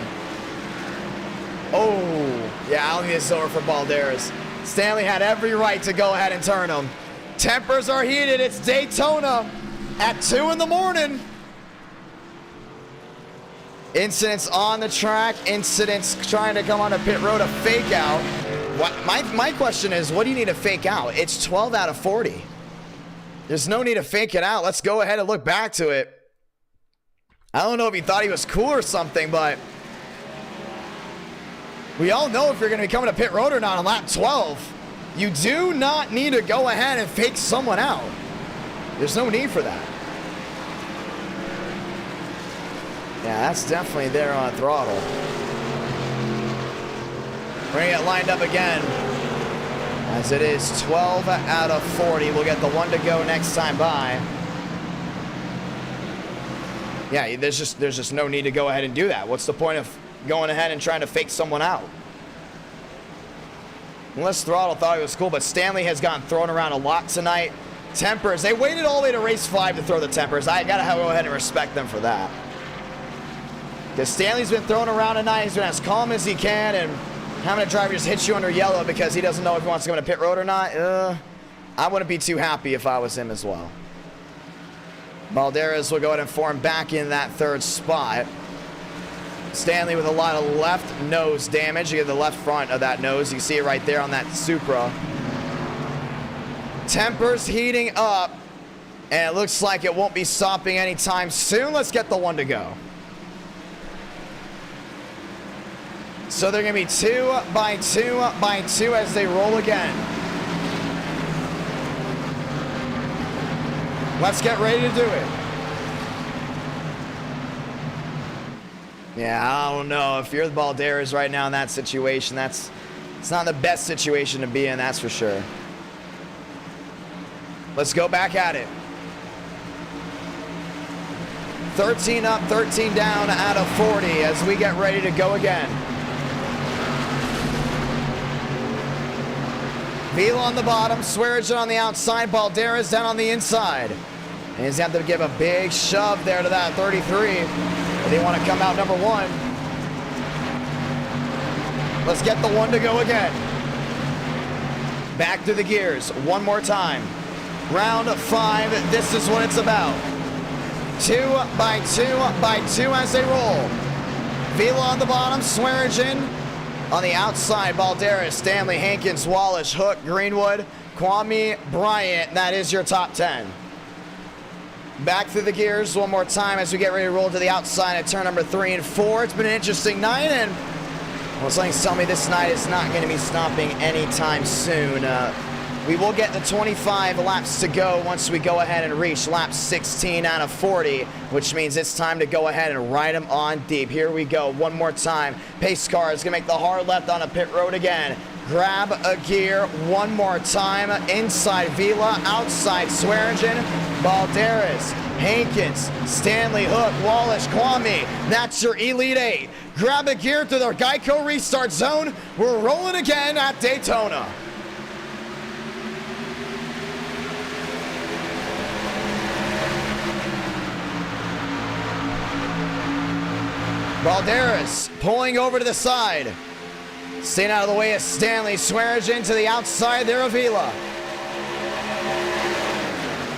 Oh, yeah, I don't think it's over for Balderas. Stanley had every right to go ahead and turn him. Tempers are heated. It's Daytona at 2 in the morning. Incidents on the track. Incidents trying to come on a pit road, a fake out. My question is, what do you need to fake out? It's 12 out of 40. There's no need to fake it out. Let's go ahead and look back to it. I don't know if he thought he was cool or something, but we all know if you're going to be coming to pit road or not on lap 12, you do not need to go ahead and fake someone out. There's no need for that. Yeah, that's definitely there on throttle. We're going to get lined up again. As it is 12 out of 40. We'll get the 1 to go next time by. Yeah, there's just no need to go ahead and do that. What's the point of going ahead and trying to fake someone out? Unless Throttle thought he was cool, but Stanley has gotten thrown around a lot tonight. Tempers, they waited all the way to race 5 to throw the tempers. I gotta go ahead and respect them for that. Because Stanley's been thrown around tonight. He's been as calm as he can, and having a driver just hit you under yellow because he doesn't know if he wants to go to pit road or not. I wouldn't be too happy if I was him as well. Balderas will go ahead and form back in that 3rd spot. Stanley with a lot of left nose damage. You get the left front of that nose. You can see it right there on that Supra. Tempers heating up, and it looks like it won't be stopping anytime soon. Let's get the 1 to go. So they're going to be 2 by 2 by 2 as they roll again. Let's get ready to do it. Yeah, I don't know. If you're the Balderas right now in that situation, that's It's not the best situation to be in, that's for sure. Let's go back at it. 13 up, 13 down out of 40 as we get ready to go again. Vila on the bottom, Swearinger on the outside, Balderas down on the inside. And he's going to have to give a big shove there to that 33 if they want to come out number 1. Let's get the 1 to go again. Back to the gears one more time. Round 5, this is what it's about. 2 by 2 by 2 as they roll. Vila on the bottom, Swearinger on the outside, Balderas, Stanley, Hankins, Wallish, Hook, Greenwood, Kwame, Bryant. That is your top 10. Back through the gears one more time as we get ready to roll to the outside at turn number 3 and 4. It's been an interesting night, and well, something's telling me this night is not going to be stopping anytime soon. We will get the 25 laps to go once we go ahead and reach lap 16 out of 40, which means it's time to go ahead and ride them on deep. Here we go one more time. Pace car is going to make the hard left on a pit road again. Grab a gear one more time. Inside Vila, outside Swearinger, Balderas, Hankins, Stanley, Hook, Wallish, Kwame. That's your Elite 8. Grab a gear through the Geico restart zone. We're rolling again at Daytona. Balderas pulling over to the side. Staying out of the way of Stanley. Swearinger to the outside there of Vila.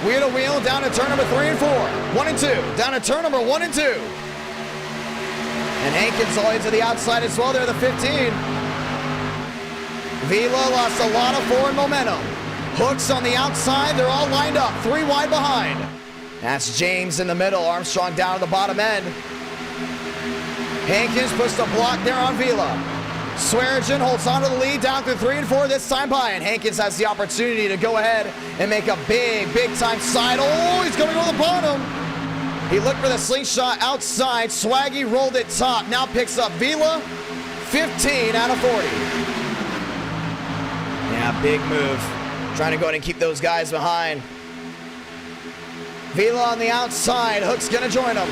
Wheel to wheel down to turn number 3 and 4. 1 and 2. Down to turn number 1 and 2. And Hankins all the way to the outside as well there, the 15. Vila lost a lot of forward momentum. Hooks on the outside. They're all lined up. 3 wide behind. That's James in the middle. Armstrong down at the bottom end. Hankins puts the block there on Vila. Swearinger holds on to the lead down through 3 and 4 this time by, and Hankins has the opportunity to go ahead and make a big time side. Oh, he's going to go to the bottom. He looked for the slingshot outside. Swaggy rolled it top. Now picks up Vila. 15 out of 40. Yeah, big move. Trying to go ahead and keep those guys behind. Vila on the outside. Hook's going to join him.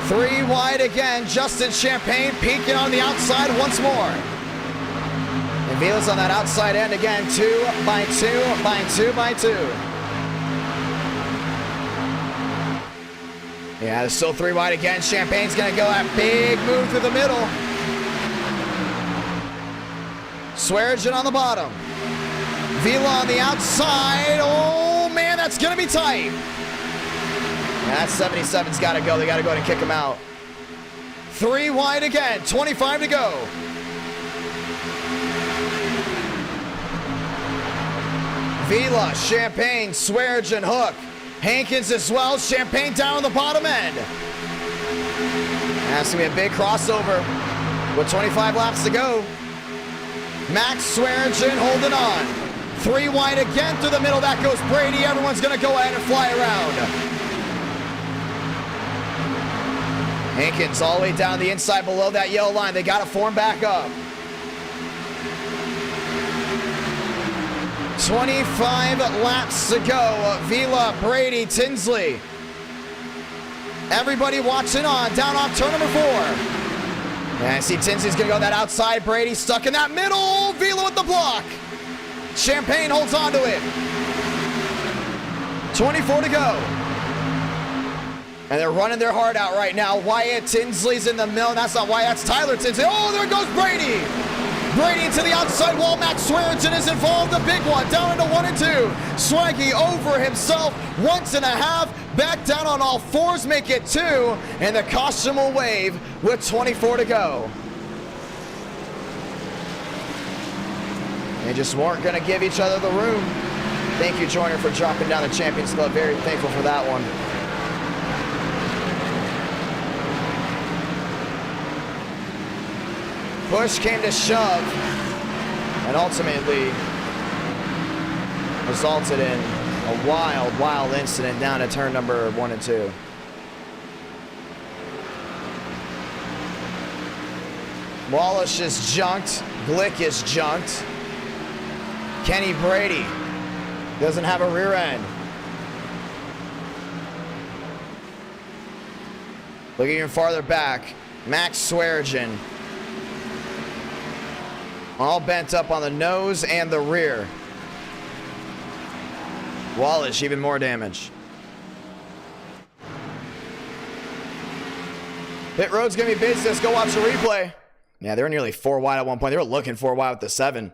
3 wide again. Justin Champagne peeking on the outside once more. And Vila's on that outside end again. 2 by 2 by 2 by 2. Yeah, there's still 3 wide again. Champagne's going to go that big move through the middle. Swearinger on the bottom. Vila on the outside. Oh, man, that's going to be tight. That 77's got to go. They got to go ahead and kick him out. 3 wide again. 25 to go. Vila, Champagne, Swearinger, Hook. Hankins as well. Champagne down on the bottom end. That's going to be a big crossover with 25 laps to go. Max Swearinger holding on. 3 wide again through the middle. That goes Brady. Everyone's going to go ahead and fly around. Hankins all the way down the inside below that yellow line. They got to form back up. 25 laps to go. Vila, Brady, Tinsley. Everybody watching on. Down off turn number 4. And I see Tinsley's going to go that outside. Brady stuck in that middle. Vila with the block. Champagne holds on to it. 24 to go. And they're running their heart out right now. Wyatt Tinsley's in the middle. That's not Wyatt, that's Tyler Tinsley. Oh, there goes Brady. Brady to the outside wall. Max Swearinger is involved. The big one down into 1 and 2. Swaggy over himself. 1.5. Back down on all 4s. Make it 2. And the caution will wave with 24 to go. They just weren't going to give each other the room. Thank you, Joyner, for dropping down the Champions Club. Very thankful for that one. Push came to shove and ultimately resulted in a wild incident down at turn number 1 and 2. Wallace is junked. Glick is junked. Kenny Brady doesn't have a rear end. Looking even farther back, Max Swearengin. All bent up on the nose and the rear. Wallace, even more damage. Pit road's gonna be business. Go watch the replay. Yeah, they were nearly 4 wide at one point. They were looking 4 wide with the 7.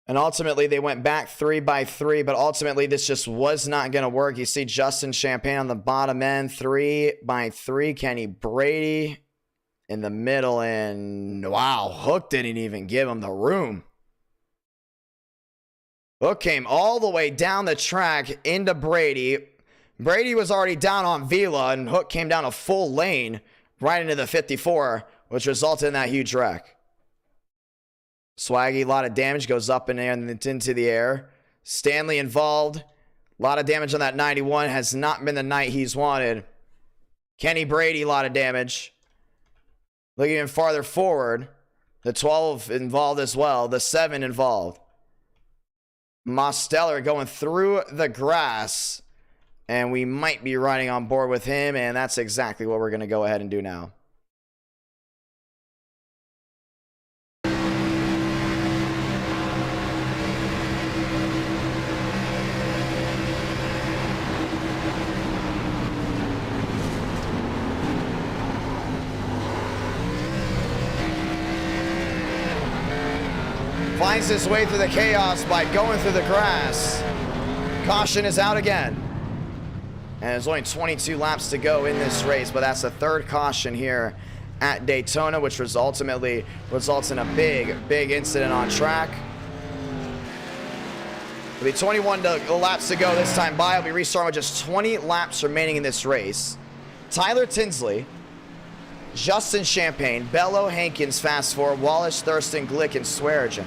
And ultimately, they went back 3 by 3, but ultimately, this just was not going to work. You see Justin Champagne on the bottom end, 3 by 3. Kenny Brady in the middle, and wow, Hook didn't even give him the room. Hook came all the way down the track into Brady. Brady was already down on Vila, and Hook came down a full lane right into the 54, which resulted in that huge wreck. Swaggy, a lot of damage, goes up and into the air. Stanley involved. A lot of damage on that 91. Has not been the night he's wanted. Kenny Brady, a lot of damage. Looking even farther forward. The 12 involved as well. The 7 involved. Mosteller going through the grass. And we might be riding on board with him. And that's exactly what we're going to go ahead and do now. Finds his way through the chaos by going through the grass. Caution is out again. And there's only 22 laps to go in this race, but that's the 3rd caution here at Daytona, which ultimately results in a big incident on track. It'll be 21 laps to go this time by. I'll be restarting with just 20 laps remaining in this race. Tyler Tinsley, Justin Champagne, Bello, Hankins, Fast Four, Wallace, Thurston, Glick, and Swearengin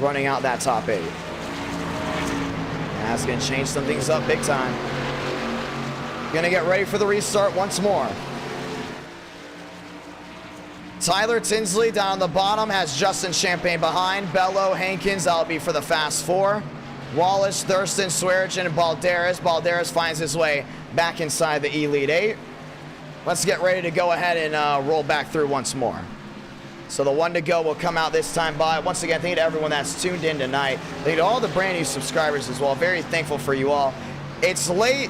running out that top 8. That's going to change some things up big time. Going to get ready for the restart once more. Tyler Tinsley down on the bottom has Justin Champagne behind. Bello, Hankins, that'll be for the Fast Four. Wallace, Thurston, Swearengin, and Balderas. Balderas finds his way back inside the Elite 8. Let's get ready to go ahead and roll back through once more. So the 1 to go will come out this time by. Once again, thank you to everyone that's tuned in tonight. Thank you to all the brand new subscribers as well. Very thankful for you all. It's late.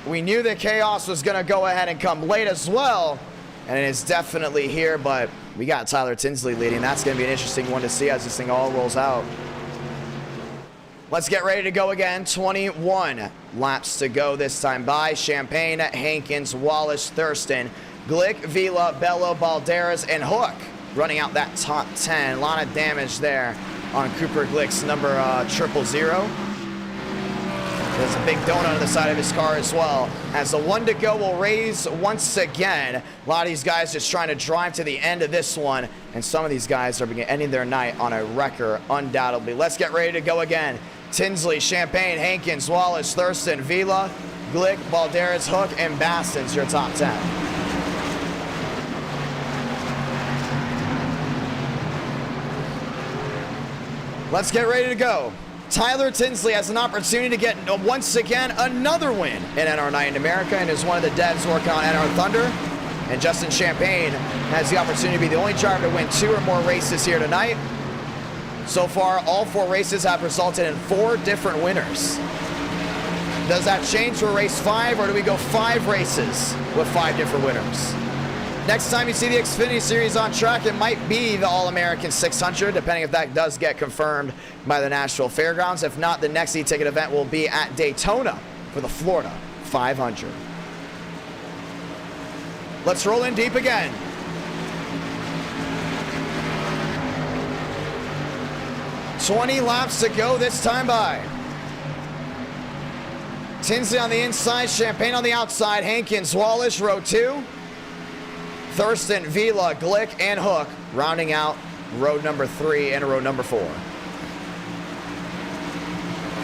We knew that chaos was going to go ahead and come late as well. And it is definitely here, but we got Tyler Tinsley leading. That's going to be an interesting one to see as this thing all rolls out. Let's get ready to go again. 21 laps to go this time by. Champagne, Hankins, Wallace, Thurston, Glick, Vila, Bello, Balderas, and Hook running out that top 10. A lot of damage there on Cooper Glick's number 000. There's a big donut on the side of his car as well. As the 1 to go will raise once again. A lot of these guys just trying to drive to the end of this one. And some of these guys are ending their night on a wrecker, undoubtedly. Let's get ready to go again. Tinsley, Champagne, Hankins, Wallace, Thurston, Vila, Glick, Balderas, Hook, and Baston's your top 10. Let's get ready to go. Tyler Tinsley has an opportunity to get, once again, another win in NR Night in America and is one of the devs working on NR Thunder. And Justin Champagne has the opportunity to be the only driver to win 2 or more races here tonight. So far, all 4 races have resulted in 4 different winners. Does that change for race 5, or do we go 5 races with 5 different winners? Next time you see the Xfinity Series on track, it might be the All-American 600, depending if that does get confirmed by the Nashville Fairgrounds. If not, the next eTicket event will be at Daytona for the Florida 500. Let's roll in deep again. "20 laps to go this time by. Tinsley on the inside, Champagne on the outside, Hankins, Wallace, row 2. Thurston, Vila, Glick, and Hook rounding out road number 3 and road number 4.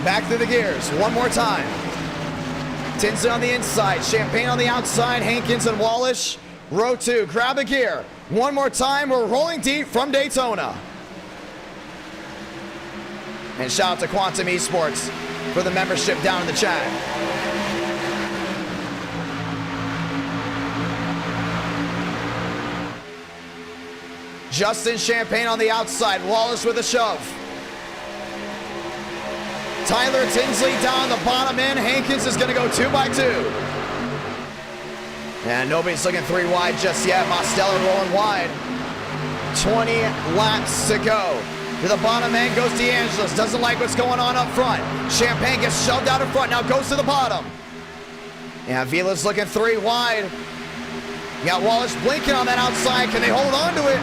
Back through the gears one more time. Tinsley on the inside, Champagne on the outside, Hankins and Wallace Row 2, grab a gear. One more time, we're rolling deep from Daytona. And shout out to Quantum Esports for the membership down in the chat. Justin Champagne on the outside, Wallace with a shove. Tyler Tinsley down the bottom end. Hankins is gonna go 2 by 2. And nobody's looking 3 wide just yet. Mostello rolling wide. 20 laps to go. To the bottom end goes DeAngelis. Doesn't like what's going on up front. Champagne gets shoved out in front. Now goes to the bottom. Yeah, Vila's looking 3 wide. You got Wallace blinking on that outside. Can they hold on to it?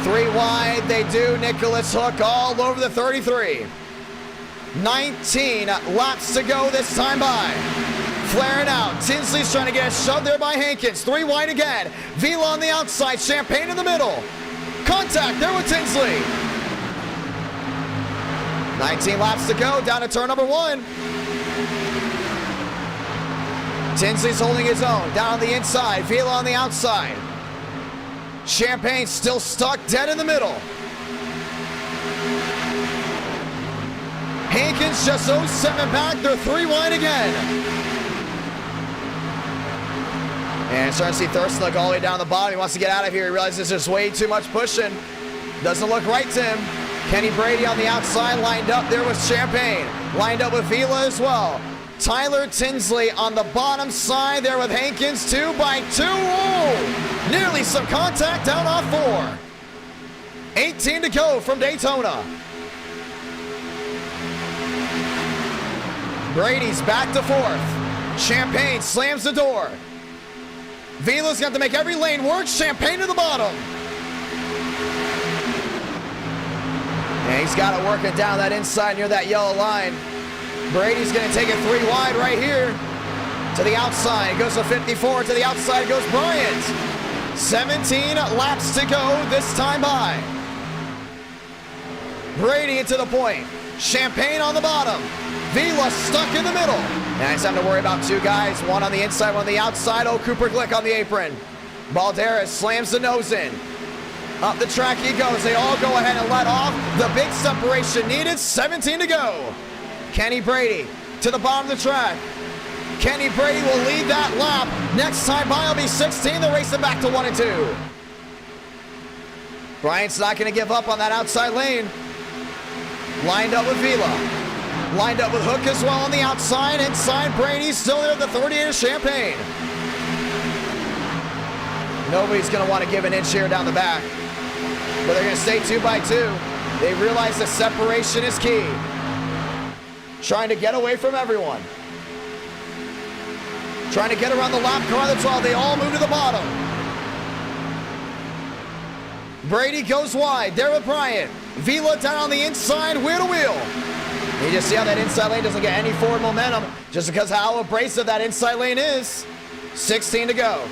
3 wide. They do. Nicholas Hook all over the 33. 19 laps to go this time by. Flaring out. Tinsley's trying to get it shoved there by Hankins. 3 wide again. Vila on the outside. Champagne in the middle. Contact there with Tinsley. 19 laps to go. Down to turn number 1. Tinsley's holding his own. Down on the inside. Vila on the outside. Champagne still stuck dead in the middle. Hankins just 0-7 back. They're 3 wide again. And starting to see Thurston look all the way down the bottom. He wants to get out of here. He realizes there's way too much pushing. Doesn't look right to him. Kenny Brady on the outside, lined up there with Champagne. Lined up with Vila as well. Tyler Tinsley on the bottom side there with Hankins, 2 by 2. Oh, nearly some contact down off 4. 18 to go from Daytona. Brady's back to 4th. Champagne slams the door. Vila's got to make every lane work. Champagne to the bottom. And he's got to work it down that inside near that yellow line. Brady's going to take it 3 wide right here. To the outside. Goes to 54. To the outside goes Bryant. 17 laps to go this time by. Brady into the point. Champagne on the bottom. Vila stuck in the middle. Now it's time to worry about 2 guys. One on the inside, one on the outside. Oh, Cooper Glick on the apron. Balderas slams the nose in. Up the track he goes. They all go ahead and let off. The big separation needed. 17 to go. Kenny Brady to the bottom of the track. Kenny Brady will lead that lap. Next time by will be 16. They'll race it back to 1 and 2. Bryant's not going to give up on that outside lane. Lined up with Vila. Lined up with Hook as well on the outside. Inside, Brady still there at the 38 of Champagne. Nobody's going to want to give an inch here down the back. But they're going to stay 2 by 2. They realize the separation is key. Trying to get away from everyone. Trying to get around the lap car of the 12. They all move to the bottom. Brady goes wide. There with Bryant. Vila down on the inside, wheel to wheel. You just see how that inside lane doesn't get any forward momentum just because of how abrasive that inside lane is. 16 to go.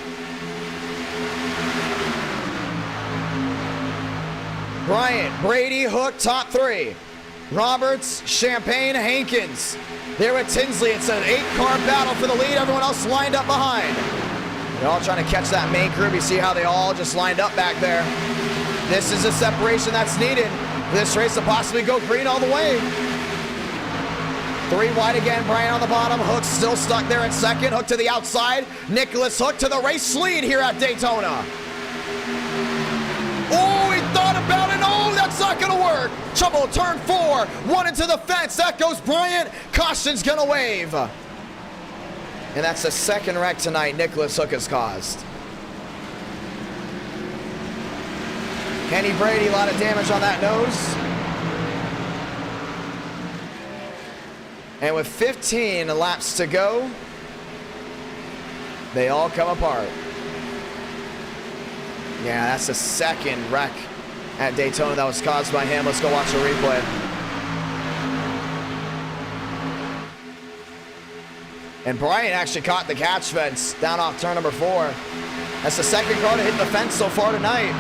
Bryant, Brady, Hook, top 3. Roberts, Champagne, Hankins. There with Tinsley. It's an 8-car battle for the lead. Everyone else lined up behind. They're all trying to catch that main group. You see how they all just lined up back there. This is a separation that's needed for this race to possibly go green all the way. 3 wide again, Bryant on the bottom. Hook still stuck there in second. Hook to the outside. Nicholas Hook to the race lead here at Daytona. Oh, he thought about it. Oh, that's not going to work. Trouble, turn 4. 1 into the fence. That goes Bryant. Caution's going to wave. And that's the 2nd wreck tonight Nicholas Hook has caused. Kenny Brady, a lot of damage on that nose. And with 15 laps to go, they all come apart. Yeah, that's the 2nd wreck at Daytona that was caused by him. Let's go watch the replay. And Bryant actually caught the catch fence down off turn number 4. That's the 2nd car to hit the fence so far tonight.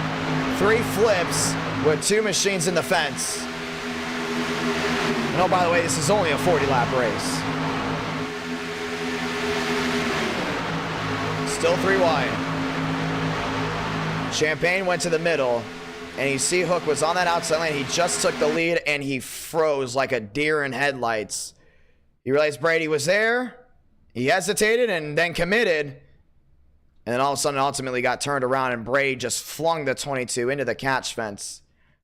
3 flips with 2 machines in the fence. And oh, by the way, this is only a 40-lap race. Still 3 wide. Champagne went to the middle, and you see Hook was on that outside lane. He just took the lead, and he froze like a deer in headlights. He realized Brady was there. He hesitated and then committed. And then all of a sudden, ultimately got turned around, and Brady just flung the 22 into the catch fence.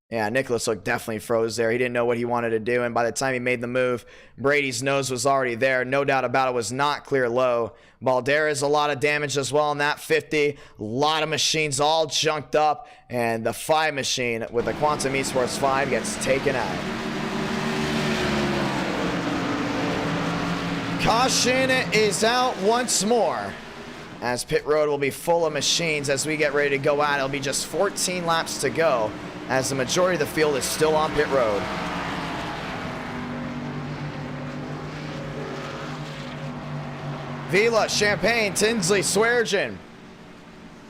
Yeah, Nicholas Hook definitely froze there. He didn't know what he wanted to do, and by the time he made the move, Brady's nose was already there. No doubt about it, was not clear low. Baldera's a lot of damage as well in that 50. A lot of machines all junked up, and the 5 machine with the Quantum Esports 5 gets taken out. Caution is out once more, as pit road will be full of machines as we get ready to go out. It'll be just 14 laps to go, as the majority of the field is still on pit road. Vila, Champagne, Tinsley, Swearengin.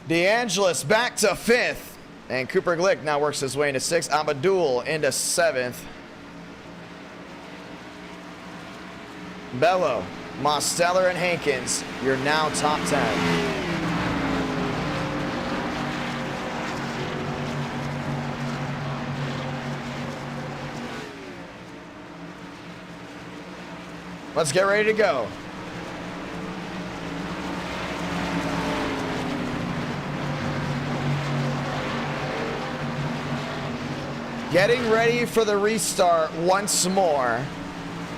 DeAngelis back to 5th. And Cooper Glick now works his way into 6th. Abdul into 7th. Bello, Mosteller, and Hankins, you're now top 10. Let's get ready to go. Getting ready for the restart once more.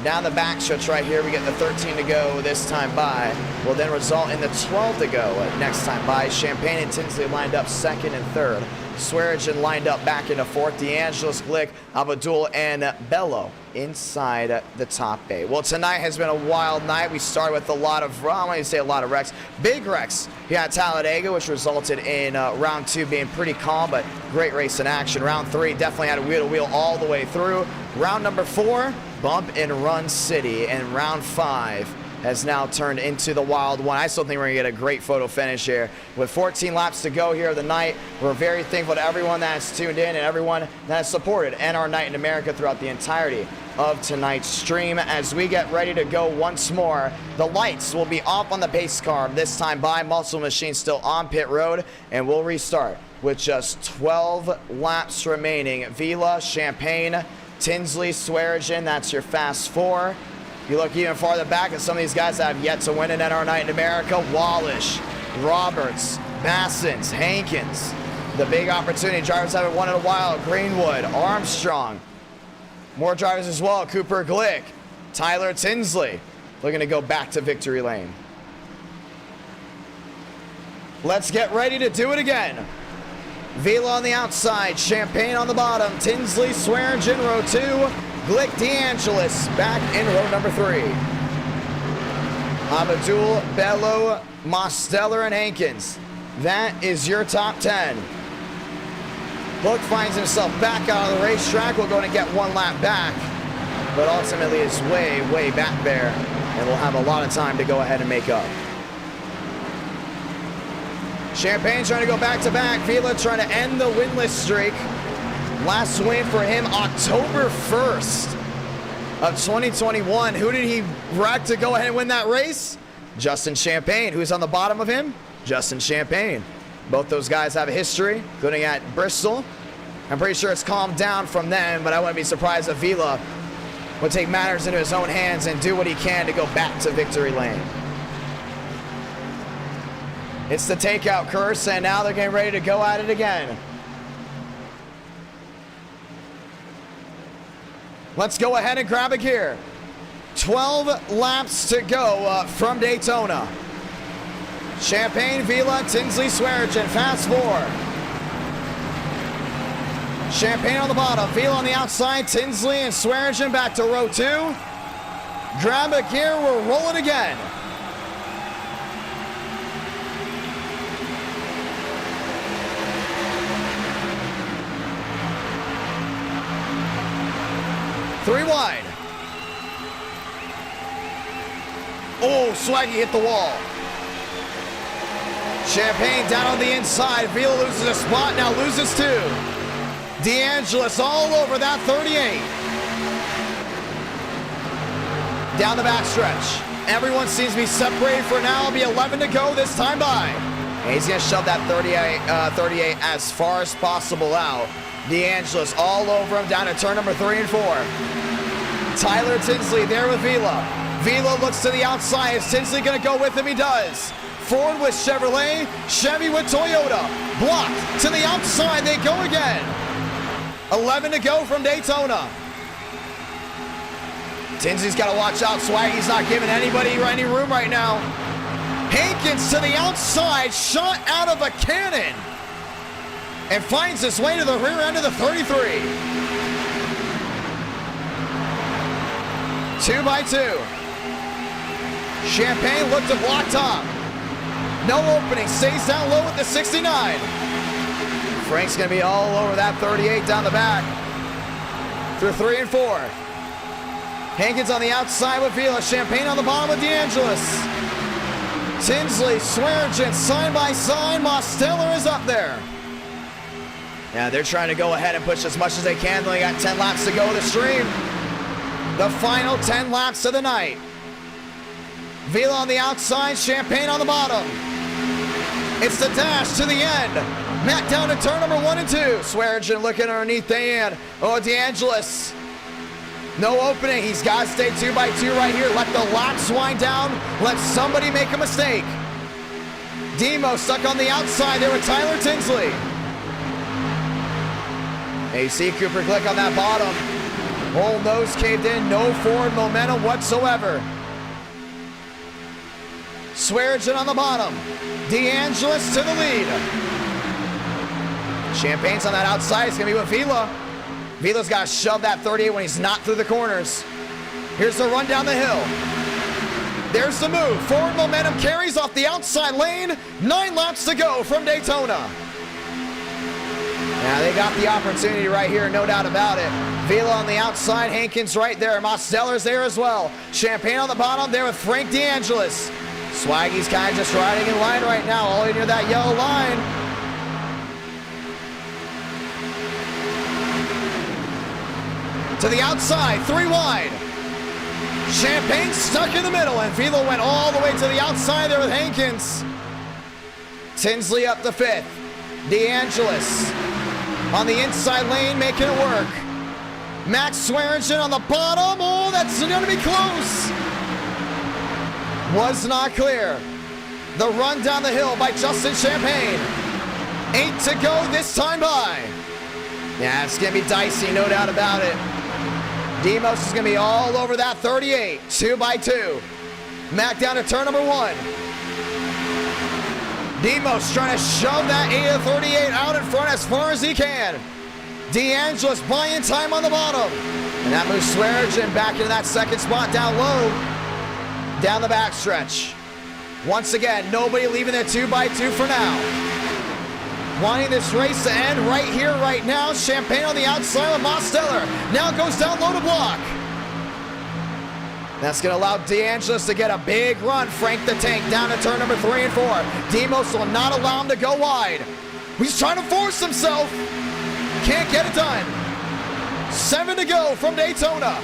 Down the backstretch right here, we get the 13 to go this time by. Will then result in the 12 to go next time by. Champagne and Tinsley lined up 2nd and 3rd. Swearengin lined up back into 4th. DeAngelis, Glick, Abdul, and Bello inside the top 8. Well, tonight has been a wild night. We started with a lot of, well, I want to say a lot of wrecks. Big wrecks here at Talladega, which resulted in round 2 being pretty calm, but great race in action. Round 3 definitely had a wheel-to-wheel all the way through. Round number 4, bump and run city, and round 5 has now turned into the wild one. I still think we're gonna get a great photo finish here. With 14 laps to go here of the night, we're very thankful to everyone that's tuned in and everyone that has supported NR Night in America throughout the entirety of tonight's stream. As we get ready to go once more, the lights will be off on the pace car this time by. Muscle Machine still on pit road, and we'll restart with just 12 laps remaining. Vila, Champagne, Tinsley, Swearengin, that's your fast 4. You look even farther back at some of these guys that have yet to win an NR Night in America. Wallish, Roberts, Bassins, Hankins. The big opportunity. Drivers haven't won in a while. Greenwood, Armstrong. More drivers as well. Cooper Glick, Tyler Tinsley. Looking to go back to victory lane. Let's get ready to do it again. Vila on the outside, Champagne on the bottom, Tinsley, Swearengin, row 2, Glick, DeAngelis back in row number 3. Abdul, Bello, Mosteller, and Hankins. That is your top 10. Hook finds himself back out of the racetrack. We're going to get 1 lap back, but ultimately is way, way back there, and we'll have a lot of time to go ahead and make up. Champagne trying to go back-to-back. Vila trying to end the winless streak. Last win for him, October 1st of 2021. Who did he wreck to go ahead and win that race? Justin Champagne. Who's on the bottom of him? Justin Champagne. Both those guys have a history, including at Bristol. I'm pretty sure it's calmed down from them, but I wouldn't be surprised if Vila would take matters into his own hands and do what he can to go back to victory lane. It's the takeout curse, and now they're getting ready to go at it again. Let's go ahead and grab a gear. 12 laps to go from Daytona. Champagne, Vila, Tinsley, Swearengin, fast 4. Champagne on the bottom, Vila on the outside, Tinsley and Swearengin back to row 2. Grab a gear, we're rolling again. Three wide. Oh, Swaggy hit the wall. Champagne down on the inside. Vila loses a spot, now loses 2. DeAngelis all over that 38. Down the backstretch. Everyone seems to be separated for now. It'll be 11 to go this time by. And he's going to shove that 38 as far as possible out. DeAngelis all over him down to turn number 3 and 4. Tyler Tinsley there with Vila. Vila looks to the outside. Is Tinsley going to go with him? He does. Ford with Chevrolet. Chevy with Toyota. Blocked to the outside. They go again. 11 to go from Daytona. Tinsley's got to watch out. Swaggy's not giving anybody any room right now. Hankins to the outside. Shot out of a cannon. And finds his way to the rear end of the 33. 2 by 2. Champagne looked to block top. No opening. Stays down low with the 69. Frank's going to be all over that 38 down the back. Through 3 and 4. Hankins on the outside with Vila. Champagne on the bottom with DeAngelis. Tinsley, Swearinger, side by side. Mosteller is up there. Yeah, they're trying to go ahead and push as much as they can. They got 10 laps to go of the stream. The final 10 laps of the night. Vila on the outside, Champagne on the bottom. It's the dash to the end. Matt down to turn number 1 and 2. Swearinger looking underneath the end. Oh, DeAngelis. No opening. He's got to stay 2 by 2 right here. Let the laps wind down. Let somebody make a mistake. Demo stuck on the outside there with Tyler Tinsley. AC Cooper Glick on that bottom. Whole nose caved in. No forward momentum whatsoever. Swearinger on the bottom. DeAngelis to the lead. Champagne's on that outside. It's going to be with Vila. Vila's got to shove that 38 when he's not through the corners. Here's the run down the hill. There's the move. Forward momentum carries off the outside lane. 9 laps to go from Daytona. Now they got the opportunity right here, no doubt about it. Vila on the outside, Hankins right there. Mosteller's there as well. Champagne on the bottom there with Frank DeAngelis. Swaggy's kind of just riding in line right now, all near that yellow line. To the outside, 3 wide. Champagne stuck in the middle, and Vila went all the way to the outside there with Hankins. Tinsley up the 5th. DeAngelis on the inside lane, making it work. Max Swearinger on the bottom. Oh, that's going to be close. Was not clear. The run down the hill by Justin Champagne. 8 to go this time by. Yeah, it's going to be dicey, no doubt about it. Demos is going to be all over that 38. 2 by 2. Mac down to turn number 1. Demos trying to shove that 8 of 38 out in front as far as he can. DeAngelis buying time on the bottom. And that moves Swearinger back into that 2nd spot down low. Down the backstretch. Once again, nobody leaving their 2 by 2 for now. Wanting this race to end right here, right now. Champagne on the outside of Mosteller. Now goes down low to block. That's going to allow DeAngelis to get a big run. Frank the Tank down to turn number 3 and 4. Demos will not allow him to go wide. He's trying to force himself. Can't get it done. 7 to go from Daytona.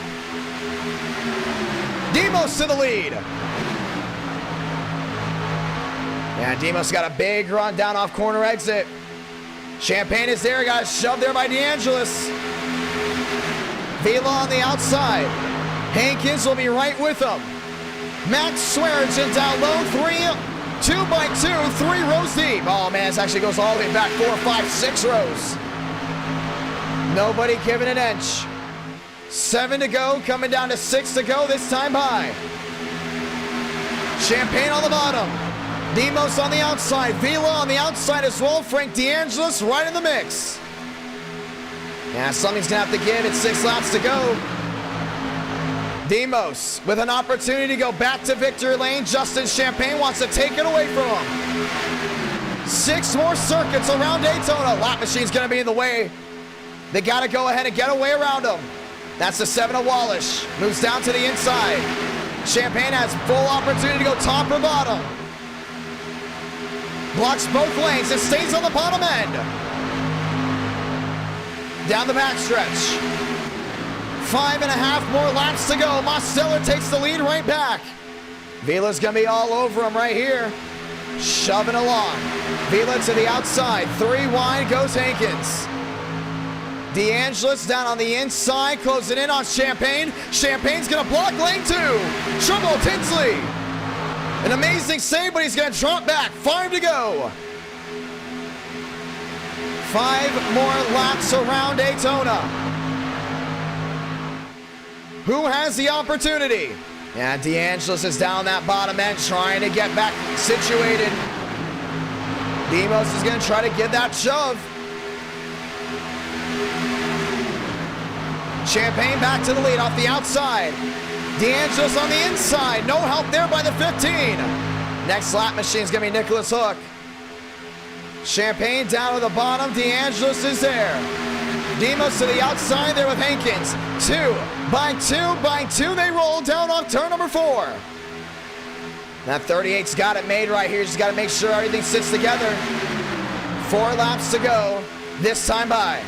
Demos to the lead. Yeah, Demos got a big run down off corner exit. Champagne is there. Got shoved there by DeAngelis. Vila on the outside. Hankins will be right with him. Max Swearinger down low. 2 by 2, 3 rows deep. Oh man, this actually goes all the way back 4, 5, 6 rows. Nobody giving an inch. 7 to go, coming down to 6 to go this time by. Champagne on the bottom. Demos on the outside. Vila on the outside as well. Frank DeAngelis right in the mix. Yeah, something's going to have to give. It's 6 laps to go. Demos with an opportunity to go back to victory lane. Justin Champagne wants to take it away from him. 6 more circuits around Daytona. Lap machine's going to be in the way. They got to go ahead and get away around him. That's the 7 of Wallish. Moves down to the inside. Champagne has full opportunity to go top or bottom. Blocks both lanes. It stays on the bottom end. Down the backstretch. 5.5 more laps to go. Mosteller takes the lead right back. Vila's going to be all over him right here. Shoving along. Vila to the outside. 3 wide goes Hankins. DeAngelis down on the inside, closing in on Champagne. Champagne's gonna block lane 2. Trouble Tinsley. An amazing save, but he's gonna drop back. 5 to go. 5 more laps around Daytona. Who has the opportunity? Yeah, DeAngelis is down that bottom end trying to get back situated. Demos is gonna try to get that shove. Champagne back to the lead off the outside. DeAngelis on the inside. No help there by the 15. Next lap machine is going to be Nicholas Hook. Champagne down to the bottom. DeAngelis is there. Demos to the outside there with Hankins. 2 by 2 they roll down off turn number 4. That 38's got it made right here. Just got to make sure everything sits together. 4 laps to go. This time by.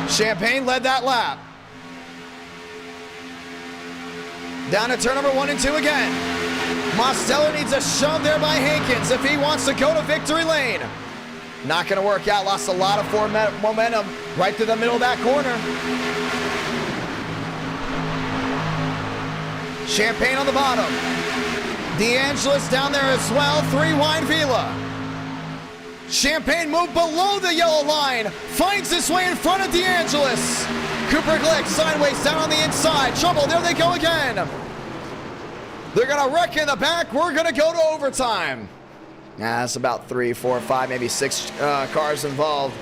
Champagne led that lap. Down to turn number 1 and 2 again. Mosteller needs a shove there by Hankins if he wants to go to victory lane. Not going to work out. Lost a lot of momentum right through the middle of that corner. Champagne on the bottom. DeAngelis down there as well. 3 wide Vila. Champagne moved below the yellow line. Finds his way in front of DeAngelis. Cooper Glick sideways down on the inside. Trouble, there they go again. They're going to wreck in the back. We're going to go to overtime. That's about 3, 4, 5, maybe 6 cars involved.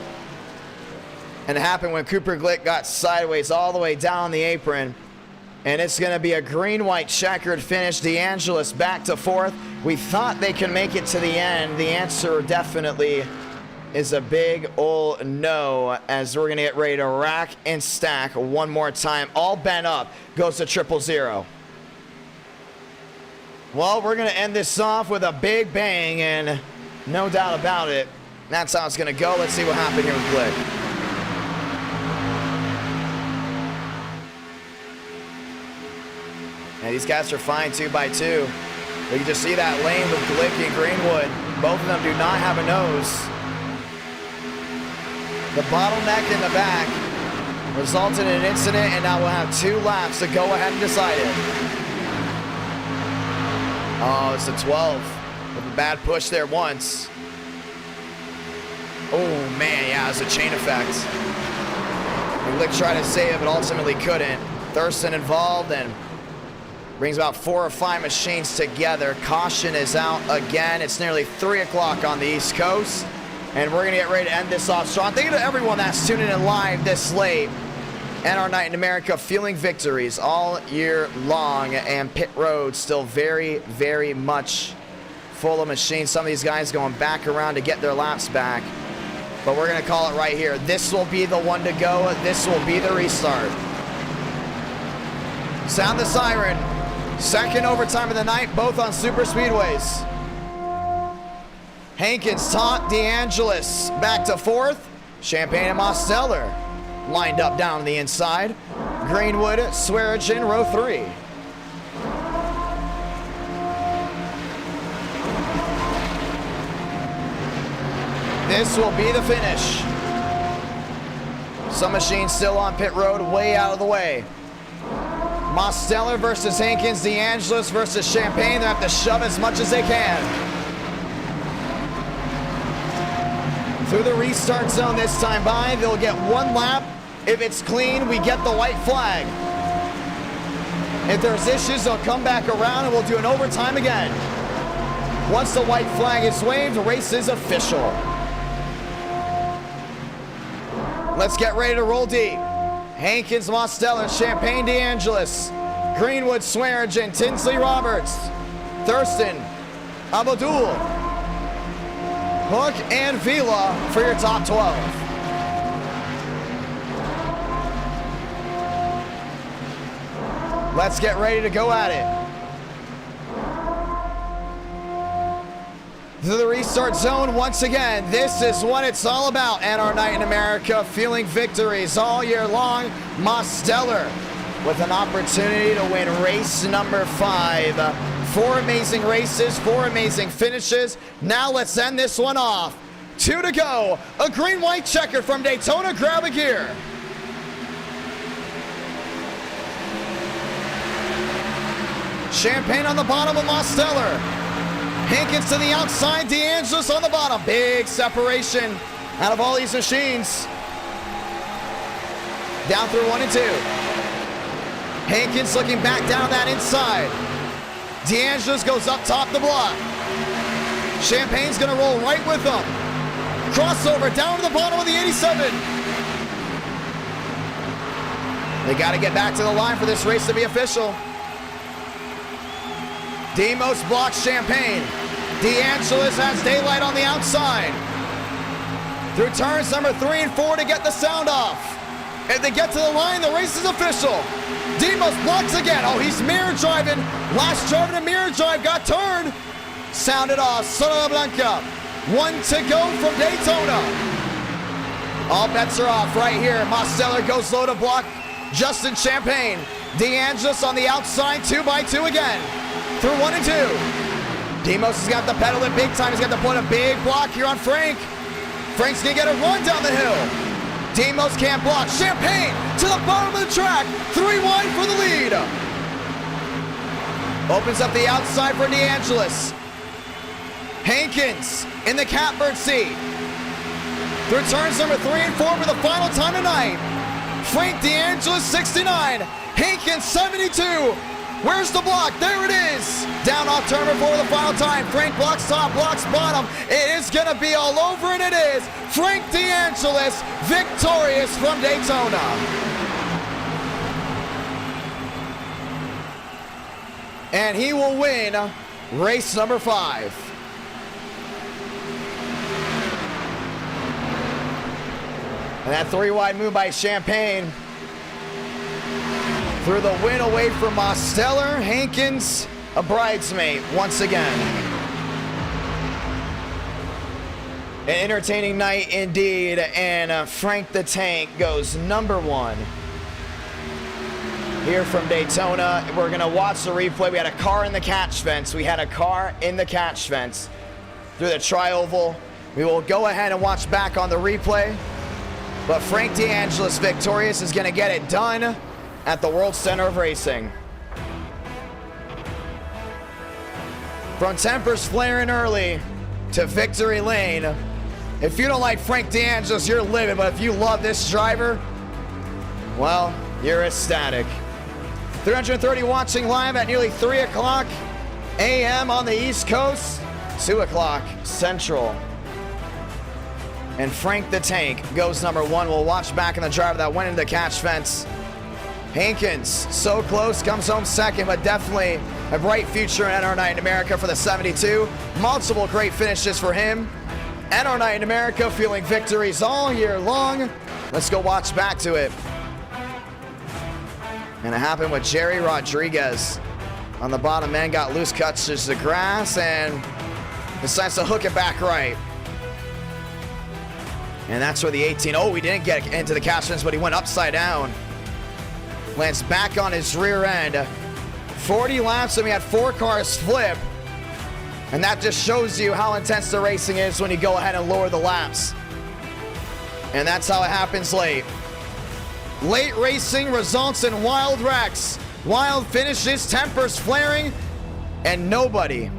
And it happened when Cooper Glick got sideways all the way down the apron. And it's going to be a green-white checkered finish. DeAngelis back to 4th. We thought they could make it to the end. The answer definitely is a big ol' no, as we're going to get ready to rack and stack one more time. All bent up. Goes to 000. Well, we're going to end this off with a big bang, and no doubt about it, that's how it's going to go. Let's see what happened here with Glick. And these guys are fine 2 by 2. But you just see that lane with Glick and Greenwood. Both of them do not have a nose. The bottleneck in the back resulted in an incident, and now we'll have 2 laps to go ahead and decide it. Oh, it's a 12 with a bad push there once. Oh, man, yeah, it's a chain effect. Glick tried to save it, but ultimately couldn't. Thurston involved, and brings about 4 or 5 machines together. Caution is out again. It's nearly 3 o'clock on the East Coast, and we're going to get ready to end this off strong. Thank you to everyone that's tuning in live this late. And our night in America, feeling victories all year long, and pit road still very, very much full of machines. Some of these guys going back around to get their laps back, but we're going to call it right here. This will be the one to go. This will be the restart. Sound the siren. Second overtime of the night, both on super speedways. Hankins taught DeAngelis back to 4th. Champagne and Mosteller lined up down the inside. Greenwood, Swearigan, row 3. This will be the finish. Some machines still on pit road, way out of the way. Mosteller versus Hankins, DeAngelis versus Champagne. They have to shove as much as they can. Through the restart zone this time by, they'll get 1 lap. If it's clean, we get the white flag. If there's issues, they'll come back around and we'll do an overtime again. Once the white flag is waved, the race is official. Let's get ready to roll deep. Hankins, Mosteller, Champagne, DeAngelis, Greenwood, Swearigan, Tinsley, Roberts, Thurston, Abdul, Hook, and Vila for your top 12. Let's get ready to go at it. To the restart zone once again. This is what it's all about. And our night in America, feeling victories all year long. Mosteller with an opportunity to win race number 5 4 amazing races, 4 amazing finishes. Now let's end this one off. 2 to go. A green-white checker from Daytona. Grab a gear. Champagne on the bottom of Mosteller. Hankins to the outside. DeAngelis on the bottom. Big separation out of all these machines. Down through 1 and 2. Hankins looking back down that inside. DeAngelis goes up top the block. Champagne's gonna roll right with them. Crossover down to the bottom of the 87. They gotta get back to the line for this race to be official. Demos blocks Champagne. DeAngelis has daylight on the outside. Through turns number 3 and 4 to get the sound off. If they get to the line, the race is official. Demos blocks again. Oh, he's mirror driving. Last driver to mirror drive got turned. Sounded off. Sola Blanca. 1 to go from Daytona. All bets are off right here. Mosteller goes low to block Justin Champagne. DeAngelis on the outside, 2 by 2 again. Through 1 and 2. Demos has got to pedal it big time. He's got to put a big block here on Frank. Frank's gonna get a run down the hill. Demos can't block. Champagne to the bottom of the track. 3 wide for the lead. Opens up the outside for DeAngelis. Hankins in the catbird seat. Through turns number 3 and 4 for the final time tonight. Frank DeAngelis 69. Hankins 72. Where's the block? There it is. Down off turn number 4 the final time. Frank blocks top, blocks bottom. It is going to be all over, and it is. Frank DeAngelis victorious from Daytona. And he will win race number 5. And that 3 wide move by Champagne. Through the win away from Mosteller. Hankins, a bridesmaid once again. An entertaining night indeed, and Frank the Tank goes number 1 here from Daytona. We're going to watch the replay. We had a car in the catch fence. We had a car in the catch fence through the tri-oval. We will go ahead and watch back on the replay. But Frank DeAngelis victorious is going to get it done at the World Center of Racing. From tempers flaring early to victory lane. If you don't like Frank DeAngelis, you're living, but if you love this driver, well, you're ecstatic. 330 watching live at nearly 3 o'clock a.m. on the East Coast, 2 o'clock Central. And Frank the Tank goes number 1. We'll watch back in the driver that went into the catch fence. Hankins, so close, comes home second, but definitely a bright future in NR Night in America for the 72. Multiple great finishes for him. NR Night in America feeling victories all year long. Let's go watch back to it. And it happened with Jerry Rodriguez. On the bottom end, got loose, cuts to the grass, and decides to hook it back right. And that's where the 18, oh, he didn't get into the catch fence, but he went upside down. Lands back on his rear end. 40 laps, and we had 4 cars flip. And that just shows you how intense the racing is when you go ahead and lower the laps. And that's how it happens late. Late racing results in wild wrecks, wild finishes, tempers flaring, and nobody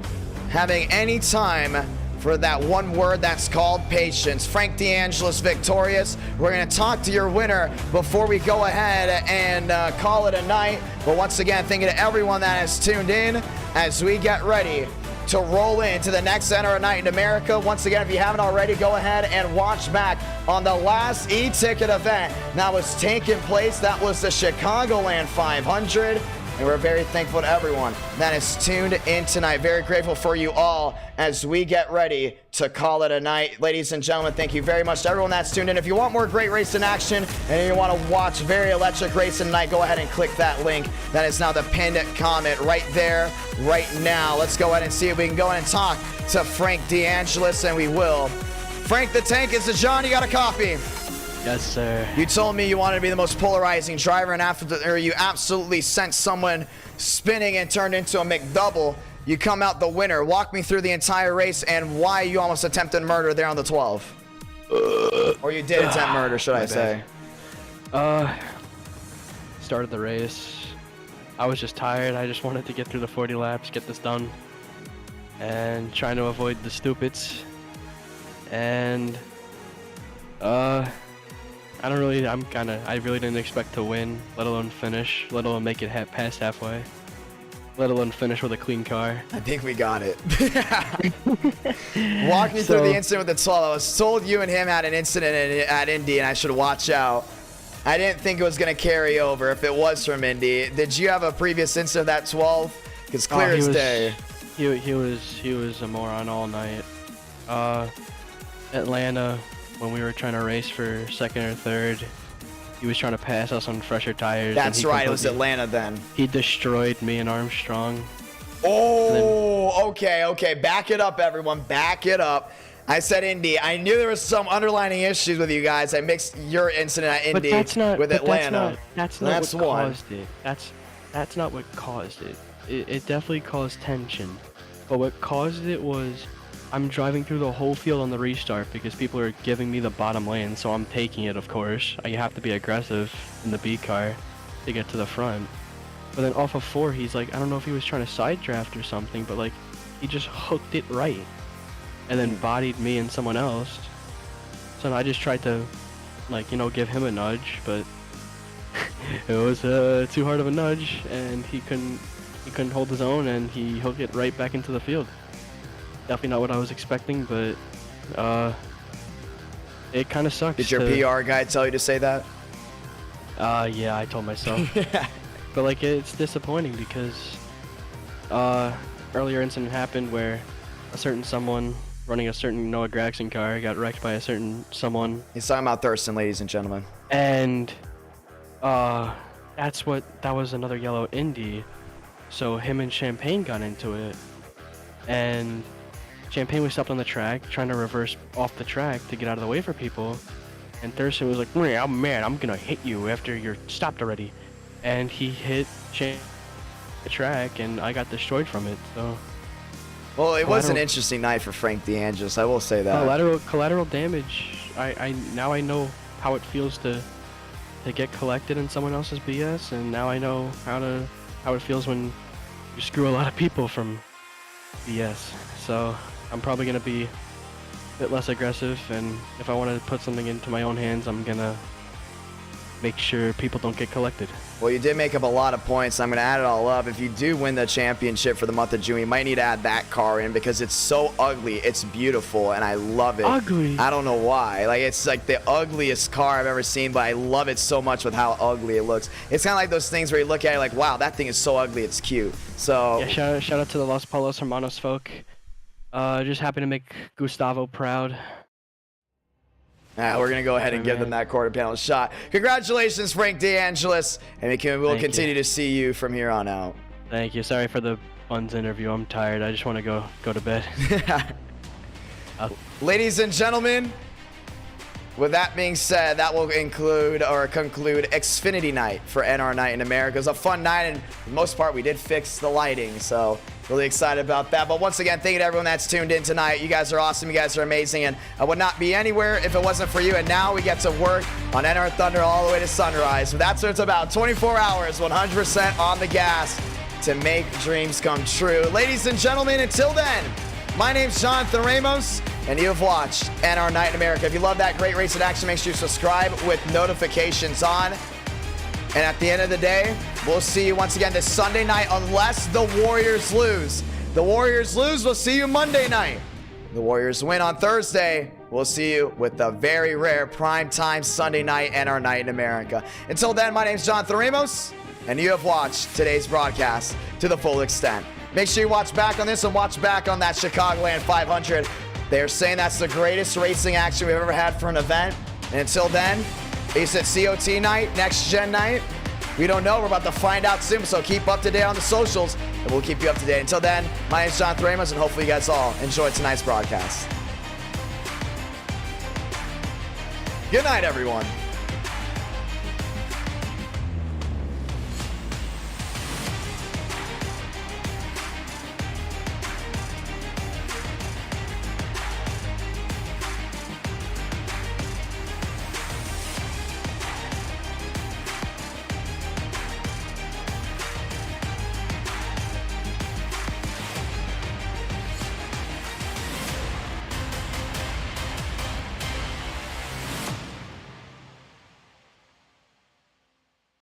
having any time for that one word that's called patience. Frank DeAngelis victorious. We're going to talk to your winner before we go ahead and call it a night. But once again, thank you to everyone that has tuned in as we get ready to roll into the next NR Night in America. Once again, if you haven't already, go ahead and watch back on the last eTicket event that was taking place. That was the Chicagoland 500. And we're very thankful to everyone that is tuned in tonight. Very grateful for you all as we get ready to call it a night. Ladies and gentlemen, thank you very much to everyone that's tuned in. If you want more great racing action and you want to watch very electric racing tonight, go ahead and click that link. That is now the pinned comment right there, right now. Let's go ahead and see if we can go ahead and talk to Frank DeAngelis, and we will. Frank the Tank, is it John? You got a copy? Yes, sir. You told me you wanted to be the most polarizing driver, and after you absolutely sent someone spinning and turned into a McDouble you come out the winner. Walk me through the entire race and why you almost attempted murder there on the 12. Or you did attempt murder, should I say. Started the race. I was just tired. I just wanted to get through the 40 laps, get this done, and trying to avoid the stupids. And I really didn't expect to win, let alone finish, let alone make it past halfway, let alone finish with a clean car. I think we got it. Walk me through the incident with the 12. I was told you and him had an incident at Indy, and I should watch out. I didn't think it was going to carry over if it was from Indy. Did you have a previous incident of that 12? Because clear as day. He was a moron all night. Atlanta, when we were trying to race for second or third, he was trying to pass us on fresher tires. That's right, it was Atlanta then. He destroyed me and Armstrong. Oh, okay. Back it up, everyone. Back it up. I said Indy. I knew there was some underlying issues with you guys. I mixed your incident at Indy with Atlanta. That's not what caused it. That's not what caused it. It definitely caused tension. But what caused it was I'm driving through the whole field on the restart because people are giving me the bottom lane, so I'm taking it, of course. You have to be aggressive in the B car to get to the front. But then off of 4, he's like, I don't know if he was trying to side draft or something, but like, he just hooked it right. And then bodied me and someone else. So I just tried to, like, give him a nudge, but it was too hard of a nudge, and he couldn't hold his own, and he hooked it right back into the field. Definitely not what I was expecting, but it kind of sucks. Did your PR guy tell you to say that? Yeah, I told myself. But like, it's disappointing because earlier incident happened where a certain someone running a certain Noah Gragson car got wrecked by a certain someone. He's talking about Thurston, ladies and gentlemen. And that was another yellow Indy. So him and Champagne got into it, and Champagne was stopped on the track trying to reverse off the track to get out of the way for people, and Thurston was like, I'm mad, I'm gonna hit you after you're stopped already. And he hit the track, and I got destroyed from it. So well, it was an interesting night for Frank DeAngelis, I will say that. Collateral damage. Now I know how it feels to get collected in someone else's BS, and now I know how it feels when you screw a lot of people from BS. So I'm probably gonna be a bit less aggressive, and if I want to put something into my own hands, I'm gonna make sure people don't get collected. Well, you did make up a lot of points. I'm going to add it all up. If you do win the championship for the month of June, you might need to add that car in because it's so ugly. It's beautiful, and I love it. Ugly? I don't know why. Like, it's like the ugliest car I've ever seen, but I love it so much with how ugly it looks. It's kind of like those things where you look at it like, wow, that thing is so ugly, it's cute. So yeah, shout out to the Los Palos Hermanos folk. Just happy to make Gustavo proud. We're going to go ahead and give them that quarter panel shot. Congratulations, Frank DeAngelis, and we'll continue to see you from here on out. Thank you. Sorry for the Buns interview. I'm tired. I just want to go to bed. Ladies and gentlemen, with that being said, that will conclude Xfinity night for NR Night in America. It was a fun night, and for the most part, we did fix the lighting, so really excited about that. But once again, thank you to everyone that's tuned in tonight. You guys are awesome. You guys are amazing, and I would not be anywhere if it wasn't for you. And now we get to work on NR Thunder all the way to sunrise. That's what it's about. 24 hours, 100% on the gas to make dreams come true. Ladies and gentlemen, until then, my name's Jonathan Ramos, and you have watched NR Night in America. If you love that great race in action, make sure you subscribe with notifications on. And at the end of the day, we'll see you once again this Sunday night, unless the Warriors lose. The Warriors lose, we'll see you Monday night. The Warriors win on Thursday. We'll see you with the very rare primetime Sunday night NR Night in America. Until then, my name's Jonathan Ramos, and you have watched today's broadcast to the full extent. Make sure you watch back on this and watch back on that Chicagoland 500. They're saying that's the greatest racing action we've ever had for an event. And until then, is it COT night, next gen night? We don't know. We're about to find out soon. So keep up to date on the socials, and we'll keep you up to date. Until then, my name's Jonathan Ramos, and hopefully you guys all enjoyed tonight's broadcast. Good night, everyone.